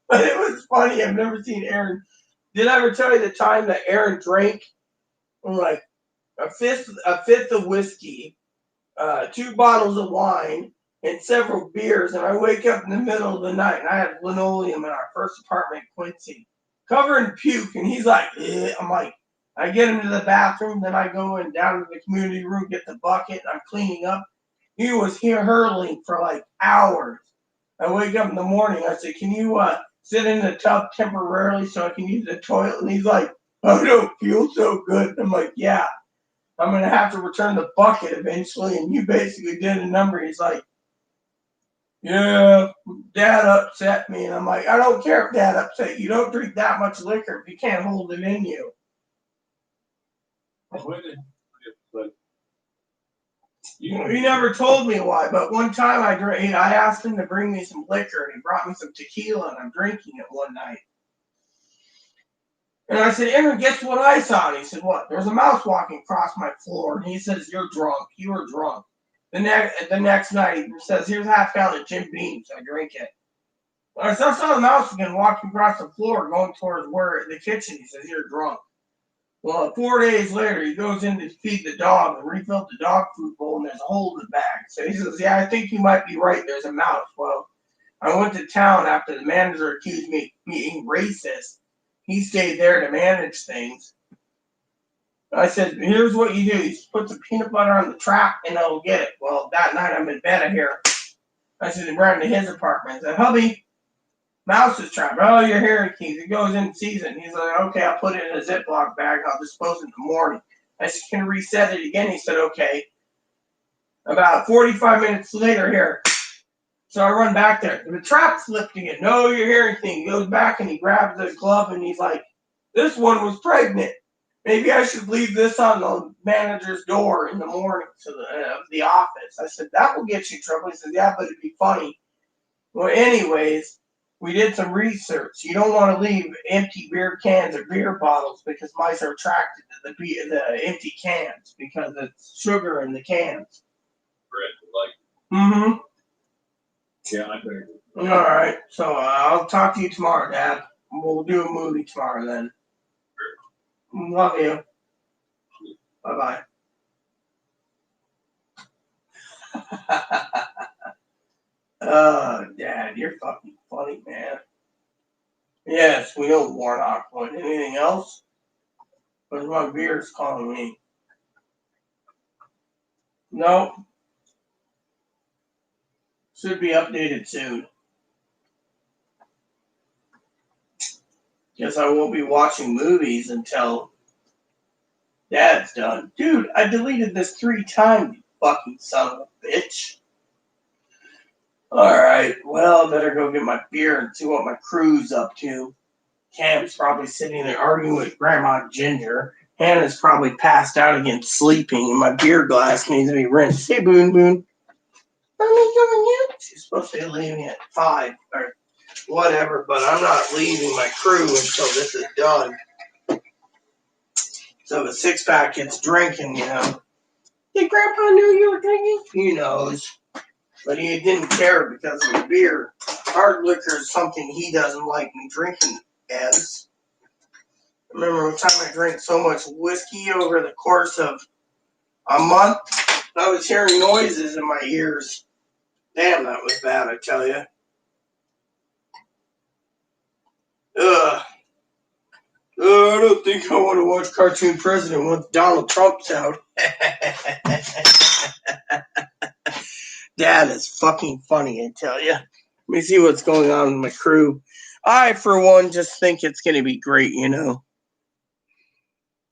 But it was funny. I've never seen Aaron. Did I ever tell you the time that Aaron drank like a fifth of whiskey, 2 bottles of wine, and several beers, and I wake up in the middle of the night, and I have linoleum in our first apartment in Quincy, covered in puke, and he's like, eh. I'm like, I get him to the bathroom, then I go in down to the community room, get the bucket, and I'm cleaning up. He was here hurling for like hours. I wake up in the morning, I say, can you sit in the tub temporarily so I can use the toilet? And he's like, I don't feel so good. I'm like, yeah. I'm going to have to return the bucket eventually. And you basically did a number. He's like, yeah, Dad upset me. And I'm like, I don't care if Dad upset you. Don't drink that much liquor if you can't hold it in you. He never told me why, but one time I asked him to bring me some liquor, and he brought me some tequila, and I'm drinking it one night. And I said, Aaron, guess what I saw? And he said, what? There's a mouse walking across my floor. And he says, you're drunk. You were drunk. The next night, he says, here's half a gallon of Jim Beam. So I drink it. I saw the mouse again walking across the floor, going towards where the kitchen. He says, "You're drunk." Well, 4 days later, he goes in to feed the dog and refilled the dog food bowl, and there's a hole in the bag. So he says, "Yeah, I think you might be right. There's a mouse." Well, I went to town after the manager accused me of being racist. He stayed there to manage things. I said, "Here's what you do. You put some peanut butter on the trap and it'll get it." Well, that night I'm in bed here. I said, "We're into his apartment." I said, "Hubby, mouse is trapped." "Oh, you're hearing keys." He goes in and sees it. And he's like, "Okay, I'll put it in a Ziploc bag. I'll dispose it in the morning." I said, "Can reset it again?" He said, "Okay." About 45 minutes later here. So I run back there. The trap slipped again. "No, you're hearing things." He goes back and he grabs the glove and he's like, "This one was pregnant. Maybe I should leave this on the manager's door in the morning to the office." I said, "That will get you in trouble." He said, "Yeah, but it'd be funny." Well, anyways, we did some research. You don't want to leave empty beer cans or beer bottles because mice are attracted to the empty cans because it's sugar in the cans. Bread, like, Mm-hmm. yeah, I better. All right. So I'll talk to you tomorrow, Dad. We'll do a movie tomorrow then. Love you. Bye-bye. Oh, Dad, you're fucking funny, man. Yes, we know Warnock. What, anything else? Where's my beer's calling me? Nope. Should be updated soon. Guess I won't be watching movies until Dad's done. Dude, I deleted this 3 times, you fucking son of a bitch. Alright, well, I better go get my beer and see what my crew's up to. Cam's probably sitting there arguing with Grandma Ginger. Hannah's probably passed out again sleeping, and my beer glass needs to be rinsed. Hey, Boon Boon. Mommy coming in? She's supposed to be leaving at 5 or whatever, but I'm not leaving my crew until this is done. So the 6-pack gets drinking, you know. Did Grandpa know you were drinking? He knows. But he didn't care because of the beer. Hard liquor is something he doesn't like me drinking as. I remember one time I drank so much whiskey over the course of a month, I was hearing noises in my ears. Damn, that was bad, I tell you. Ugh. I don't think I want to watch Cartoon President once Donald Trump's out. Dad is fucking funny, I tell you. Let me see what's going on with my crew. I, for one, just think it's going to be great, you know.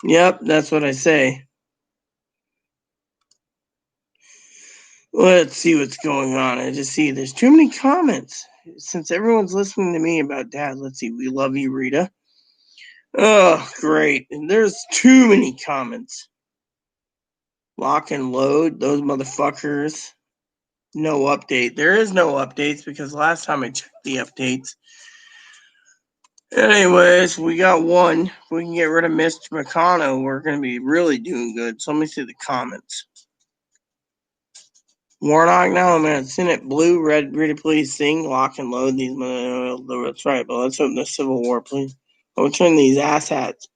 Yep, that's what I say. Let's see what's going on. I just see there's too many comments. Since everyone's listening to me about Dad, let's see. We love you, Rita. Oh, great. And there's too many comments. Lock and load, those motherfuckers. No update. There is no updates because last time I checked the updates. Anyways, we got one. If we can get rid of Mr. McConnell, we're going to be really doing good. So let me see the comments. Warnock now, man. Senate blue, red, Rita, please sing, lock and load these. That's right, but let's open the Civil War, please. We'll turn these asshats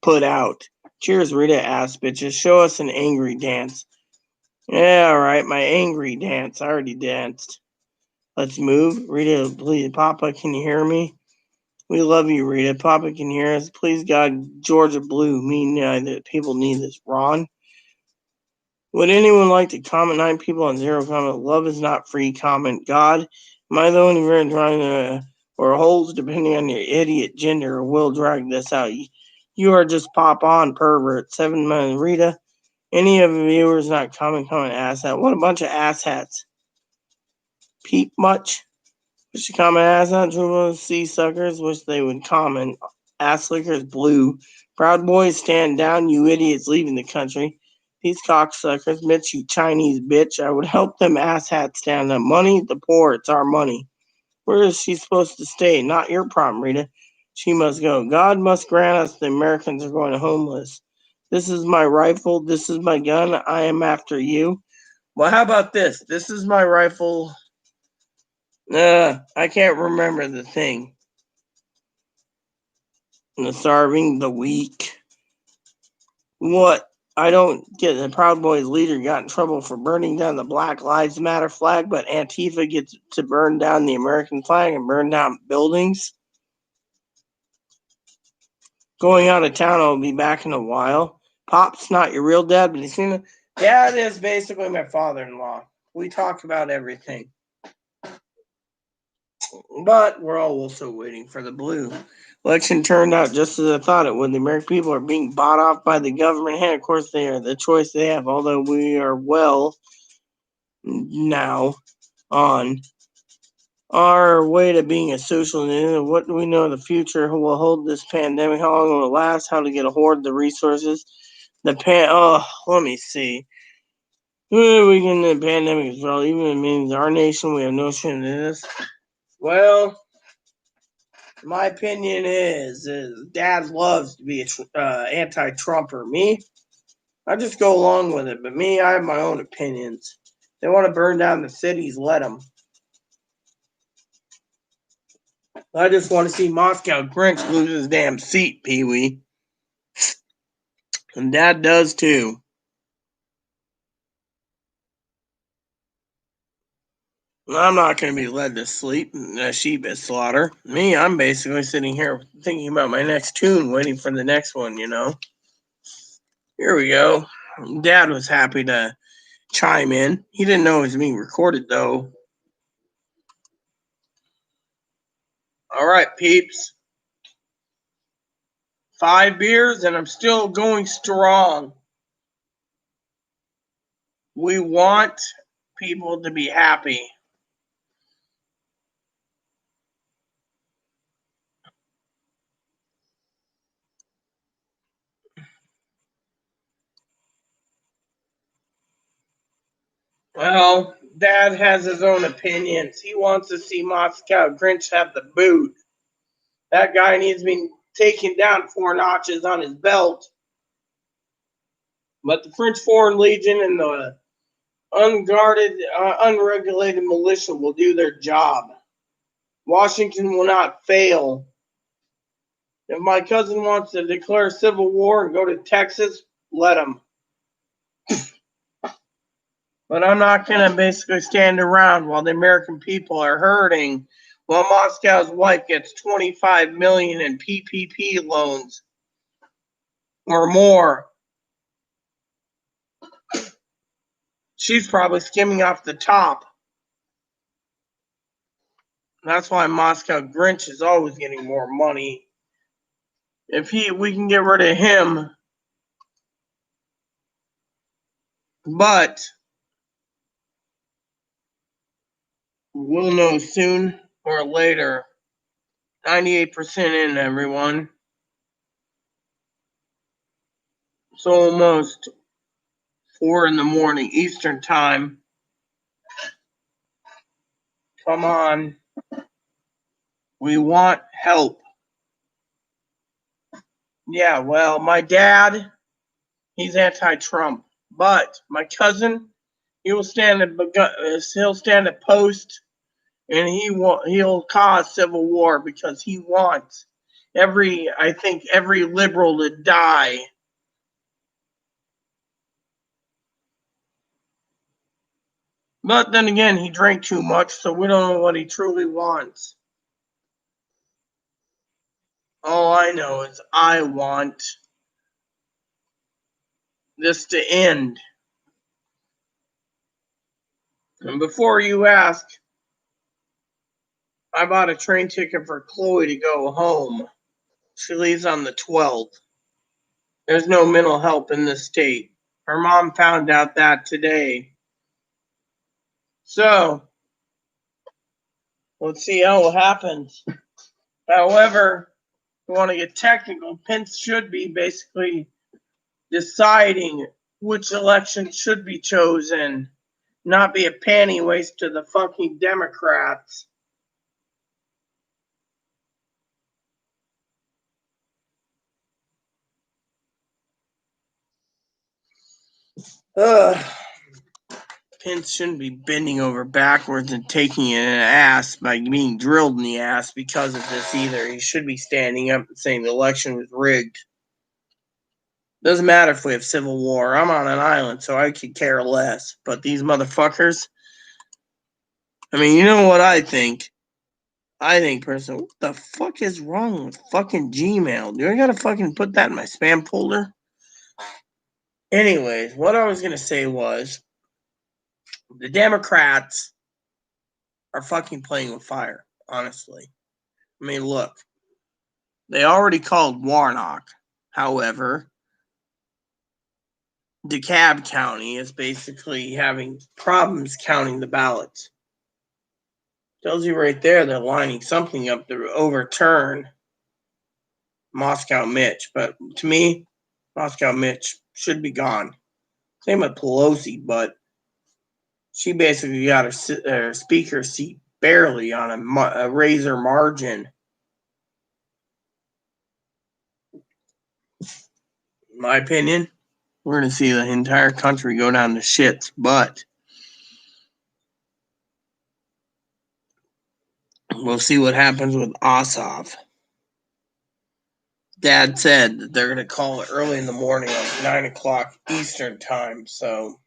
put out. Cheers, Rita, ass bitches. Show us an angry dance. Yeah, alright, my angry dance. I already danced. Let's move. Rita, please. Papa, can you hear me? We love you, Rita. Papa can hear us. Please, God, Georgia Blue. Me, that people need this. Ron? Would anyone like to comment? 9 people on 0 comment. Love is not free. Comment. God, am I the only one trying to, or holes depending on your idiot gender, or will drag this out? You are just pop on pervert. 7 months. Rita, any of the viewers not comment, asshat. What a bunch of asshats. Peep much? Wish to comment asshat. True sea suckers. Wish they would comment. Ass lickers blue. Proud boys stand down. You idiots leaving the country. These cocksuckers, Mitch, you Chinese bitch. I would help them asshats stand up. Money, the poor, it's our money. Where is she supposed to stay? Not your problem, Rita. She must go. God must grant us the Americans are going homeless. This is my rifle. This is my gun. I am after you. Well, how about this? This is my rifle. I can't remember the thing. The starving, the weak. What? I don't get the Proud Boys leader got in trouble for burning down the Black Lives Matter flag, but Antifa gets to burn down the American flag and burn down buildings. Going out of town, I'll be back in a while. Pop's not your real dad, but he's seen. Dad is basically my father-in-law. We talk about everything. But we're all also waiting for the blue. Election turned out just as I thought it would. The American people are being bought off by the government hand. Of course, they are the choice they have, although we are well now on our way to being a social unit. What do we know of the future? Who will hold this pandemic? How long will it last? How to get a hoard the resources? Let me see. We can the pandemic as well. Even it means our nation, we have no shit in this. Well, my opinion is Dad loves to be a anti-Trumper. Me, I just go along with it. But me, I have my own opinions. They want to burn down the cities, let them. I just want to see Moscow Grinch lose his damn seat, Pee-wee. And Dad does too. I'm not going to be led to sleep in a sheep at slaughter. Me, I'm basically sitting here thinking about my next tune, waiting for the next one, you know. Here we go. Dad was happy to chime in. He didn't know it was being recorded, though. All right, peeps. 5 beers, and I'm still going strong. We want people to be happy. Well, Dad has his own opinions. He wants to see Moscow Grinch have the boot. That guy needs to be taken down 4 notches on his belt. But the French Foreign Legion and the unregulated militia will do their job. Washington will not fail. If my cousin wants to declare civil war and go to Texas, let him. But I'm not going to basically stand around while the American people are hurting, while Moscow's wife gets 25 million in PPP loans or more. She's probably skimming off the top. That's why Moscow Grinch is always getting more money. If we can get rid of him, but we'll know soon or later. 98% in, everyone. It's almost 4 in the morning Eastern time. Come on. We want help. Yeah, well, my dad, he's anti-Trump, but my cousin, he'll stand at post, and he'll cause civil war because he wants every liberal to die. But then again, he drank too much, so we don't know what he truly wants. All I know is I want this to end. And before you ask, I bought a train ticket for Chloe to go home. She leaves on the 12th. There's no mental help in this state. Her mom found out that today. So, let's see how it happens. However, if you want to get technical, Pence should be basically deciding which election should be chosen, not be a panty waste to the fucking Democrats. Pence shouldn't be bending over backwards and taking an ass by being drilled in the ass because of this either. He should be standing up and saying the election was rigged. Doesn't matter if we have civil war. I'm on an island, so I could care less. But these motherfuckers, I mean, you know what I think? I think personally, what the fuck is wrong with fucking Gmail? Do I gotta fucking put that in my spam folder? Anyways, what I was gonna say was the Democrats are fucking playing with fire, honestly. I mean, look, they already called Warnock. However, DeKalb County is basically having problems counting the ballots. Tells you right there they're lining something up to overturn Moscow Mitch. But to me, Moscow Mitch should be gone. Same with Pelosi, but she basically got her speaker seat barely on a razor margin. In my opinion, we're going to see the entire country go down to shits. But we'll see what happens with Ossoff. Dad said that they're going to call it early in the morning, like 9 o'clock Eastern time. So,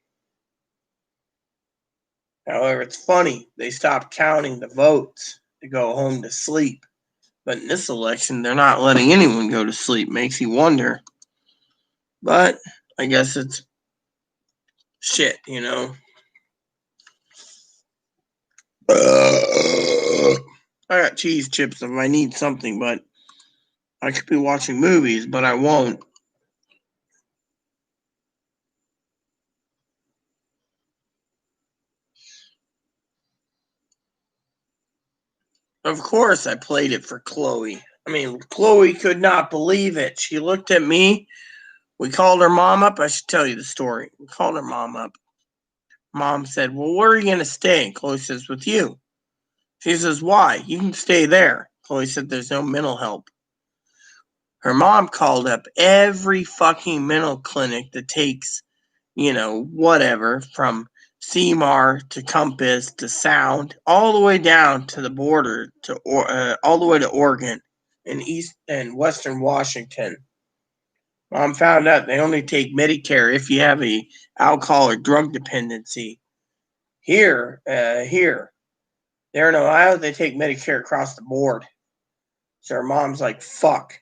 however, it's funny. They stopped counting the votes to go home to sleep. But in this election, they're not letting anyone go to sleep. Makes you wonder. But I guess it's shit, you know. I got cheese chips if I need something, but I could be watching movies, but I won't. Of course, I played it for Chloe. I mean, Chloe could not believe it. She looked at me. We called her mom up. I should tell you the story. We called her mom up. Mom said, well, where are you going to stay? Chloe says, with you. She says, why? You can stay there. Chloe said, there's no mental help. Her mom called up every fucking mental clinic that takes, you know, whatever, from CMAR to Compass to Sound, all the way down to the border, to all the way to Oregon and East and Western Washington. Mom found out they only take Medicare if you have a alcohol or drug dependency. Here, there in Ohio, they take Medicare across the board. So her mom's like, fuck.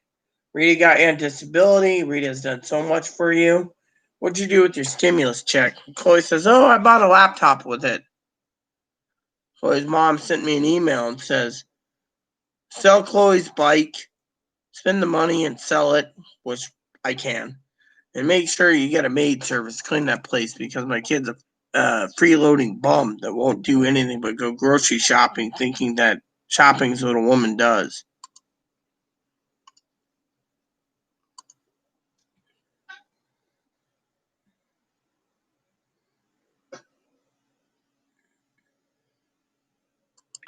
Rita got you on disability. Rita's done so much for you. What'd you do with your stimulus check? Chloe says, oh, I bought a laptop with it. Chloe's mom sent me an email and says, sell Chloe's bike, spend the money and sell it, which I can. And make sure you get a maid service to clean that place because my kid's a freeloading bum that won't do anything but go grocery shopping thinking that shopping is what a woman does.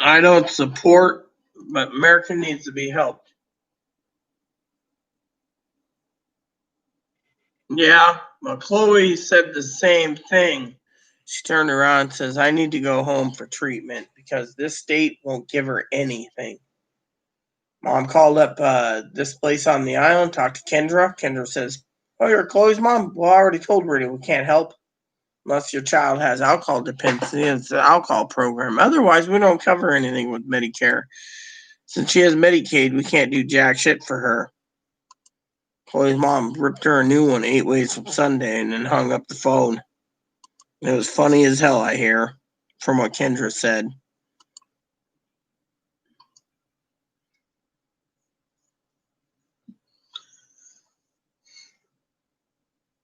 I don't support, but America needs to be helped. Yeah, well, Chloe said the same thing. She turned around and says, I need to go home for treatment because this state won't give her anything. Mom called up this place on the island, talked to Kendra. Kendra says, oh, you're Chloe's mom? Well, I already told Rita we can't help unless your child has alcohol dependency. It's an alcohol program. Otherwise, we don't cover anything with Medicare. Since she has Medicaid, we can't do jack shit for her. Chloe's mom ripped her a new one 8 ways from Sunday and then hung up the phone. It was funny as hell, I hear, from what Kendra said.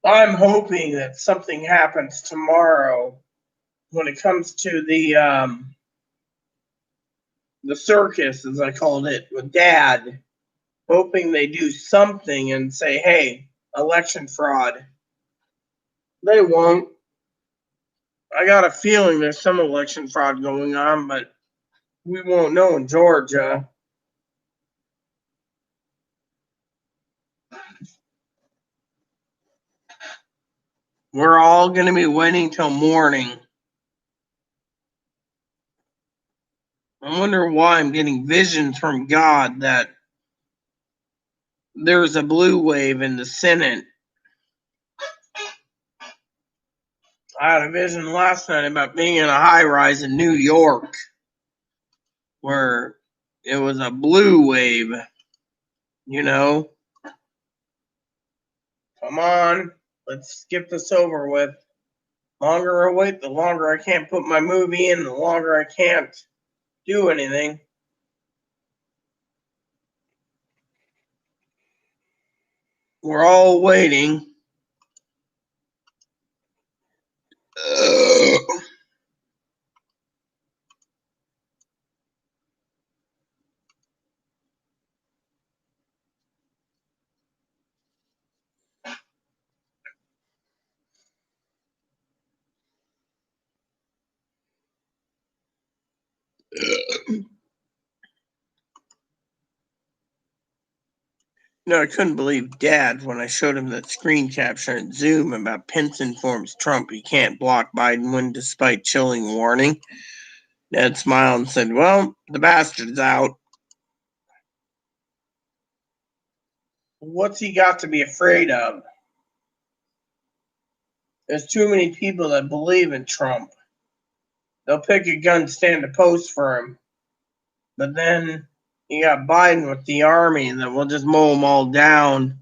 I'm hoping that something happens tomorrow when it comes to the circus, as I called it, with Dad. Hoping they do something and say, hey, election fraud. They won't. I got a feeling there's some election fraud going on, but we won't know in Georgia. We're all going to be waiting till morning I wonder why I'm getting visions from God that there's a blue wave in the Senate. I had a vision last night about being in a high rise in New York where it was a blue wave, you know? Come on, let's skip this over with. The longer I wait, the longer I can't put my movie in, the longer I can't do anything. We're all waiting. No, I couldn't believe Dad when I showed him that screen capture in Zoom about Pence informs Trump he can't block Biden win despite chilling warning. Dad smiled and said, "Well, the bastard's out. What's he got to be afraid of? There's too many people that believe in Trump. They'll pick a gun, stand a post for him. But then you got Biden with the army that will just mow them all down."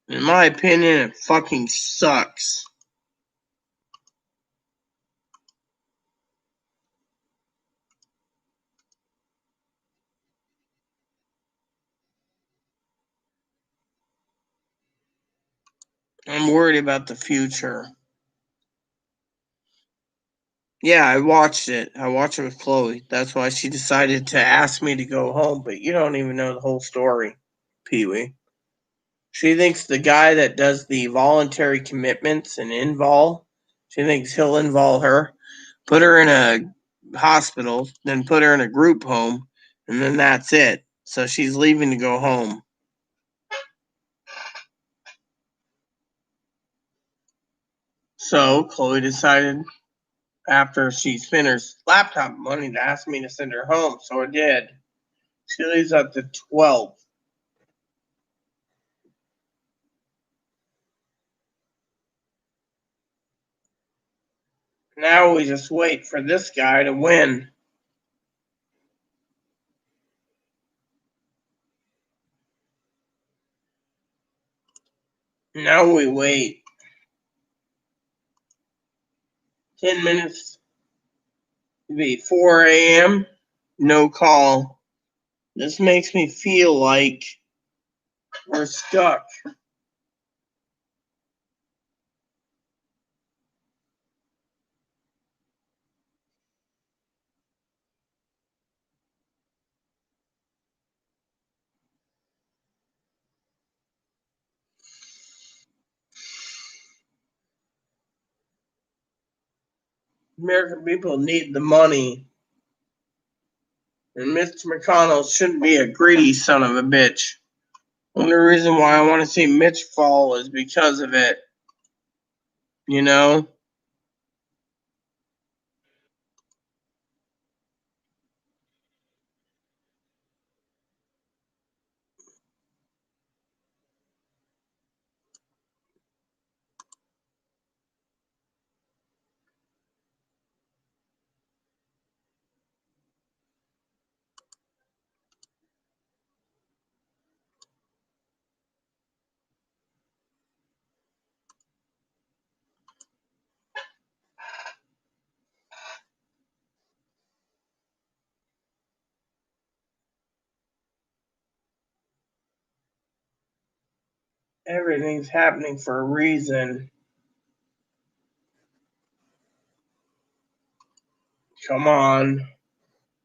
In my opinion, it fucking sucks. I'm worried about the future. Yeah, I watched it. I watched it with Chloe. That's why she decided to ask me to go home. But you don't even know the whole story, Pee Wee. She thinks the guy that does the voluntary commitments and invol, she thinks he'll invol her, put her in a hospital, then put her in a group home, and then that's it. So she's leaving to go home. So Chloe decided after she spent her laptop money to ask me to send her home. So I did. She leaves at the 12th. Now we just wait for this guy to win. Now we wait 10 minutes to be 4 a.m. No call. This makes me feel like we're stuck. American people need the money. And Mr. McConnell shouldn't be a greedy son of a bitch. Only reason why I want to see Mitch fall is because of it. You know? Everything's happening for a reason. Come on.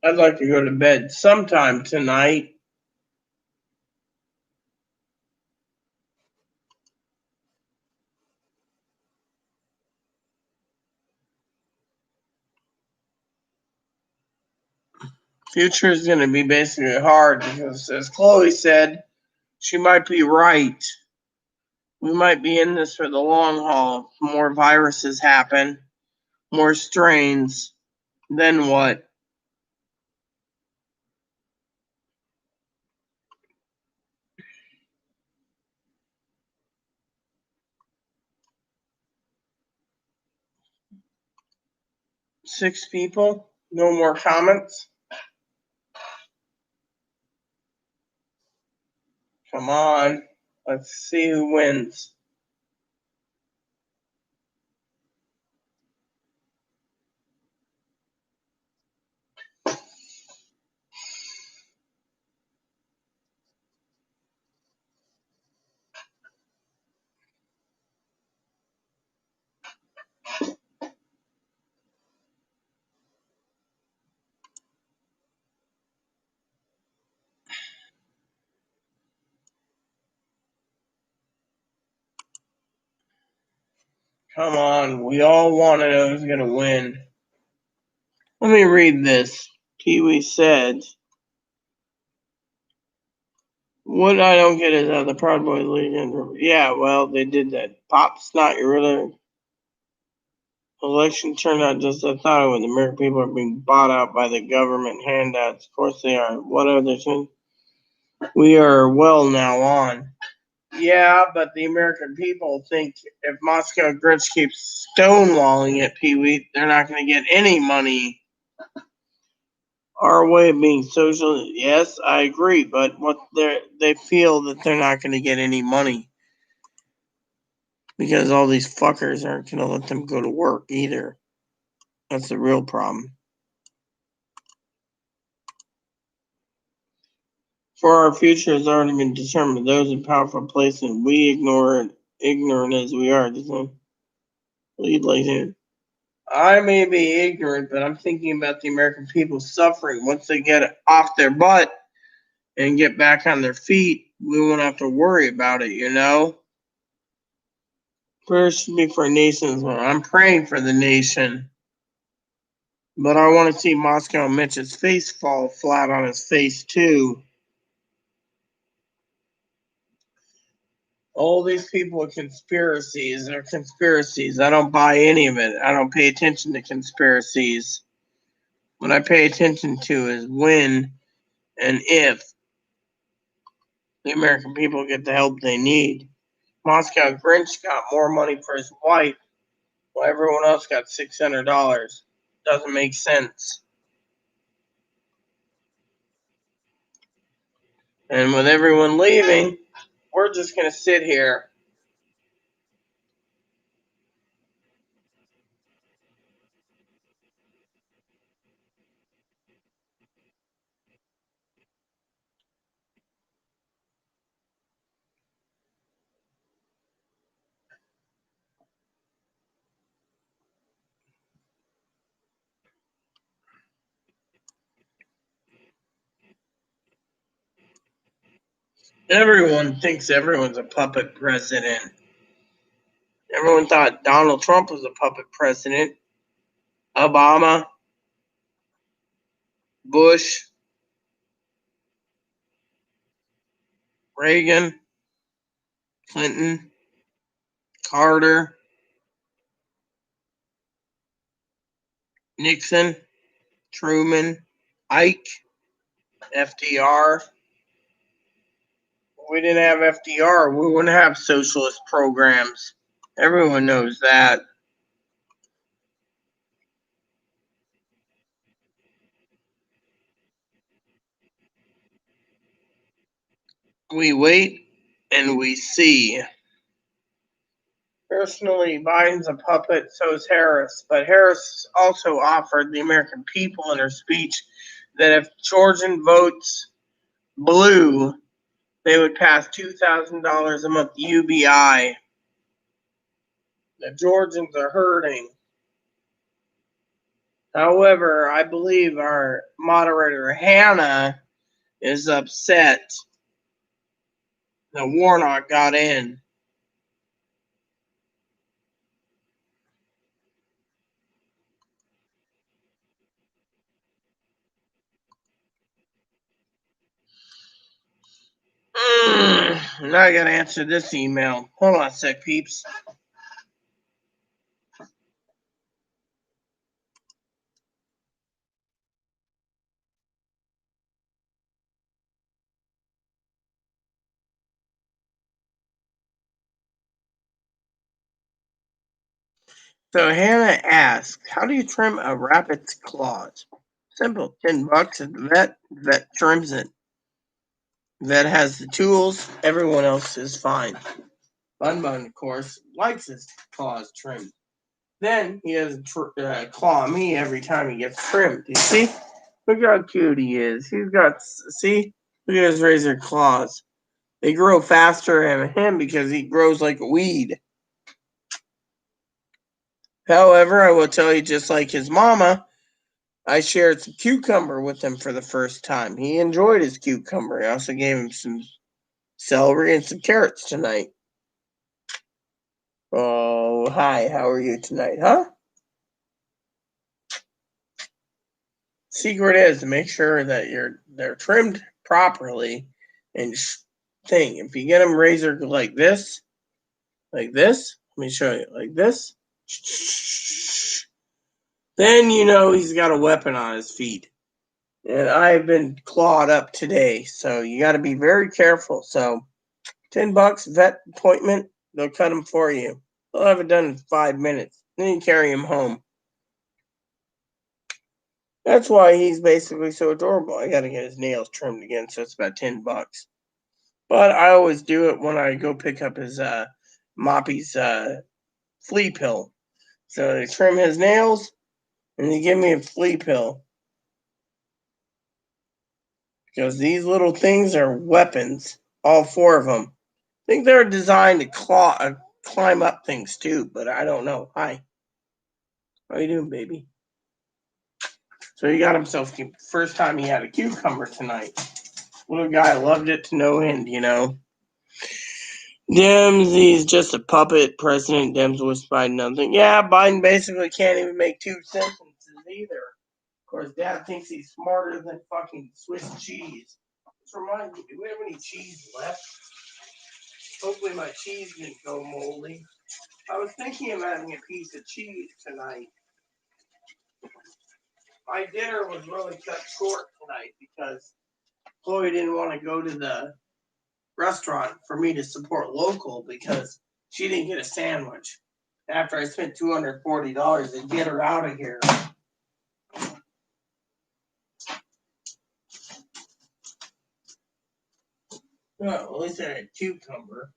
I'd like to go to bed sometime tonight. Future is going to be basically hard because, as Chloe said, she might be right. We might be in this for the long haul. More viruses happen, more strains. Then what? Six people? No more comments? Come on. Let's see who wins. Come on. We all want to know who's going to win. Let me read this. Pee-wee said, what I don't get is how the Proud Boys Legion. Yeah, well, they did that. Pop's not your other election turned out just as I thought it would. The American people are being bought out by the government handouts. Of course they are. What other thing? We are well now on. Yeah, but the American people think if Moscow Grinch keeps stonewalling it, Pee-wee, they're not going to get any money. Our way of being social, yes, I agree, but they feel that they're not going to get any money because all these fuckers aren't going to let them go to work either. That's the real problem. For our future has already been determined. Those in powerful places, and we ignorant as we are. Lead like him. I may be ignorant, but I'm thinking about the American people suffering. Once they get off their butt and get back on their feet, we won't have to worry about it, you know? Prayer should be for a nation as well. I'm praying for the nation. But I want to see Moscow Mitch's face fall flat on his face, too. All these people with conspiracies are conspiracies. I don't buy any of it. I don't pay attention to conspiracies. What I pay attention to is when and if the American people get the help they need. Moscow Grinch got more money for his wife, while everyone else got $600. Doesn't make sense. And with everyone leaving, we're just going to sit here. Everyone thinks everyone's a puppet president. Everyone thought Donald Trump was a puppet president. Obama, Bush, Reagan, Clinton, Carter, Nixon, Truman, Ike, FDR. If we didn't have FDR, we wouldn't have socialist programs. Everyone knows that. We wait and we see. Personally, Biden's a puppet, so is Harris. But Harris also offered the American people in her speech that if Georgian votes blue, they would pass $2,000 a month UBI. The Georgians are hurting. However, I believe our moderator, Hannah, is upset that Warnock got in. Now I gotta answer this email. Hold on a sec, peeps. So Hannah asks, how do you trim a rabbit's claws? Simple, $10 at the vet. Vet trims it. Vet has the tools. Everyone else is fine. Bun, of course, likes his claws trimmed. Then he has to claw me every time he gets trimmed. You see? Look how cute he is. He's got, see? Look at his razor claws. They grow faster than him because he grows like a weed. However, I will tell you, just like his mama, I shared some cucumber with him for the first time. He enjoyed his cucumber. I also gave him some celery and some carrots tonight. Oh, hi. How are you tonight, huh? Secret is to make sure that they're trimmed properly and thing. If you get them razor like this, let me show you, like this, then you know he's got a weapon on his feet. And I've been clawed up today, so you got to be very careful. So, $10 vet appointment, they'll cut them for you. They'll have it done in 5 minutes. Then you carry him home. That's why he's basically so adorable. I got to get his nails trimmed again, so it's about $10. But I always do it when I go pick up his Moppy's flea pill. So they trim his nails, and they give me a flea pill. Because these little things are weapons, all 4 of them. I think they're designed to climb up things too, but I don't know. Hi. How you doing, baby? So he got himself, first time he had a cucumber tonight. Little guy loved it to no end, you know. Dems, he's just a puppet. President Dems was Biden nothing. Yeah, Biden basically can't even make 2 sentences either. Of course, Dad thinks he's smarter than fucking Swiss cheese. This reminds me, do we have any cheese left? Hopefully my cheese didn't go moldy. I was thinking of having a piece of cheese tonight. My dinner was really cut short tonight because Chloe didn't want to go to the restaurant for me to support local because she didn't get a sandwich. After I spent $240 to get her out of here. Well, at least I had a cucumber.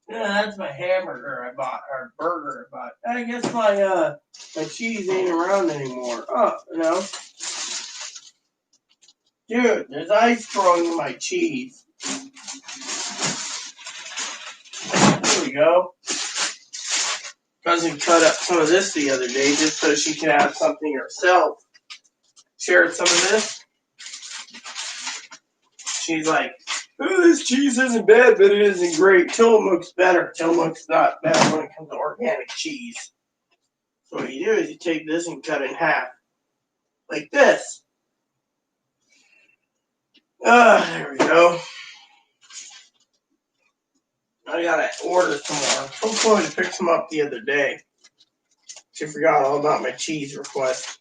Yeah, that's my hamburger I bought, or burger I bought. I guess my cheese ain't around anymore. Oh, no. Dude, there's ice growing in my cheese. There we go. Cousin cut up some of this the other day just so she can have something herself. Shared some of this. She's like, oh, this cheese isn't bad, but it isn't great. Tillamook's better. Tillamook's not better when it comes to organic cheese. So what you do is you take this and cut it in half. Like this. There we go. I gotta order some more. I told Chloe to pick some up the other day. She forgot all about my cheese request.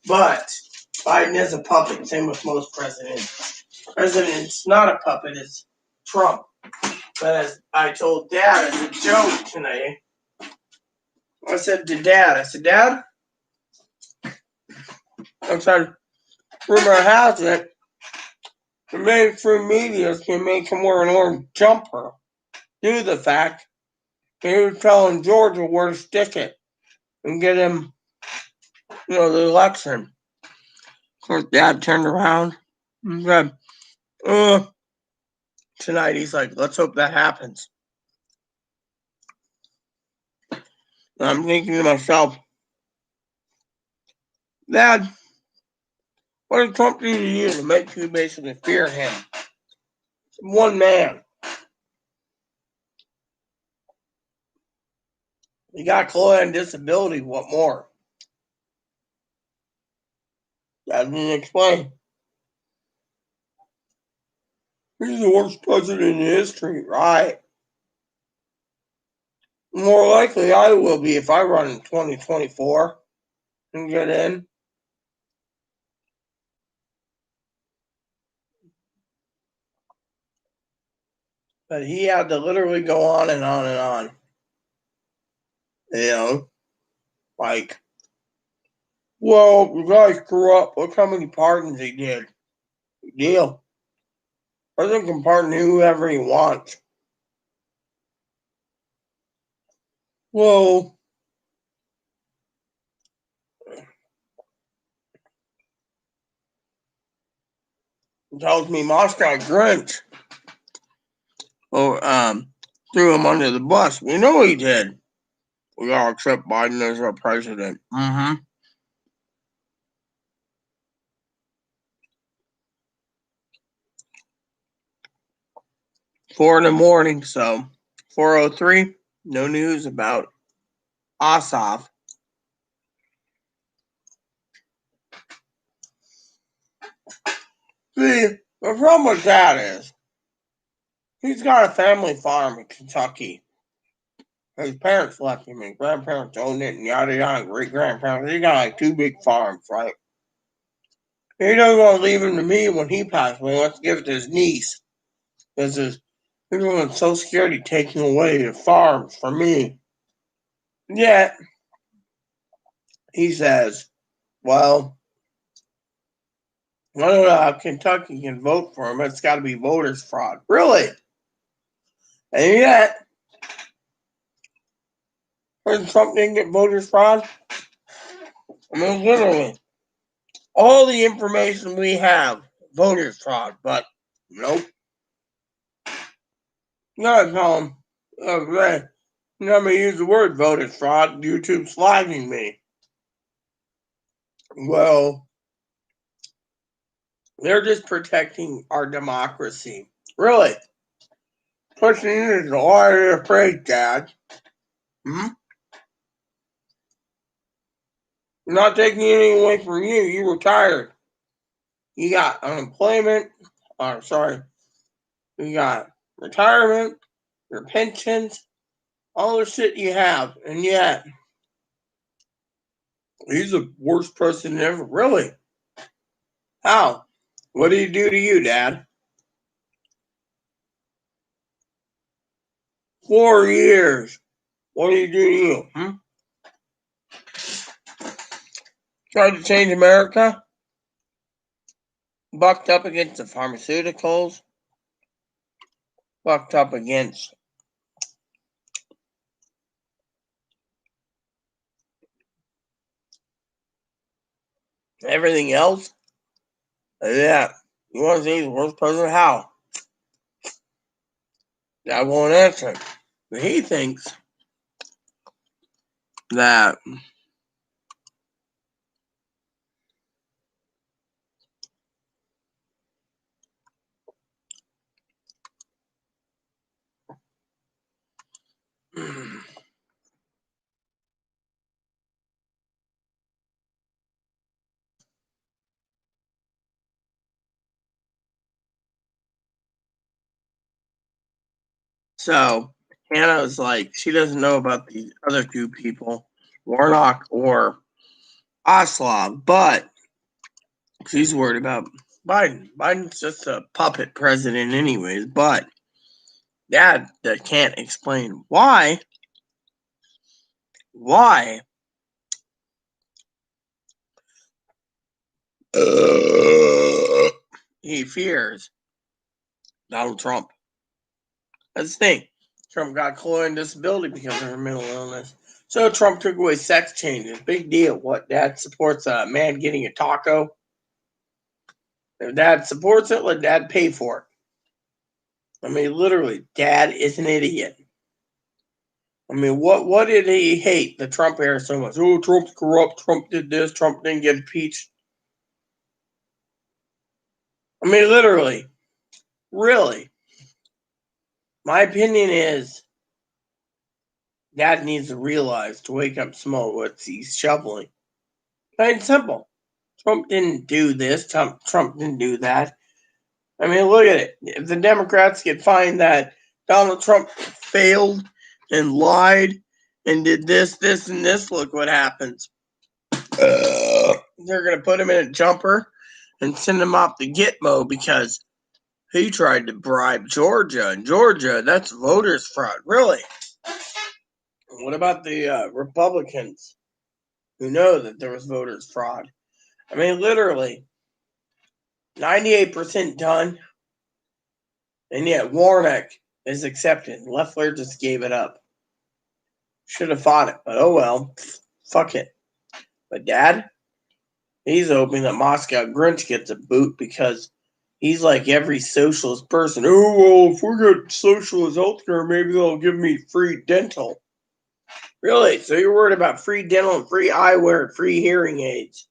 But Biden is a puppet, same with most presidents. President's not a puppet, it's Trump. But as I told Dad as a joke tonight, I said to Dad, Dad, I'm trying to rumor has it the mainstream media can make him wear an orange jumper due to the fact that he was telling Georgia where to stick it and get him, the election. Of course, Dad turned around and said, tonight he's like, let's hope that happens. And I'm thinking to myself, Dad, what did Trump do to you to make you basically fear him? One man. He got Chloe on disability, what more? That didn't explain. He's the worst president in history, right? More likely I will be if I run in 2024 and get in. But he had to literally go on and on and on. You know, like, well, the guy screw up. Look how many pardons he did. Big deal. President can pardon whoever he wants. Well, tells me Moscow Grinch threw him under the bus. We know he did. We all accept Biden as our president. Mm-hmm. Four in the morning, so 4:03. No news about Ossoff. See, the problem with that is he's got a family farm in Kentucky. His parents left him, and grandparents owned it, and yada yada, great grandparents. He got like 2 big farms, right? He doesn't want to leave him to me when he passed away. He wants to give it to his niece. Because everyone's so scared of taking away the farms from me. Yet, he says, well, I don't know how Kentucky can vote for him. It's got to be voters' fraud. Really? And yet, Trump didn't get voters' fraud? I mean, literally, all the information we have, voters' fraud, but nope. No, tell him, okay, you know, I'm going to use the word voters' fraud. YouTube's flagging me. Well, they're just protecting our democracy. Really? Pushing it is why you're afraid, Dad. I'm not taking anything away from you. You retired. You got unemployment. You got retirement, your pensions, all the shit you have. And yet, he's the worst president ever. Really? How? What did he do to you, Dad? 4 years. What did he do to you? Tried to change America? Bucked up against the pharmaceuticals? Bucked up against everything else? Yeah. You want to say he's the worst president? How? I won't answer. But he thinks that so Hannah's like, she doesn't know about the other 2 people, Warnock or Oslov, but she's worried about Biden. Biden's just a puppet president anyways, but Dad can't explain why he fears Donald Trump. That's the thing. Trump got colon disability because of her mental illness. So Trump took away sex changes. Big deal. What, Dad supports a man getting a taco? If Dad supports it, let Dad pay for it. I mean, literally, Dad is an idiot. I mean, what did he hate the Trump era so much? Oh, Trump's corrupt. Trump did this. Trump didn't get impeached. I mean, literally. Really. My opinion is Dad needs to realize to wake up small what he's shoveling. Plain and simple. Trump didn't do this. Trump didn't do that. I mean, look at it. If the Democrats could find that Donald Trump failed and lied and did this, and this, look what happens. They're going to put him in a jumper and send him off to Gitmo because He tried to bribe Georgia, and Georgia, that's voters fraud. Really? What about the Republicans who know that there was voters fraud? I mean, literally, 98% done, and yet Warnock is accepted. Loeffler just gave it up. Should have fought it, but oh well. Fuck it. But Dad, he's hoping that Moscow Grinch gets a boot because he's like every socialist person. Oh, well, if we get socialist healthcare, maybe they'll give me free dental. Really? So you're worried about free dental and free eyewear and free hearing aids?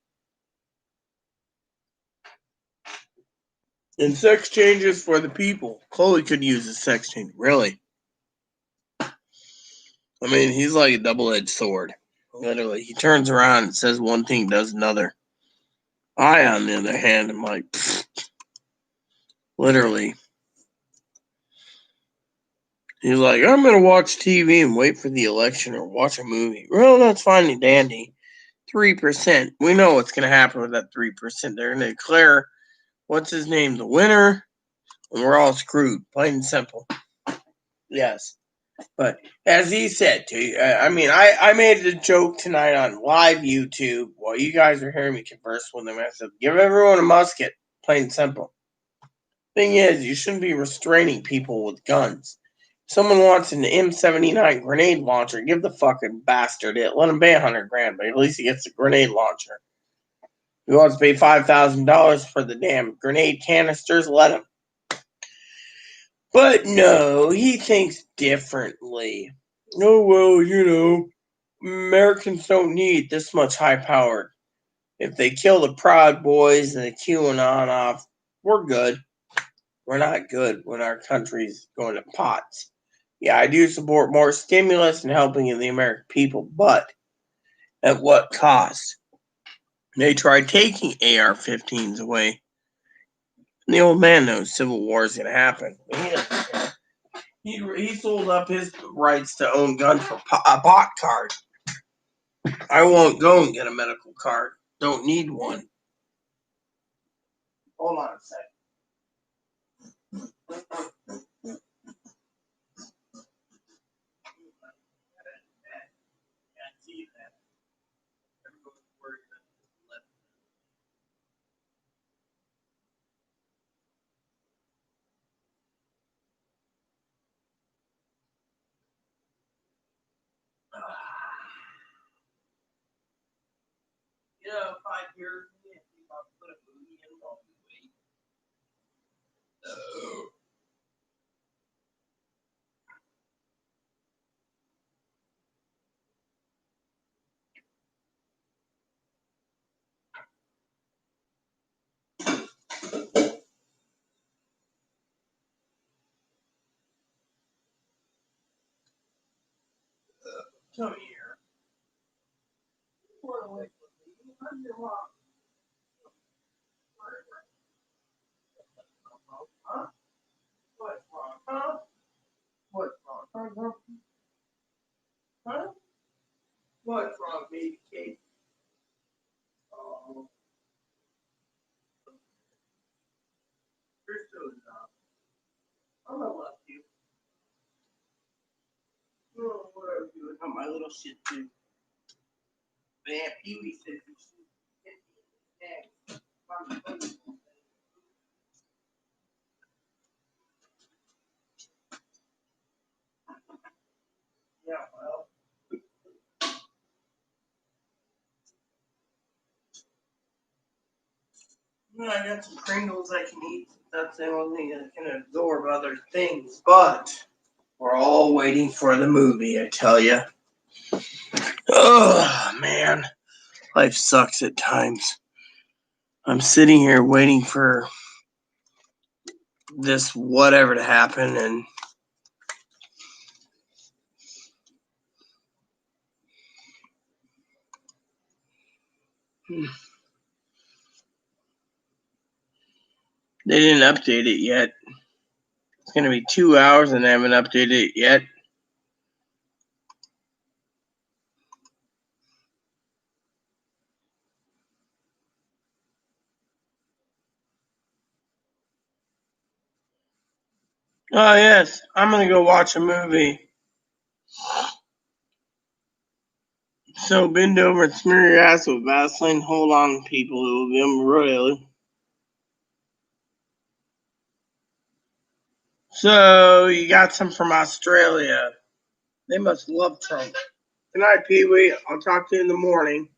And sex changes for the people. Chloe could use a sex change. Really? I mean, he's like a double-edged sword. Literally, he turns around and says one thing, does another. I, on the other hand, am like, pfft, literally. He's like, I'm going to watch TV and wait for the election or watch a movie. Well, that's fine and dandy. 3%. We know what's going to happen with that 3%. They're going to declare, what's his name, the winner, and we're all screwed. Plain and simple. Yes. But as he said, I made a joke tonight on live YouTube while you guys are hearing me converse with him. I said, give everyone a musket. Plain and simple. Thing is, you shouldn't be restraining people with guns. If someone wants an M79 grenade launcher, give the fucking bastard it. Let him pay $100,000, but at least he gets a grenade launcher. If he wants to pay $5,000 for the damn grenade canisters, let him. But no, he thinks differently. Oh, well, Americans don't need this much high power. If they kill the Proud Boys and the QAnon off, we're good. We're not good when our country's going to pots. Yeah, I do support more stimulus and helping the American people, but at what cost? They tried taking AR-15s away. And the old man knows civil war is going to happen. He doesn't care. He sold up his rights to own guns for a bot card. I won't go and get a medical card. Don't need one. Hold on a second. You know, 5 years, if you put a movie in while we wait. Come here. What away from me? I'm your mom. Huh? What's wrong? Huh? What's wrong? Huh? What's wrong, baby cake? Oh, you're so dumb. I'm gonna love you. Oh, what are you doing? Oh, my little shit too. But Aunt Pee Wee said you should get the eggs. Yeah, well. Yeah, I got some Pringles I can eat. That's the only thing that can absorb other things. But we're all waiting for the movie, I tell you. Oh, man. Life sucks at times. I'm sitting here waiting for this whatever to happen, and they didn't update it yet. It's going to be 2 hours and they haven't updated it yet. Oh, yes. I'm going to go watch a movie. So bend over and smear your ass with Vaseline. Hold on, people. It will be embroiled. So you got some from Australia. They must love Trump. Good night, Pee Wee. I'll talk to you in the morning.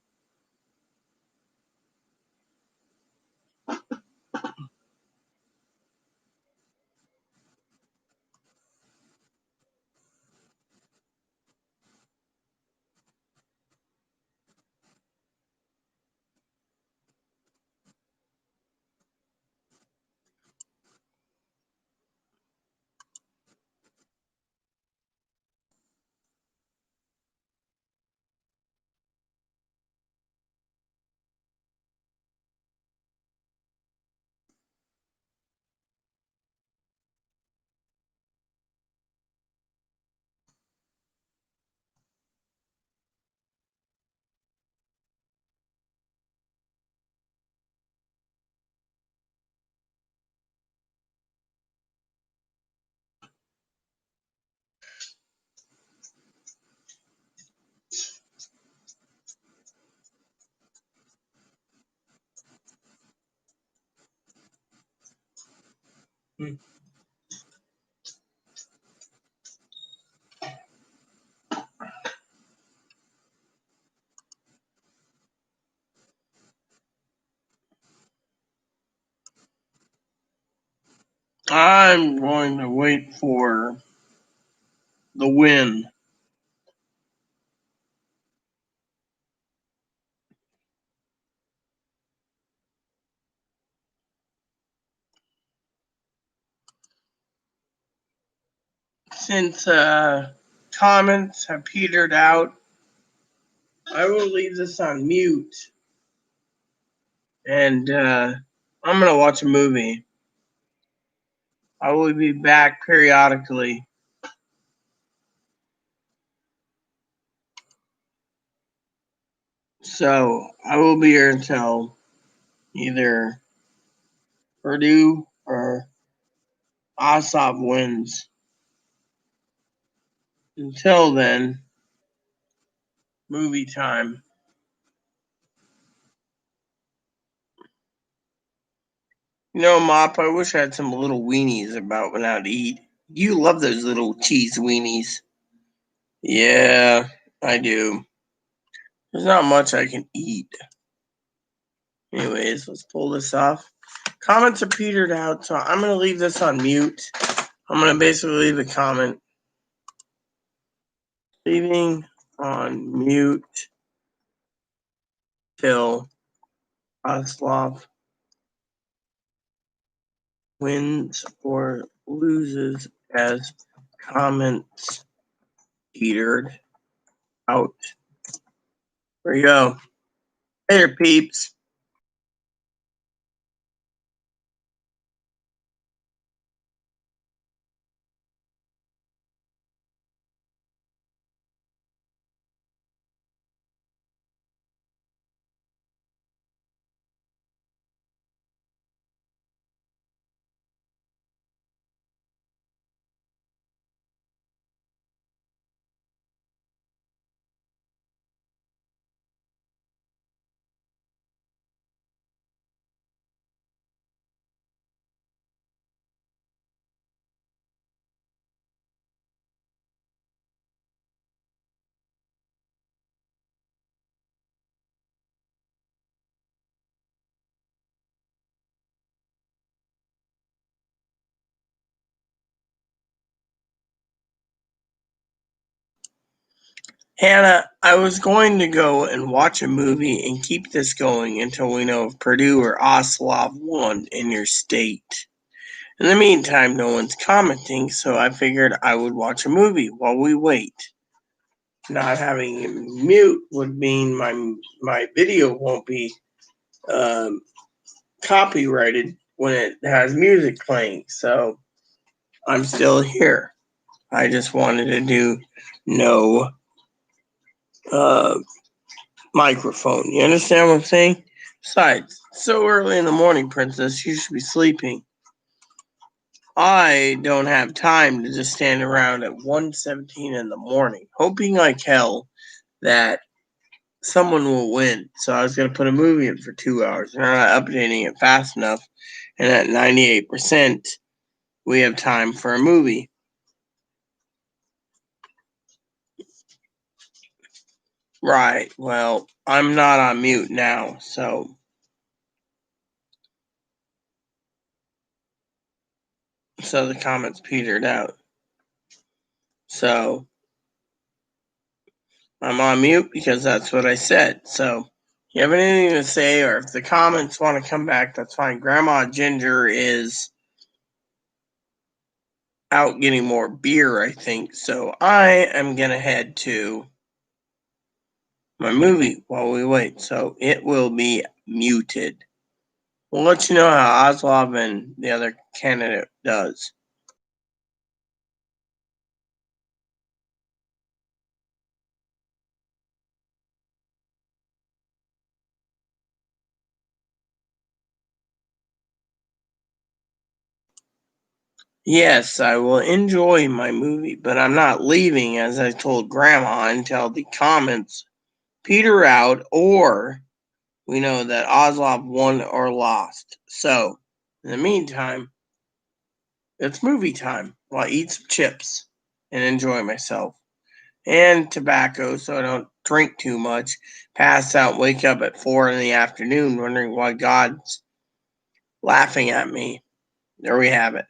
I'm going to wait for the win. Since comments have petered out, I will leave this on mute. And I'm going to watch a movie. I will be back periodically. So I will be here until either Purdue or Ossoff wins. Until then, movie time. You know, Mop, I wish I had some little weenies about when I'd eat. You love those little cheese weenies. Yeah, I do. There's not much I can eat. Anyways, let's pull this off. Comments are petered out, so I'm going to leave this on mute. I'm going to basically leave a comment. Leaving on mute till Oslov wins or loses as comments petered out. There you go. Later, peeps. Hannah, I was going to go and watch a movie and keep this going until we know if Purdue or Oslov won in your state. In the meantime, no one's commenting, so I figured I would watch a movie while we wait. Not having it mute would mean my video won't be copyrighted when it has music playing, so I'm still here. I just wanted to do no microphone. You understand what I'm saying? Besides, it's so early in the morning, Princess. You should be sleeping. I don't have time to just stand around at 1:17 in the morning, hoping like hell that someone will win. So I was going to put a movie in for 2 hours. And they're not updating it fast enough. And at 98%, we have time for a movie. Right. Well, I'm not on mute now, so the comments petered out. So I'm on mute because that's what I said. So if you have anything to say, or if the comments want to come back, that's fine. Grandma Ginger is out getting more beer, I think. So I am going to head to my movie while we wait. So it will be muted. We'll let you know how Oslov and the other candidate does. Yes, I will enjoy my movie, but I'm not leaving, as I told Grandma, until the comments peter out or we know that Oslov won or lost. So, in the meantime, it's movie time while I eat some chips and enjoy myself. And tobacco so I don't drink too much, pass out, wake up at 4 in the afternoon wondering why God's laughing at me. There we have it.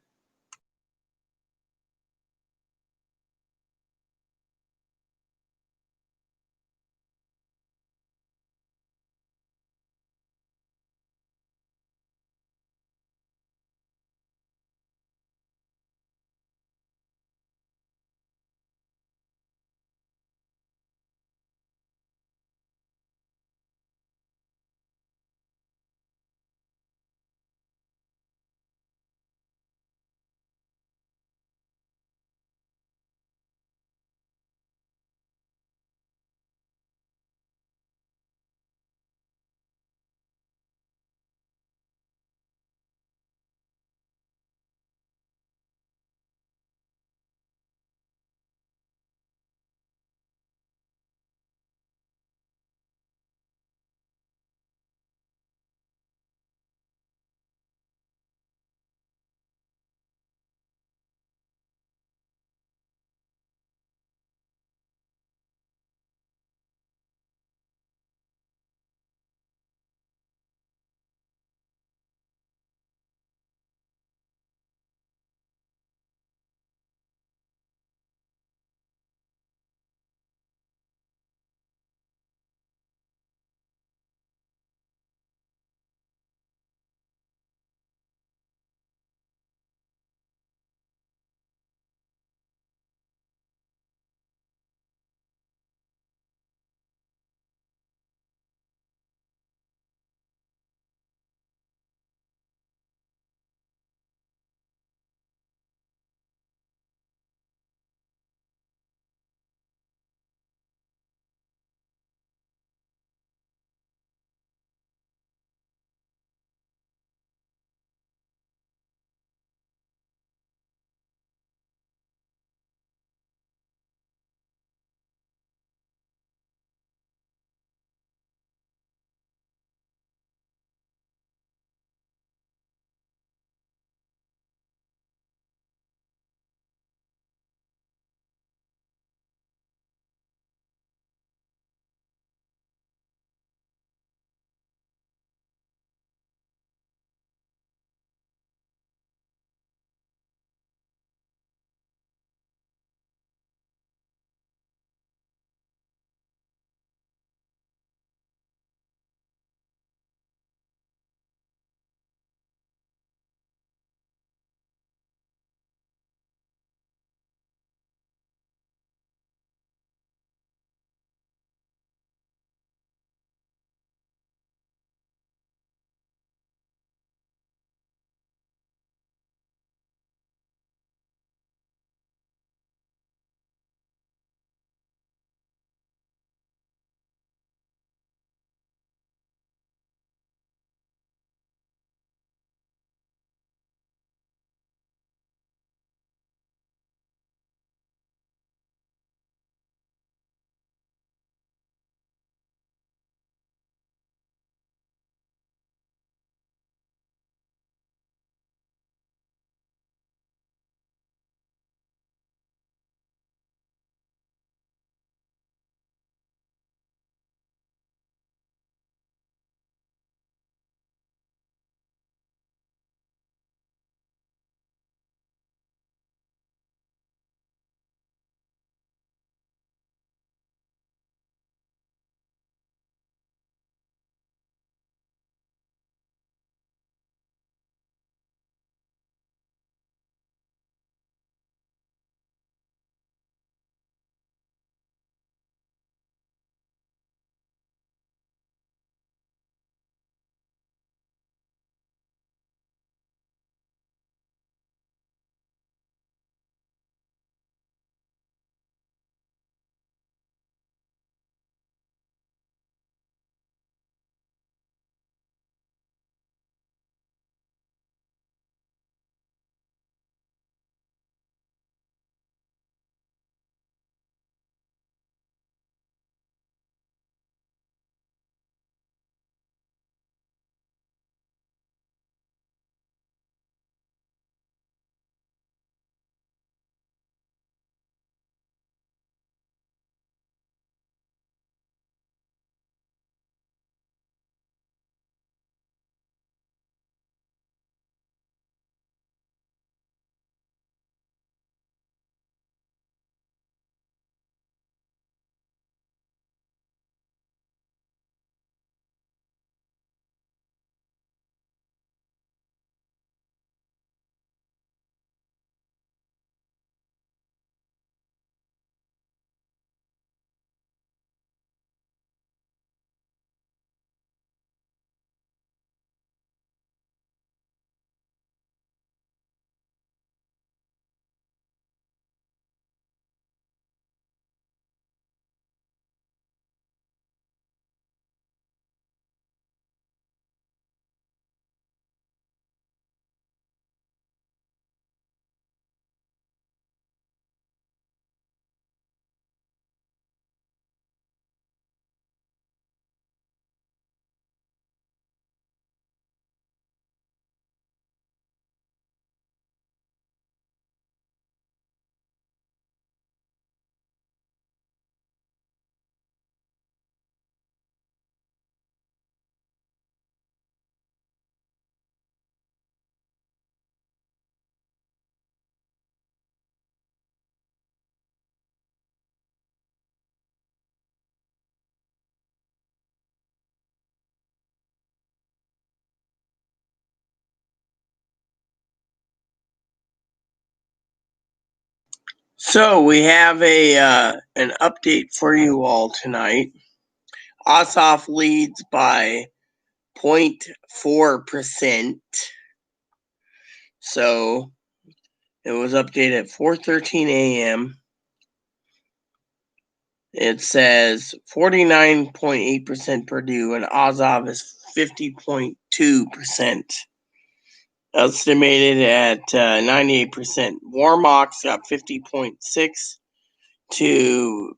So we have an update for you all tonight. Ossoff leads by 0.4%. So it was updated at 4:13 a.m. It says 49.8% Purdue and Azov is 50.2%. Estimated at 98%. Warmock's got 50.6 to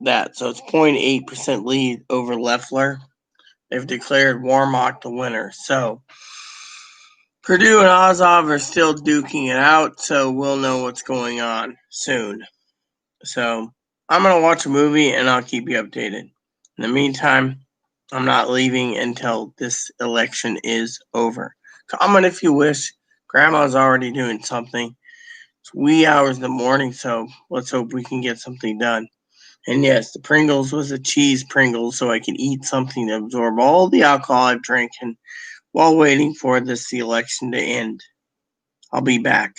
that, so it's 0.8% lead over Leffler. They've declared Warmock the winner. So Purdue and Azov are still duking it out, so we'll know what's going on soon. So I'm going to watch a movie and I'll keep you updated. In the meantime, I'm not leaving until this election is over. Comment if you wish. Grandma's already doing something. It's wee hours in the morning, so let's hope we can get something done. And yes, the Pringles was a cheese Pringles, so I can eat something to absorb all the alcohol I've drinking while waiting for the election to end. I'll be back.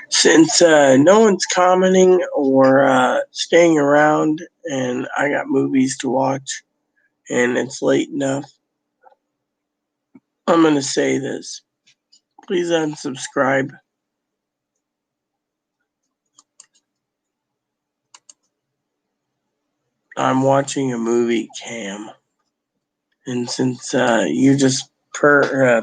Since no one's commenting or staying around, and I got movies to watch, and it's late enough, I'm going to say this. Please unsubscribe. I'm watching a movie, Cam. And since you just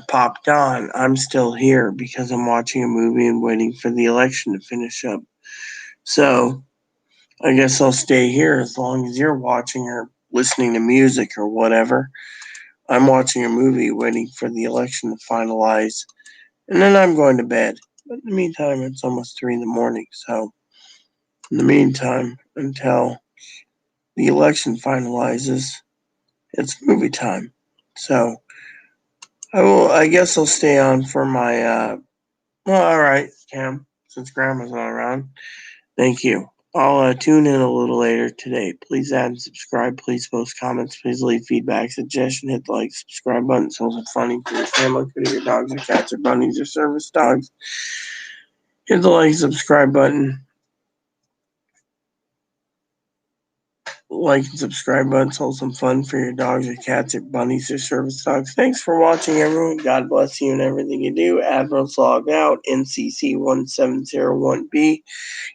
popped on, I'm still here because I'm watching a movie and waiting for the election to finish up. So I guess I'll stay here as long as you're watching or listening to music or whatever. I'm watching a movie waiting for the election to finalize. And then I'm going to bed. But in the meantime, it's almost 3 in the morning. So in the meantime, until the election finalizes, it's movie time. So I guess I'll stay on for my well, all right, Cam, since grandma's not around. Thank you. I'll tune in a little later today. Please add and subscribe. Please post comments. Please leave feedback, suggestion. Hit the like, subscribe button. So it's funny for your family, for your dogs or cats or bunnies or service dogs. Hit the like, subscribe button. Like and subscribe buttons hold some fun for your dogs or cats or bunnies or service dogs. Thanks for watching, everyone. God bless you and everything you do. Admiral's logged out. NCC 1701B.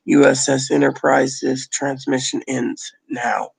USS Enterprise. This transmission ends now.